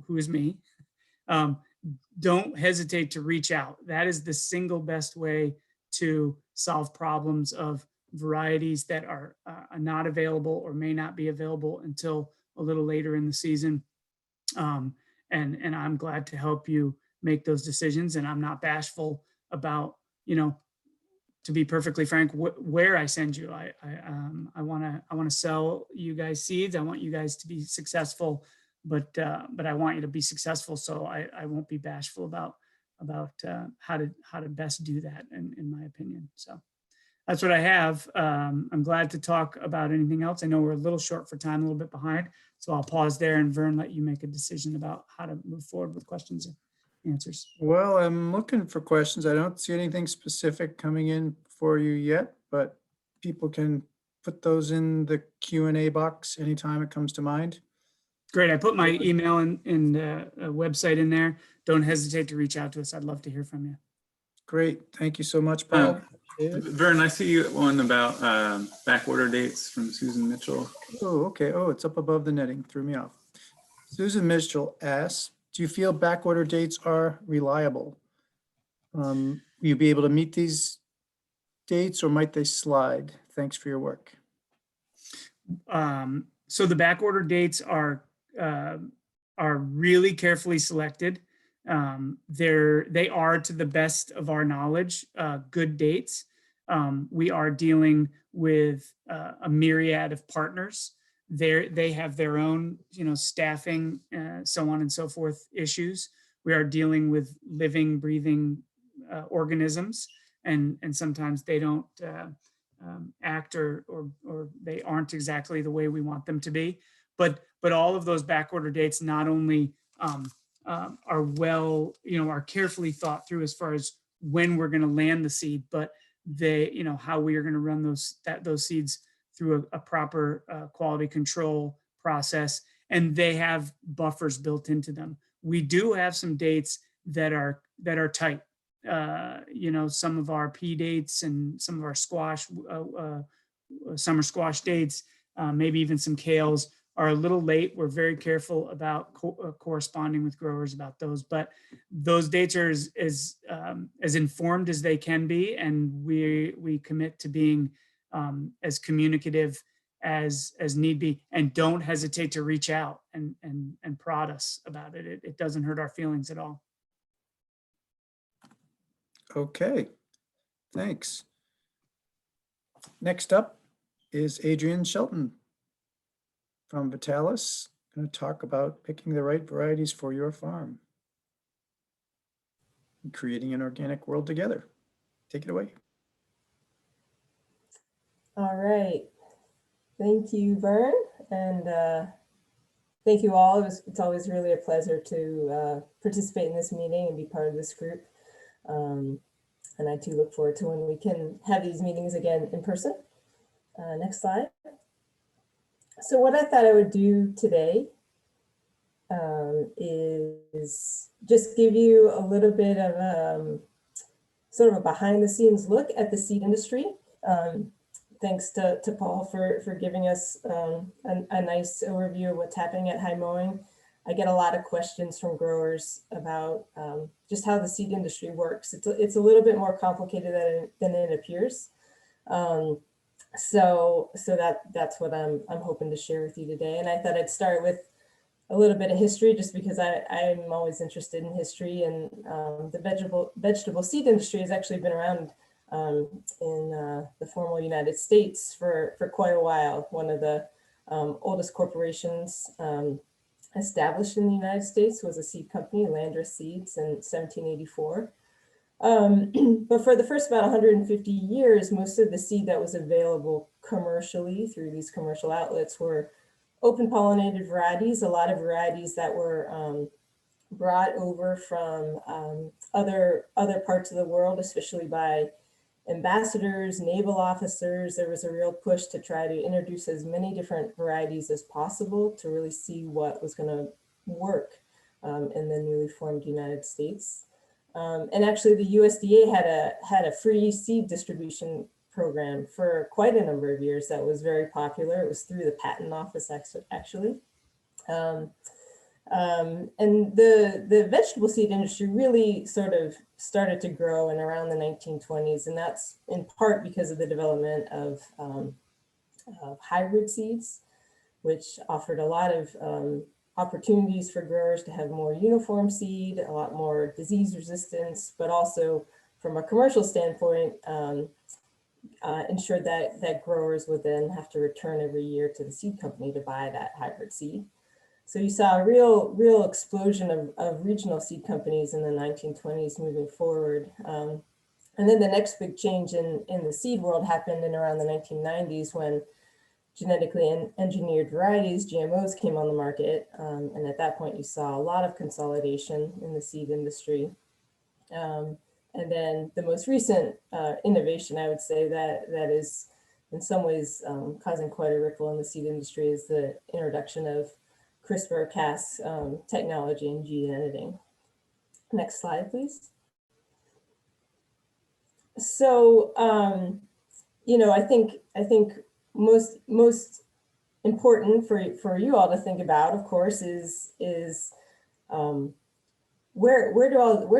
who is me, don't hesitate to reach out. That is the single best way to solve problems of varieties that are not available or may not be available until a little later in the season. And I'm glad to help you make those decisions. And I'm not bashful about, to be perfectly frank, where I send you. I want to sell you guys seeds. I want you guys to be successful, but I want you to be successful. So I won't be bashful about how to best do that, in my opinion. So that's what I have. I'm glad to talk about anything else. I know we're a little short for time, a little bit behind. So I'll pause there and Vern, let you make a decision about how to move forward with questions and answers. Well, I'm looking for questions. I don't see anything specific coming in for you yet, but people can put those in the Q&A box anytime it comes to mind. Great. I put my email and website in there. Don't hesitate to reach out to us. I'd love to hear from you. Great. Thank you so much, Paul. Vern, I see you one about back order dates from Susan Mitchell. Oh, okay. Oh, it's up above the netting. Threw me off. Susan Mitchell asks, do you feel back order dates are reliable? Will you be able to meet these dates or might they slide? Thanks for your work. So the back order dates are really carefully selected. They are, to the best of our knowledge, good dates. We are dealing with a myriad of partners. They have their own, staffing, so on and so forth issues. We are dealing with living, breathing organisms, and sometimes they don't act or they aren't exactly the way we want them to be. But all of those back order dates not only are well, are carefully thought through as far as when we're going to land the seed, but they, how we are going to run those seeds through a proper quality control process, and they have buffers built into them. We do have some dates that are tight. Some of our pea dates and some of our squash, summer squash dates, maybe even some kales are a little late. We're very careful about corresponding with growers about those, but those dates are as informed as they can be, and we commit to being as communicative as need be, and don't hesitate to reach out and prod us about it. It doesn't hurt our feelings at all. Okay, thanks. Next up is Adrian Shelton from Vitalis, going to talk about picking the right varieties for your farm and creating an organic world together. Take it away. All right. Thank you, Vern, and thank you all. It's always really a pleasure to participate in this meeting and be part of this group. And I too look forward to when we can have these meetings again in person. Next slide. So what I thought I would do today is just give you a little bit of sort of a behind the scenes look at the seed industry. Thanks to Paul for giving us a nice overview of what's happening at High Mowing. I get a lot of questions from growers about just how the seed industry works. It's a little bit more complicated than it appears. So that's what I'm hoping to share with you today. And I thought I'd start with a little bit of history, just because I'm always interested in history, and the vegetable seed industry has actually been around in the former United States for quite a while. One of the oldest corporations established in the United States was a seed company, Landreth Seeds, in 1784. But for the first about 150 years, most of the seed that was available commercially through these commercial outlets were open pollinated varieties, a lot of varieties that were brought over from other parts of the world, especially by ambassadors, naval officers. There was a real push to try to introduce as many different varieties as possible to really see what was going to work in the newly formed United States. And actually the USDA had a free seed distribution program for quite a number of years that was very popular. It was through the patent office actually. And the vegetable seed industry really sort of started to grow in around the 1920s, and that's in part because of the development of hybrid seeds, which offered a lot of opportunities for growers to have more uniform seed, a lot more disease resistance, but also from a commercial standpoint, ensured that growers would then have to return every year to the seed company to buy that hybrid seed. So you saw a real explosion of regional seed companies in the 1920s moving forward. And then the next big change in the seed world happened in around the 1990s when genetically engineered varieties, GMOs, came on the market. And at that point, you saw a lot of consolidation in the seed industry. And then the most recent innovation, I would say, that is in some ways causing quite a ripple in the seed industry is the introduction of CRISPR-Cas technology and gene editing. Next slide, please. So, you know, I think most important for you all to think about, of course, is where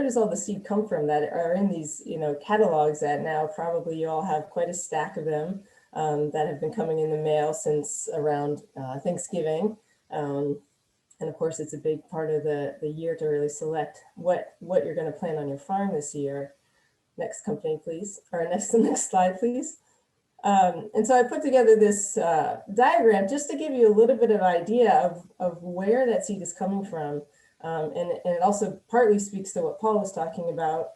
does all the seed come from that are in these, you know, catalogs that now probably you all have quite a stack of them that have been coming in the mail since around Thanksgiving. And of course, it's a big part of the year to really select what you're going to plant on your farm this year. Next company, please, or next slide, please. And so I put together this diagram just to give you a little bit of idea of where that seed is coming from. And it also partly speaks to what Paul was talking about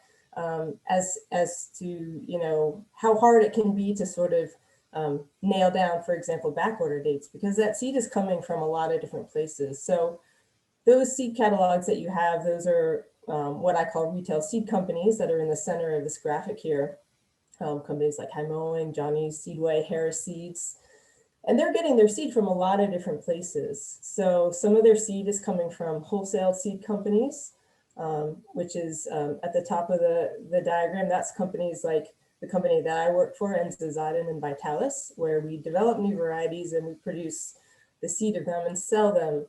as to, you know, how hard it can be to sort of nail down, for example, back order dates, because that seed is coming from a lot of different places. So those seed catalogs that you have, those are what I call retail seed companies that are in the center of this graphic here. Companies like High Mowing, Johnny's Seedway, Harris Seeds, and they're getting their seed from a lot of different places. So some of their seed is coming from wholesale seed companies, which is at the top of the diagram. That's companies like the company that I work for, Zaden and Vitalis, where we develop new varieties and we produce the seed of them and sell them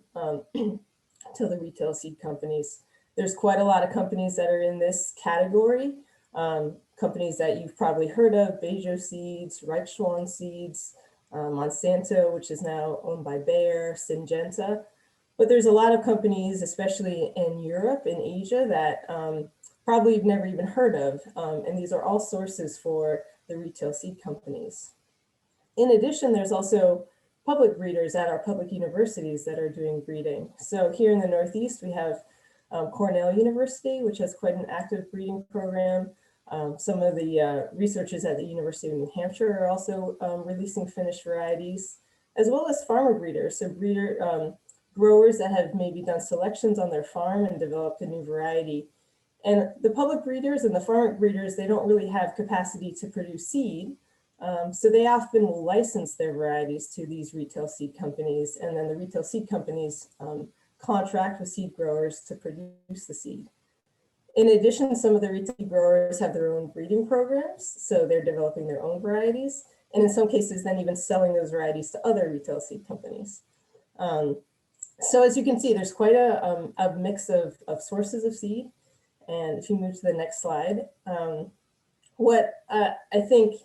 to the retail seed companies. There's quite a lot of companies that are in this category. Companies that you've probably heard of: Bejo Seeds, Reichsschwan Seeds, Monsanto, which is now owned by Bayer, Syngenta. But there's a lot of companies, especially in Europe and Asia, that probably you've never even heard of. And these are all sources for the retail seed companies. In addition, there's also public breeders at our public universities that are doing breeding. So here in the Northeast, we have Cornell University, which has quite an active breeding program. Some of the researchers at the University of New Hampshire are also releasing finished varieties, as well as farmer breeders. So growers that have maybe done selections on their farm and developed a new variety. And the public breeders and the farmer breeders, they don't really have capacity to produce seed. So they often will license their varieties to these retail seed companies, and then the retail seed companies contract with seed growers to produce the seed. In addition, some of the retail growers have their own breeding programs, so they're developing their own varieties, and in some cases then even selling those varieties to other retail seed companies. So as you can see, there's quite a mix of sources of seed. And if you move to the next slide, what I think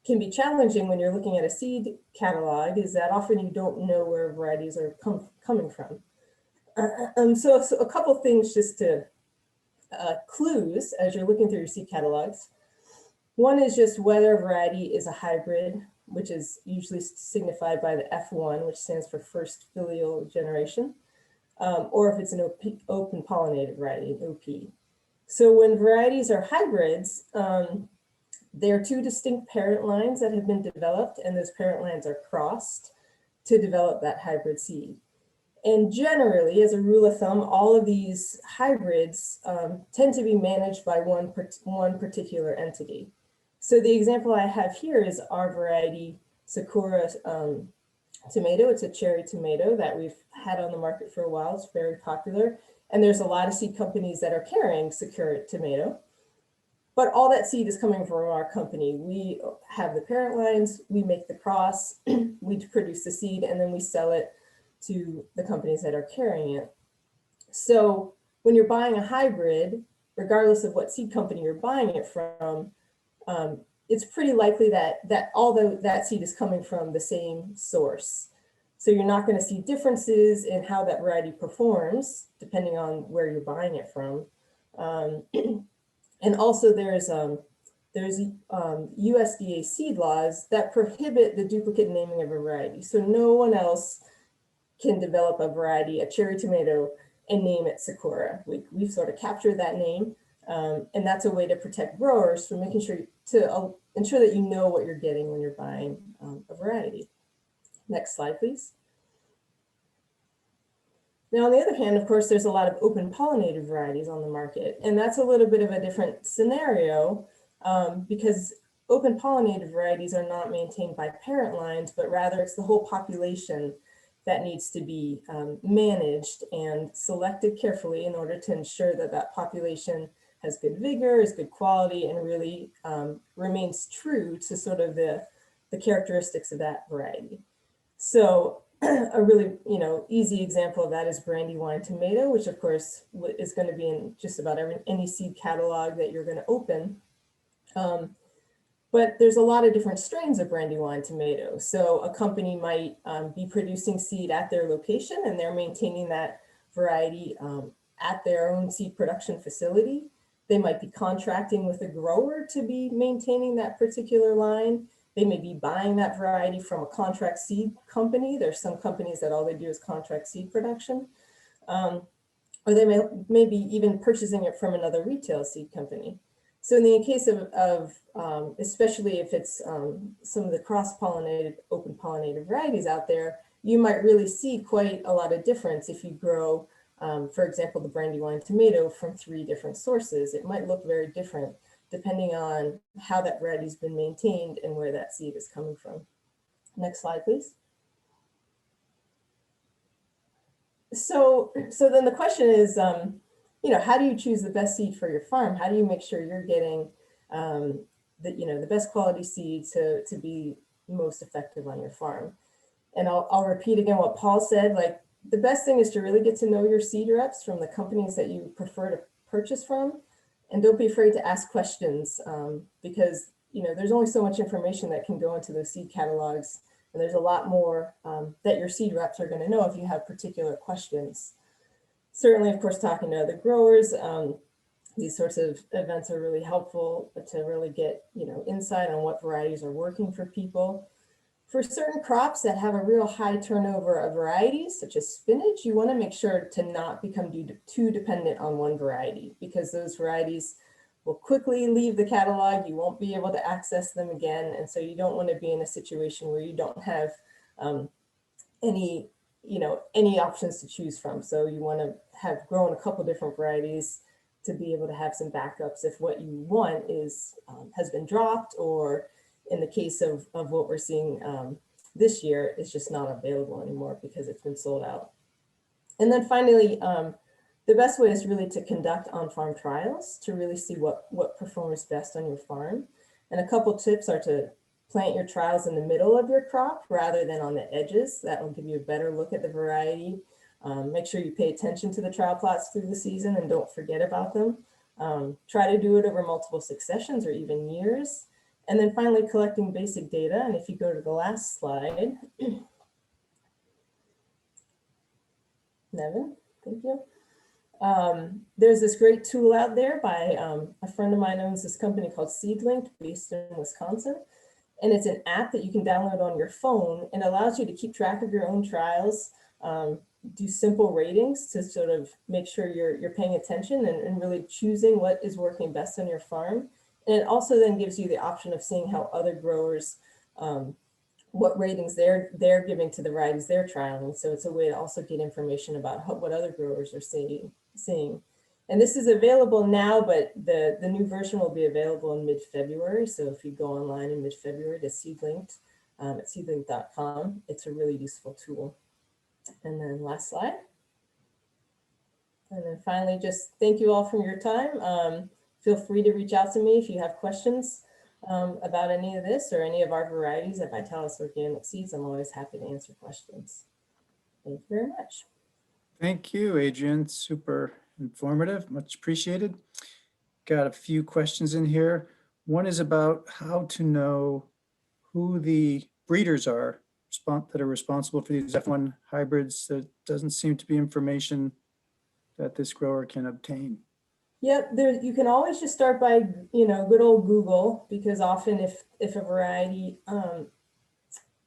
can be challenging when you're looking at a seed catalog is that often you don't know where varieties are coming from. So a couple things just to clues as you're looking through your seed catalogs. One is just whether a variety is a hybrid, which is usually signified by the F1, which stands for first filial generation, or if it's an open pollinated variety, an OP. So when varieties are hybrids, there are two distinct parent lines that have been developed, and those parent lines are crossed to develop that hybrid seed. And generally, as a rule of thumb, all of these hybrids tend to be managed by one particular entity. So the example I have here is our variety Sakura tomato. It's a cherry tomato that we've had on the market for a while. It's very popular. And there's a lot of seed companies that are carrying Sakura tomato. But all that seed is coming from our company. We have the parent lines, we make the cross, we produce the seed, and then we sell it to the companies that are carrying it. So when you're buying a hybrid, regardless of what seed company you're buying it from, it's pretty likely that although that seed is coming from the same source. So you're not going to see differences in how that variety performs, depending on where you're buying it from. And also there's USDA seed laws that prohibit the duplicate naming of a variety. So no one else can develop a variety, a cherry tomato, and name it Sakura. We've sort of captured that name, and that's a way to protect growers from making sure to ensure that you know what you're getting when you're buying a variety. Next slide, please. Now, on the other hand, of course, there's a lot of open pollinated varieties on the market, and that's a little bit of a different scenario because open pollinated varieties are not maintained by parent lines, but rather it's the whole population that needs to be managed and selected carefully in order to ensure that that population has good vigor, is good quality, and really remains true to sort of the characteristics of that variety. So a really easy example of that is Brandywine tomato, which of course is going to be in just about any seed catalog that you're going to open. But there's a lot of different strains of Brandywine tomato. So a company might be producing seed at their location and they're maintaining that variety at their own seed production facility. They might be contracting with a grower to be maintaining that particular line. They may be buying that variety from a contract seed company. There's some companies that all they do is contract seed production. Or they may be even purchasing it from another retail seed company. So in the case of especially if it's some of the cross-pollinated, open pollinated varieties out there, you might really see quite a lot of difference if you grow, for example, the Brandywine tomato from 3 different sources. It might look very different depending on how that variety's been maintained and where that seed is coming from. Next slide, please. So then the question is, how do you choose the best seed for your farm? How do you make sure you're getting the best quality seed to be most effective on your farm? And I'll repeat again what Paul said, like the best thing is to really get to know your seed reps from the companies that you prefer to purchase from. And don't be afraid to ask questions because there's only so much information that can go into those seed catalogs. And there's a lot more that your seed reps are going to know if you have particular questions. Certainly, of course, talking to other growers, these sorts of events are really helpful to really get insight on what varieties are working for people. For certain crops that have a real high turnover of varieties, such as spinach, you want to make sure to not become too dependent on one variety because those varieties will quickly leave the catalog. You won't be able to access them again. And so you don't want to be in a situation where you don't have any options to choose from. So you want to have grown a couple different varieties to be able to have some backups if what you want is has been dropped, or in the case of what we're seeing this year, it's just not available anymore because it's been sold out. And then finally, the best way is really to conduct on-farm trials to really see what performs best on your farm. And a couple tips are to plant your trials in the middle of your crop rather than on the edges. That will give you a better look at the variety. Make sure you pay attention to the trial plots through the season and don't forget about them. Try to do it over multiple successions or even years. And then finally, collecting basic data. And if you go to the last slide, Nevin, thank you. There's this great tool out there by a friend of mine owns this company called SeedLink based in Wisconsin. And it's an app that you can download on your phone and allows you to keep track of your own trials, do simple ratings to sort of make sure you're paying attention and really choosing what is working best on your farm. And it also then gives you the option of seeing how other growers, what ratings they're giving to the varieties they're trialing. So it's a way to also get information about what other growers are seeing. And this is available now, but the new version will be available in mid-February. So if you go online in mid-February to SeedLink at seedlink.com, it's a really useful tool. And then last slide. And then finally, just thank you all for your time. Feel free to reach out to me if you have questions about any of this or any of our varieties at Vitalis Organic Seeds. I'm always happy to answer questions. Thank you very much. Thank you, Adrian. Super informative, much appreciated. Got a few questions in here. One is about how to know who the breeders are that are responsible for these F1 hybrids. There doesn't seem to be information that this grower can obtain. Yep, you can always just start by, good old Google, because often if a variety,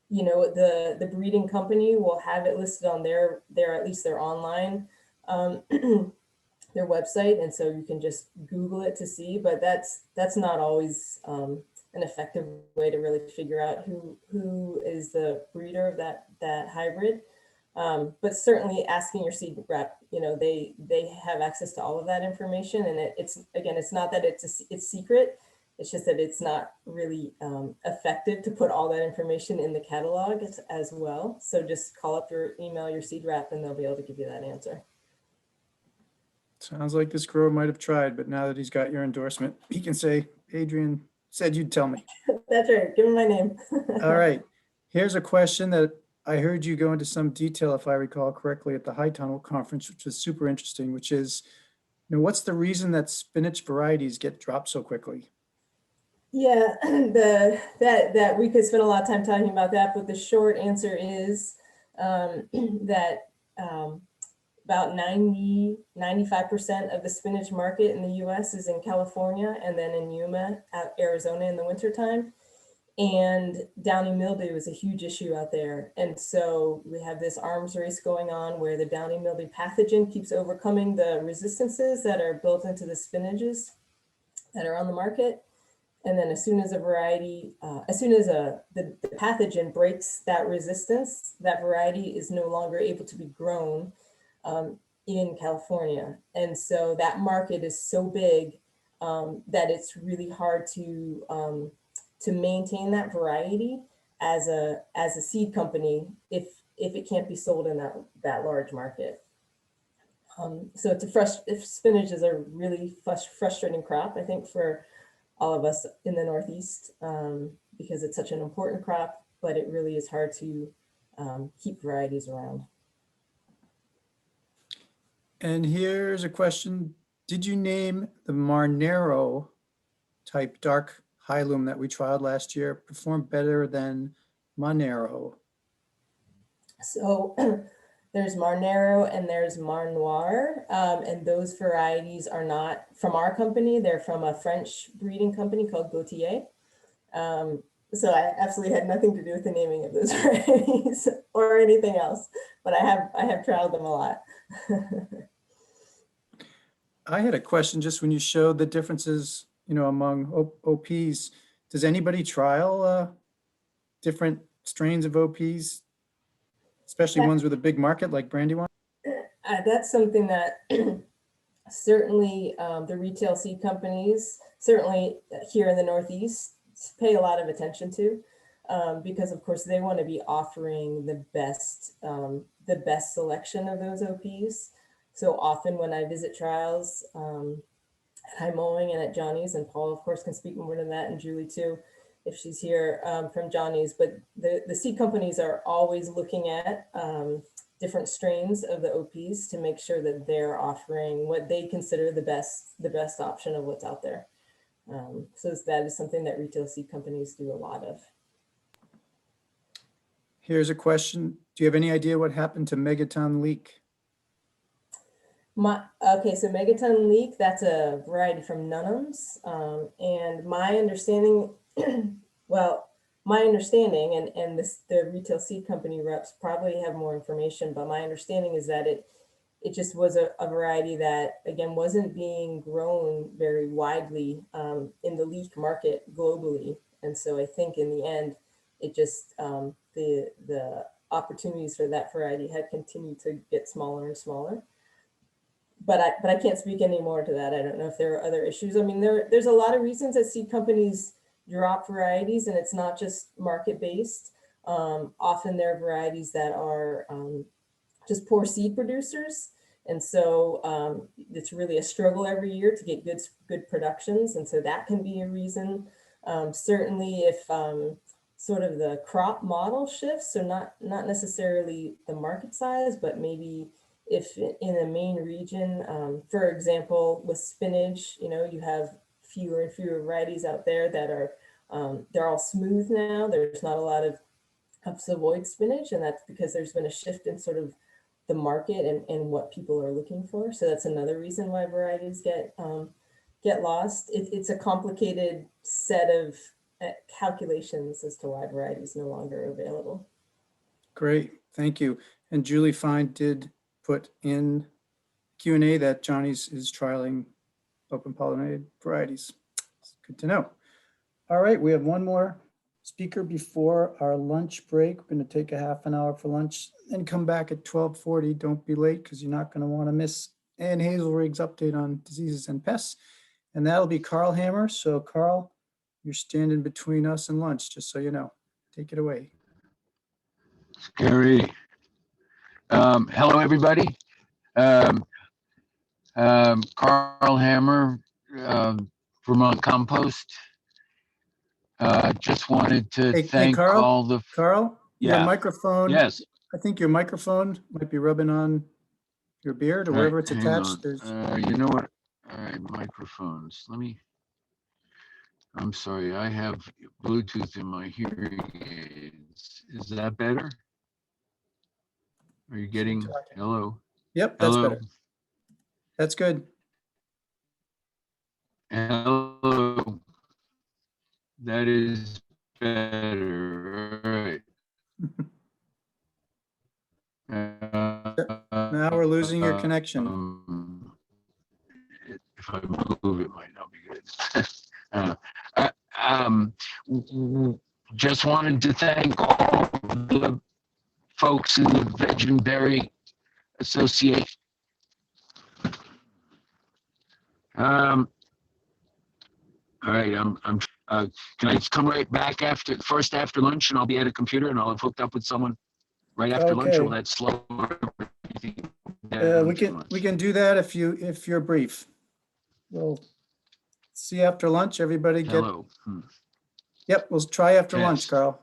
the breeding company will have it listed on their at least their online, their website. And so you can just Google it to see, but that's not always an effective way to really figure out who is the breeder of that hybrid. But certainly asking your seed rep, they have access to all of that information. And it's not that it's secret. It's just that it's not really effective to put all that information in the catalog as well. So just email your seed rep and they'll be able to give you that answer. Sounds like this grower might have tried, but now that he's got your endorsement, he can say, Adrian said you'd tell me. That's right. Give him my name. All right. Here's a question that I heard you go into some detail, if I recall correctly, at the High Tunnel conference, which was super interesting, which is, what's the reason that spinach varieties get dropped so quickly? Yeah, that we could spend a lot of time talking about that, but the short answer is that about 95% of the spinach market in the US is in California and then in Yuma, Arizona in the wintertime. And downy mildew is a huge issue out there. And so we have this arms race going on where the downy mildew pathogen keeps overcoming the resistances that are built into the spinaches that are on the market. And then as soon as the pathogen breaks that resistance, that variety is no longer able to be grown in California. And so that market is so big that it's really hard to maintain that variety as a seed company if it can't be sold in that large market. So spinach is a really frustrating crop, I think, for all of us in the Northeast, because it's such an important crop, but it really is hard to keep varieties around. And here's a question. Did you name the Marnero type dark Hyloom that we trialed last year perform better than Monero? So there's Marnero and there's Mar Noir, and those varieties are not from our company. They're from a French breeding company called Gautier. So I absolutely had nothing to do with the naming of those varieties or anything else, but I have trialed them a lot. I had a question just when you showed the differences, among OPs. Does anybody trial different strains of OPs, especially ones with a big market like Brandywine? That's something that certainly the retail seed companies, certainly here in the Northeast, pay a lot of attention to, because of course they want to be offering the best selection of those OPs. So often when I visit trials at High Mowing and at Johnny's, and Paul of course can speak more to that, and Julie too, if she's here from Johnny's, but the seed companies are always looking at different strains of the OPs to make sure that they're offering what they consider the best option of what's out there. So that is something that retail seed companies do a lot of. Here's a question. Do you have any idea what happened to Megaton leek? Okay, so Megaton Leek, that's a variety from Nunham's. And my understanding, well, my understanding, and the retail seed company reps probably have more information, but my understanding is that it just was a variety that, again, wasn't being grown very widely in the leek market globally. And so I think in the end, it just, the opportunities for that variety had continued to get smaller and smaller. But I can't speak any more to that. I don't know if there are other issues. I mean, there's a lot of reasons that seed companies drop varieties, and it's not just market-based. Often there are varieties that are just poor seed producers. And so it's really a struggle every year to get good productions. And so that can be a reason. Certainly if sort of the crop model shifts, so not necessarily the market size, but maybe if in a main region, for example, with spinach, you have fewer and fewer varieties out there that are, they're all smooth now. There's not a lot of Savoy spinach, and that's because there's been a shift in sort of the market and what people are looking for. So that's another reason why varieties get lost. It's a complicated set of calculations as to why varieties no longer are available. Great, thank you. And Julie Fine did put in Q&A that Johnny's is trialing open pollinated varieties. It's good to know. All right, we have one more speaker before our lunch break. We're going to take a half an hour for lunch and come back at 12:40. Don't be late because you're not going to want to miss Ann Hazelrig's update on diseases and pests. And that'll be Carl Hammer. So Carl, you're standing between us and lunch, just so you know. Take it away. Scary. Hello, everybody. Carl Hammer, Vermont Compost. Just wanted to thank Carl, all the... Carl, your microphone. Yes. I think your microphone might be rubbing on your beard or wherever it's attached. There's... you know what? All right, microphones. Let me... I'm sorry, I have Bluetooth in my hearing aids. Is that better? Are you getting, hello? Yep, that's hello? better. That's good. Hello. That is better. All right. Now we're losing your connection. If I move, it might not be good. Just wanted to thank all the folks in the Veg and Berry Association. All right, can I come right back after lunch, and I'll be at a computer and I'll have hooked up with someone right after lunch, or will that slow everything down? We can do that if you're brief. We'll see you after lunch. Everybody get. Hello. Yep, we'll try after lunch, Carl.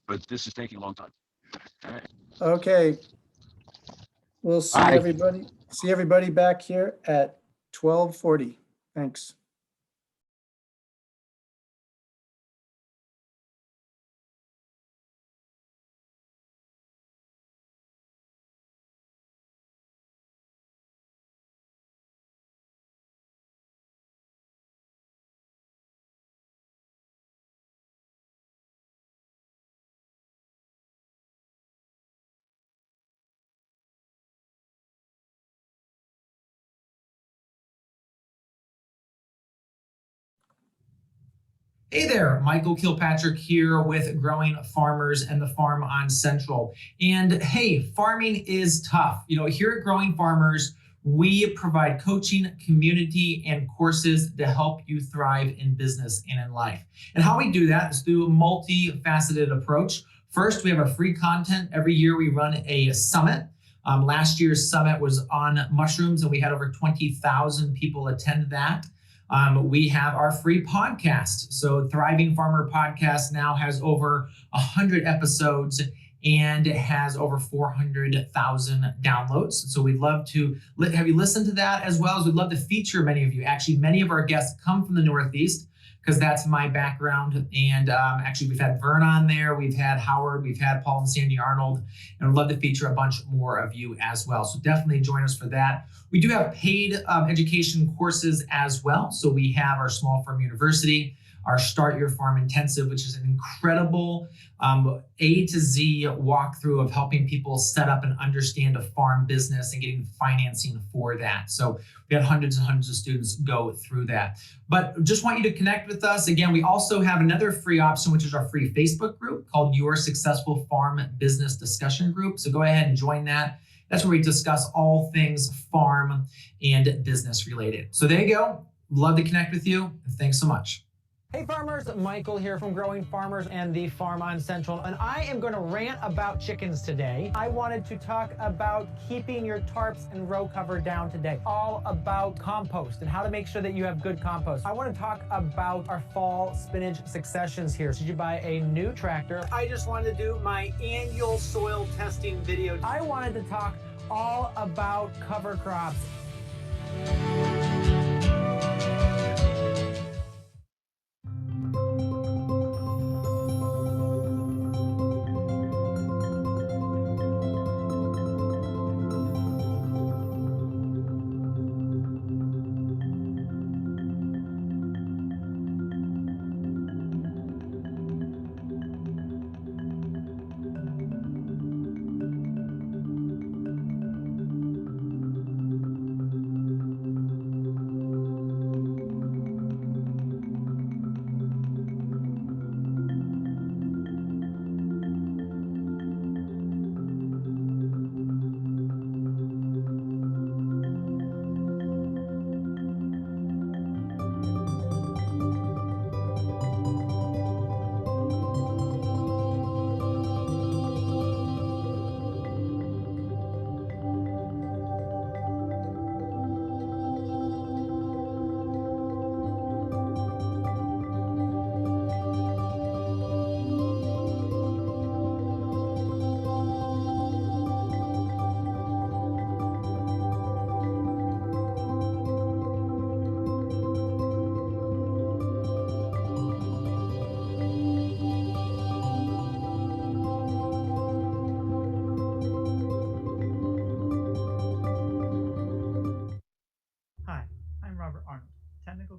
But this is taking a long time. All right. Okay. We'll see everybody. See everybody back here at 12:40. Thanks. Hey there, Michael Kilpatrick here with Growing Farmers and the Farm on Central. And hey, farming is tough. Here at Growing Farmers, we provide coaching, community, and courses to help you thrive in business and in life. And how we do that is through a multifaceted approach. First, we have our free content. Every year we run a summit. Last year's summit was on mushrooms, and we had over 20,000 people attend that. We have our free podcast. So Thriving Farmer Podcast now has over 100 episodes and it has over 400,000 downloads. So we'd love to have you listen to that, as well as we'd love to feature many of you. Actually, many of our guests come from the Northeast. because that's my background. And actually, we've had Vern on there, we've had Howard, we've had Paul and Sandy Arnold, and I'd love to feature a bunch more of you as well. So definitely join us for that. We do have paid education courses as well. So we have our Small Farm University, our Start Your Farm Intensive, which is an incredible A to Z walkthrough of helping people set up and understand a farm business and getting financing for that. So we had hundreds and hundreds of students go through that. But just want you to connect with us. Again, we also have another free option, which is our free Facebook group called Your Successful Farm Business Discussion Group. So go ahead and join that. That's where we discuss all things farm and business related. So there you go. Love to connect with you. Thanks so much. Hey farmers, Michael here from Growing Farmers and the Farm on Central, and I am going to rant about chickens today. I wanted to talk about keeping your tarps and row cover down today, all about compost and how to make sure that you have good compost. I want to talk about our fall spinach successions here. Should you buy a new tractor? I just wanted to do my annual soil testing video. I wanted to talk all about cover crops.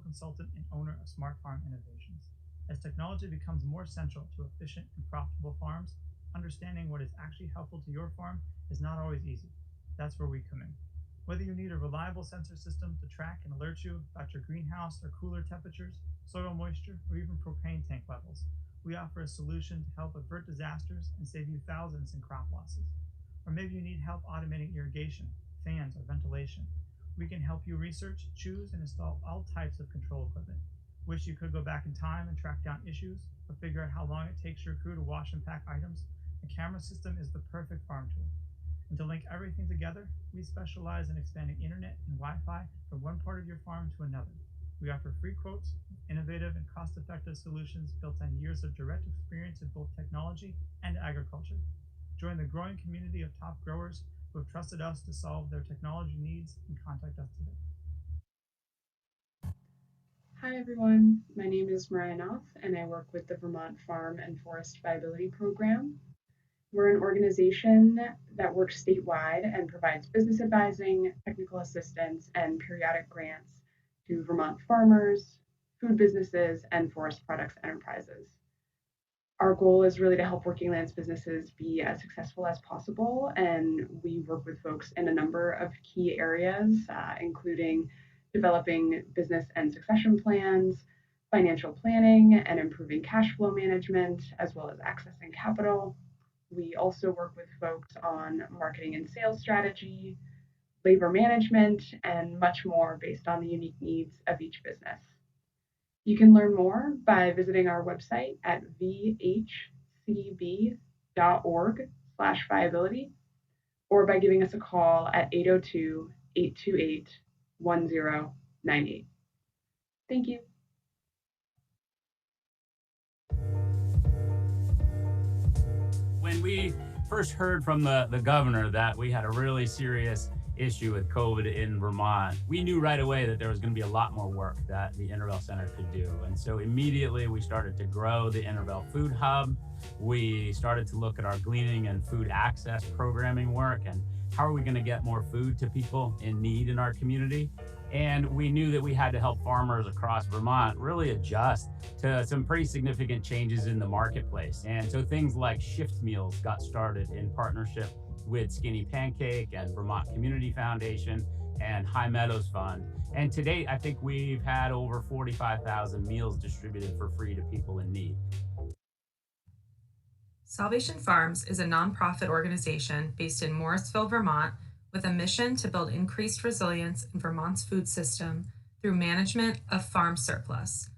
Consultant and owner of Smart Farm Innovations. As technology becomes more central to efficient and profitable farms, understanding what is actually helpful to your farm is not always easy. That's where we come in. Whether you need a reliable sensor system to track and alert you about your greenhouse or cooler temperatures, soil moisture, or even propane tank levels, we offer a solution to help avert disasters and save you thousands in crop losses. Or maybe you need help automating irrigation, fans, or ventilation. We can help you research, choose, and install all types of control equipment. Wish you could go back in time and track down issues, or figure out how long it takes your crew to wash and pack items? A camera system is the perfect farm tool. And to link everything together, we specialize in expanding internet and Wi-Fi from one part of your farm to another. We offer free quotes, innovative and cost-effective solutions built on years of direct experience in both technology and agriculture. Join the growing community of top growers who have trusted us to solve their technology needs, and contact us today. Hi everyone, my name is Mariah Knopf and I work with the Vermont Farm and Forest Viability Program. We're an organization that works statewide and provides business advising, technical assistance, and periodic grants to Vermont farmers, food businesses, and forest products enterprises. Our goal is really to help working lands businesses be as successful as possible, and we work with folks in a number of key areas, including developing business and succession plans, financial planning and improving cash flow management, as well as accessing capital. We also work with folks on marketing and sales strategy, labor management, and much more based on the unique needs of each business. You can learn more by visiting our website at vhcb.org/viability or by giving us a call at 802-828-1098. Thank you. When we first heard from the governor that we had a really serious issue with COVID in Vermont, we knew right away that there was going to be a lot more work that the Intervale Center could do. And so immediately we started to grow the Intervale Food Hub. We started to look at our gleaning and food access programming work and how are we going to get more food to people in need in our community. And we knew that we had to help farmers across Vermont really adjust to some pretty significant changes in the marketplace. And so things like shift meals got started in partnership with Skinny Pancake and Vermont Community Foundation and High Meadows Fund. And to date, I think we've had over 45,000 meals distributed for free to people in need. Salvation Farms is a nonprofit organization based in Morrisville, Vermont, with a mission to build increased resilience in Vermont's food system through management of farm surplus.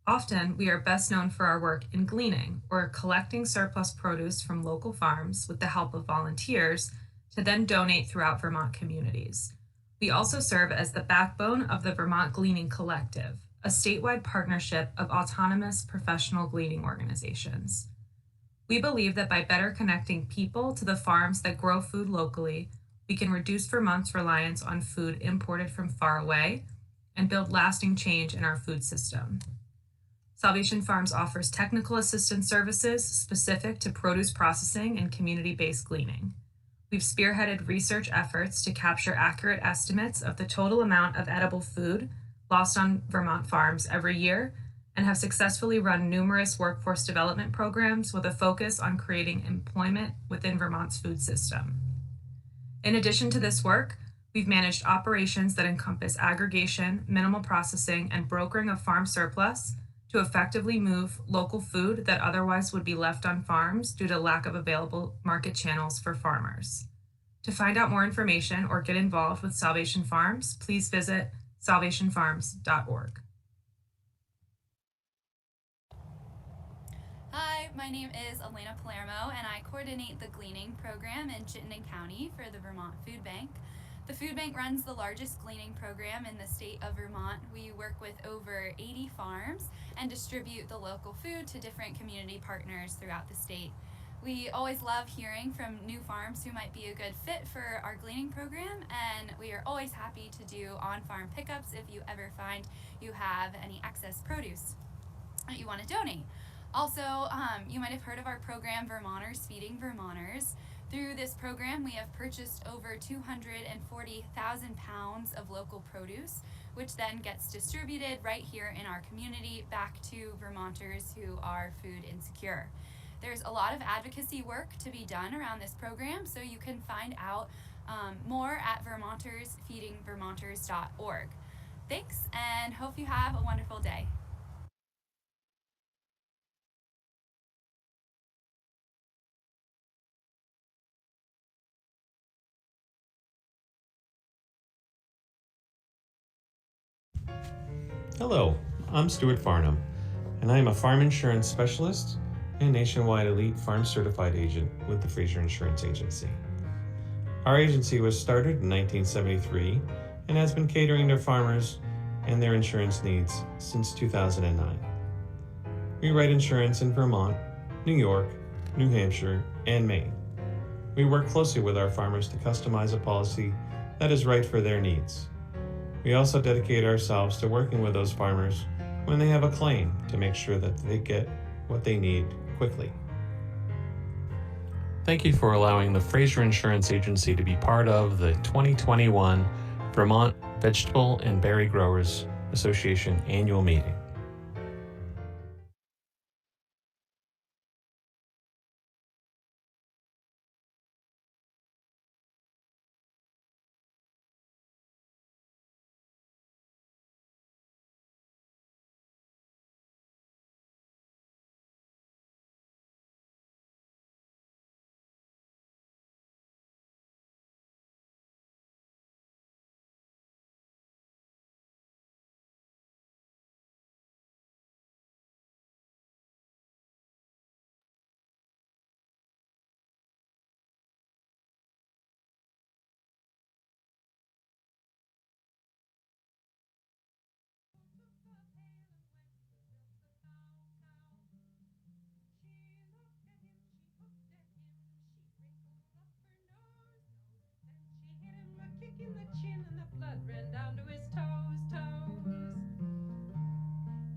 Often, we are best known for our work in gleaning, or collecting surplus produce from local farms with the help of volunteers to then donate throughout Vermont communities. We also serve as the backbone of the Vermont Gleaning Collective, a statewide partnership of autonomous professional gleaning organizations. We believe that by better connecting people to the farms that grow food locally, we can reduce Vermont's reliance on food imported from far away and build lasting change in our food system. Salvation Farms offers technical assistance services specific to produce processing and community-based gleaning. We've spearheaded research efforts to capture accurate estimates of the total amount of edible food lost on Vermont farms every year and have successfully run numerous workforce development programs with a focus on creating employment within Vermont's food system. In addition to this work, we've managed operations that encompass aggregation, minimal processing, and brokering of farm surplus to effectively move local food that otherwise would be left on farms due to lack of available market channels for farmers. To find out more information or get involved with Salvation Farms, please visit salvationfarms.org. Hi, my name is Elena Palermo, and I coordinate the gleaning program in Chittenden County for the Vermont Food Bank. The food bank runs the largest gleaning program in the state of Vermont. We work with over 80 farms and distribute the local food to different community partners throughout the state. We always love hearing from new farms who might be a good fit for our gleaning program, and we are always happy to do on-farm pickups if you ever find you have any excess produce that you want to donate. Also, you might have heard of our program, Vermonters Feeding Vermonters. Through this program, we have purchased over 240,000 pounds of local produce, which then gets distributed right here in our community back to Vermonters who are food insecure. There's a lot of advocacy work to be done around this program, so you can find out more at vermontersfeedingvermonters.org. Thanks, and hope you have a wonderful day. Hello, I'm Stuart Farnham, and I am a farm insurance specialist and nationwide elite farm certified agent with the Fraser Insurance Agency. Our agency was started in 1973 and has been catering to farmers and their insurance needs since 2009. We write insurance in Vermont, New York, New Hampshire, and Maine. We work closely with our farmers to customize a policy that is right for their needs. We also dedicate ourselves to working with those farmers when they have a claim to make sure that they get what they need quickly. Thank you for allowing the Fraser Insurance Agency to be part of the 2021 Vermont Vegetable and Berry Growers Association annual meeting. chin and the blood ran down to his toes, toes.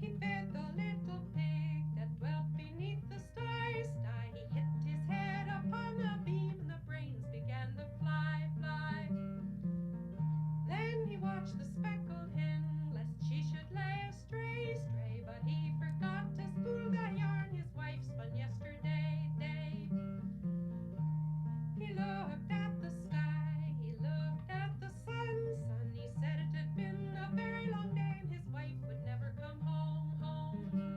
He fed the little pig that dwelt beneath the stars. He hit his head upon a beam and the brains began to fly, fly. Then he watched the speckled hen, lest she should lay astray, stray. But he forgot to spool the yarn his wife spun yesterday, day. He looked at the sky, he looked at the sun, sun. He said it had been a very long day and his wife would never come home, home.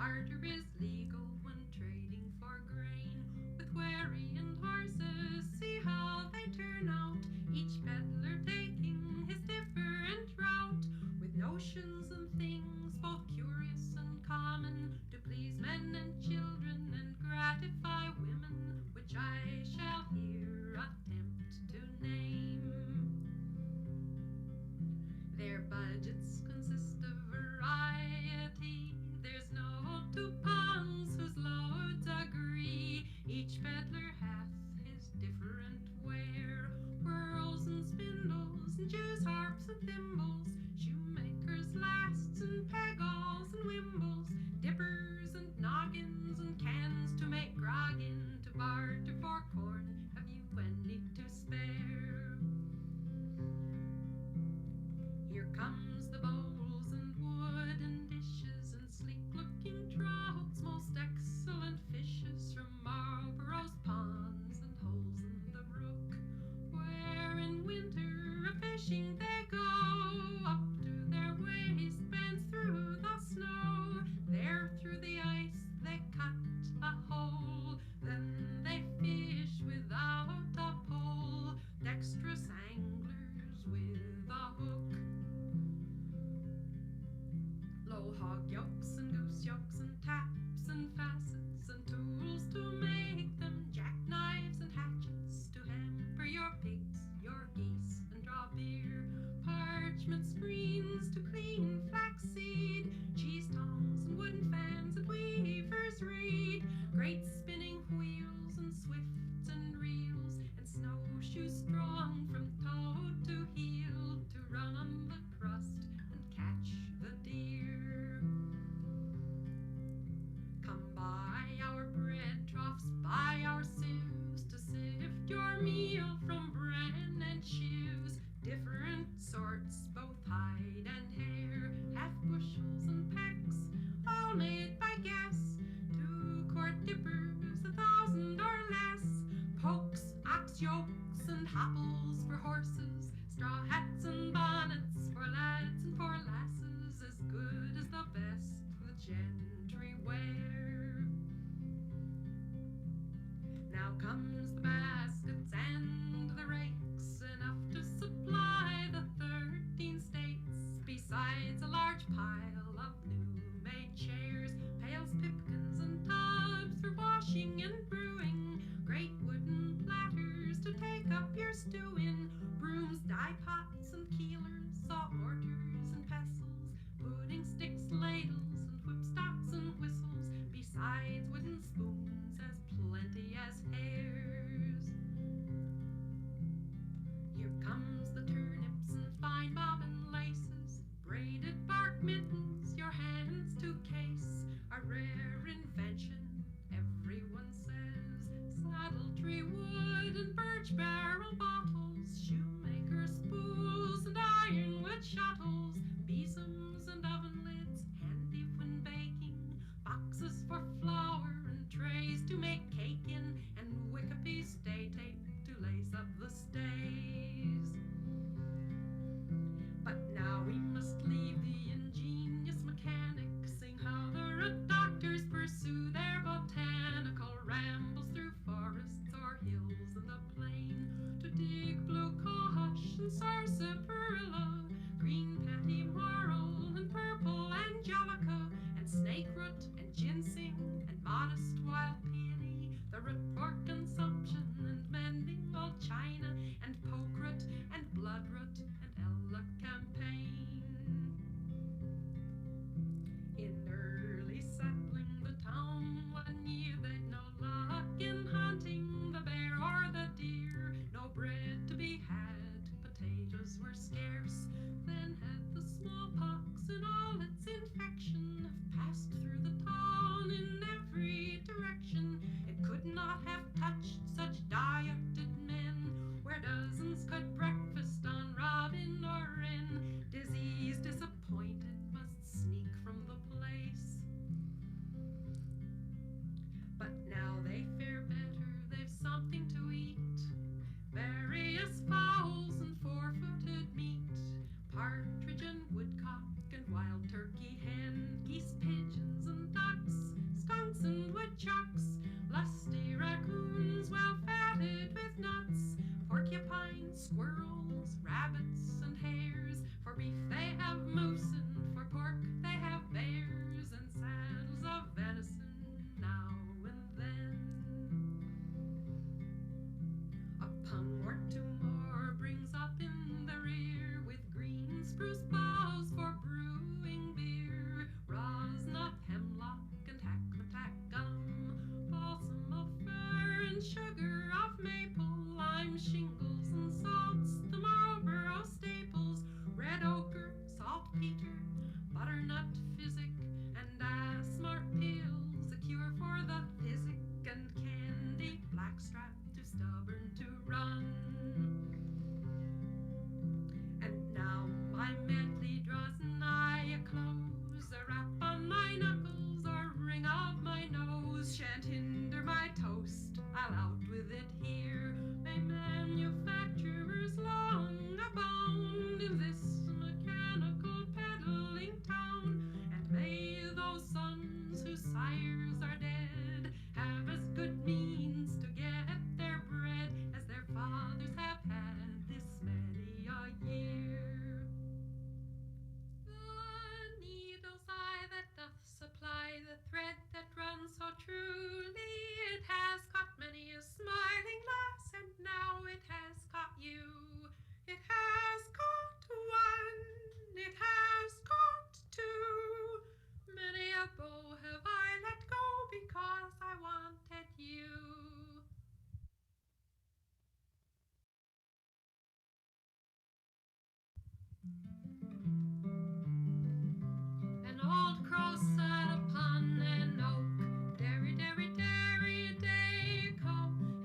barter is legal when trading for grain. With wary and horses, see how they turn out, each peddler taking his different route, with notions and things both curious and common, to please men and children and gratify women, which I shall here attempt to name. Their budgets consist of variety, there's no two ponds whose loads agree, each peddler hath his different ware, whirls and spindles and jews, harps and thimbles, shoemakers' lasts and peg-alls and wimbles, dippers and noggins and cans to make grog in, to barter for corn, have you any to spare? Here comes the bowls and wooden dishes and sleek-looking trouts, most excellent fishes from Marlborough's ponds and holes in the brook, where in winter a-fishing they go, up to their waistbands through the snow, there through the ice they cut a hole, then they fish without a pole, dexterous anglers with a hook. Low hog yolks and goose yolks and taps and facets and tools to make them, jackknives and hatchets to hamper your pigs, your geese, and draw beer, parchment screens to clean flaxseed, cheese tongs and wooden fans and weaver's reed, great spinning wheels and swifts and reels, and snowshoes strong from toe to heel, to run on the crust and catch the deer. Come by our bread troughs, by our sieves, to sift your meal from bran and sheaves, different sorts, both hide and hair, half bushels and pecks, all made by gas, 2-quart dippers, 1,000 or less, pokes, ox yokes, and hopples for horses, straw hats and bonnets for lads and for lasses, as good as the best the gentry wear. Now comes the baskets and the rakes, enough to supply the 13 states, besides a large pile of new-made chairs, pails, pipkins, and tubs for washing and brewing, great wooden platters to take up your stew in, brooms, dye pots, and keelers, salt mortars and pestles, pudding sticks, ladles, and whipstocks and whistles, besides wooden spoons as plenty as hairs. Here comes the turnips and fine bobbin laces, braided bark mittens, your hands to case, a rare invention, everyone says, saddle-tree wood and birch barrel bottles, shoemaker spools and ironwood shuttles, butternut physic and smart pills, a cure for the physic and candy, blackstrap too stubborn to run. And now my medley draws nigh a close, a rap on my knuckles or ring of my nose shan't hinder my toast. I'll out with it here. May manufacturers long abound in this mechanical peddling town, and may those sons whose sires are dead have as good means to get their bread as their fathers have had this many a year. The needle's eye that doth supply the thread that runs so truly, it has caught many a smiling lass, and now it has caught you. It has caught one, it has caught two. Many a bow have I let go because I wanted you. An old crow sat upon an oak, derry, derry, derry, day-co.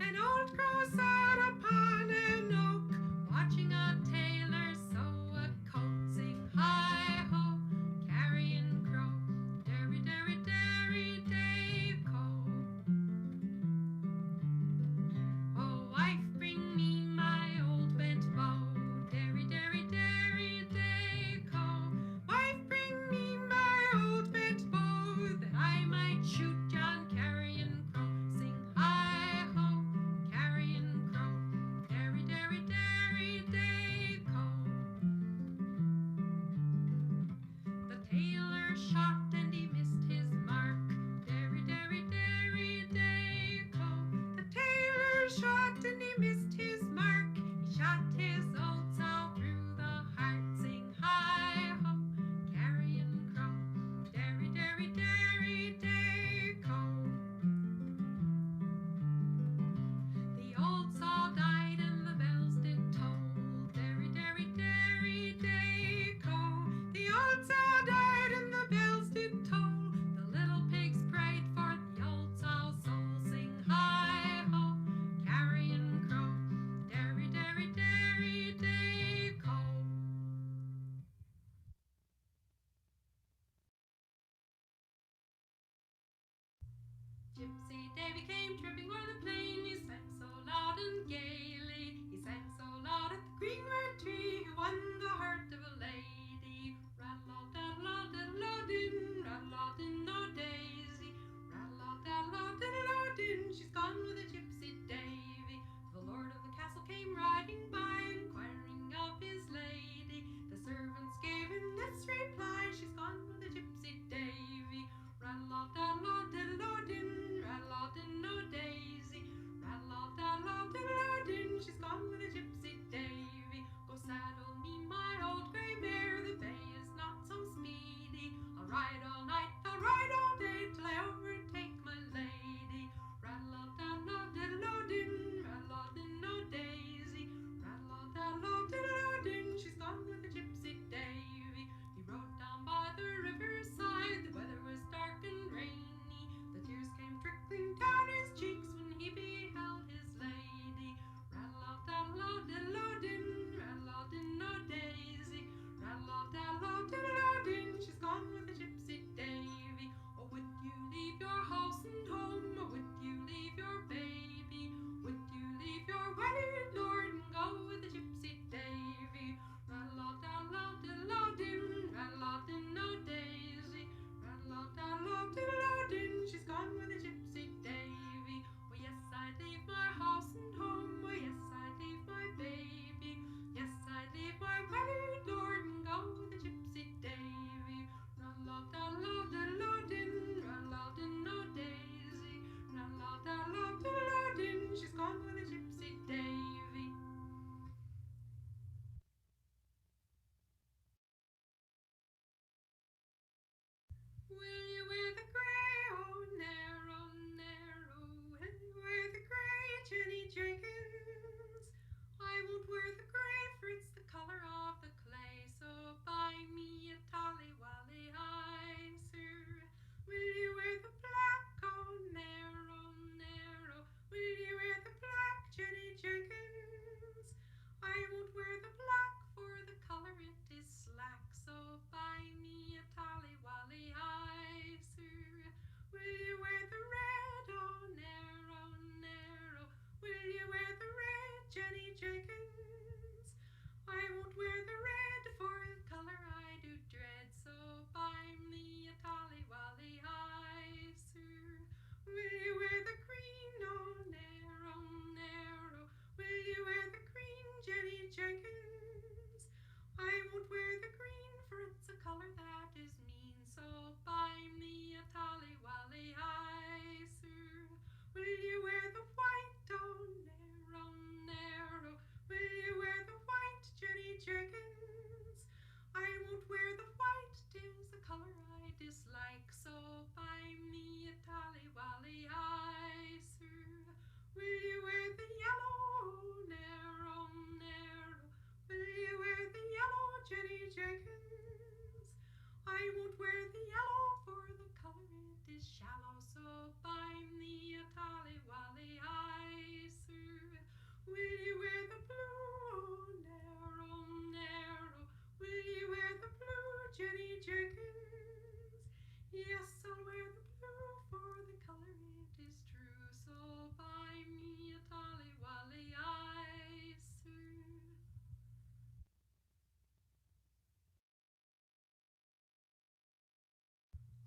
An old crow sat upon an oak, watching a tailor sew a coat, sing hi-ho, carrion crow, derry, derry, derry, day-co. Oh, wife, bring me my old bent bow, derry, derry, derry, day-co. Wife, bring me my old bent bow, that I might shoot John Carrion Crow, sing hi-ho, carrion crow, derry, derry, derry, day-co. The tailor shot and he missed his mark, derry, derry, derry, day-co. The tailor shot and he missed his mark, he shot his old sow through the heart, sing hi-ho, carrion crow, derry, derry, derry, day-co. The old saw died and the bells did toll, derry, derry, derry, day-co. The old saw died and the bells did toll, the little pigs prayed for the old sow's soul, sing hi-ho, carrion crow, derry, derry, derry, day-co. Gypsy Davy came tripping o'er the plain, he sang so loud and gaily, he sang so loud at the greenwood tree, he won the heart of a lady. Rattle-o-daddle-o-diddle-o-din, rattle-o-din-o-daisy, rattle-o-daddle-o-diddle-o-din, she's gone with a Gypsy Davy. The lord of the castle came riding by, inquiring of his lady. The servants gave him this reply, she's gone with a Gypsy Davy. Rattle-o-daddle-o-diddle-o-din, rattle-o-din-o-daisy,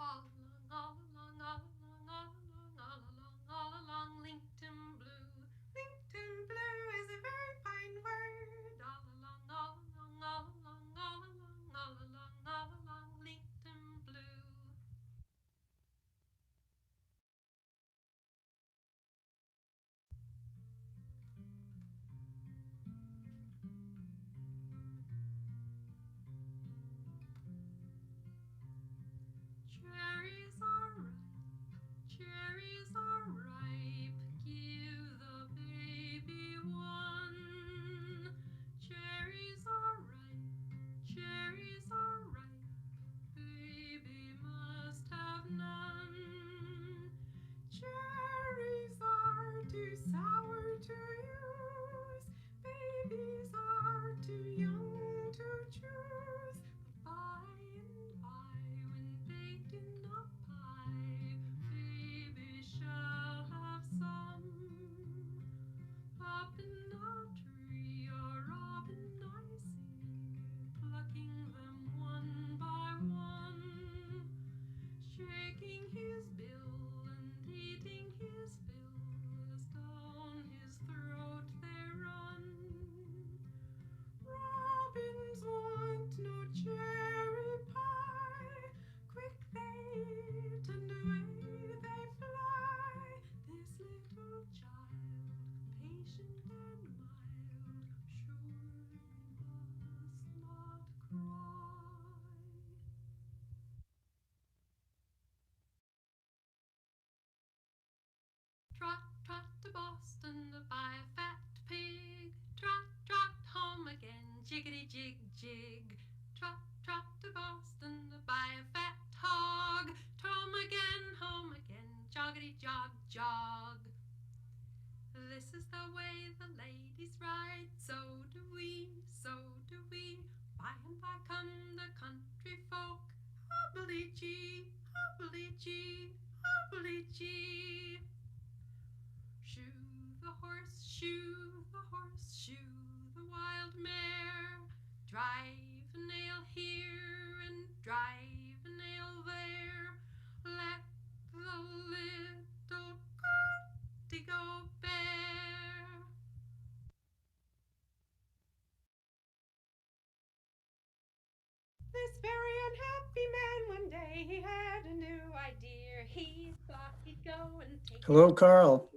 All along, all along, all along, all along, all along, all along, Lincoln blue. Lincoln blue is a very fine word. All along, all along, all along, all along, all along, all along, Lincoln blue. Cherries are ripe, cherries are ripe, give the baby one. Cherries are ripe, cherries are ripe, baby must have none. Cherries are too sour to use, babies are too young to choose. But by and by, when baked in a pie, baby shall have some. Up in a tree, a robin I see, plucking them one by one, shaking his bill and eating his fill, as down his throat they run. Robins want no cherry pie, quick they eat and away they fly. This little child, patient and mild, sure must not cry. Trot, trot to Boston to buy a fat pig. Trot, trot home again, jiggity jig jig. Trot, trot to Boston to buy a fat hog. Home again, joggity jog jog. This is the way the ladies ride, so do we, so do we. By and by come the country folk. Hobbly gee, hobbly gee, hobbly gee. Shoe the horse, shoe the horse, shoe the wild mare. Drive a nail here and drive a nail there. Let the little goaty go bare. This very unhappy man, one day he had a new idea. He thought he'd go and take Hello, Carl.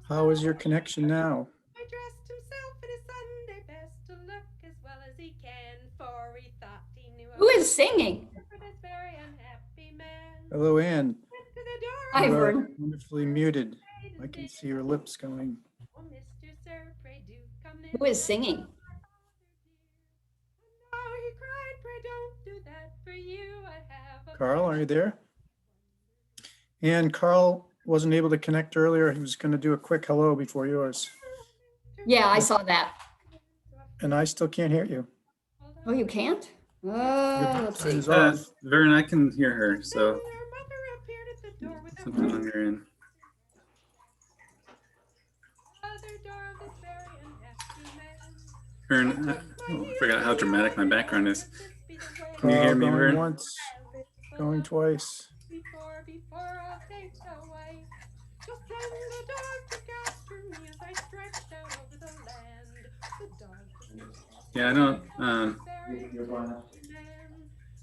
How is your connection now? I dressed himself in his Sunday best to look as well as he can, for he thought he knew. Who is singing? For this very unhappy man. Hello, Ann. Went to the door. Hi, You are Vern. wonderfully muted. I can see your lips going. Oh, Mr. Sir, pray do come in. Who is singing? Oh, he cried, pray don't do that, for you I have a Carl, are you there? And Carl wasn't able to connect earlier. He was going to do a quick hello before yours. Yeah, I saw that. And I still can't hear you. Oh, you can't? Oh, let's see. It's off. Vern, I can hear her, so Their mother appeared at the door with a something on your end. other door of this very unhappy man. Vern, I forgot how dramatic my background is. Can you Carl hear me, going Vern? once, going twice. Before I take away. Just then the dog took after me as I stretched out over the land. The dog Yeah, I don't.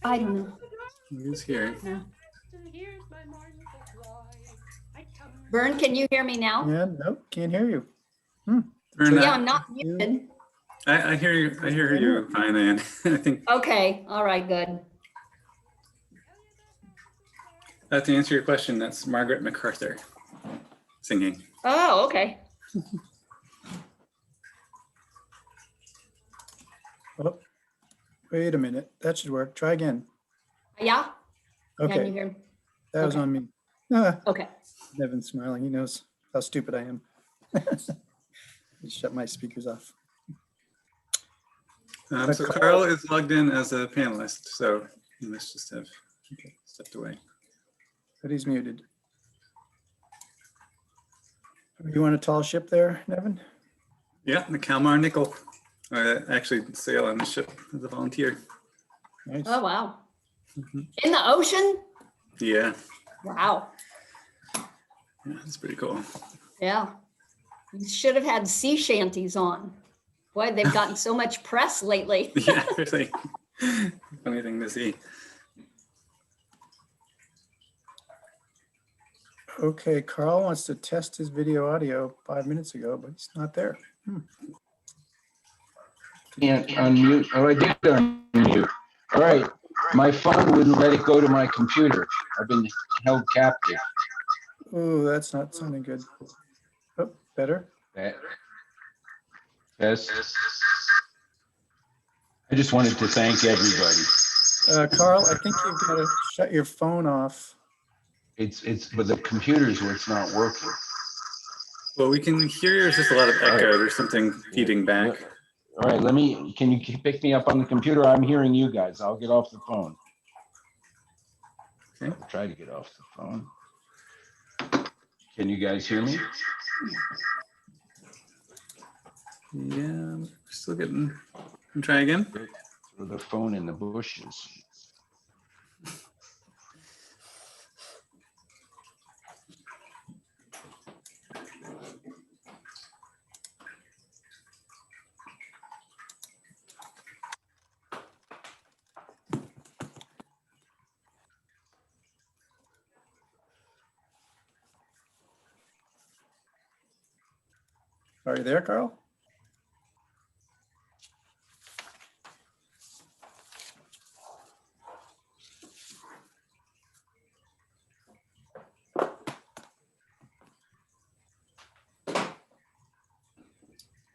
I don't know. Who's here? No. Here's my mournful cry. I tumbled Vern, can you hear me now? Yeah, nope, can't hear you. Vern, Yeah, I'm not muted. I hear you. I hear you fine, Ann. I think Okay, all right, good. to answer your question, that's Margaret MacArthur singing. Oh, okay. Oh, wait a minute. That should work. Try again. Yeah? Can you Okay, hear me? that was okay. on me. Ah, Okay. Nevin's smiling. He knows how stupid I am. Just shut my speakers off. So Carl is logged in as a panelist, so he must just have stepped away. But he's muted. You want a tall ship there, Nevin? Yeah, the Kalmar Nickel. I actually sail on the ship as a volunteer. Nice. Oh, wow. Mhm. In the ocean? Yeah, Wow. that's pretty cool. Yeah. You should have had sea shanties on. Boy, they've gotten so much press lately. Yeah, really funny thing to see. Okay, Carl wants to test his video audio 5 minutes ago, but he's not there. Can't unmute. Oh, I did unmute. All right. My phone wouldn't let it go to my computer. I've been held captive. Oh, that's not sounding good. Oh, better. Yes. I just wanted to thank everybody. Carl, I think you've got to shut your phone off. But the computer's what's not working. Well, we can hear there's just a lot of echo. There's something feeding back. All right, can you pick me up on the computer? I'm hearing you guys. I'll get off the phone. Okay. I'll try to get off the phone. Can you guys hear me? Yeah, we're still getting. Can try again. Throw the phone in the bushes. Are you there, Carl?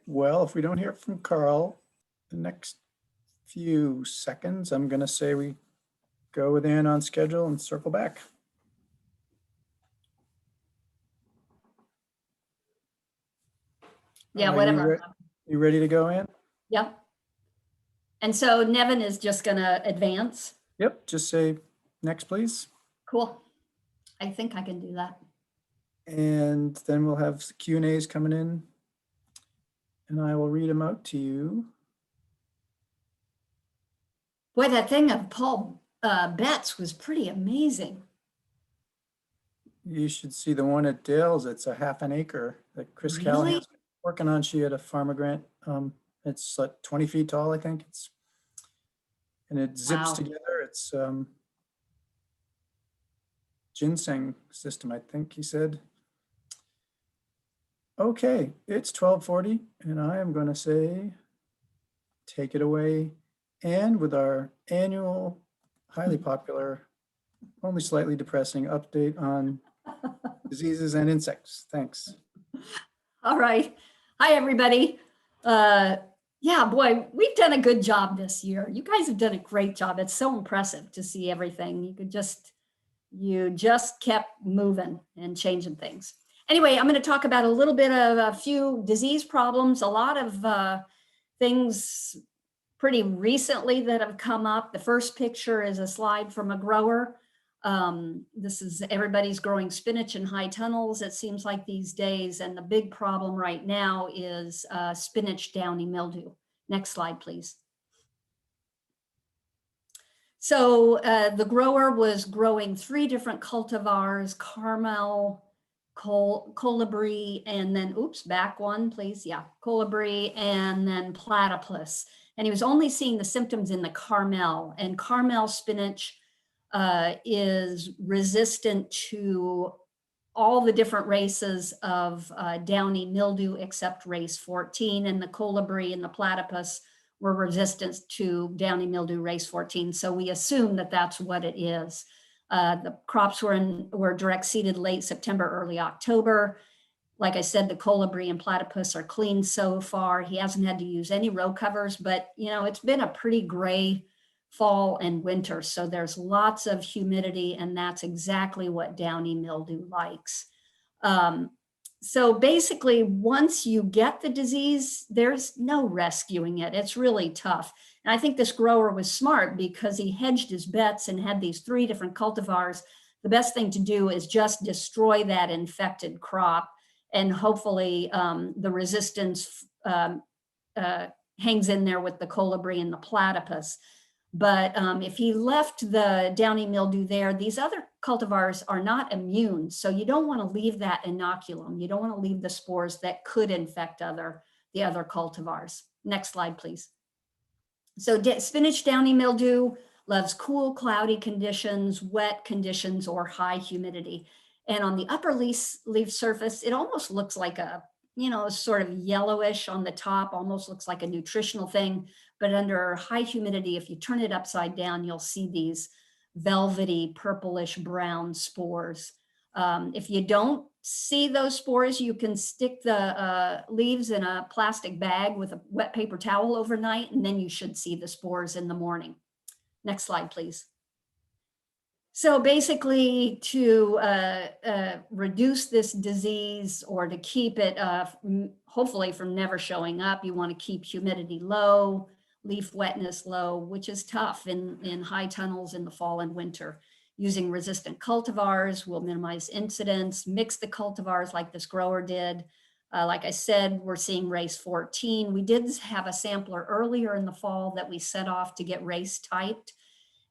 Well, if we don't hear from Carl, the next few seconds, I'm going to say we go with Ann on schedule and circle back. Yeah, Are whatever. You ready to go, Ann? Yep. And so Nevin is just going to advance. Yep, just say next, please. Cool. I think I can do that. And then we'll have Q&As coming in, and I will read them out to you. Boy, that thing of Paul Betts was pretty amazing. You should see the one at Dale's. It's a half an acre that Chris Callahan's working on. She had a farmer grant. It's like 20 feet tall, I think. And it zips together. It's ginseng system, I think he said. Okay, it's 12:40, and I am going to say, take it away. And with our annual, highly popular, only slightly depressing update on diseases and insects. Thanks. All right. Hi, everybody. Yeah, boy, we've done a good job this year. You guys have done a great job. It's so impressive to see everything. You just kept moving and changing things. Anyway, I'm going to talk about a little bit of a few disease problems, a lot of things pretty recently that have come up. The first picture is a slide from a grower. This is everybody's growing spinach in high tunnels, it seems like these days. And the big problem right now is spinach downy mildew. Next slide, please. So the grower was growing 3 different cultivars, Carmel, Colibri, and then, back one, please. Yeah, Colibri, and then Platypus. And he was only seeing the symptoms in the Carmel. And Carmel spinach is resistant to all the different races of downy mildew except race 14, and the Colibri and the Platypus were resistant to downy mildew race 14. So we assume that that's what it is. The crops were direct seeded late September, early October. Like I said, the Colibri and Platypus are clean so far. He hasn't had to use any row covers, but it's been a pretty gray fall and winter. So there's lots of humidity, and that's exactly what downy mildew likes. So basically, once you get the disease, there's no rescuing it. It's really tough. And I think this grower was smart because he hedged his bets and had these 3 different cultivars. The best thing to do is just destroy that infected crop, and hopefully the resistance hangs in there with the Colibri and the Platypus. But if he left the downy mildew there, these other cultivars are not immune. So you don't want to leave that inoculum. You don't want to leave the spores that could infect the other cultivars. Next slide, please. So spinach downy mildew loves cool, cloudy conditions, wet conditions, or high humidity. And on the upper leaf surface, it almost looks like a, sort of yellowish on the top, almost looks like a nutritional thing. But under high humidity, if you turn it upside down, you'll see these velvety, purplish brown spores. If you don't see those spores, you can stick the leaves in a plastic bag with a wet paper towel overnight, and then you should see the spores in the morning. Next slide, please. So basically, to reduce this disease or to keep it hopefully from never showing up, you want to keep humidity low, leaf wetness low, which is tough in high tunnels in the fall and winter. Using resistant cultivars will minimize incidence. Mix the cultivars like this grower did. Like I said, we're seeing race 14. We did have a sampler earlier in the fall that we set off to get race typed.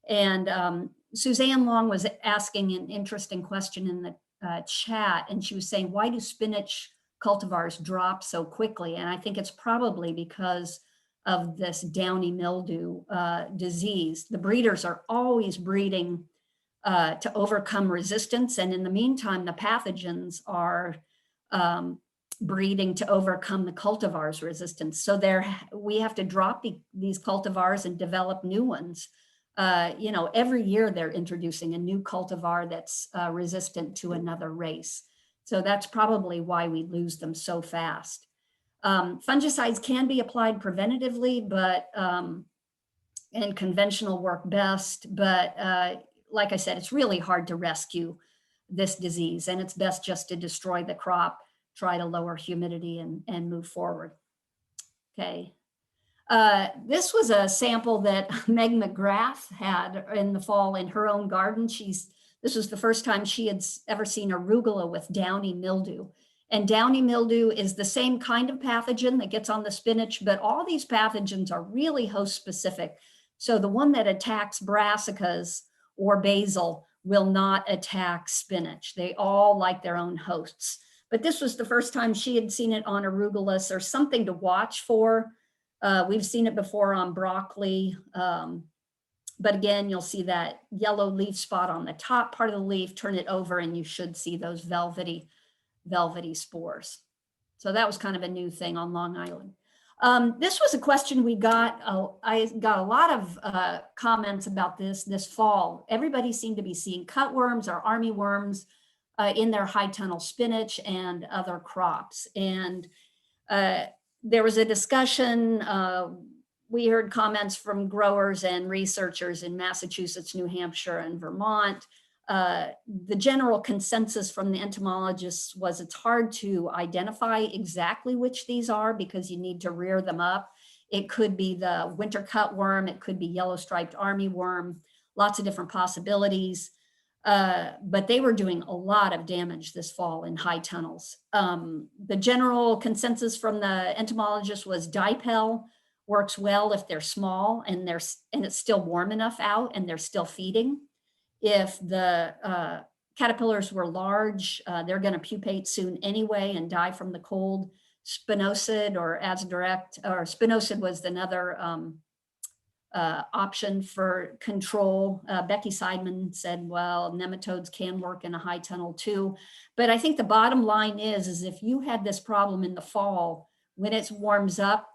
And Suzanne Long was asking an interesting question in the chat, and she was saying, why do spinach cultivars drop so quickly? And I think it's probably because of this downy mildew disease. The breeders are always breeding to overcome resistance. And in the meantime, the pathogens are breeding to overcome the cultivars resistance. So we have to drop these cultivars and develop new ones. Every year they're introducing a new cultivar that's resistant to another race. So that's probably why we lose them so fast. Fungicides can be applied preventatively, but and conventional work best. But like I said, it's really hard to rescue this disease, and it's best just to destroy the crop, try to lower humidity and move forward. Okay. This was a sample that Meg McGrath had in the fall in her own garden. This was the first time she had ever seen arugula with downy mildew. And downy mildew is the same kind of pathogen that gets on the spinach, but all these pathogens are really host specific. So the one that attacks brassicas or basil will not attack spinach. They all like their own hosts. But this was the first time she had seen it on arugula, so something to watch for. We've seen it before on broccoli, but again, you'll see that yellow leaf spot on the top part of the leaf. Turn it over and you should see those velvety spores. So that was kind of a new thing on Long Island. This was a question we got. I got a lot of comments about this fall. Everybody seemed to be seeing cutworms or armyworms in their high tunnel spinach and other crops. And there was a discussion. We heard comments from growers and researchers in Massachusetts, New Hampshire, and Vermont. The general consensus from the entomologists was it's hard to identify exactly which these are because you need to rear them up. It could be the winter cutworm, it could be yellow striped armyworm, lots of different possibilities. But they were doing a lot of damage this fall in high tunnels. The general consensus from the entomologist was dipel works well if they're small and it's still warm enough out and they're still feeding. If the caterpillars were large, they're going to pupate soon anyway and die from the cold. Spinosad or Azadirect, or Spinosad was another option for control. Becky Seidman said, well, nematodes can work in a high tunnel too. But I think the bottom line is if you had this problem in the fall, when it warms up,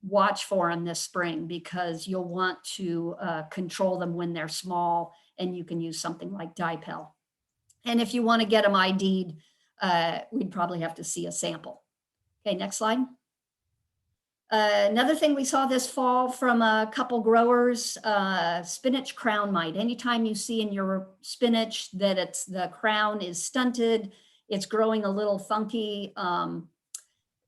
watch for them this spring because you'll want to control them when they're small, and you can use something like dipel. And if you want to get them ID'd, we'd probably have to see a sample. Okay, next slide. Another thing we saw this fall from a couple growers, spinach crown mite. Anytime you see in your spinach that the crown is stunted, it's growing a little funky,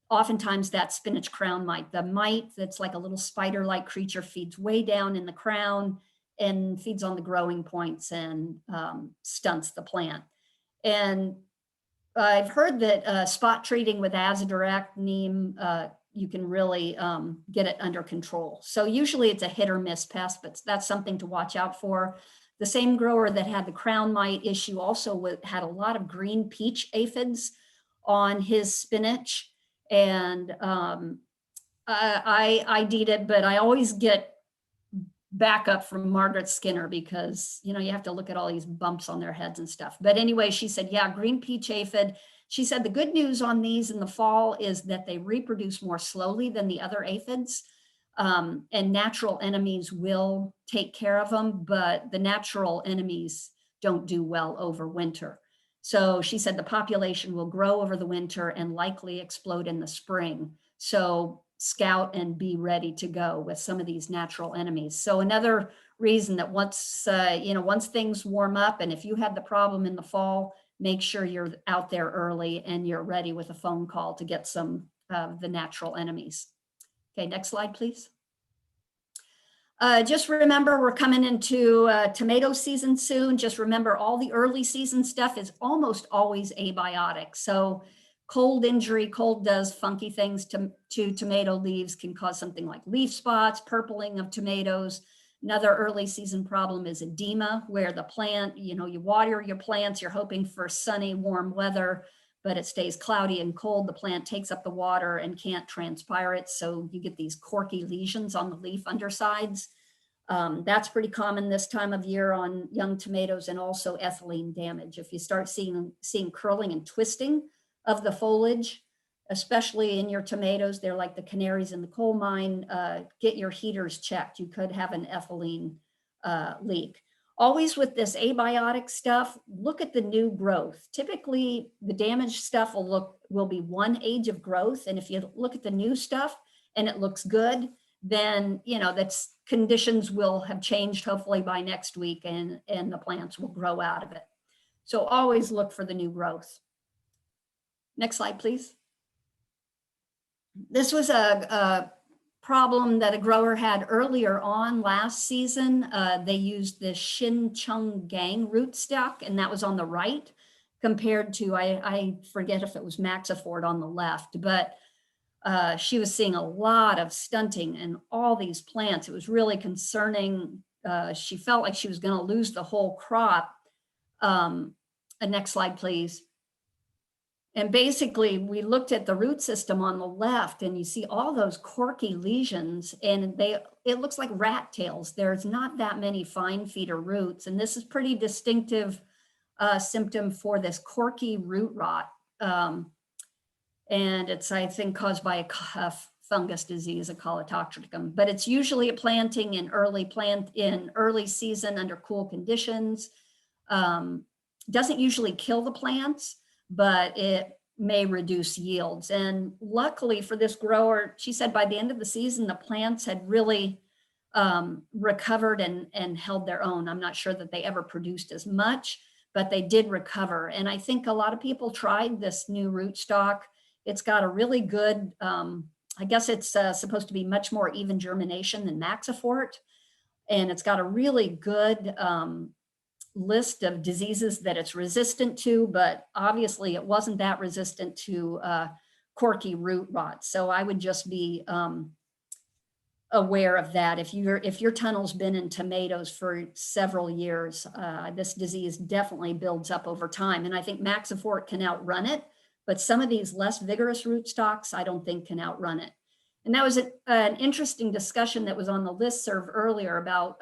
oftentimes that's spinach crown mite. The mite that's like a little spider-like creature feeds way down in the crown and feeds on the growing points and stunts the plant. And I've heard that spot treating with Azadirect, neem, you can really get it under control. So usually it's a hit or miss pest, but that's something to watch out for. The same grower that had the crown mite issue also had a lot of green peach aphids on his spinach. And I ID'd it, but I always get backup from Margaret Skinner because, you know, you have to look at all these bumps on their heads and stuff. But anyway, she said, yeah, green peach aphid. She said the good news on these in the fall is that they reproduce more slowly than the other aphids. And natural enemies will take care of them, but the natural enemies don't do well over winter. So she said the population will grow over the winter and likely explode in the spring. So scout and be ready to go with some of these natural enemies. So another reason that once, once things warm up, and if you had the problem in the fall, make sure you're out there early and you're ready with a phone call to get some of the natural enemies. Okay, next slide, please. Just remember, we're coming into tomato season soon. Just remember, all the early season stuff is almost always abiotic. So cold injury, cold does funky things to tomato leaves, can cause something like leaf spots, purpling of tomatoes. Another early season problem is edema, where the plant, you water your plants, you're hoping for sunny, warm weather, but it stays cloudy and cold. The plant takes up the water and can't transpire it. So you get these corky lesions on the leaf undersides. That's pretty common this time of year on young tomatoes, and also ethylene damage. If you start seeing curling and twisting of the foliage, especially in your tomatoes, they're like the canaries in the coal mine, get your heaters checked. You could have an ethylene leak. Always with this abiotic stuff, look at the new growth. Typically, the damaged stuff will be one age of growth. And if you look at the new stuff and it looks good, then that's conditions will have changed hopefully by next week, and the plants will grow out of it. So always look for the new growth. Next slide, please. This was a problem that a grower had earlier on last season. They used the Shin Chung Gang rootstock, and that was on the right, compared to, I forget if it was Maxifort on the left, but she was seeing a lot of stunting in all these plants. It was really concerning. She felt like she was going to lose the whole crop. Next slide, please. And basically, we looked at the root system on the left, and you see all those corky lesions, and it looks like rat tails. There's not that many fine feeder roots, and this is pretty distinctive symptom for this corky root rot. And it's, I think, caused by a fungus disease, a Colotoxicum. But it's usually a planting in early season under cool conditions. Doesn't usually kill the plants, but it may reduce yields. And luckily for this grower, she said by the end of the season, the plants had really recovered and held their own. I'm not sure that they ever produced as much, but they did recover. And I think a lot of people tried this new rootstock. It's got a really good, I guess it's supposed to be much more even germination than Maxifort. And it's got a really good list of diseases that it's resistant to, but obviously it wasn't that resistant to corky root rot. So I would just be aware of that. If your tunnel's been in tomatoes for several years, this disease definitely builds up over time. And I think Maxifort can outrun it, but some of these less vigorous rootstocks, I don't think can outrun it. And that was an interesting discussion that was on the listserv earlier about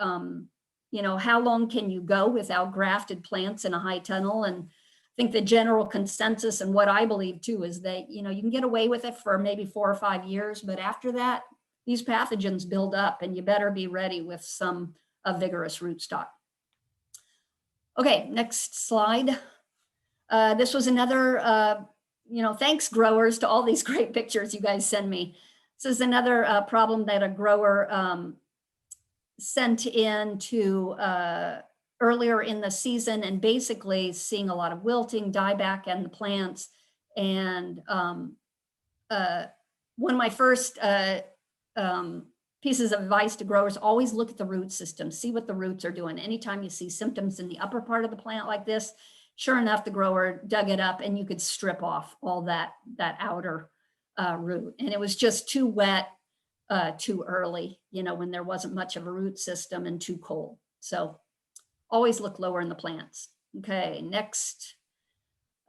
how long can you go without grafted plants in a high tunnel? And I think the general consensus, and what I believe too, is that, you can get away with it for maybe 4 or 5 years, but after that, these pathogens build up, and you better be ready with some vigorous rootstock. Okay, next slide. This was another, thanks growers to all these great pictures you guys send me. This is another problem that a grower sent in to earlier in the season, and basically seeing a lot of wilting, dieback in the plants. And one of my first pieces of advice to growers, always look at the root system, see what the roots are doing. Anytime you see symptoms in the upper part of the plant like this, sure enough, the grower dug it up, and you could strip off all that outer root. And it was just too wet, too early, you know, when there wasn't much of a root system, and too cold. So always look lower in the plants. Okay, next.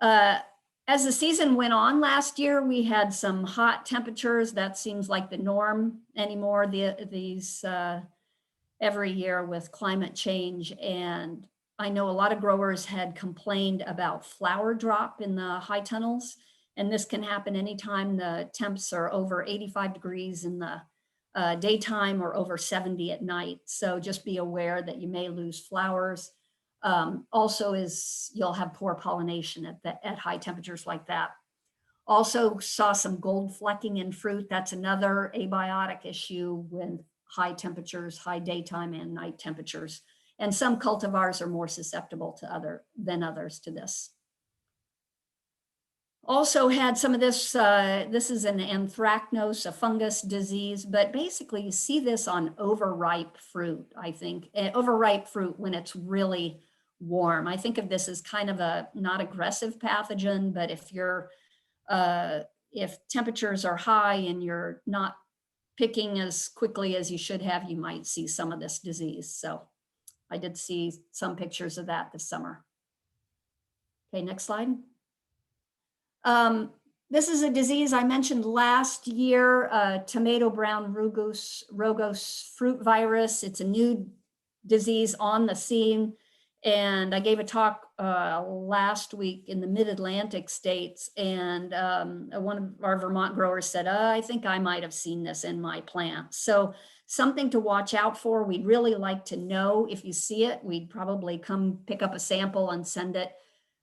As the season went on last year, we had some hot temperatures. That seems like the norm anymore, these every year with climate change. And I know a lot of growers had complained about flower drop in the high tunnels. And this can happen anytime the temps are over 85 degrees in the daytime or over 70 at night. So just be aware that you may lose flowers. Also you'll have poor pollination at high temperatures like that. Also saw some gold flecking in fruit. That's another abiotic issue with high temperatures, high daytime and night temperatures. And some cultivars are more susceptible than others to this. Also had some of this, this is an anthracnose, a fungus disease, but basically you see this on overripe fruit, I think. Overripe fruit when it's really warm. I think of this as kind of a not aggressive pathogen, but if temperatures are high and you're not picking as quickly as you should have, you might see some of this disease. So I did see some pictures of that this summer. Okay, next slide. This is a disease I mentioned last year, tomato brown rugose fruit virus. It's a new disease on the scene. And I gave a talk last week in the mid-Atlantic states, and one of our Vermont growers said, I think I might have seen this in my plant. So something to watch out for. We'd really like to know if you see it. We'd probably come pick up a sample and send it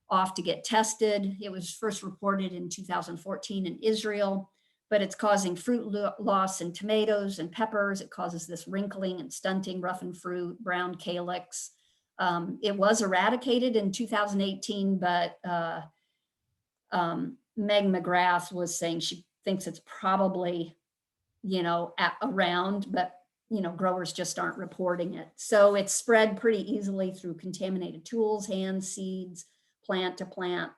off to get tested. It was first reported in 2014 in Israel, but it's causing fruit loss in tomatoes and peppers. It causes this wrinkling and stunting, roughened fruit, brown calyx. It was eradicated in 2018, but Meg McGrath was saying she thinks it's probably, you know, around, but, you know, growers just aren't reporting it. So it's spread pretty easily through contaminated tools, hands, seeds, plant to plant.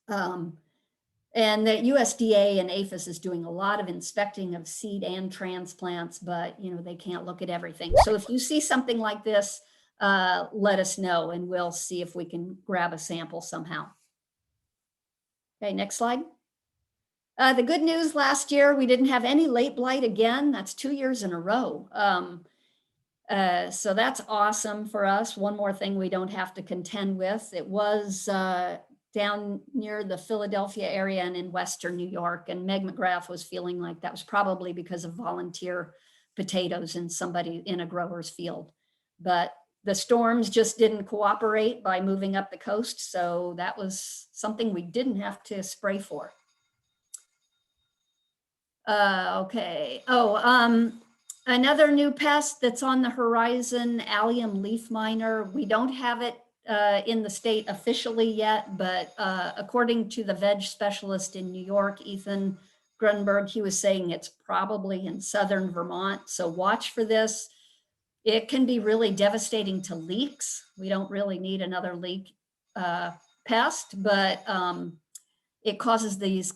And the USDA and APHIS is doing a lot of inspecting of seed and transplants, but, you know, they can't look at everything. So if you see something like this, let us know and we'll see if we can grab a sample somehow. Okay, next slide. The good news last year, we didn't have any late blight again. That's 2 years in a row. So that's awesome for us. One more thing we don't have to contend with. It was down near the Philadelphia area and in Western New York. And Meg McGrath was feeling like that was probably because of volunteer potatoes in a grower's field. But the storms just didn't cooperate by moving up the coast. So that was something we didn't have to spray for. Okay. Another new pest that's on the horizon, allium leaf miner. We don't have it in the state officially yet, but according to the veg specialist in New York, Ethan Grunberg, he was saying it's probably in southern Vermont. So watch for this. It can be really devastating to leeks. We don't really need another leek pest, but it causes these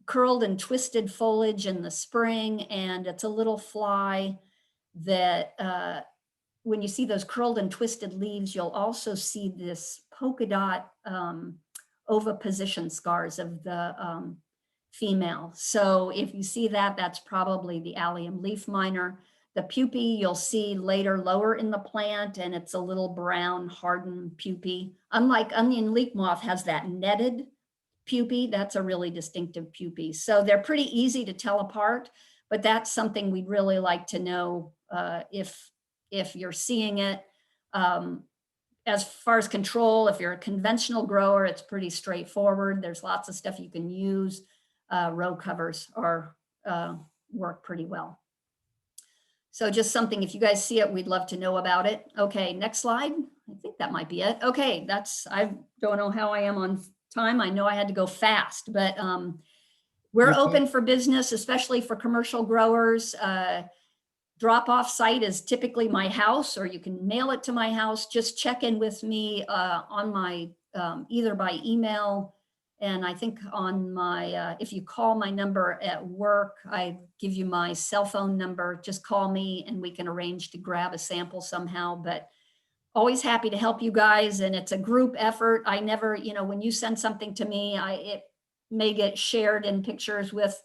curled and twisted foliage in the spring, and it's a little fly that when you see those curled and twisted leaves, you'll also see this polka dot oviposition scars of the female. So if you see that, that's probably the allium leaf miner. The pupae you'll see later lower in the plant, and it's a little brown hardened pupae. Unlike onion leek moth has that netted pupae, that's a really distinctive pupae. So they're pretty easy to tell apart, but that's something we'd really like to know if you're seeing it. As far as control, if you're a conventional grower, it's pretty straightforward. There's lots of stuff you can use. Row covers work pretty well. So just something, if you guys see it, we'd love to know about it. Okay, next slide. I think that might be it. Okay, I don't know how I am on time. I know I had to go fast, but we're open for business, especially for commercial growers. Drop-off site is typically my house, or you can mail it to my house. Just check in with me on my either by email And I think on my, if you call my number at work, I give you my cell phone number, just call me and we can arrange to grab a sample somehow. But always happy to help you guys. And it's a group effort. I never, you know, when you send something to me, it may get shared in pictures with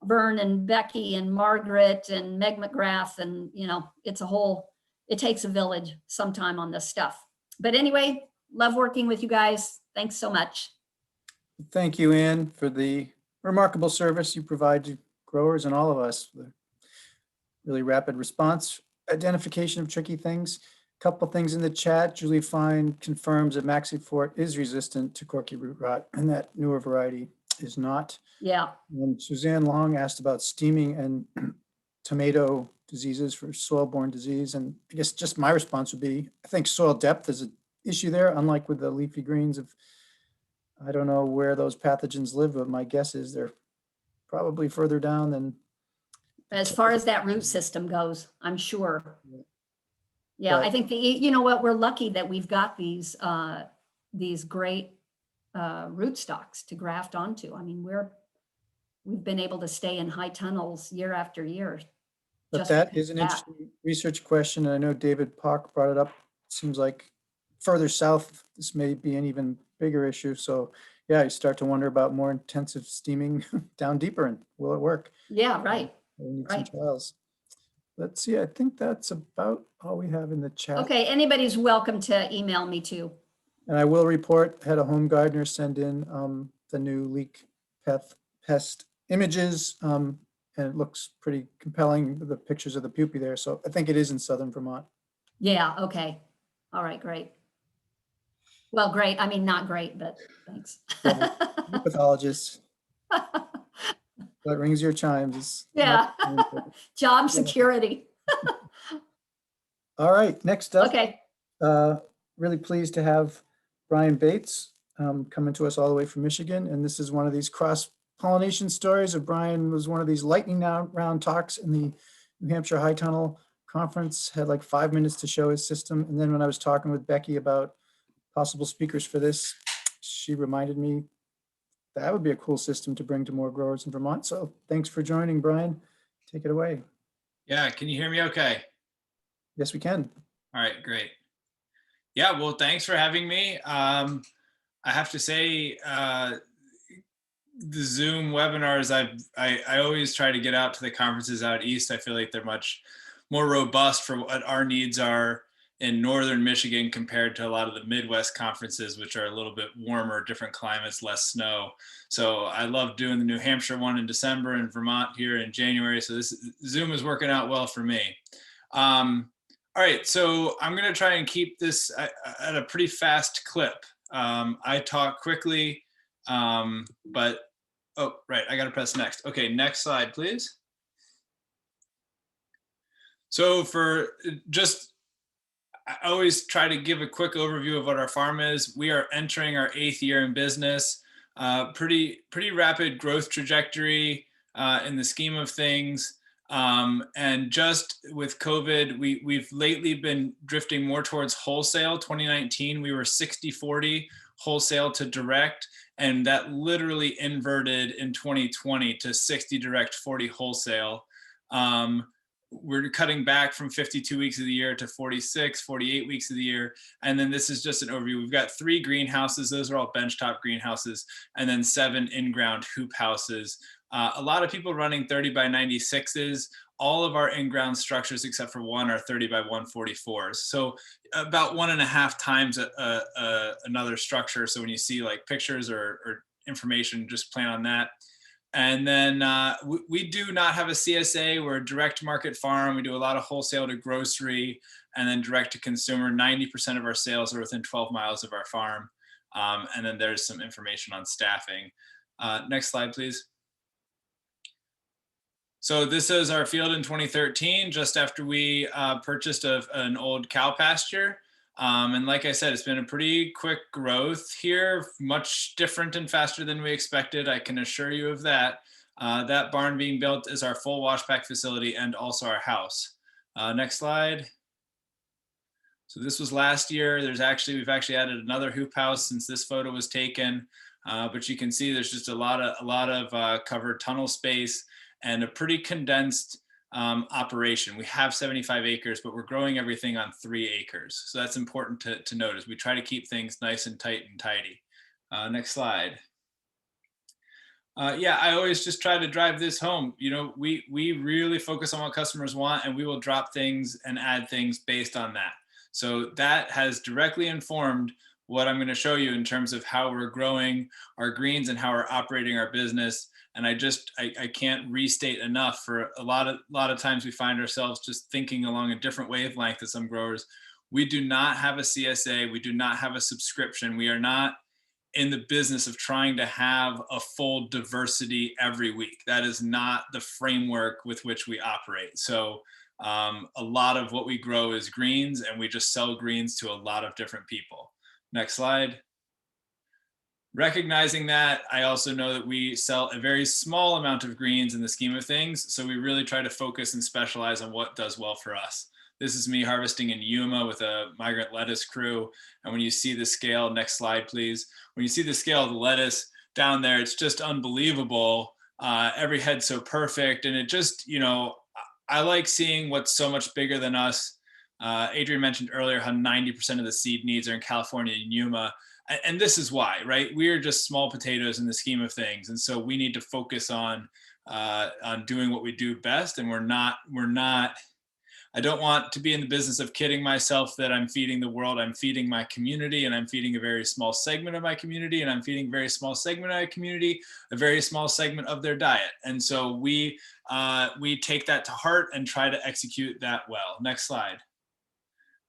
Vern and Becky and Margaret and Meg McGrath. And, you know, it's a whole, it takes a village sometime on this stuff. But anyway, love working with you guys. Thanks so much. Thank you, Ann, for the remarkable service you provide to growers and all of us. The really rapid response, identification of tricky things. Couple things in the chat. Julie Fine confirms that Maxi Fort is resistant to corky root rot and that newer variety is not. Yeah. And Suzanne Long asked about steaming and tomato diseases for soil-borne disease. And I guess just my response would be, I think soil depth is an issue there, unlike with the leafy greens. Of I don't know where those pathogens live, but my guess is they're probably further down than. As far as that root system goes, I'm sure. Yeah, But- I think you know what, we're lucky that we've got these great root stocks to graft onto. I mean, we've been able to stay in high tunnels year after year. But just that because is an of that. interesting research question. And I know David Paulk brought it up. Seems like further south, this may be an even bigger issue. So yeah, you start to wonder about more intensive steaming down deeper, and will it work? Yeah, right. We need Right. some trials. Let's see, I think that's about all we have in the chat. Okay, anybody's welcome to email me too. And I will report, had a home gardener send in the new leek pest images. And it looks pretty compelling, the pictures of the pupae there. So I think it is in southern Vermont. Yeah, okay. All right, great. Well, great. I mean, not great, but thanks. Pathologist. What rings your chimes is. Yeah. Job security. All right, next up. Okay. Really pleased to have Brian Bates coming to us all the way from Michigan. And this is one of these cross-pollination stories of Brian was one of these lightning round talks in the New Hampshire High Tunnel Conference, had like 5 minutes to show his system. And then when I was talking with Becky about possible speakers for this, she reminded me that would be a cool system to bring to more growers in Vermont. So thanks for joining, Brian. Take it away. Yeah, can you hear me okay? Yes, we can. All right, great. Yeah, well, thanks for having me. I have to say, the Zoom webinars, I always try to get out to the conferences out east. I feel like they're much more robust for what our needs are in northern Michigan compared to a lot of the Midwest conferences, which are a little bit warmer, different climates, less snow. So I love doing the New Hampshire one in December and Vermont here in January. So this Zoom is working out well for me. All right, so I'm gonna try and keep this at a pretty fast clip. I talk quickly, but, oh, right, I gotta press next. Okay, next slide, please. So I always try to give a quick overview of what our farm is. We are entering our 8th year in business. Pretty rapid growth trajectory in the scheme of things. And just with COVID, we've lately been drifting more towards wholesale. 2019, we were 60-40 wholesale to direct, and that literally inverted in 2020 to 60 direct, 40 wholesale. We're cutting back from 52 weeks of the year to 46, 48 weeks of the year. And then this is just an overview. We've got 3 greenhouses. Those are all benchtop greenhouses, and then 7 in-ground hoop houses. A lot of people running 30 by 96s. All of our in-ground structures, except for one, are 30 by 144s. So about 1.5 times another structure. So when you see like pictures or information, just plan on that. And then we do not have a CSA. We're a direct market farm. We do a lot of wholesale to grocery and then direct to consumer. 90% of our sales are within 12 miles of our farm. And then there's some information on staffing. Next slide, please. So this is our field in 2013, just after we purchased an old cow pasture. And like I said, it's been a pretty quick growth here, much different and faster than we expected. I can assure you of that. That barn being built is our full wash pack facility and also our house. Next slide. So this was last year. We've actually added another hoop house since this photo was taken. But you can see there's just a lot of covered tunnel space and a pretty condensed operation. We have 75 acres, but we're growing everything on 3 acres. So that's important to notice. We try to keep things nice and tight and tidy. Next slide. Yeah, I always just try to drive this home. You know, we really focus on what customers want, and we will drop things and add things based on that. So that has directly informed what I'm going to show you in terms of how we're growing our greens and how we're operating our business. And I can't restate enough, for a lot of times we find ourselves just thinking along a different wavelength as some growers. We do not have a CSA. We do not have a subscription. We are not in the business of trying to have a full diversity every week. That is not the framework with which we operate. So a lot of what we grow is greens, and we just sell greens to a lot of different people. Next slide. Recognizing that, I also know that we sell a very small amount of greens in the scheme of things. So we really try to focus and specialize on what does well for us. This is me harvesting in Yuma with a migrant lettuce crew. And when you see the scale, next slide, please. When you see the scale of the lettuce down there, it's just unbelievable. Every head's so perfect. And it just, you know, I like seeing what's so much bigger than us. Adrian mentioned earlier how 90% of the seed needs are in California and Yuma. And this is why, right? We are just small potatoes in the scheme of things. And so we need to focus on doing what we do best. And we're not, I don't want to be in the business of kidding myself that I'm feeding the world. I'm feeding my community, and I'm feeding a very small segment of my community, and I'm feeding a very small segment of my community, a very small segment of their diet. And so we take that to heart and try to execute that well. Next slide.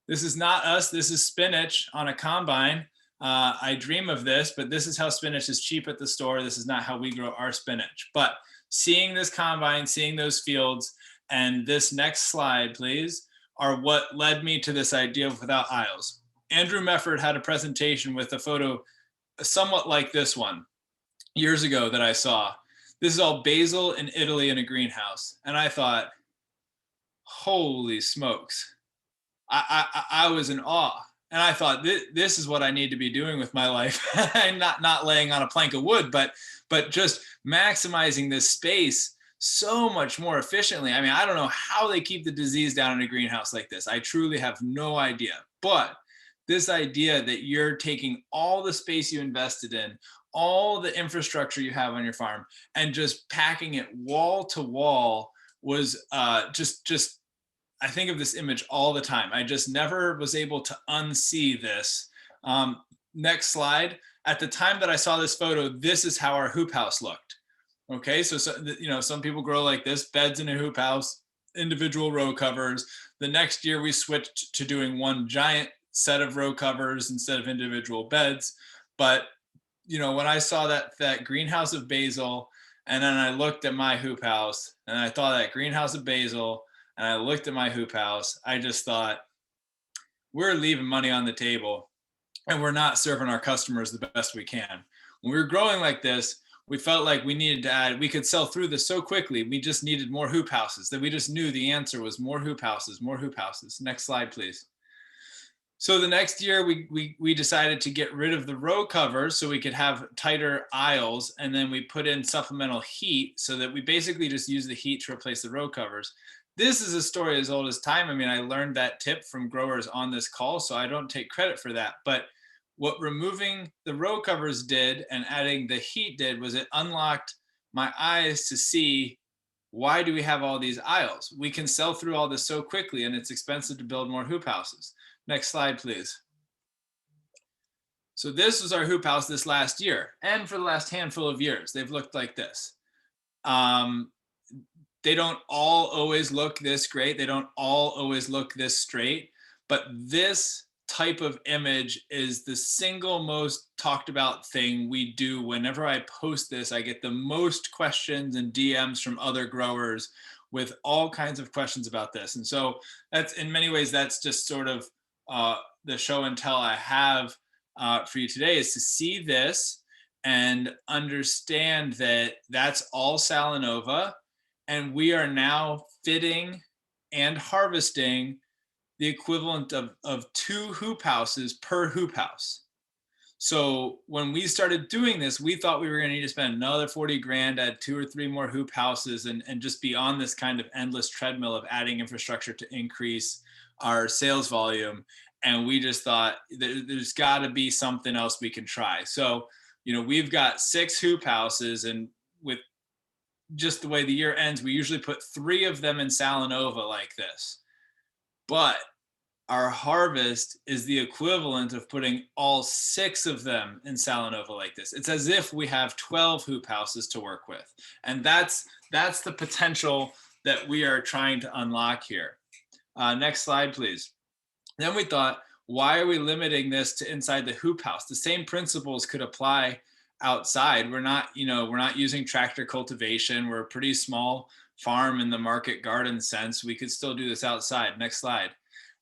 This is not us. This is spinach on a combine. I dream of this, but this is how spinach is cheap at the store. This is not how we grow our spinach. But seeing this combine, seeing those fields, and this next slide, please, are what led me to this idea of without aisles. Andrew Mefford had a presentation with a photo somewhat like this one years ago that I saw. This is all basil in Italy in a greenhouse. And I thought, holy smokes. I was in awe. And I thought, this is what I need to be doing with my life. not laying on a plank of wood, but just maximizing this space so much more efficiently. I mean, I don't know how they keep the disease down in a greenhouse like this. I truly have no idea. But this idea that you're taking all the space you invested in, all the infrastructure you have on your farm, and just packing it wall to wall was just I think of this image all the time. I just never was able to unsee this. Next slide. At the time that I saw this photo, this is how our hoop house looked. Okay, so you know, some people grow like this, beds in a hoop house, individual row covers. The next year we switched to doing one giant set of row covers instead of individual beds. But you know, when I saw that greenhouse of basil, and then I looked at my hoop house, and I thought that greenhouse of basil, and I looked at my hoop house, I just thought, we're leaving money on the table, and we're not serving our customers the best we can. When we were growing like this, we felt like we needed to add, we could sell through this so quickly. We just needed more hoop houses, that we just knew the answer was more hoop houses, more hoop houses. Next slide, please. So the next year we decided to get rid of the row covers so we could have tighter aisles. And then we put in supplemental heat so that we basically just use the heat to replace the row covers. This is a story as old as time. I mean, I learned that tip from growers on this call, so I don't take credit for that. But what removing the row covers did and adding the heat did was it unlocked my eyes to see, why do we have all these aisles? We can sell through all this so quickly, and it's expensive to build more hoop houses. Next slide, please. So this was our hoop house this last year, and for the last handful of years, they've looked like this. They don't all always look this great. They don't all always look this straight, but this type of image is the single most talked about thing we do. Whenever I post this, I get the most questions and DMs from other growers with all kinds of questions about this. And so that's, in many ways, that's just sort of the show and tell I have for you today, is to see this and understand that that's all Salanova, and we are now fitting and harvesting the equivalent of 2 hoop houses per hoop house. So when we started doing this, we thought we were going to need to spend another 40 grand, add 2 or 3 more hoop houses, and just be on this kind of endless treadmill of adding infrastructure to increase our sales volume. And we just thought there's got to be something else we can try. So, you know, we've got 6 hoop houses, and with just the way the year ends, we usually put 3 of them in Salanova like this. But our harvest is the equivalent of putting all 6 of them in Salanova like this. It's as if we have 12 hoop houses to work with. And that's the potential that we are trying to unlock here. Next slide, please. Then we thought, why are we limiting this to inside the hoop house? The same principles could apply outside. We're not using tractor cultivation. We're a pretty small farm in the market garden sense. We could still do this outside. Next slide.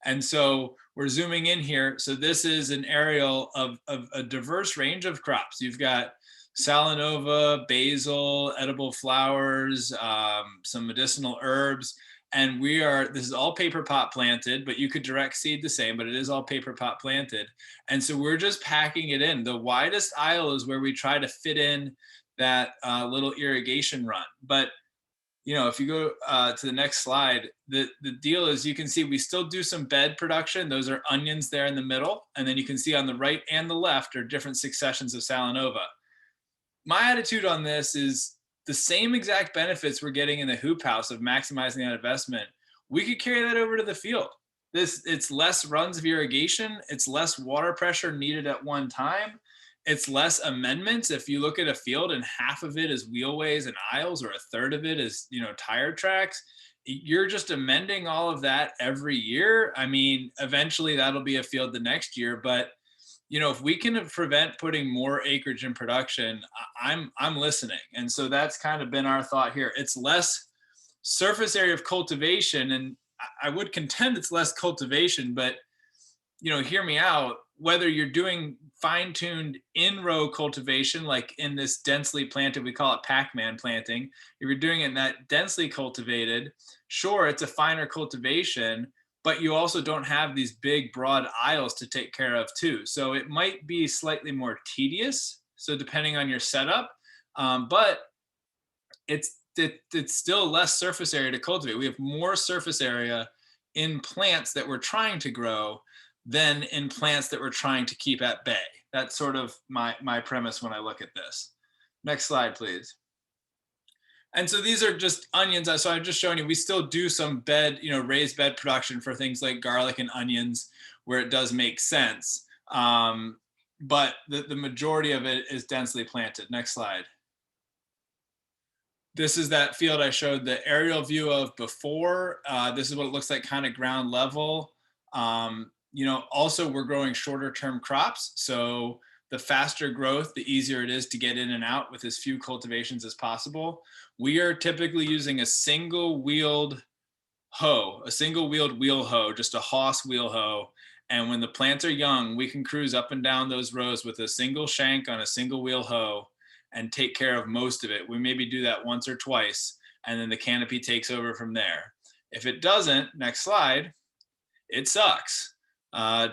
And so we're zooming in here. So this is an aerial of a diverse range of crops. You've got Salanova, basil, edible flowers, some medicinal herbs. And this is all paper pot planted, but you could direct seed the same, but it is all paper pot planted. And so we're just packing it in. The widest aisle is where we try to fit in that little irrigation run. But, you know, if you go to the next slide, the deal is you can see we still do some bed production. Those are onions there in the middle. And then you can see on the right and the left are different successions of Salanova. My attitude on this is, the same exact benefits we're getting in the hoop house of maximizing that investment, we could carry that over to the field. It's less runs of irrigation. It's less water pressure needed at one time. It's less amendments. If you look at a field and half of it is wheelways and aisles, or a third of it is, you know, tire tracks, you're just amending all of that every year. I mean, eventually that'll be a field the next year, but you know, if we can prevent putting more acreage in production, I'm listening. And so that's kind of been our thought here. It's less surface area of cultivation, and I would contend it's less cultivation, but, you know, hear me out. Whether you're doing fine-tuned in-row cultivation, like in this densely planted, we call it Pac-Man planting. If you're doing it in that densely cultivated, sure, it's a finer cultivation, but you also don't have these big broad aisles to take care of too. So it might be slightly more tedious. So depending on your setup, but it's still less surface area to cultivate. We have more surface area in plants that we're trying to grow than in plants that we're trying to keep at bay. That's sort of my premise when I look at this. Next slide, please. And so these are just onions. So I'm just showing you, we still do some bed, you know, raised bed production for things like garlic and onions where it does make sense. But the majority of it is densely planted. Next slide. This is that field I showed the aerial view of before. This is what it looks like kind of ground level. You know, also we're growing shorter term crops. So the faster growth, the easier it is to get in and out with as few cultivations as possible. We are typically using a single-wheeled hoe, a single-wheeled wheel hoe, just a Haas wheel hoe. And when the plants are young, we can cruise up and down those rows with a single shank on a single wheel hoe and take care of most of it. We maybe do that once or twice, and then the canopy takes over from there. If it doesn't, next slide, it sucks.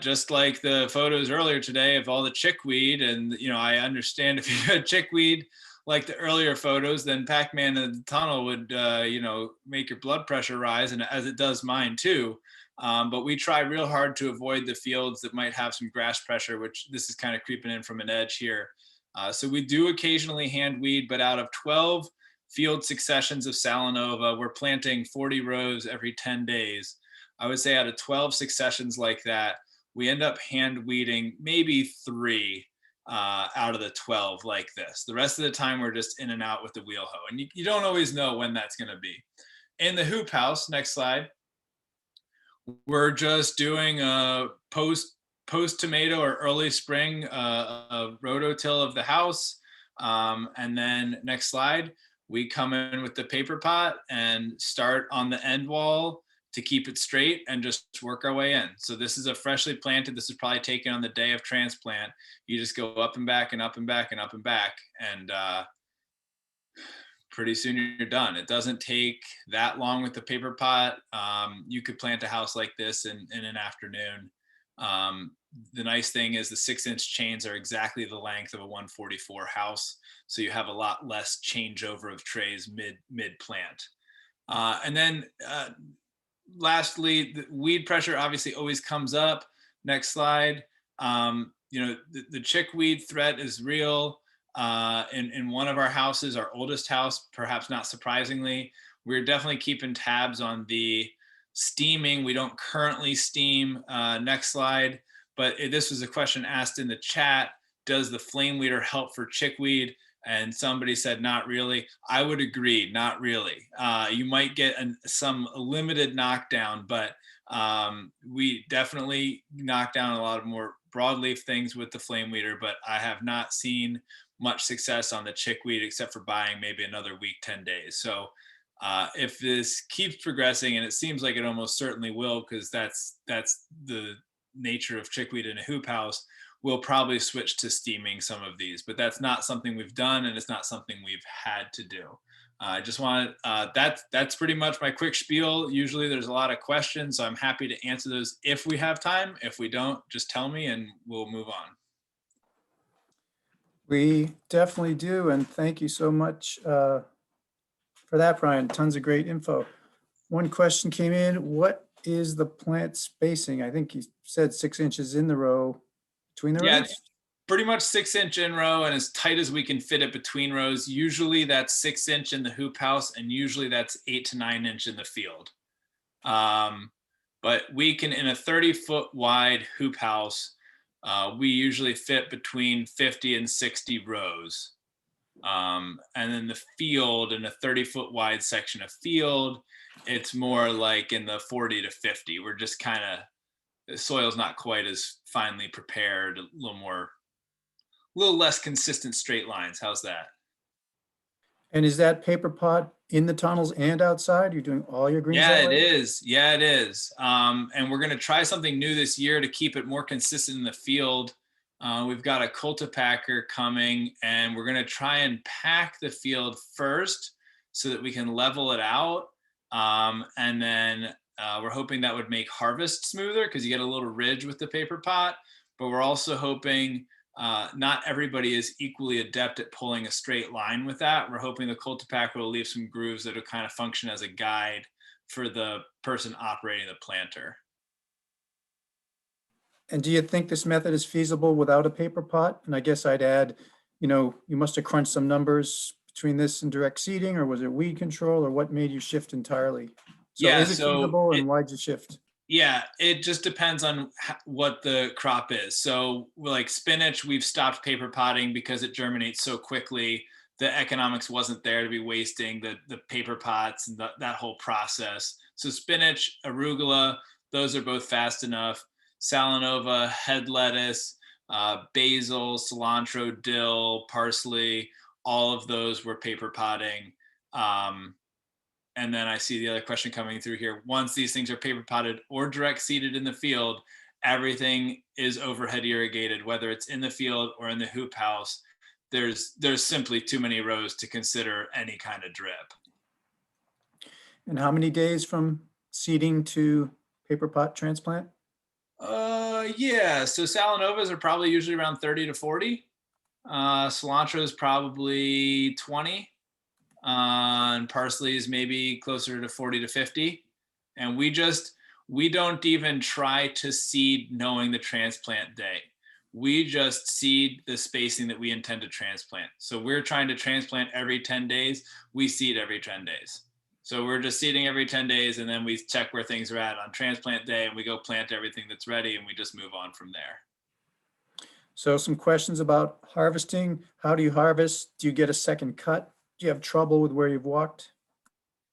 Just like the photos earlier today of all the chickweed, and you know, I understand if you had chickweed like the earlier photos, then Pac-Man in the tunnel would you know, make your blood pressure rise, and as it does mine too. But we try real hard to avoid the fields that might have some grass pressure, which this is kind of creeping in from an edge here. So we do occasionally hand weed, but out of 12 field successions of Salanova, we're planting 40 rows every 10 days. I would say out of 12 successions like that, we end up hand weeding maybe 3 out of the 12 like this. The rest of the time, we're just in and out with the wheel hoe. And you don't always know when that's going to be. In the hoop house, next slide, we're just doing a post-tomato or early spring rototill of the house. And then next slide, we come in with the paper pot and start on the end wall to keep it straight and just work our way in. So this is a freshly planted, this is probably taken on the day of transplant. You just go up and back and up and back and up and back. And pretty soon you're done. It doesn't take that long with the paper pot. You could plant a house like this in an afternoon. the nice thing is the 6-inch chains are exactly the length of a 144 house. So you have a lot less changeover of trays mid plant. And then lastly, the weed pressure obviously always comes up. Next slide. You know, the chickweed threat is real. In one of our houses, our oldest house, perhaps not surprisingly, we're definitely keeping tabs on the steaming. We don't currently steam. Next slide. But this was a question asked in the chat. Does the flame weeder help for chickweed? And somebody said, not really. I would agree, not really. You might get some limited knockdown, but we definitely knock down a lot of more broadleaf things with the flame weeder, but I have not seen much success on the chickweed except for buying maybe another week, 10 days. So if this keeps progressing, and it seems like it almost certainly will, because that's the nature of chickweed in a hoop house, we'll probably switch to steaming some of these, but that's not something we've done, and it's not something we've had to do. I just wanted, that's pretty much my quick spiel. Usually there's a lot of questions, so I'm happy to answer those if we have time. If we don't, just tell me and we'll move on. We definitely do, and thank you so much for that, Brian. Tons of great info. One question came in: what is the plant spacing? I think you said 6 inches in the row between the Yeah, rows. it's pretty much 6-inch in row and as tight as we can fit it between rows. Usually that's 6-inch in the hoop house, and usually that's 8 to 9 inch in the field. But we can, in a 30-foot wide hoop house, we usually fit between 50 and 60 rows. And then the field, in a 30-foot wide section of field, it's more like in the 40 to 50. We're just kind of, the soil's not quite as finely prepared, a little less consistent straight lines. How's that? And is that paper pot in the tunnels and outside? You're doing all your greens Yeah, that it way? is. Yeah, it is. And we're going to try something new this year to keep it more consistent in the field. We've got a cultipacker coming, and we're going to try and pack the field first so that we can level it out. And then we're hoping that would make harvest smoother because you get a little ridge with the paper pot. But we're also hoping not everybody is equally adept at pulling a straight line with that. We're hoping the cultipacker will leave some grooves that will kind of function as a guide for the person operating the planter. And do you think this method is feasible without a paper pot? And I guess I'd add, you know, you must have crunched some numbers between this and direct seeding, or was it weed control, or what made you shift entirely? So Yeah, is it so feasible, and why'd you shift? Yeah, it just depends on what the crop is. So like spinach, we've stopped paper potting because it germinates so quickly. The economics wasn't there to be wasting the paper pots and that whole process. So spinach, arugula, those are both fast enough. Salanova, head lettuce, basil, cilantro, dill, parsley, all of those were paper potting. And then I see the other question coming through here. Once these things are paper potted or direct seeded in the field, everything is overhead irrigated, whether it's in the field or in the hoop house. There's simply too many rows to consider any kind of drip. And how many days from seeding to paper pot transplant? Yeah, so Salanovas are probably usually around 30 to 40. Cilantro is probably 20. And parsley is maybe closer to 40 to 50. And we don't even try to seed knowing the transplant day. We just seed the spacing that we intend to transplant. So we're trying to transplant every 10 days. We seed every 10 days. So we're just seeding every 10 days, and then we check where things are at on transplant day, and we go plant everything that's ready, and we just move on from there. So some questions about harvesting. How do you harvest? Do you get a second cut? Do you have trouble with where you've walked?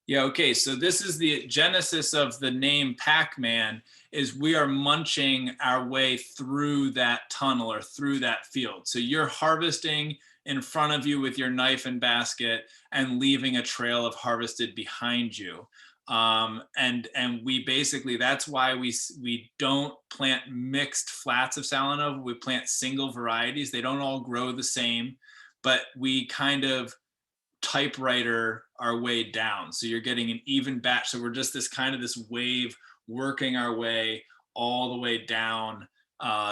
Yeah, okay, so this is the genesis of the name Pac-Man, is we are munching our way through that tunnel or through that field. So you're harvesting in front of you with your knife and basket and leaving a trail of harvested behind you. And we basically, that's why we don't plant mixed flats of Salanova. We plant single varieties. They don't all grow the same, but we kind of typewriter our way down. So you're getting an even batch. So we're just this wave working our way all the way down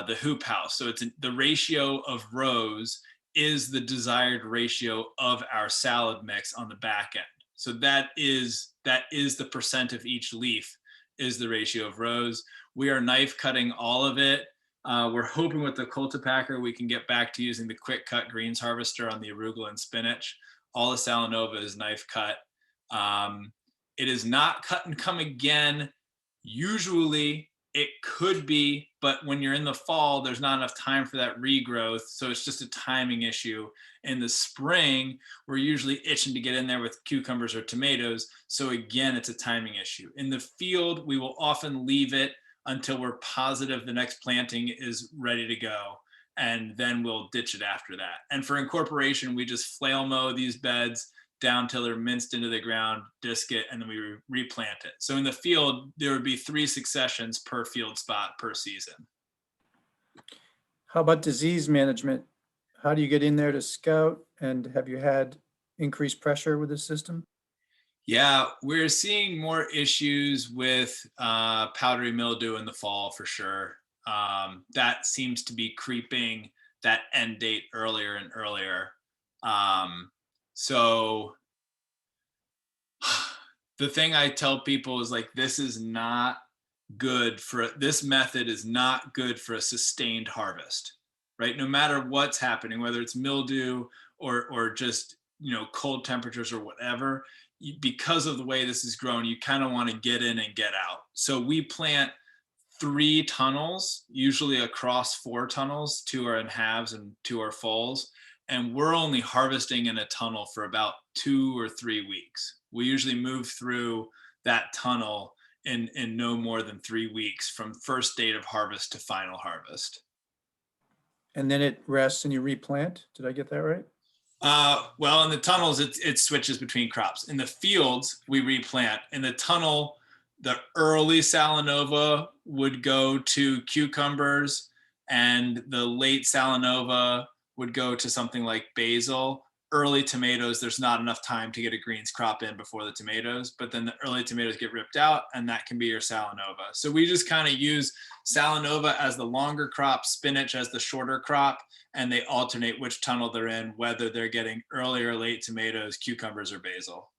the hoop house. So it's the ratio of rows is the desired ratio of our salad mix on the back end. So that is the percent of each leaf is the ratio of rows. We are knife cutting all of it. We're hoping with the cultipacker we can get back to using the quick cut greens harvester on the arugula and spinach. All the Salanova is knife cut. It is not cut and come again. Usually it could be, but when you're in the fall, there's not enough time for that regrowth. So it's just a timing issue. In the spring, we're usually itching to get in there with cucumbers or tomatoes. So again, it's a timing issue. In the field, we will often leave it until we're positive the next planting is ready to go. And then we'll ditch it after that. And for incorporation, we just flail mow these beds down till they're minced into the ground, disc it, and then we replant it. So in the field, there would be 3 successions per field spot per season. How about disease management? How do you get in there to scout? And have you had increased pressure with the system? Yeah, we're seeing more issues with powdery mildew in the fall for sure. That seems to be creeping that end date earlier and earlier. So the thing I tell people is like, this is not good for, this method is not good for a sustained harvest, right? No matter what's happening, whether it's mildew or just, you know, cold temperatures or whatever, because of the way this is grown, you kind of want to get in and get out. So we plant 3 tunnels, usually across 4 tunnels. 2 are in halves and 2 are fulls. And we're only harvesting in a tunnel for about 2 or 3 weeks. We usually move through that tunnel in no more than 3 weeks from first date of harvest to final harvest. And then it rests and you replant. Did I get that right? Well, in the tunnels, it switches between crops. In the fields, we replant. In the tunnel, the early Salanova would go to cucumbers, and the late Salanova would go to something like basil. Early tomatoes, there's not enough time to get a greens crop in before the tomatoes, but then the early tomatoes get ripped out, and that can be your Salanova. So we just kind of use Salanova as the longer crop, spinach as the shorter crop, and they alternate which tunnel they're in, whether they're getting early or late tomatoes, cucumbers, or basil.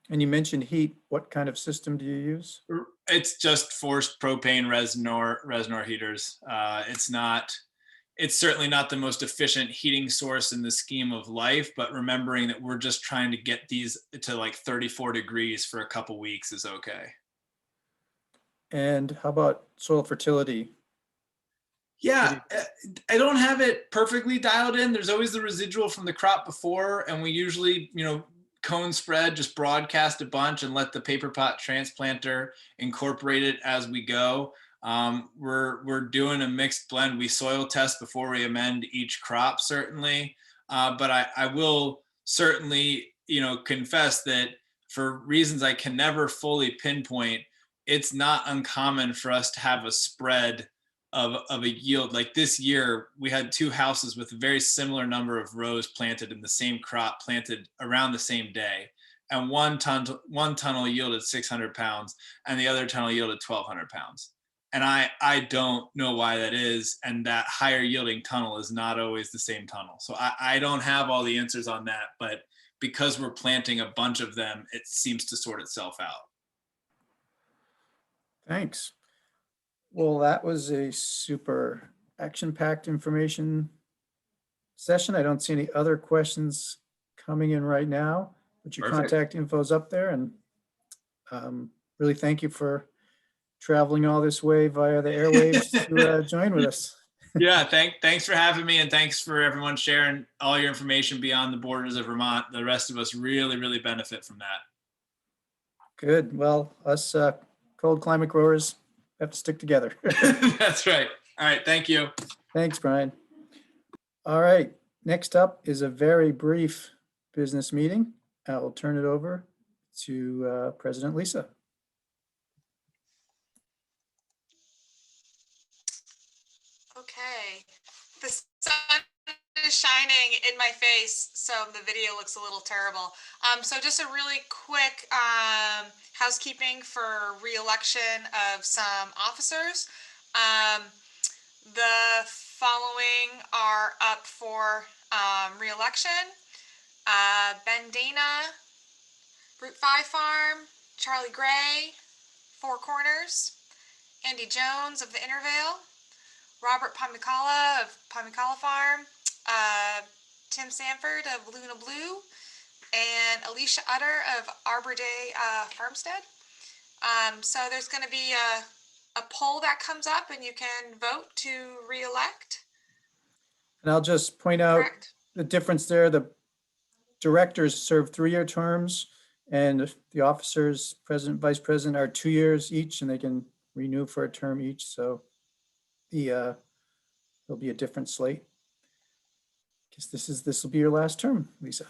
And you mentioned heat. What kind of system do you use? It's just forced propane Reznor heaters. It's certainly not the most efficient heating source in the scheme of life, but remembering that we're just trying to get these to like 34 degrees for a couple weeks is okay. And how about soil fertility? Yeah, I don't have it perfectly dialed in. There's always the residual from the crop before, and we usually, you know, cone spread, just broadcast a bunch and let the paper pot transplanter incorporate it as we go. We're doing a mixed blend. We soil test before we amend each crop, certainly. But I will certainly, you know, confess that for reasons I can never fully pinpoint, it's not uncommon for us to have a spread of a yield. Like this year, we had 2 houses with a very similar number of rows planted in the same crop, planted around the same day. And one tunnel yielded 600 pounds and the other tunnel yielded 1,200 pounds. And I don't know why that is. And that higher yielding tunnel is not always the same tunnel. So I don't have all the answers on that, but because we're planting a bunch of them, it seems to sort itself out. Thanks. Well, that was a super action-packed information session. I don't see any other questions coming in right now, but your Perfect. contact info is up there, and really thank you for traveling all this way via the airwaves to join with us. Yeah, thanks for having me, and thanks for everyone sharing all your information beyond the borders of Vermont. The rest of us really, really benefit from that. Good. Well, us cold climate growers have to stick together. That's right. All right. Thank you. Thanks, Brian. All right. Next up is a very brief business meeting. I will turn it over to President Lisa. Okay. The sun is shining in my face, so the video looks a little terrible. So just a really quick housekeeping for re-election of some officers. The following are up for re-election. Ben Dana, Route 5 Farm, Charlie Gray, Four Corners, Andy Jones of the Intervale, Robert Pamikala of Pamikala Farm, Tim Sanford of Luna Blue, and Alicia Utter of Arbor Day Farmstead. So there's going to be a poll that comes up, and you can vote to re-elect. And I'll just point out the difference there. The directors serve 3-year terms, and the officers, president, vice president, are 2 years each, and they can renew for a term each. So there'll be a different slate. Guess this will be your last term, Lisa.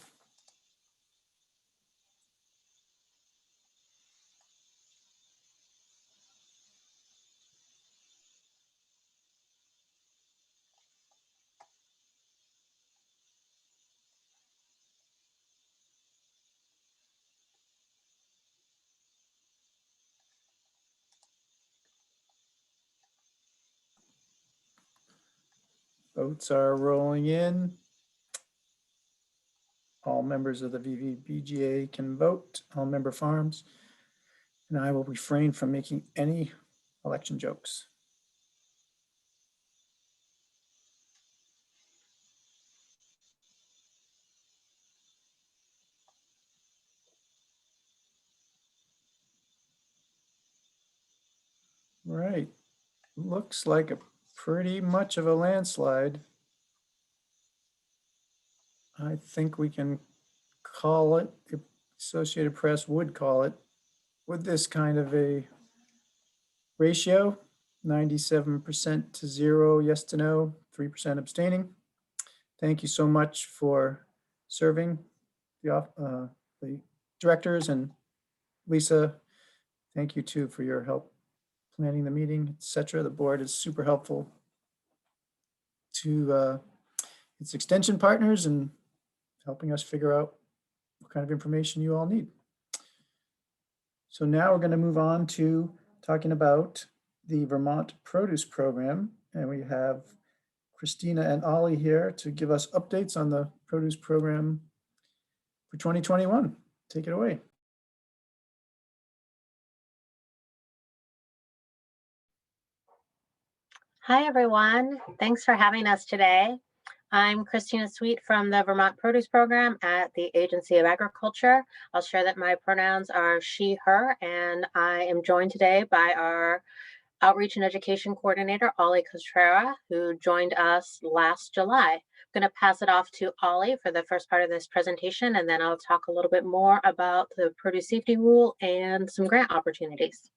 Votes are rolling in. All members of the VVBGA can vote, all member farms, and I will refrain from making any election jokes. Right, looks like a pretty much of a landslide. I think we can call it, the Associated Press would call it, with this kind of a ratio, 97% to 0 yes to no, 3% abstaining. Thank you so much for serving the directors, and Lisa, thank you too for your help planning the meeting, etc. The board is super helpful to its extension partners and helping us figure out what kind of information you all need. So now we're going to move on to talking about the Vermont Produce Program, and we have Christina and Ollie here to give us updates on the produce program for 2021. Take it away. Hi, everyone. Thanks for having us today. I'm Christina Sweet from the Vermont Produce Program at the Agency of Agriculture. I'll share that my pronouns are she, her, and I am joined today by our Outreach and Education Coordinator, Ollie Costrera, who joined us last July. I'm going to pass it off to Ollie for the first part of this presentation, and then I'll talk a little bit more about the produce safety rule and some grant opportunities.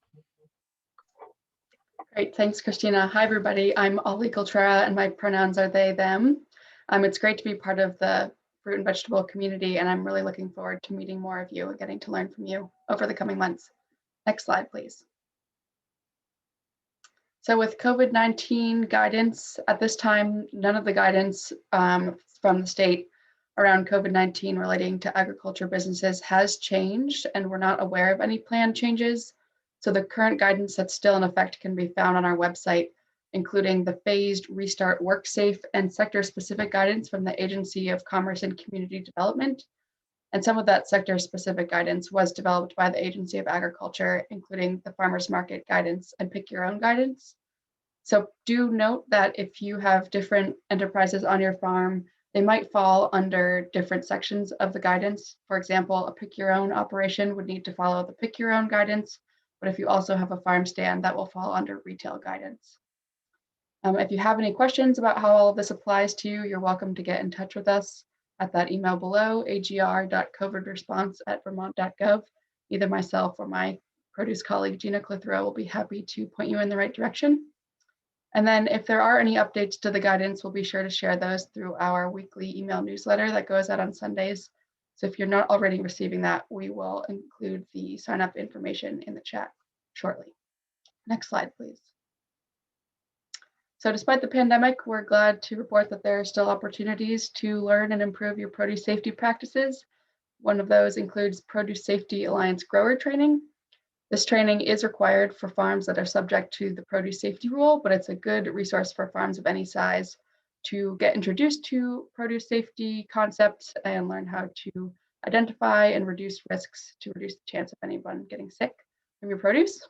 Great, thanks, Christina. Hi, everybody. I'm Ollie Costrera, and my pronouns are they, them. It's great to be part of the fruit and vegetable community, and I'm really looking forward to meeting more of you and getting to learn from you over the coming months. Next slide, please. So with COVID-19 guidance, at this time, none of the guidance from the state around COVID-19 relating to agriculture businesses has changed, and we're not aware of any planned changes. So the current guidance that's still in effect can be found on our website, including the phased restart WorkSafe and sector-specific guidance from the Agency of Commerce and Community Development. And some of that sector-specific guidance was developed by the Agency of Agriculture, including the farmers market guidance and pick your own guidance. So do note that if you have different enterprises on your farm, they might fall under different sections of the guidance. For example, a pick your own operation would need to follow the pick your own guidance, but if you also have a farm stand, that will fall under retail guidance. If you have any questions about how all of this applies to you, you're welcome to get in touch with us at that email below, agr.covidresponse@vermont.gov. Either myself or my produce colleague, Gina Clitheroe, will be happy to point you in the right direction. And then if there are any updates to the guidance, we'll be sure to share those through our weekly email newsletter that goes out on Sundays. So if you're not already receiving that, we will include the sign up information in the chat shortly. Next slide, please. So despite the pandemic, we're glad to report that there are still opportunities to learn and improve your produce safety practices. One of those includes Produce Safety Alliance grower training. This training is required for farms that are subject to the produce safety rule, but it's a good resource for farms of any size to get introduced to produce safety concepts and learn how to identify and reduce risks to reduce the chance of anyone getting sick from your produce.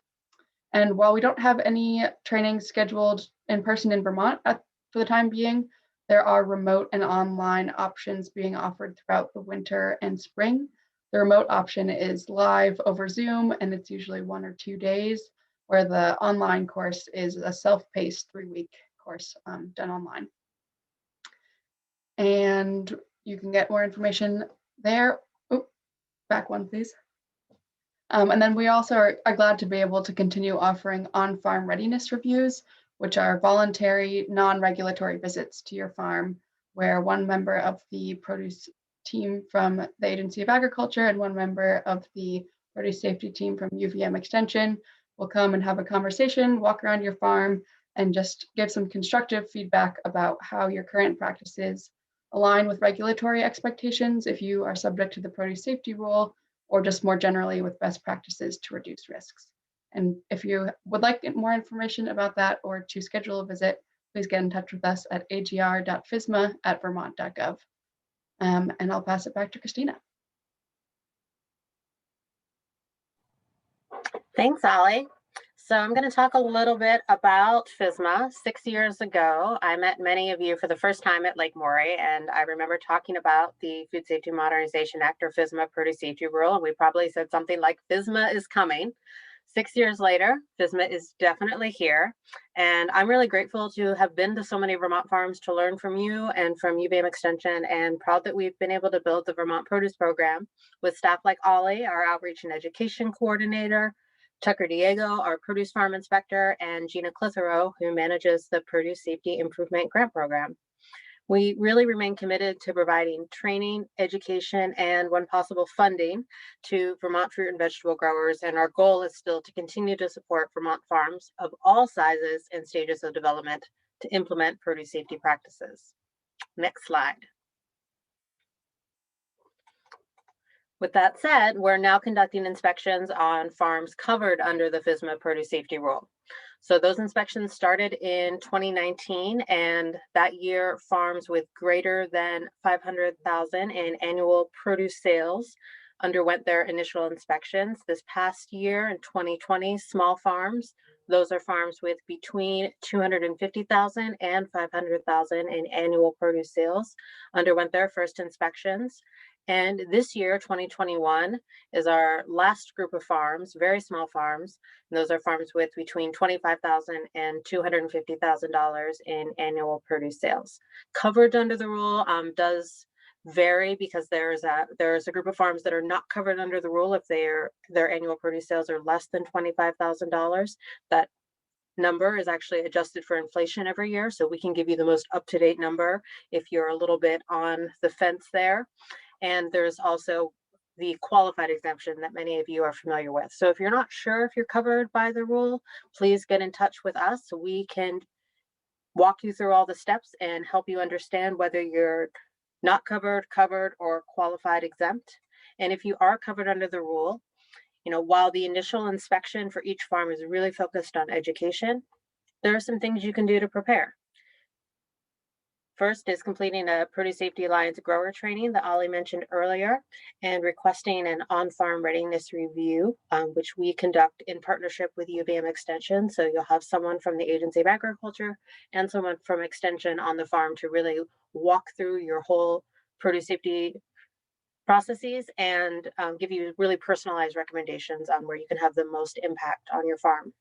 And while we don't have any training scheduled in person in Vermont for the time being, there are remote and online options being offered throughout the winter and spring. The remote option is live over Zoom, and it's usually 1 or 2 days, where the online course is a self-paced 3-week course done online. And you can get more information there. Oh, back one, please. And then we also are glad to be able to continue offering on-farm readiness reviews, which are voluntary, non-regulatory visits to your farm, where one member of the produce team from the Agency of Agriculture and one member of the produce safety team from UVM Extension will come and have a conversation, walk around your farm, and just give some constructive feedback about how your current practices align with regulatory expectations if you are subject to the produce safety rule, or just more generally with best practices to reduce risks. And if you would like more information about that or to schedule a visit, please get in touch with us at agr.fisma@vermont.gov. And I'll pass it back to Christina. Thanks, Ollie. So I'm going to talk a little bit about FSMA. 6 years ago, I met many of you for the first time at Lake Maury, and I remember talking about the Food Safety Modernization Act, or FSMA Produce Safety Rule, and we probably said something like FSMA is coming. 6 years later, FSMA is definitely here, and I'm really grateful to have been to so many Vermont farms to learn from you and from UVM Extension, and proud that we've been able to build the Vermont Produce Program with staff like Ollie, our Outreach and Education Coordinator, Tucker Diego, our Produce Farm Inspector, and Gina Clitheroe, who manages the Produce Safety Improvement Grant Program. We really remain committed to providing training, education, and when possible funding to Vermont fruit and vegetable growers, and our goal is still to continue to support Vermont farms of all sizes and stages of development to implement produce safety practices. Next slide. With that said, we're now conducting inspections on farms covered under the FSMA Produce Safety Rule. So those inspections started in 2019, and that year farms with greater than 500,000 in annual produce sales underwent their initial inspections. This past year in 2020, small farms, those are farms with between 250,000 and 500,000 in annual produce sales, underwent their first inspections. And this year, 2021, is our last group of farms, very small farms. And those are farms with between $25,000 and $250,000 in annual produce sales. Coverage under the rule does vary, because there's a group of farms that are not covered under the rule if their annual produce sales are less than $25,000. That number is actually adjusted for inflation every year, so we can give you the most up-to-date number if you're a little bit on the fence there. And there's also the qualified exemption that many of you are familiar with. So if you're not sure if you're covered by the rule, please get in touch with us so we can walk you through all the steps and help you understand whether you're not covered, or qualified exempt. And if you are covered under the rule, while the initial inspection for each farm is really focused on education, there are some things you can do to prepare. First is completing a Produce Safety Alliance grower training that Ollie mentioned earlier, and requesting an on-farm readiness review, which we conduct in partnership with UVM Extension. So you'll have someone from the Agency of Agriculture and someone from Extension on the farm to really walk through your whole produce safety processes and give you really personalized recommendations on where you can have the most impact on your farm.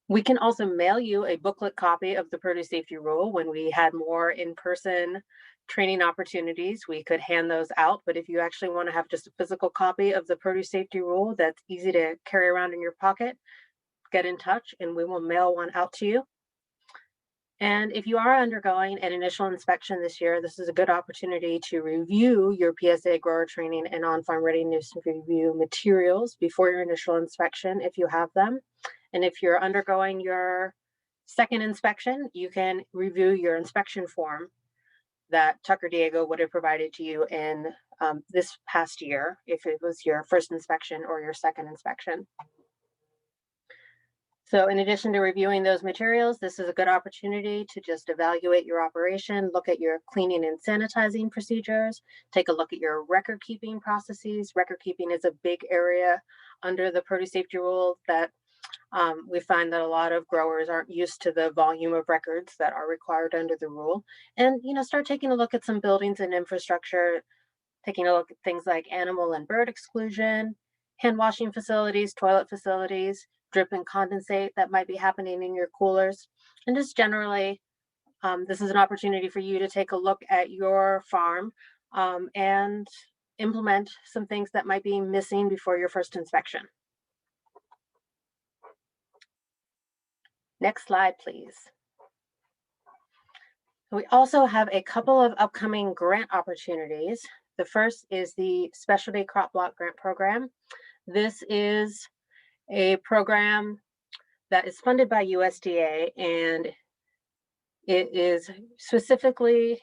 We can also mail you a booklet copy of the Produce Safety Rule. When we had more in-person training opportunities, we could hand those out. But if you actually want to have just a physical copy of the Produce Safety Rule that's easy to carry around in your pocket, get in touch and we will mail one out to you. And if you are undergoing an initial inspection this year, this is a good opportunity to review your PSA grower training and on-farm readiness review materials before your initial inspection, if you have them. And if you're undergoing your second inspection, you can review your inspection form that Tucker Diego would have provided to you in this past year, if it was your first inspection or your second inspection. So in addition to reviewing those materials, this is a good opportunity to just evaluate your operation, look at your cleaning and sanitizing procedures, take a look at your record keeping processes. Record keeping is a big area under the produce safety rule that we find that a lot of growers aren't used to the volume of records that are required under the rule. And, start taking a look at some buildings and infrastructure, taking a look at things like animal and bird exclusion, hand washing facilities, toilet facilities, drip and condensate that might be happening in your coolers. And just generally, this is an opportunity for you to take a look at your farm and implement some things that might be missing before your first inspection. Next slide, please. We also have a couple of upcoming grant opportunities. The first is the Specialty Crop Block Grant Program. This is a program that is funded by USDA, and it is specifically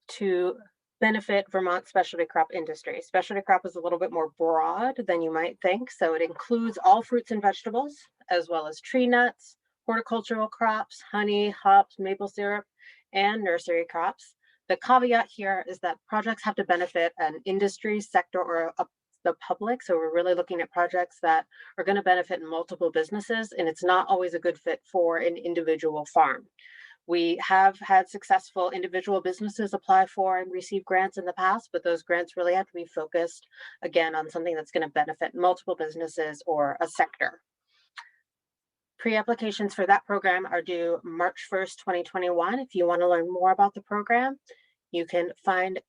to benefit Vermont specialty crop industry. Specialty crop is a little bit more broad than you might think, so it includes all fruits and vegetables, as well as tree nuts, horticultural crops, honey, hops, maple syrup, and nursery crops. The caveat here is that projects have to benefit an industry sector or the public. So we're really looking at projects that are going to benefit multiple businesses, and it's not always a good fit for an individual farm. We have had successful individual businesses apply for and receive grants in the past, but those grants really have to be focused, again, on something that's going to benefit multiple businesses or a sector. Pre-applications for that program are due March 1st, 2021. If you want to learn more about the program, you can find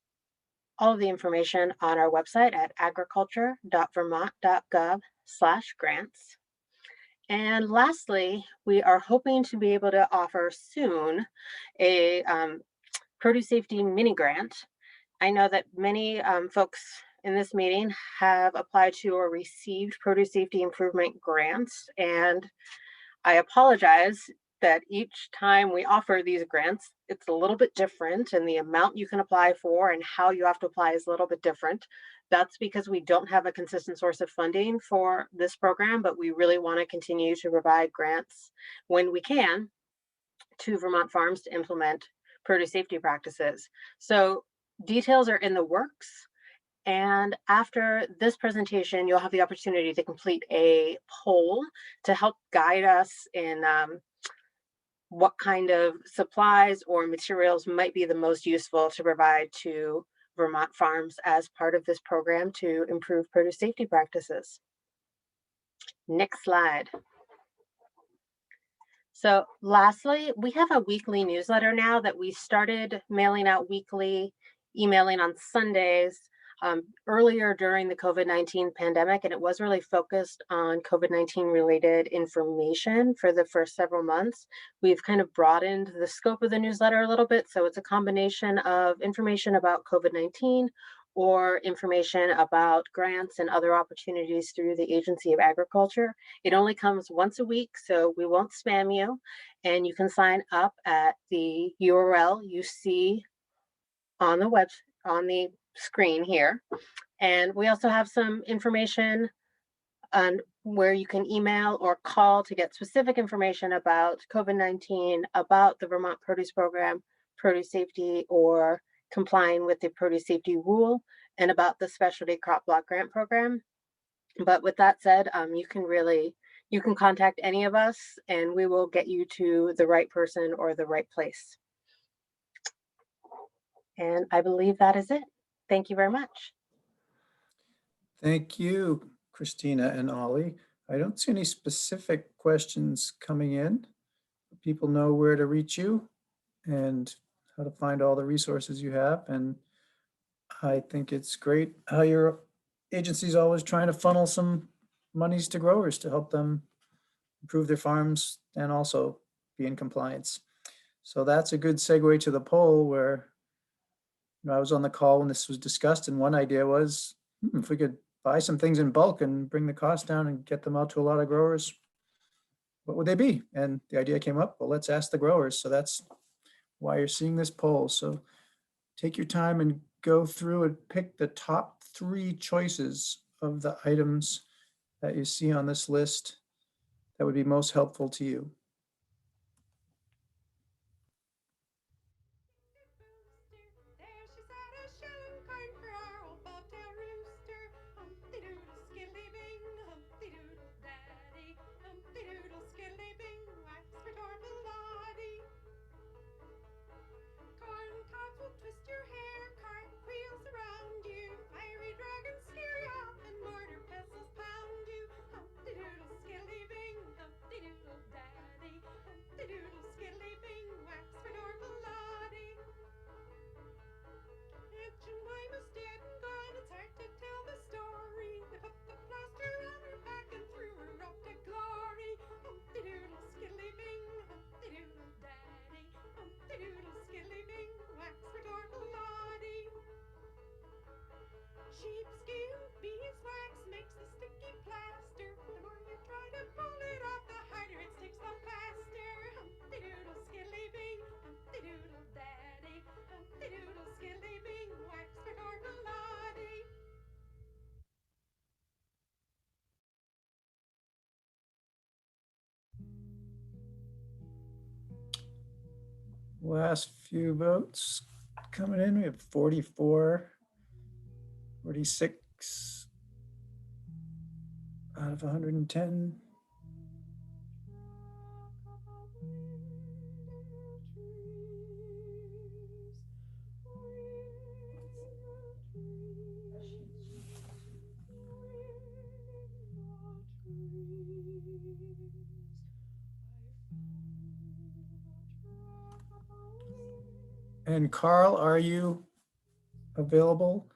all of the information on our website at agriculture.vermont.gov/grants. And lastly, we are hoping to be able to offer soon a produce safety mini grant. I know that many folks in this meeting have applied to or received produce safety improvement grants, and I apologize that each time we offer these grants, it's a little bit different, and the amount you can apply for and how you have to apply is a little bit different. That's because we don't have a consistent source of funding for this program, but we really want to continue to provide grants when we can to Vermont farms to implement produce safety practices. So details are in the works. And after this presentation, you'll have the opportunity to complete a poll to help guide us in what kind of supplies or materials might be the most useful to provide to Vermont farms as part of this program to improve produce safety practices. Next slide. So lastly, we have a weekly newsletter now that we started mailing out weekly, emailing on Sundays. Earlier during the COVID-19 pandemic, and it was really focused on COVID-19 related information for the first several months. We've kind of broadened the scope of the newsletter a little bit, so it's a combination of information about COVID-19 or information about grants and other opportunities through the Agency of Agriculture. It only comes once a week, so we won't spam you, and you can sign up at the URL you see on the screen here. And we also have some information on where you can email or call to get specific information about COVID-19, about the Vermont Produce Program, produce safety, or complying with the produce safety rule, and about the Specialty Crop Block Grant Program. But with that said, you can contact any of us and we will get you to the right person or the right place. And I believe that is it. Thank you very much. Thank you, Christina and Ollie. I don't see any specific questions coming in. People know where to reach you and how to find all the resources you have. And I think it's great how your agency is always trying to funnel some monies to growers to help them improve their farms and also be in compliance. So that's a good segue to the poll where I was on the call when this was discussed, and one idea was if we could buy some things in bulk and bring the cost down and get them out to a lot of growers, what would they be? And the idea came up, well, let's ask the growers. So that's why you're seeing this poll. So take your time and go through and pick the top 3 choices of the items that you see on this list that would be most helpful to you. There she sat a shelling corn for our old bobtail rooster. Humpty doodle skilly bing, humpty doodle daddy. Humpty doodle skilly bing, wax for torpilati. Corn cobs will twist your hair, cart wheels around you. Fiery dragons scare you off and mortar pestles pound you. Humpty doodle skilly bing, humpty doodle daddy. Humpty doodle skilly bing, wax for torpilati. Aunt Jemima's dead and gone, it's hard to tell the story. They put the plaster on her back and threw her up to glory. Humpty doodle skilly bing, humpty doodle daddy. Humpty doodle skilly bing, wax for torpilati. Sheepskin beeswax makes the sticky plaster. The more you try to pull it off, the harder it sticks the faster. Humpty doodle skilly bing, humpty doodle daddy. Humpty doodle skilly bing, wax for torpilati. Last few votes coming in. We have 44, 46 out of 110. And Carl, are you available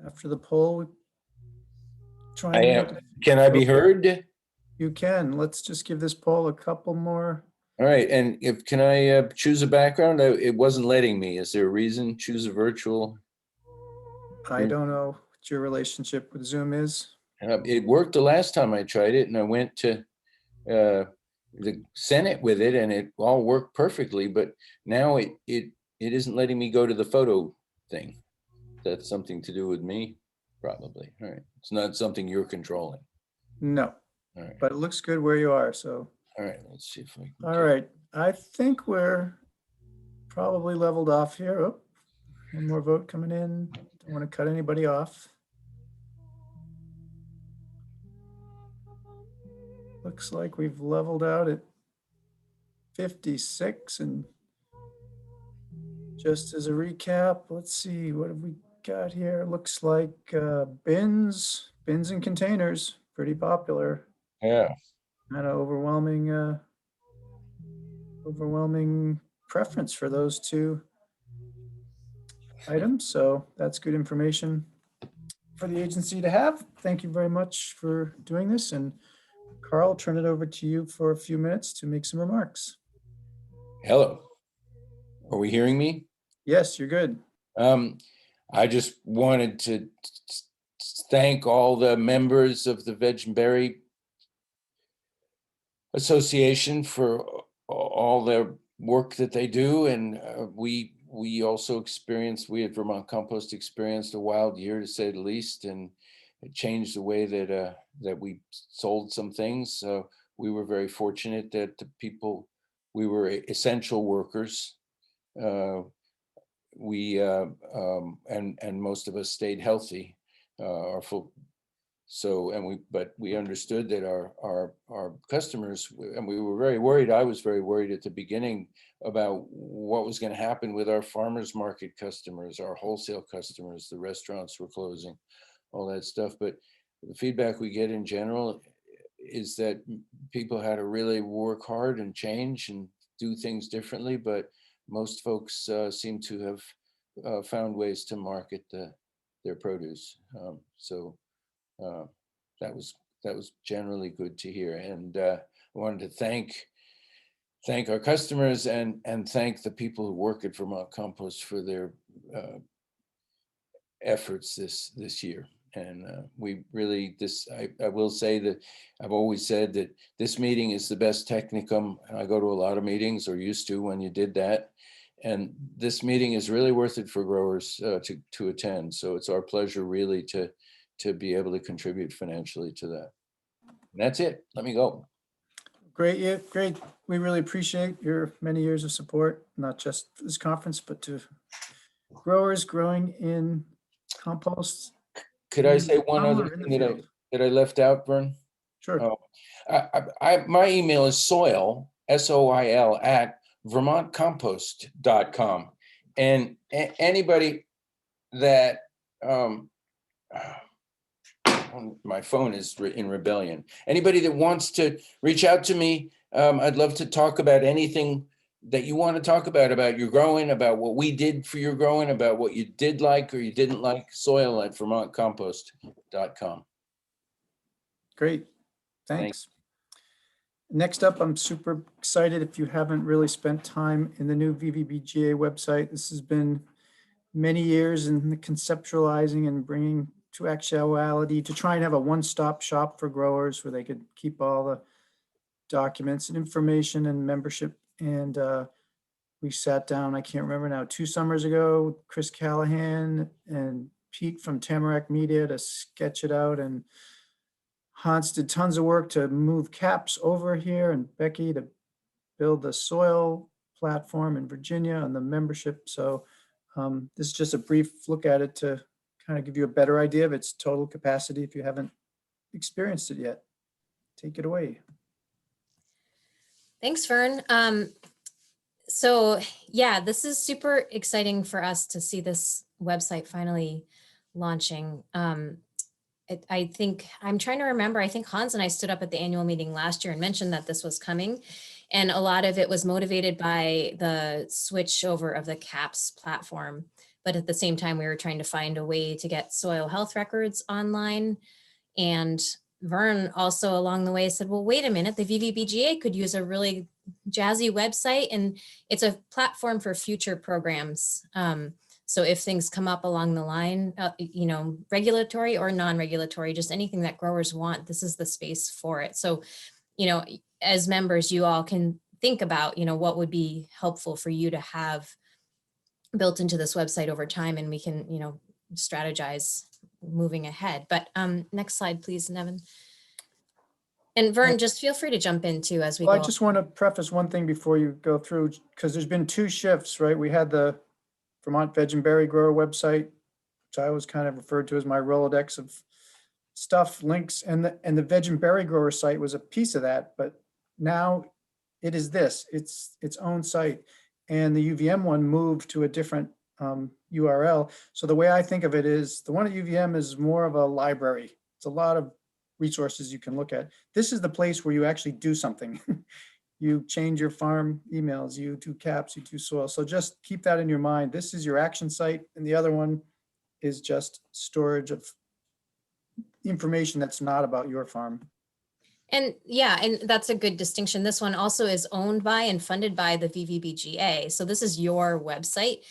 after the poll? Trying I to am. make it- Can I be heard? You can. Let's just give this poll a couple more. All right. And if can I choose a background? It wasn't letting me. Is there a reason? Choose a virtual. I don't know what your relationship with Zoom is. It worked the last time I tried it, and I went to the Senate with it, and it all worked perfectly. But now it isn't letting me go to the photo thing. That's something to do with me, probably. All right. It's not something you're controlling. No, All right. but it looks good where you are. So, All right. Let's see if I can. all right. I think we're probably leveled off here. Oh, one more vote coming in. Don't want to cut anybody off. Looks like we've leveled out at 56. And just as a recap, let's see, what have we got here? Looks like bins and containers, pretty popular. Yeah. Kind of overwhelming preference for those 2 items. So that's good information for the agency to have. Thank you very much for doing this. And Carl, I'll turn it over to you for a few minutes to make some remarks. Hello. Are we hearing me? Yes, you're good. I just wanted to thank all the members of the Veg and Berry Association for all their work that they do. And we also we at Vermont Compost experienced a wild year, to say the least, and it changed the way that we sold some things. So we were very fortunate that we were essential workers. And most of us stayed healthy. But we understood that our customers, and we were very worried. I was very worried at the beginning about what was going to happen with our farmers market customers, our wholesale customers. The restaurants were closing, all that stuff. But the feedback we get in general is that people had to really work hard and change and do things differently. But most folks seem to have found ways to market their produce. That was generally good to hear. And I wanted to thank our customers and thank the people who work at Vermont Compost for their efforts this year. And we really, I will say that I've always said that this meeting is the best technicum. I go to a lot of meetings, or used to when you did that. And this meeting is really worth it for growers to attend. So it's our pleasure really to be able to contribute financially to that. And that's it. Let me go. Great, yeah, great. We really appreciate your many years of support, not just this conference, but to growers growing in compost. Could I say one town other or in the thing field. that I left out, Vern? Sure. Oh, my email is soil, SOIL, at vermontcompost.com. And anybody that, my phone is in rebellion. Anybody that wants to reach out to me, I'd love to talk about anything that you want to talk about your growing, about what we did for your growing, about what you did like or you didn't like. Soil at vermontcompost.com. Great, thanks. Next up, I'm super excited. If you haven't really spent time in the new VVBGA website, this has been many years in the conceptualizing and bringing to actuality to try and have a one-stop shop for growers where they could keep all the documents and information and membership. And we sat down, I can't remember now, 2 summers ago, Chris Callahan and Pete from Tamarack Media to sketch it out. And Hans did tons of work to move caps over here, and Becky to build the soil platform in Virginia and the membership. So this is just a brief look at it to kind of give you a better idea of its total capacity if you haven't experienced it yet. Take it away. Thanks, Vern. So yeah, this is super exciting for us to see this website finally launching. I think, I'm trying to remember, I think Hans and I stood up at the annual meeting last year and mentioned that this was coming. And a lot of it was motivated by the switch over of the CAPS platform. But at the same time, we were trying to find a way to get soil health records online. And Vern also along the way said, well, wait a minute, the VVBGA could use a really jazzy website, and it's a platform for future programs. So if things come up along the line, you know, regulatory or non-regulatory, just anything that growers want, this is the space for it. So, you know, as members, you all can think about, you know, what would be helpful for you to have built into this website over time, and we can, you know, strategize moving ahead. But next slide, please, Nevin. And Vern, just feel free to jump in too as we go. I just want to preface one thing before you go through, because there's been 2 shifts, right? We had the Vermont Veg and Berry Grower website, which I always kind of referred to as my Rolodex of stuff, links, and the Veg and Berry Grower site was a piece of that, but now it is this, it's its own site. And the UVM one moved to a different URL. So the way I think of it is the one at UVM is more of a library. It's a lot of resources you can look at. This is the place where you actually do something. You change your farm emails, you do caps, you do soil. So just keep that in your mind. This is your action site, and the other one is just storage of information that's not about your farm. And yeah, and that's a good distinction. This one also is owned by and funded by the VVBGA. So this is your website.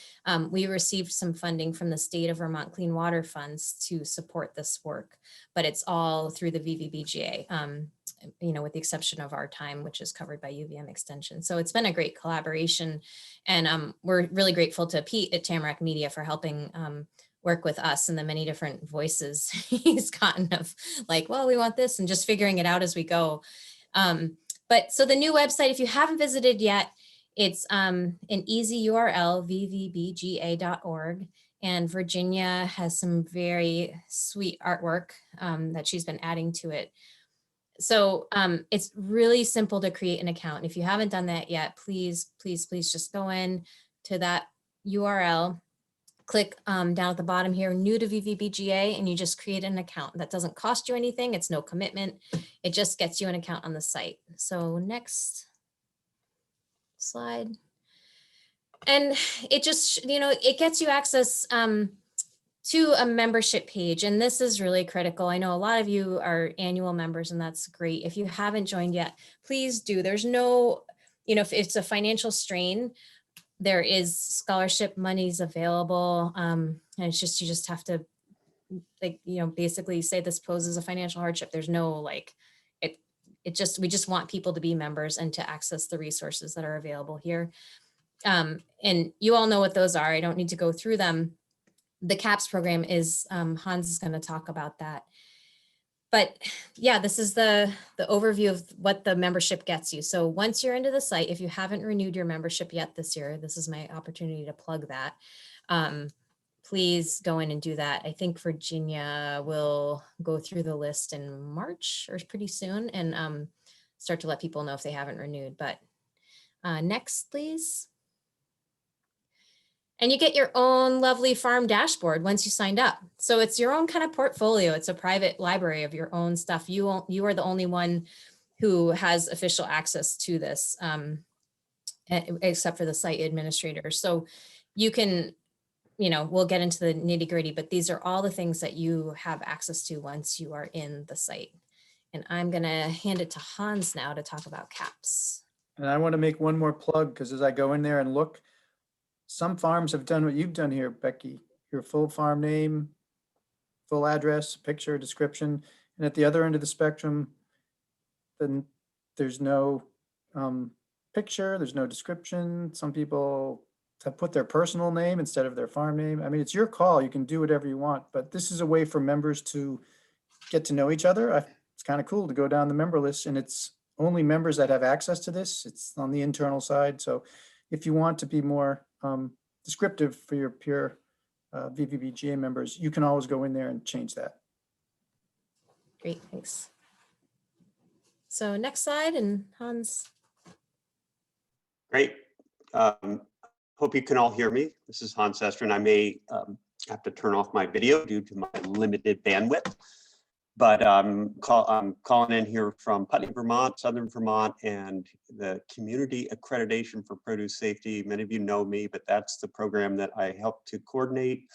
We received some funding from the state of Vermont Clean Water Funds to support this work, but it's all through the VVBGA, you know, with the exception of our time, which is covered by UVM Extension. So it's been a great collaboration, and we're really grateful to Pete at Tamarack Media for helping work with us and the many different voices he's gotten of like, well, we want this, and just figuring it out as we go. But so the new website, if you haven't visited yet, it's an easy URL, vvbga.org. And Virginia has some very sweet artwork that she's been adding to it. So it's really simple to create an account. If you haven't done that yet, please, please, please just go in to that URL. Click down at the bottom here, new to VVBGA, and you just create an account. That doesn't cost you anything. It's no commitment. It just gets you an account on the site. So next slide. And it just, you know, it gets you access to a membership page. And this is really critical. I know a lot of you are annual members, and that's great. If you haven't joined yet, please do. There's no, you know, if it's a financial strain, there is scholarship monies available. And it's just, you just have to, like, you know, basically say this poses a financial hardship. There's no like, we just want people to be members and to access the resources that are available here. And you all know what those are. I don't need to go through them. The CAPS program is, Hans is going to talk about that. But yeah, this is the overview of what the membership gets you. So once you're into the site, if you haven't renewed your membership yet this year, this is my opportunity to plug that. Please go in and do that. I think Virginia will go through the list in March or pretty soon and start to let people know if they haven't renewed. But next, please. And you get your own lovely farm dashboard once you signed up. So it's your own kind of portfolio. It's a private library of your own stuff. You are the only one who has official access to this, except for the site administrator. So you can, we'll get into the nitty gritty, but these are all the things that you have access to once you are in the site. And I'm gonna hand it to Hans now to talk about CAPS. And I want to make one more plug, because as I go in there and look, some farms have done what you've done here, Becky, your full farm name, full address, picture, description. And at the other end of the spectrum, then there's no picture, there's no description. Some people have put their personal name instead of their farm name. I mean, it's your call. You can do whatever you want, but this is a way for members to get to know each other. It's kind of cool to go down the member list, and it's only members that have access to this. It's on the internal side. So if you want to be more descriptive for your pure VVBGA members, you can always go in there and change that. Great, thanks. So next slide, and Hans. Great. Hope you can all hear me. This is Hans Ester, and I may have to turn off my video due to my limited bandwidth. But I'm calling in here from Putney, Vermont, Southern Vermont, and the Community Accreditation for Produce Safety. Many of you know me, but that's the program that I helped to coordinate.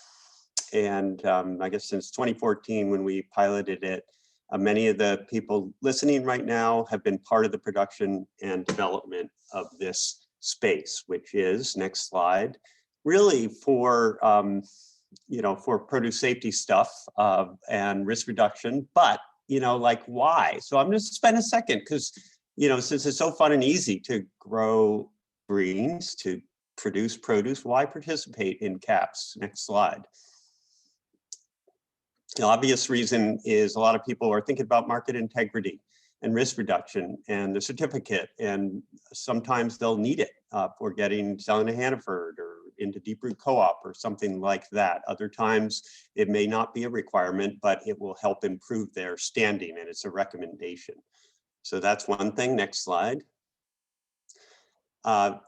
And I guess since 2014, when we piloted it, many of the people listening right now have been part of the production and development of this space, which is, next slide, really for for produce safety stuff and risk reduction, but like why? So I'm just spend a second, because since it's so fun and easy to grow greens, to produce produce, why participate in CAPS? Next slide. The obvious reason is a lot of people are thinking about market integrity and risk reduction and the certificate, and sometimes they'll need it for selling to Hannaford or into Deep Root Co-op or something like that. Other times it may not be a requirement, but it will help improve their standing, and it's a recommendation. So that's one thing. Next slide. But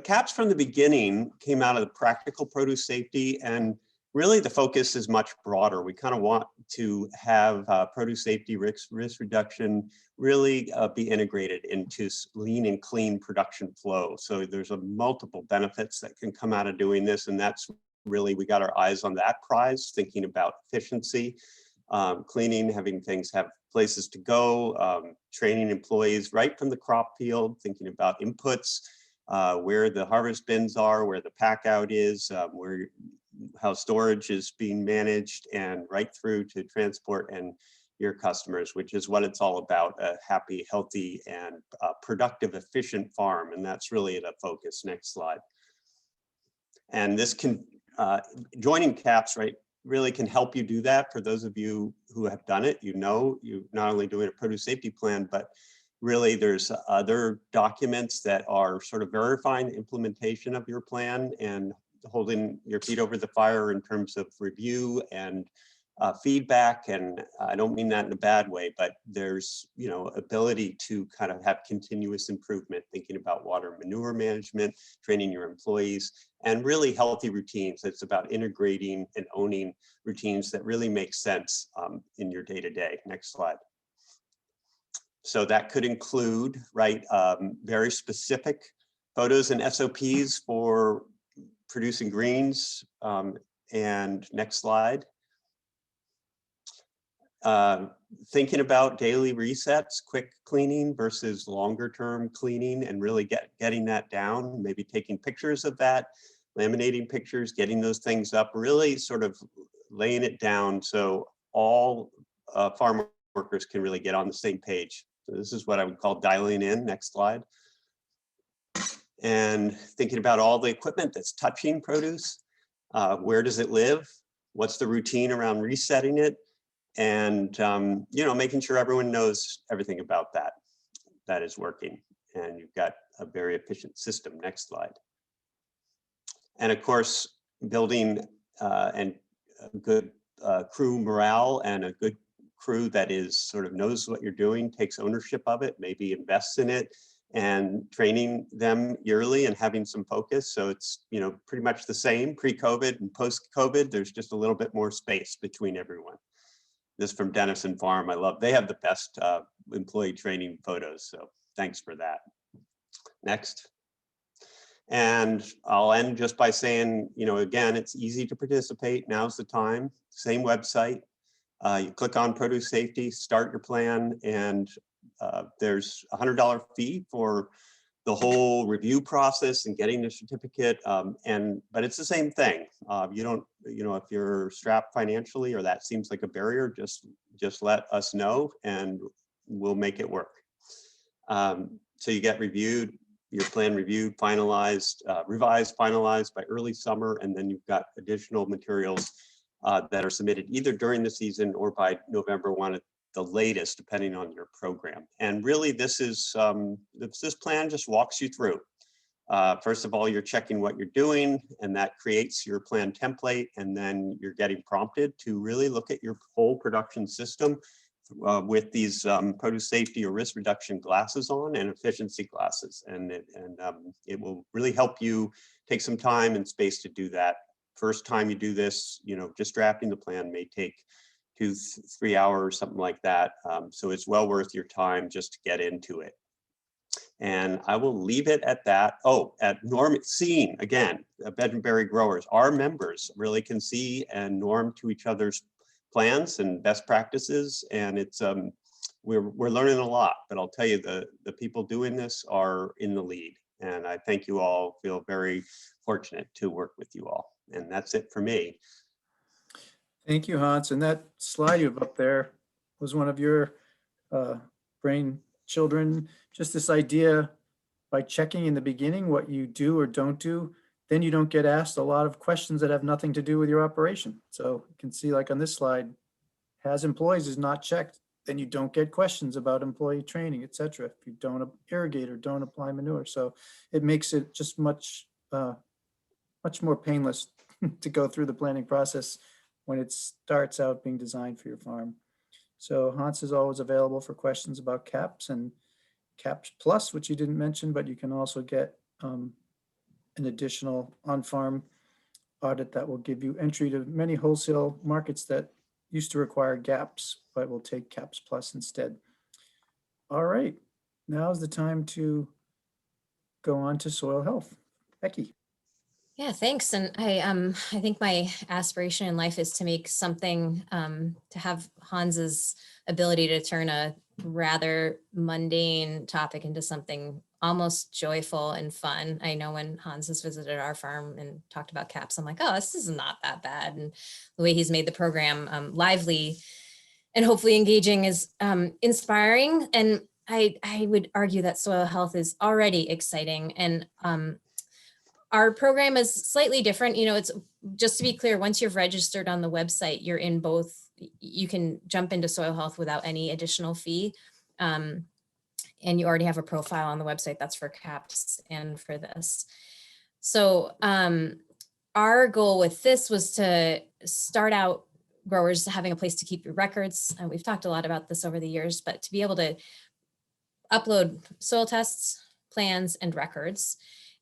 CAPS from the beginning came out of the practical produce safety, and really the focus is much broader. We kind of want to have produce safety risk reduction really be integrated into lean and clean production flow. So there's multiple benefits that can come out of doing this, and that's really, we got our eyes on that prize, thinking about efficiency, cleaning, having things have places to go, training employees right from the crop field, thinking about inputs, where the harvest bins are, where the pack out is, how storage is being managed, and right through to transport and your customers, which is what it's all about, a happy, healthy, and productive, efficient farm. And that's really the focus. Next slide. And this can, joining CAPS, right, really can help you do that. For those of you who have done it, you're not only doing a produce safety plan, but really there's other documents that are sort of verifying the implementation of your plan and holding your feet over the fire in terms of review and feedback. And I don't mean that in a bad way, but there's ability to kind of have continuous improvement, thinking about water and manure management, training your employees, and really healthy routines. It's about integrating and owning routines that really make sense in your day-to-day. Next slide. So that could include, right, very specific photos and SOPs for producing greens. And next slide. Thinking about daily resets, quick cleaning versus longer term cleaning, and really getting that down, maybe taking pictures of that, laminating pictures, getting those things up, really sort of laying it down so all farm workers can really get on the same page. So this is what I would call dialing in. Next slide. and thinking about all the equipment that's touching produce. Where does it live? What's the routine around resetting it? And, you know, making sure everyone knows everything about that. That is working. And you've got a very efficient system. Next slide. And of course, building and a good crew morale and a good crew that is sort of knows what you're doing, takes ownership of it, maybe invests in it, and training them yearly and having some focus. So it's, you know, pretty much the same pre-COVID and post-COVID. There's just a little bit more space between everyone. This from Denison Farm. I love, they have the best employee training photos. So thanks for that. Next. And I'll end just by saying, you know, again, it's easy to participate. Now's the time. Same website. You click on produce safety, start your plan, and there's a $100 fee for the whole review process and getting the certificate. But it's the same thing. You don't, you know, if you're strapped financially or that seems like a barrier, just let us know and we'll make it work. So you get reviewed, your plan reviewed, finalized, revised, finalized by early summer, and then you've got additional materials that are submitted either during the season or by November 1 at the latest, depending on your program. And really, this is this plan just walks you through. First of all, you're checking what you're doing, and that creates your plan template, and then you're getting prompted to really look at your whole production system with these produce safety or risk reduction glasses on and efficiency glasses. And it will really help you take some time and space to do that. First time you do this, you know, just drafting the plan may take 2-3 hours, something like that. So it's well worth your time just to get into it. And I will leave it at that. Oh, at Norm, seeing again, bed and berry growers, our members really can see and norm to each other's plans and best practices. And it's we're learning a lot, but I'll tell you, the people doing this are in the lead. And I thank you all, feel very fortunate to work with you all. And that's it for me. Thank you, Hans. And that slide you have up there was one of your brain children. Just this idea, by checking in the beginning what you do or don't do, then you don't get asked a lot of questions that have nothing to do with your operation. So you can see, like on this slide, has employees is not checked, then you don't get questions about employee training, et cetera, if you don't irrigate or don't apply manure. So it makes it just much more painless to go through the planning process when it starts out being designed for your farm. So Hans is always available for questions about CAPS and CAPS Plus, which you didn't mention, but you can also get an additional on-farm audit that will give you entry to many wholesale markets that used to require GAPS, but will take CAPS Plus instead. All right, now's the time to go on to soil health. Becky. Yeah, thanks. And I think my aspiration in life is to make something, to have Hans's ability to turn a rather mundane topic into something almost joyful and fun. I know when Hans has visited our farm and talked about CAPS, I'm like, oh, this is not that bad. And the way he's made the program lively and hopefully engaging is inspiring. And I would argue that soil health is already exciting. And our program is slightly different. You know, it's just to be clear, once you've registered on the website, you're in both, you can jump into soil health without any additional fee. And you already have a profile on the website that's for CAPS and for this. So our goal with this was to start out growers having a place to keep your records. And we've talked a lot about this over the years, but to be able to upload soil tests, plans, and records.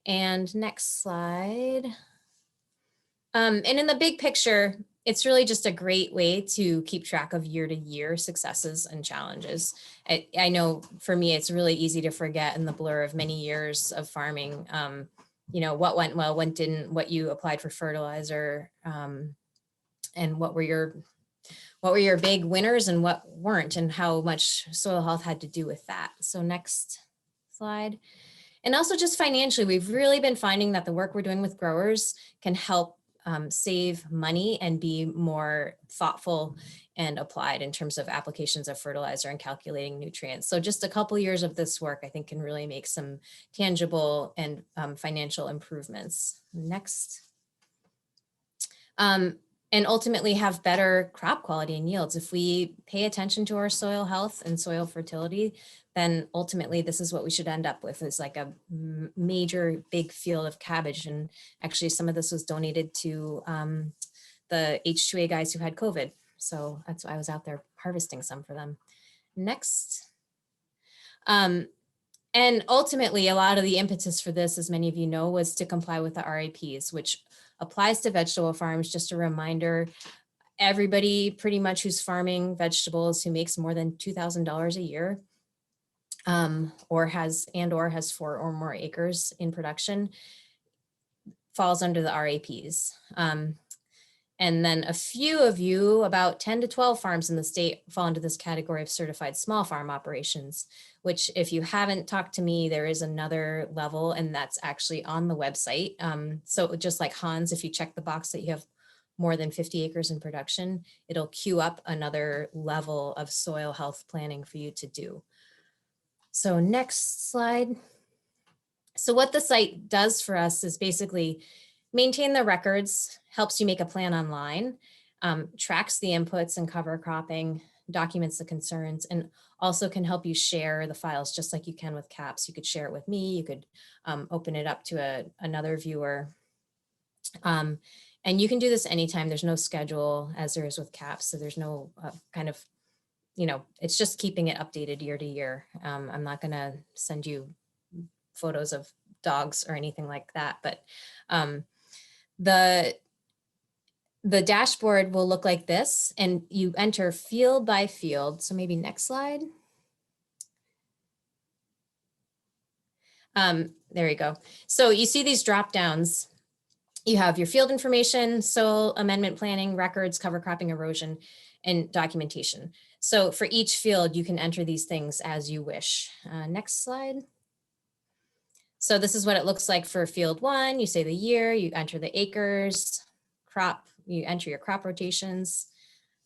And next slide. And in the big picture, it's really just a great way to keep track of year-to-year successes and challenges. I know for me, it's really easy to forget in the blur of many years of farming, you know, what went well, what didn't, what you applied for fertilizer, and what were your big winners and what weren't, and how much soil health had to do with that. So next slide. And also just financially, we've really been finding that the work we're doing with growers can help save money and be more thoughtful and applied in terms of applications of fertilizer and calculating nutrients. So just a couple years of this work, I think, can really make some tangible and financial improvements. Next. And ultimately have better crop quality and yields. If we pay attention to our soil health and soil fertility, then ultimately this is what we should end up with, is like a major big field of cabbage. And actually some of this was donated to the H2A guys who had COVID. So that's why I was out there harvesting some for them. Next. And ultimately, a lot of the impetus for this, as many of you know, was to comply with the RAPs, which applies to vegetable farms. Just a reminder, everybody pretty much who's farming vegetables who makes more than $2,000 a year or has 4 or more acres in production falls under the RAPs. And then a few of you, about 10 to 12 farms in the state, fall into this category of certified small farm operations, which if you haven't talked to me, there is another level, and that's actually on the website. So just like Hans, if you check the box that you have more than 50 acres in production, it'll queue up another level of soil health planning for you to do. So next slide. So what the site does for us is basically maintain the records, helps you make a plan online, tracks the inputs and cover cropping, documents the concerns, and also can help you share the files just like you can with CAPS. You could share it with me, you could open it up to another viewer. And you can do this anytime. There's no schedule as there is with CAPS. So there's no kind of, it's just keeping it updated year to year. I'm not gonna send you photos of dogs or anything like that, but the dashboard will look like this, and you enter field by field. So maybe next slide. There you go. So you see these drop downs. You have your field information, soil amendment planning, records, cover cropping, erosion, and documentation. So for each field, you can enter these things as you wish. Next slide. So this is what it looks like for field 1. You say the year, you enter the acres, crop, you enter your crop rotations.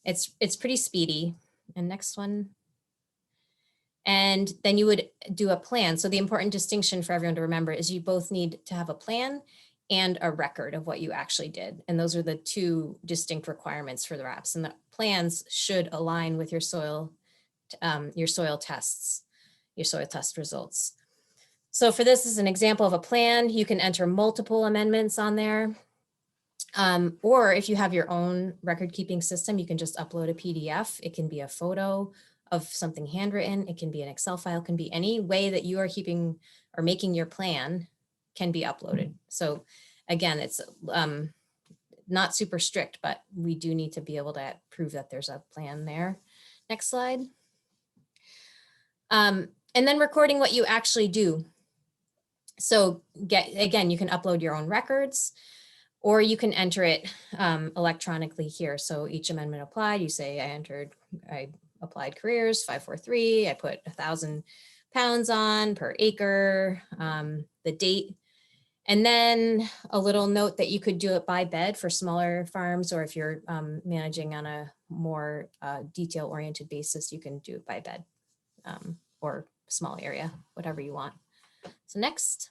It's pretty speedy. And next one. And then you would do a plan. So the important distinction for everyone to remember is you both need to have a plan and a record of what you actually did. And those are the 2 distinct requirements for the RAPs. And the plans should align with your soil tests, your soil test results. So for this is an example of a plan. You can enter multiple amendments on there. Or if you have your own record keeping system, you can just upload a PDF. It can be a photo of something handwritten. It can be an Excel file, can be any way that you are keeping or making your plan can be uploaded. So again, it's not super strict, but we do need to be able to prove that there's a plan there. Next slide. And then recording what you actually do. So again, you can upload your own records, or you can enter it electronically here. So each amendment applied, you say I applied careers 543, I put 1,000 pounds on per acre, the date, and then a little note that you could do it by bed for smaller farms, or if you're managing on a more detail-oriented basis, you can do it by bed or small area, whatever you want. So next.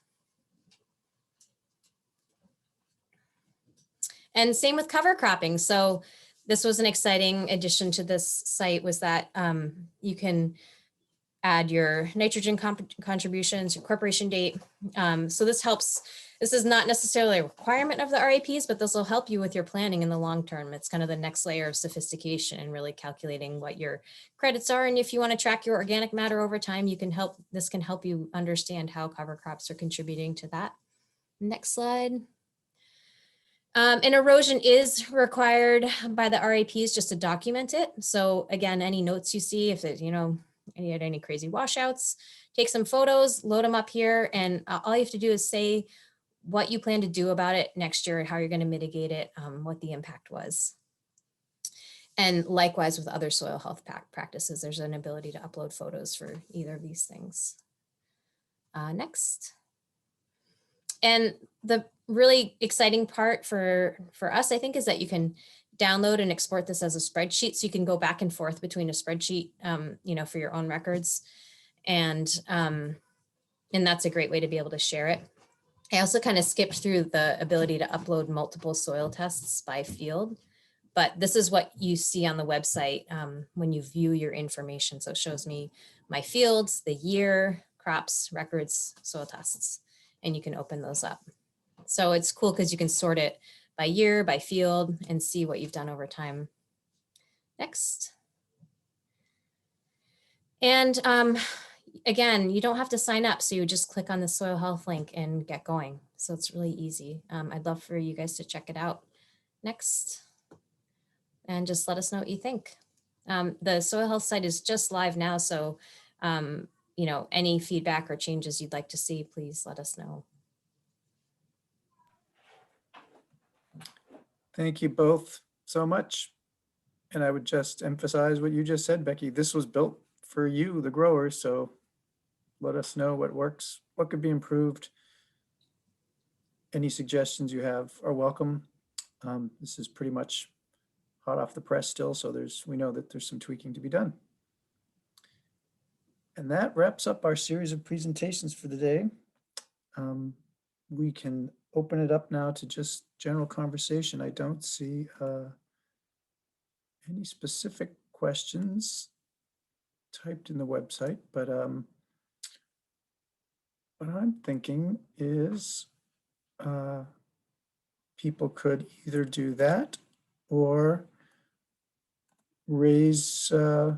And same with cover cropping. So this was an exciting addition to this site, was that you can add your nitrogen contributions, your incorporation date. So this helps. This is not necessarily a requirement of the RAPs, but this will help you with your planning in the long term. It's kind of the next layer of sophistication and really calculating what your credits are. And if you want to track your organic matter over time, this can help you understand how cover crops are contributing to that. Next slide. And erosion is required by the RAPs just to document it. So again, any notes you see, if there's, you had any crazy washouts, take some photos, load them up here, and all you have to do is say what you plan to do about it next year, how you're going to mitigate it, what the impact was. And likewise with other soil health practices, there's an ability to upload photos for either of these things. Next. And the really exciting part for us, I think, is that you can download and export this as a spreadsheet. So you can go back and forth between a spreadsheet, you know, for your own records. And that's a great way to be able to share it. I also kind of skipped through the ability to upload multiple soil tests by field, but this is what you see on the website when you view your information. So it shows me my fields, the year, crops, records, soil tests, and you can open those up. So it's cool because you can sort it by year, by field, and see what you've done over time. Next. And again, you don't have to sign up. So you just click on the soil health link and get going. So it's really easy. I'd love for you guys to check it out. Next. And just let us know what you think. The soil health site is just live now. So, you know, any feedback or changes you'd like to see, please let us know. Thank you both so much. And I would just emphasize what you just said, Becky. This was built for you, the growers. So let us know what works, what could be improved. Any suggestions you have are welcome. This is pretty much hot off the press still. So we know that there's some tweaking to be done. And that wraps up our series of presentations for the day. We can open it up now to just general conversation. I don't see any specific questions typed in the website, but what I'm thinking is people could either do that or raise a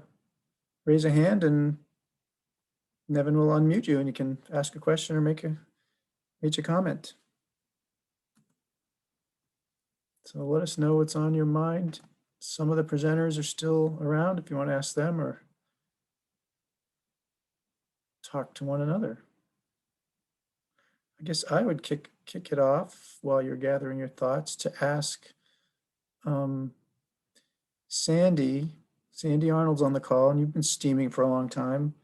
hand, and Nevin will unmute you and you can ask a question or make a comment. So let us know what's on your mind. Some of the presenters are still around if you want to ask them or talk to one another. I guess I would kick it off while you're gathering your thoughts to ask Sandy Arnold's on the call, and you've been steaming for a long time.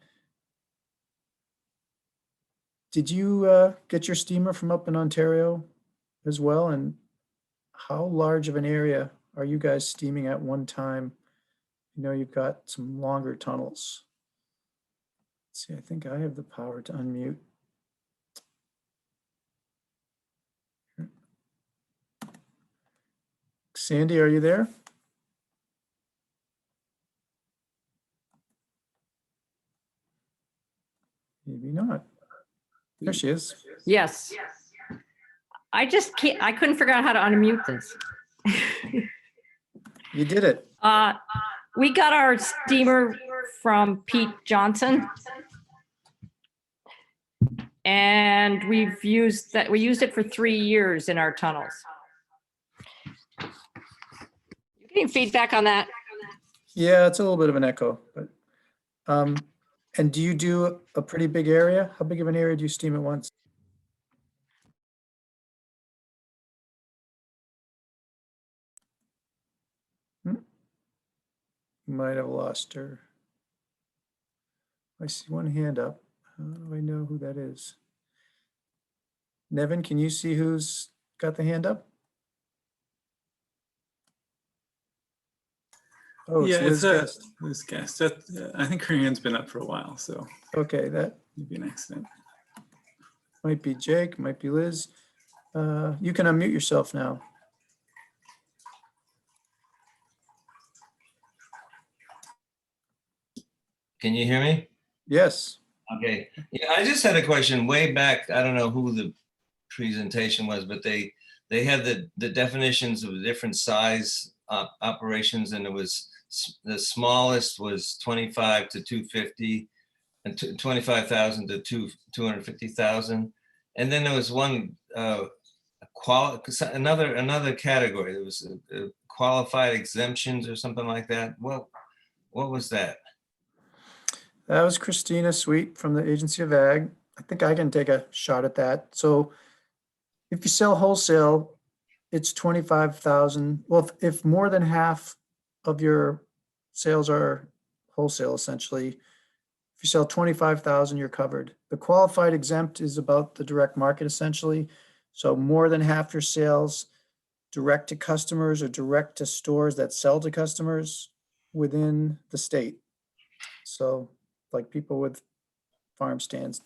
Did you get your steamer from up in Ontario as well? And how large of an area are you guys steaming at one time? You know, you've got some longer tunnels. Let's see, I think I have the power to unmute. Sandy, are you there? Maybe not. There she is. Yes. I couldn't figure out how to unmute this. You did it. We got our steamer from Pete Johnson. And we used it for 3 years in our tunnels. You getting feedback on that? Yeah, it's a little bit of an echo, but and do you do a pretty big area? How big of an area do you steam at once? Might have lost her. I see one hand up. How do I know who that is? Nevin, can you see who's got the hand up? Oh, it's Yeah, Liz Guest. Liz Guest. I think her hand's been up for a while, so. Okay, that maybe an accident. Might be Jake, might be Liz. You can unmute yourself now. Can you hear me? Yes. Okay. Yeah, I just had a question way back. I don't know who the presentation was, but they had the definitions of different size operations, and it was the smallest was 25 to 250, and 25,000 to 250,000, and then there was one another category. There was qualified exemptions or something like that. What was that? That was Christina Sweet from the Agency of Ag. I think I can take a shot at that. So if you sell wholesale, it's 25,000. Well, if more than half of your sales are wholesale, essentially, if you sell 25,000, you're covered. The qualified exempt is about the direct market, essentially. So more than half your sales direct to customers or direct to stores that sell to customers within the state. So like people with farm stands.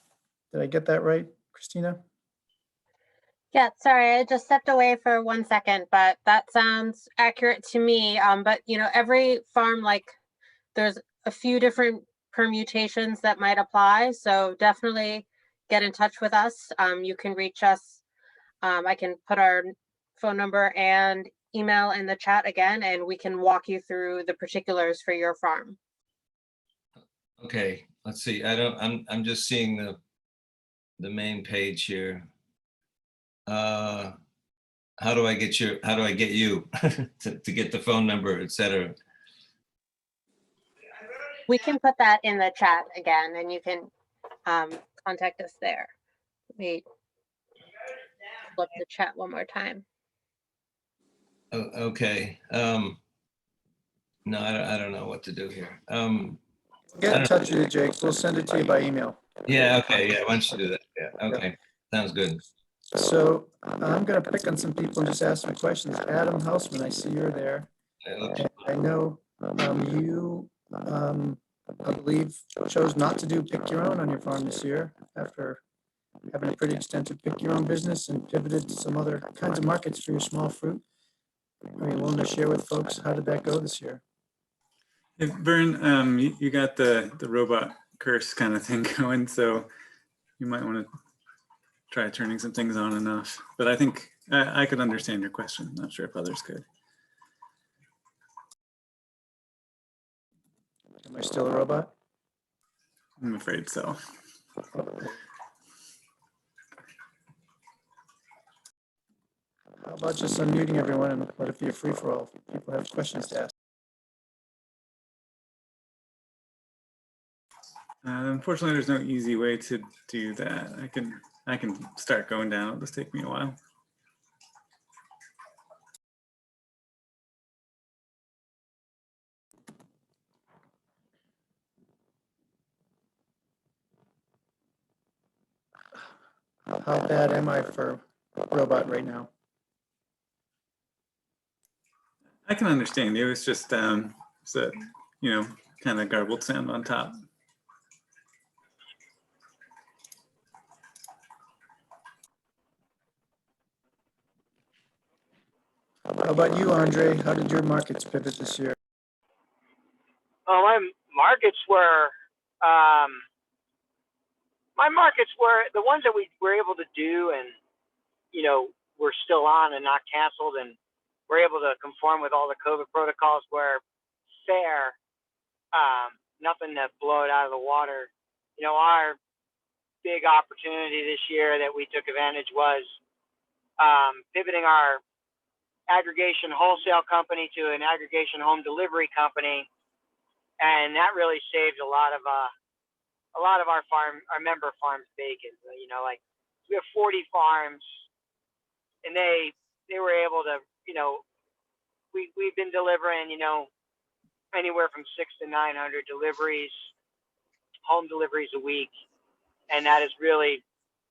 Did I get that right, Christina? Yeah, sorry, I just stepped away for 1 second, but that sounds accurate to me. But you know, every farm, like there's a few different permutations that might apply. So definitely get in touch with us. You can reach us. I can put our phone number and email in the chat again, and we can walk you through the particulars for your farm. Okay, let's see. I'm just seeing the main page here. How do I get you to get the phone number, etc.? We can put that in the chat again, and you can contact us there. Let me flip the chat one more time. Oh, okay. No, I don't know what to do here. Get in touch with you, Jake. We'll send it to you by email. Yeah, okay, yeah, why don't you do that? Yeah, okay, sounds good. So I'm going to pick on some people and just ask some questions. Adam Hausman, I see you're there. And I know you, I believe, chose not to do pick your own on your farm this year after having a pretty extensive pick your own business and pivoted to some other kinds of markets for your small fruit. Are you willing to share with folks how did that go this year? Hey, Vern, you got the robot curse kind of thing going, so you might want to try turning some things on and off. But I think I could understand your question. Not sure if others could. Am I still a robot? I'm afraid so. How about just unmuting everyone and let it be a free-for-all? People have questions to ask. Unfortunately, there's no easy way to do that. I can start going down. It'll just take me a while. How bad am I for robot right now? I can understand you. It's just it's a, you know, kind of garbled sound on top. How about you, Andre? How did your markets pivot this year? My markets were the ones that we were able to do, and you know, we're still on and not canceled, and we're able to conform with all the COVID protocols. Were fair, nothing to blow it out of the water. You know, our big opportunity this year that we took advantage was pivoting our aggregation wholesale company to an aggregation home delivery company, and that really saved a lot of our member farms bacon. You know, like we have 40 farms, and they were able to, you know, we've been delivering, you know, anywhere from 600 to 900 deliveries, home deliveries a week, and that has really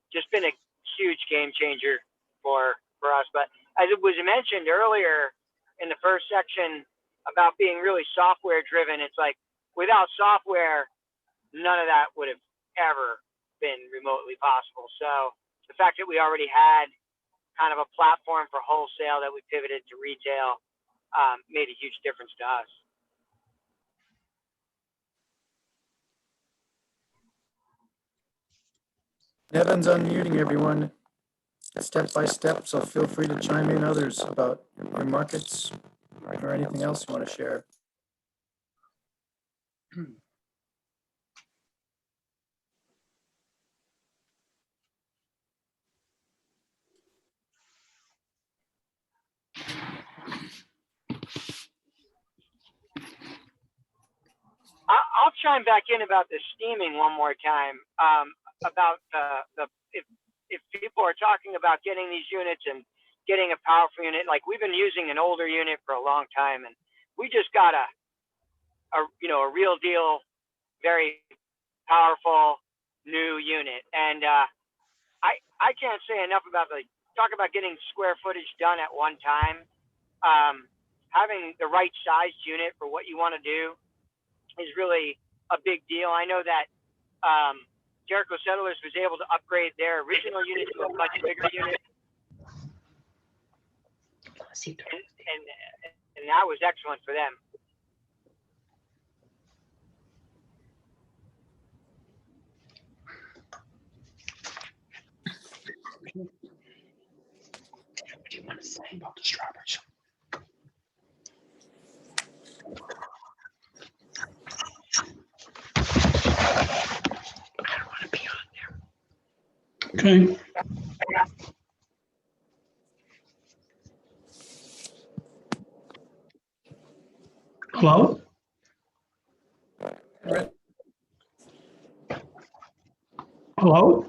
just been a huge game changer for us. But as it was mentioned earlier in the first section about being really software driven, it's like without software, none of that would have ever been remotely possible. So the fact that we already had kind of a platform for wholesale that we pivoted to retail made a huge difference to us. Evan's unmuting everyone step by step, so feel free to chime in others about your markets or anything else you want to share. I'll chime back in about the steaming one more time. About if people are talking about getting these units and getting a powerful unit, like we've been using an older unit for a long time, and we just got a real deal, very powerful new unit. And I can't say enough about talk about getting square footage done at one time. Having the right sized unit for what you want to do is really a big deal. I know that Jericho Settlers was able to upgrade their original unit to a much bigger unit. And that was excellent for them. What do you want to say about the strawberries? I don't want to be on there. Okay. Hello? Hello?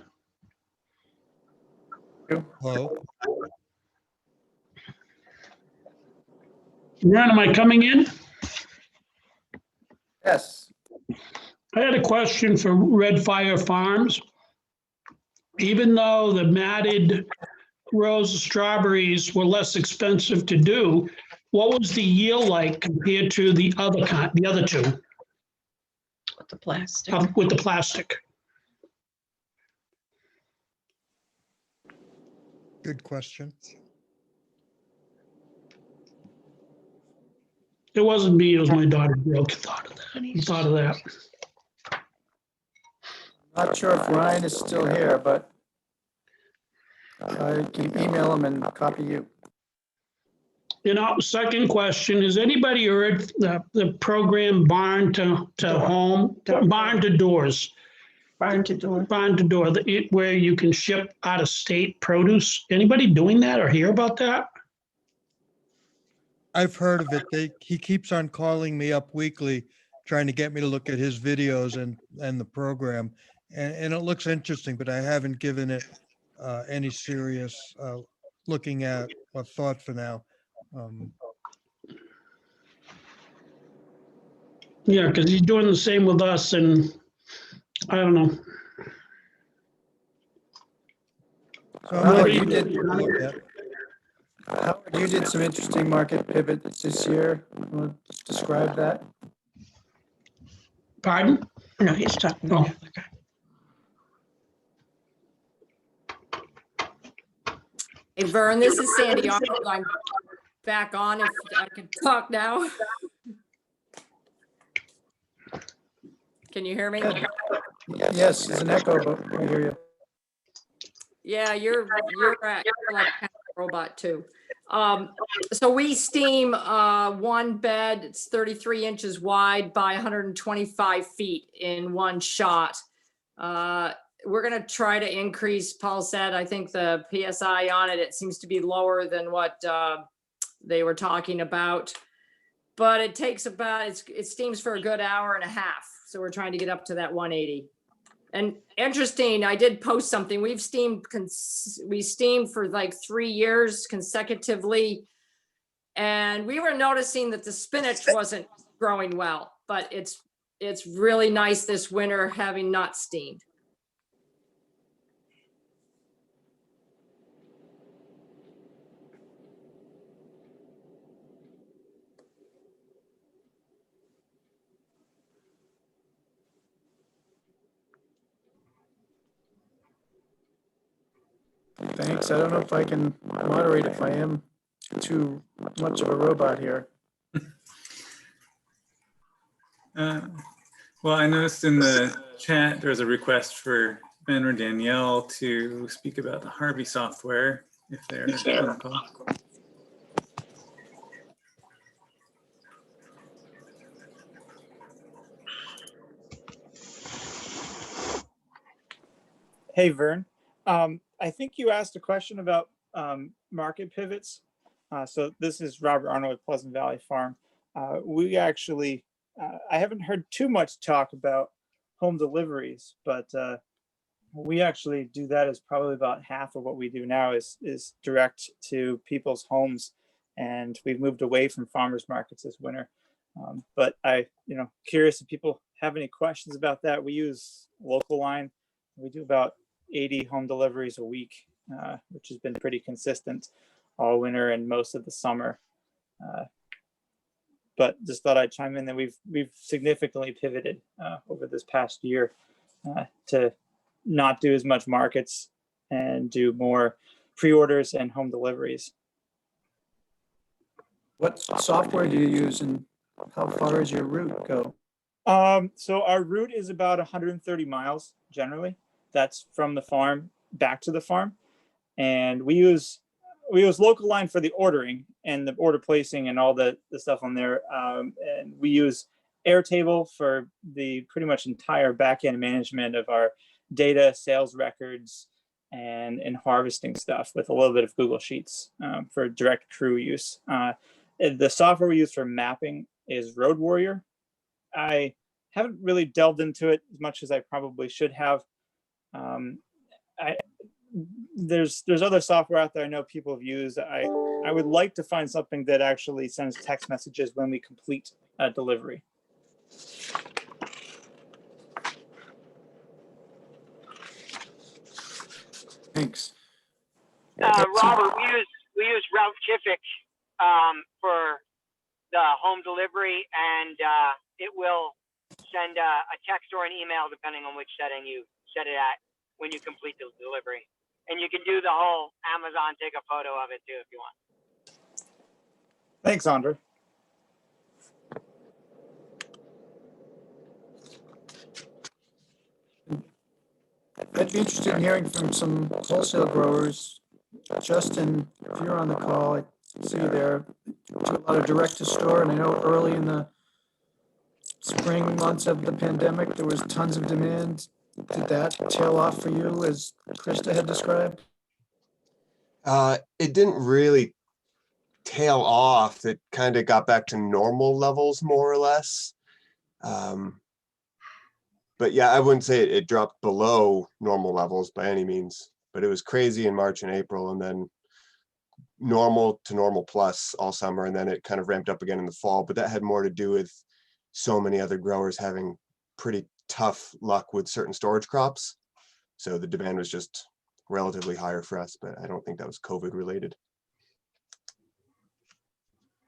Hello? Ron, am I coming in? Yes. I had a question for Red Fire Farms. Even though the matted rows of strawberries were less expensive to do, what was the yield like compared to the other two? With the plastic. With the plastic. Good question. It wasn't me, it was my daughter Gail thought of that. He thought of that. Not sure if Ryan is still here, but I can email him and copy you. Second question, has anybody heard the program barn to home, barn to doors? Barn to door. Barn to door, where you can ship out of state produce. Anybody doing that or hear about that? I've heard of it. He keeps on calling me up weekly, trying to get me to look at his videos and the program. And it looks interesting, but I haven't given it any serious looking at or thought for now. Yeah, because he's doing the same with us, and I don't know. So Howard, you did some interesting market pivots this year. You want to describe that? Pardon? No, he's talking. Oh. Hey, Vern, this is Sandy. I'm back on if I can talk now. Can you hear me? Yes, there's an echo, but I hear you. Yeah, you're like a robot too. So we steam one bed. It's 33 inches wide by 125 feet in one shot. We're going to try to increase, Paul said, I think the PSI on it, it seems to be lower than what they were talking about. But it takes it steams for a good hour and a half. So we're trying to get up to that 180. And interesting, I did post something. We steamed for like 3 years consecutively. And we were noticing that the spinach wasn't growing well, but it's really nice this winter having not steamed. Thanks. I don't know if I can moderate if I am too much of a robot here. Well, I noticed in the chat there's a request for Ben or Danielle to speak about the Harvey software if they're on the call. Hey, Vern. I think you asked a question about market pivots. So this is Robert Arnold with Pleasant Valley Farm. We actually, I haven't heard too much talk about home deliveries, but we actually do that as probably about half of what we do now is direct to people's homes. And we've moved away from farmers markets this winter. But curious if people have any questions about that. We use local line. We do about 80 home deliveries a week which has been pretty consistent all winter and most of the summer. But just thought I'd chime in that we've significantly pivoted over this past year to not do as much markets and do more pre-orders and home deliveries. What software do you use and how far does your route go? So our route is about 130 miles generally. That's from the farm back to the farm. And we use Local Line for the ordering and the order placing and all the stuff on there. And we use Airtable for the pretty much entire back-end management of our data, sales records, and harvesting stuff, with a little bit of Google Sheets for direct crew use. The software we use for mapping is Road Warrior. I haven't really delved into it as much as I probably should have. There's other software out there I know people have used. I would like to find something that actually sends text messages when we complete a delivery. Thanks. Robert, we use Routific for the home delivery, and it will send a text or an email depending on which setting you set it at when you complete the delivery. And you can do the whole Amazon take a photo of it too if you want. Thanks, Andre. I'd be interested in hearing from some wholesale growers. Justin, if you're on the call, I see you there. Do a lot of direct to store, and I know early in the spring months of the pandemic, there was tons of demand. Did that tail off for you, as Christa had described? It didn't really tail off. It kind of got back to normal levels, more or less. But yeah, I wouldn't say it dropped below normal levels by any means, but it was crazy in March and April, and then normal to normal plus all summer, and then it kind of ramped up again in the fall. But that had more to do with so many other growers having pretty tough luck with certain storage crops. So the demand was just relatively higher for us, but I don't think that was COVID related.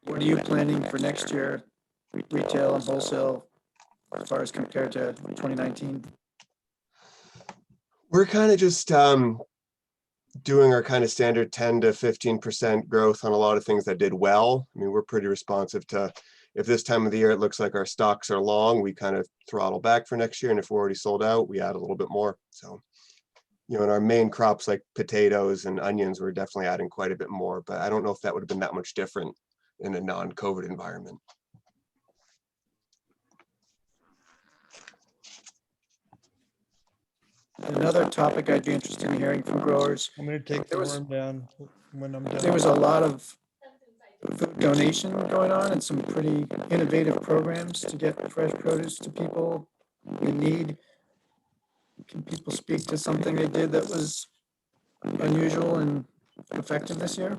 What are you planning for next year, retail and wholesale, as far as compared to 2019? We're kind of just doing our kind of standard 10 to 15% growth on a lot of things that did well. I mean, we're pretty responsive to, if this time of the year it looks like our stocks are long, we kind of throttle back for next year. And if we're already sold out, we add a little bit more. So, you know, in our main crops like potatoes and onions, we're definitely adding quite a bit more, but I don't know if that would have been that much different in a non-COVID environment. Another topic I'd be interested in hearing from growers. I'm going to take the worm down when I'm done. There was a lot of food donation going on and some pretty innovative programs to get fresh produce to people in need. Can people speak to something they did that was unusual and effective this year?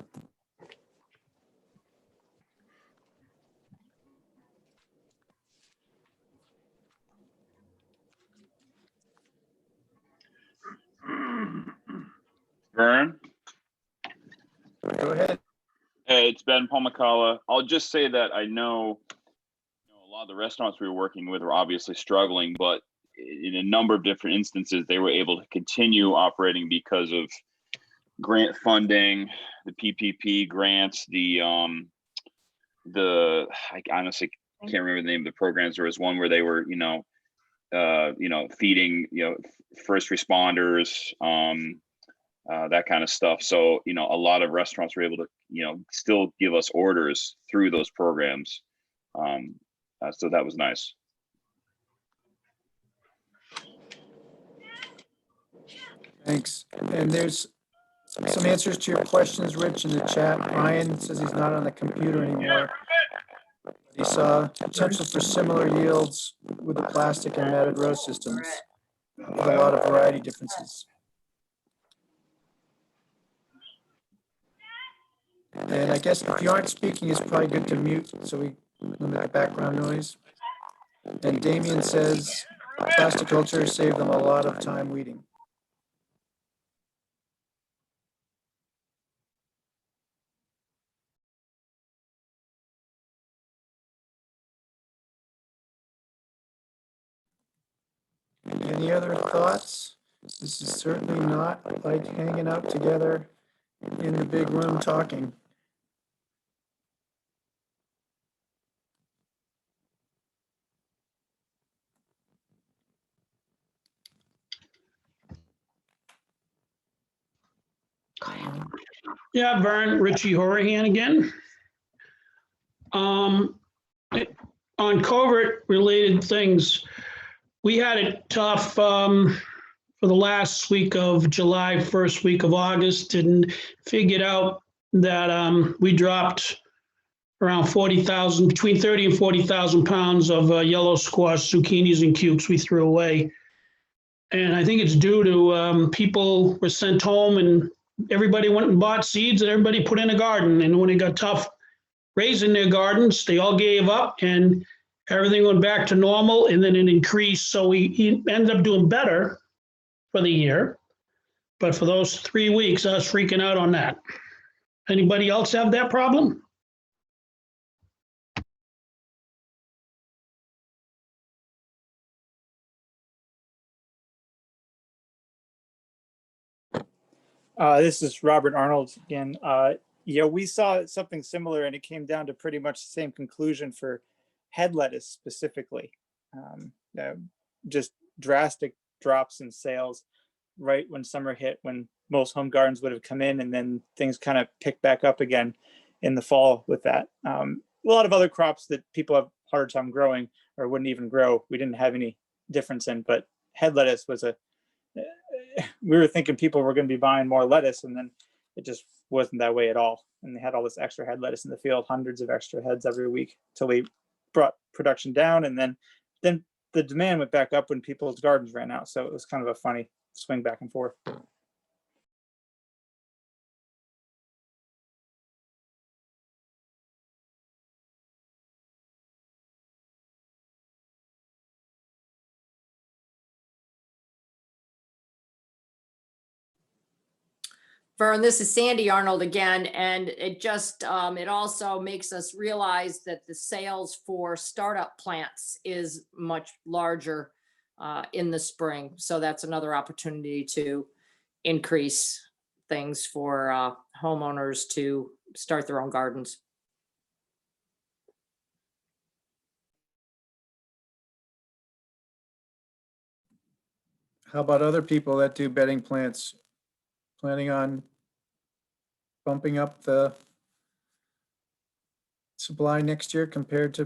Vern? Go ahead. Hey, it's Ben Palmacala. I'll just say that I know, a lot of the restaurants we were working with were obviously struggling, but in a number of different instances, they were able to continue operating because of grant funding, the PPP grants, I honestly can't remember the name of the programs. There was one where they were, feeding, first responders, that kind of stuff. So, a lot of restaurants were able to, still give us orders through those programs. So that was nice. Thanks. And there's some answers to your questions, Rich, in the chat. Ryan says he's not on the computer anymore. He saw potential for similar yields with the plastic and matted row systems with a lot of variety differences. And I guess if you aren't speaking, it's probably good to mute so we limit the background noise. And Damien says plasticulture saved them a lot of time weeding. Any other thoughts? This is certainly not like hanging out together in the big room talking. Yeah, Vern, Richie Horahan again. On covert related things, we had it tough for the last week of July, first week of August, and figured out that we dropped around 40,000, between 30 and 40,000 pounds of yellow squash, zucchinis, and cukes we threw away. And I think it's due to people were sent home and everybody went and bought seeds and everybody put in a garden. And when it got tough raising their gardens, they all gave up and everything went back to normal, and then it increased. So we ended up doing better for the year. But for those 3 weeks, I was freaking out on that. Anybody else have that problem? This is Robert Arnold again. Yeah, we saw something similar, and it came down to pretty much the same conclusion for head lettuce specifically. Just drastic drops in sales right when summer hit, when most home gardens would have come in, and then things kind of picked back up again in the fall with that. A lot of other crops that people have a harder time growing or wouldn't even grow, we didn't have any difference in, but head lettuce was we were thinking people were going to be buying more lettuce, and then it just wasn't that way at all. And they had all this extra head lettuce in the field, hundreds of extra heads every week, till we brought production down, and then the demand went back up when people's gardens ran out. So it was kind of a funny swing back and forth. Vern, this is Sandy Arnold again, and it just, it also makes us realize that the sales for startup plants is much larger in the spring. So that's another opportunity to increase things for homeowners to start their own gardens. How about other people that do bedding plants? Planning on bumping up the supply next year compared to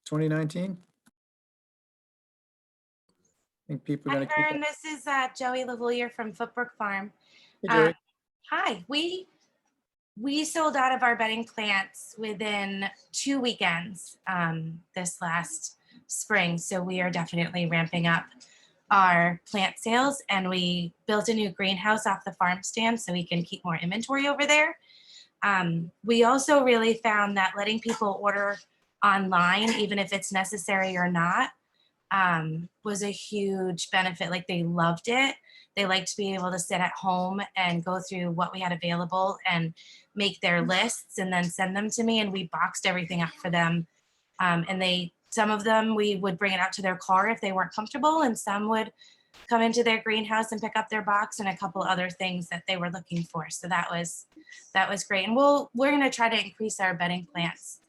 2019? I think people are Hi, going to keep Vern. This is Joey Lavoulier from Footbrook Farm. Hey, Joey. Hi. We sold out of our bedding plants within 2 weekends this last spring. So we are definitely ramping up our plant sales, and we built a new greenhouse off the farm stand so we can keep more inventory over there. We also really found that letting people order online, even if it's necessary or not, was a huge benefit. Like, they loved it. They liked to be able to sit at home and go through what we had available and make their lists and then send them to me, and we boxed everything up for them. And some of them, we would bring it out to their car if they weren't comfortable, and some would come into their greenhouse and pick up their box and a couple other things that they were looking for. So that was great. And we're going to try to increase our bedding plants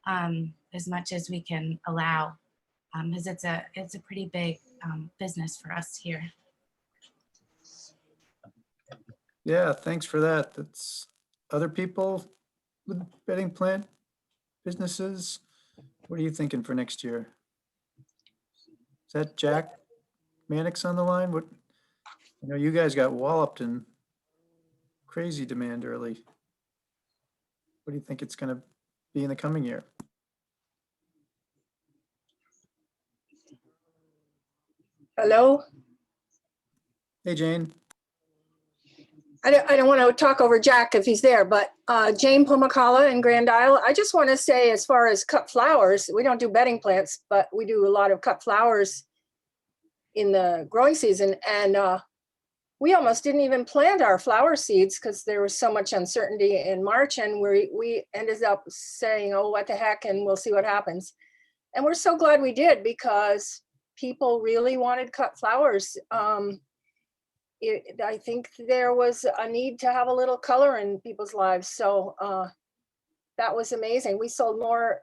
as much as we can allow, because it's a pretty big business for us here. Yeah, thanks for that. That's other people with bedding plant businesses. What are you thinking for next year? Is that Jack Mannix on the line? What, I know you guys got walloped in crazy demand early. What do you think it's going to be in the coming year? Hello? Hey, Jane. I don't want to talk over Jack if he's there, but Jane Pomacala in Grand Isle. I just want to say, as far as cut flowers, we don't do bedding plants, but we do a lot of cut flowers in the growing season. And we almost didn't even plant our flower seeds because there was so much uncertainty in March. And we ended up saying, oh, what the heck, and we'll see what happens. And we're so glad we did, because people really wanted cut flowers. I think there was a need to have a little color in people's lives. So that was amazing. We sold more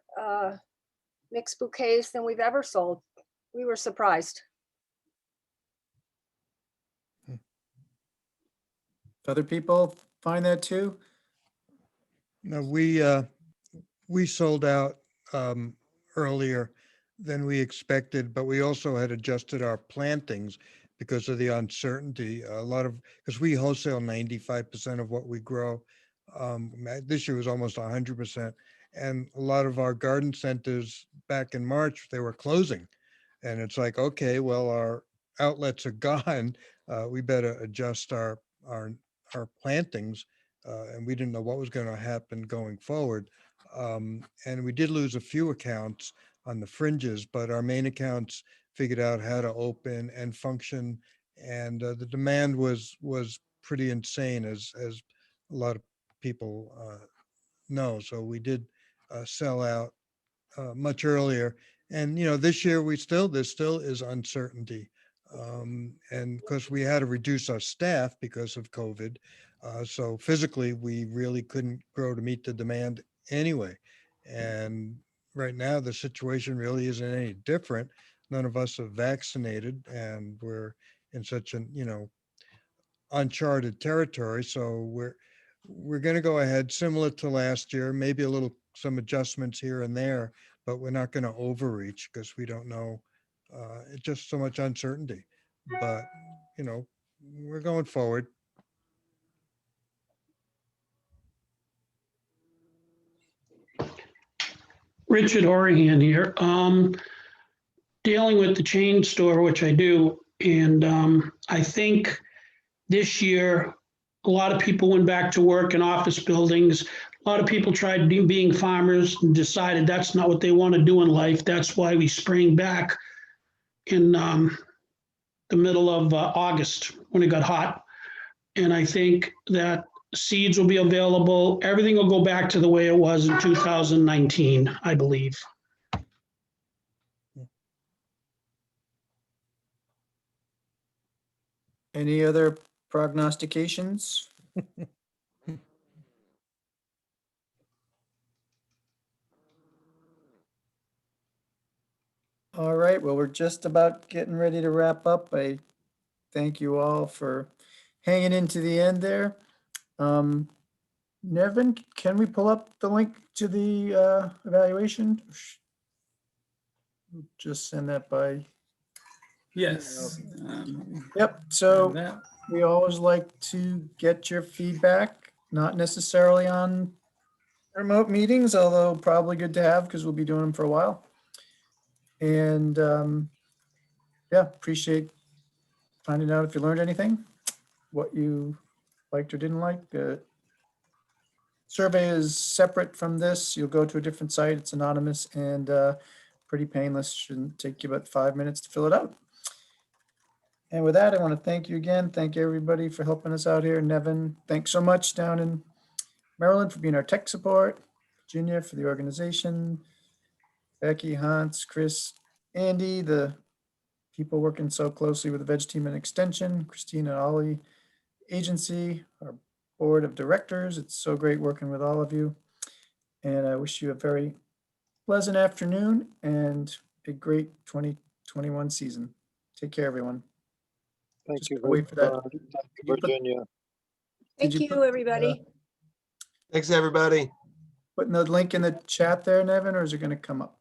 mixed bouquets than we've ever sold. We were surprised. Other people find that too? No, we sold out earlier than we expected, but we also had adjusted our plantings because of the uncertainty. A lot of, because we wholesale 95% of what we grow. This year was almost 100%. And a lot of our garden centers back in March, they were closing. And it's like, okay, well, our outlets are gone. We better adjust our plantings. And we didn't know what was going to happen going forward. And we did lose a few accounts on the fringes, but our main accounts figured out how to open and function. And the demand was pretty insane, as a lot of people know. So we did sell out much earlier. And, you know, this year there still is uncertainty. And because we had to reduce our staff because of COVID. So physically, we really couldn't grow to meet the demand anyway. And right now, the situation really isn't any different. None of us are vaccinated, and we're in such an, you know, uncharted territory. So we're going to go ahead similar to last year, maybe some adjustments here and there, but we're not going to overreach because we don't know. It's just so much uncertainty. But, you know, we're going forward. Richard Horahan here. Dealing with the chain store, which I do, and I think this year a lot of people went back to work in office buildings. A lot of people tried being farmers and decided that's not what they want to do in life. That's why we sprang back in the middle of August when it got hot. And I think that seeds will be available. Everything will go back to the way it was in 2019, I believe. Any other prognostications? All right, well, we're just about getting ready to wrap up. I thank you all for hanging into the end there. Nevin, can we pull up the link to the evaluation? Just send that by. Yes. Yep, so we always like to get your feedback, not necessarily on remote meetings, although probably good to have because we'll be doing them for a while. And yeah, appreciate finding out if you learned anything, what you liked or didn't like. The survey is separate from this. You'll go to a different site. It's anonymous and pretty painless. Shouldn't take you about 5 minutes to fill it out. And with that, I want to thank you again. Thank everybody for helping us out here. Nevin, thanks so much down in Maryland for being our tech support. Virginia for the organization. Becky, Hans, Chris, Andy, the people working so closely with the Veg Team and Extension, Christine and Ollie, agency, our board of directors. It's so great working with all of you. And I wish you a very pleasant afternoon and a great 2021 season. Take care, everyone. Thank Just you, wait for that. Virginia. Thank you, everybody. Thanks, everybody. Putting the link in the chat there, Nevin, or is it going to come up?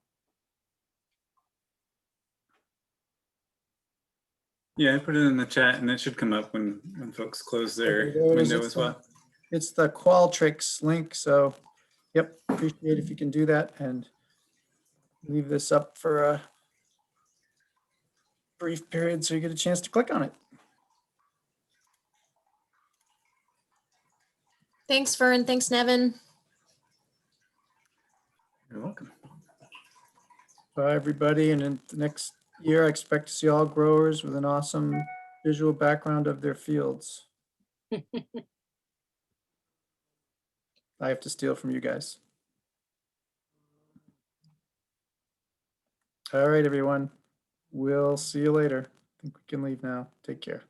Yeah, I put it in the chat and it should come up when folks close their Okay, there it is. window It's as well. It's the Qualtrics link. So, yep, appreciate if you can do that and leave this up for a brief period so you get a chance to click on it. Thanks, Vern. Thanks, Nevin. You're welcome. Bye, everybody. And in the next year, I expect to see all growers with an awesome visual background of their fields. I have to steal from you guys. All right, everyone. We'll see you later. I think we can leave now. Take care.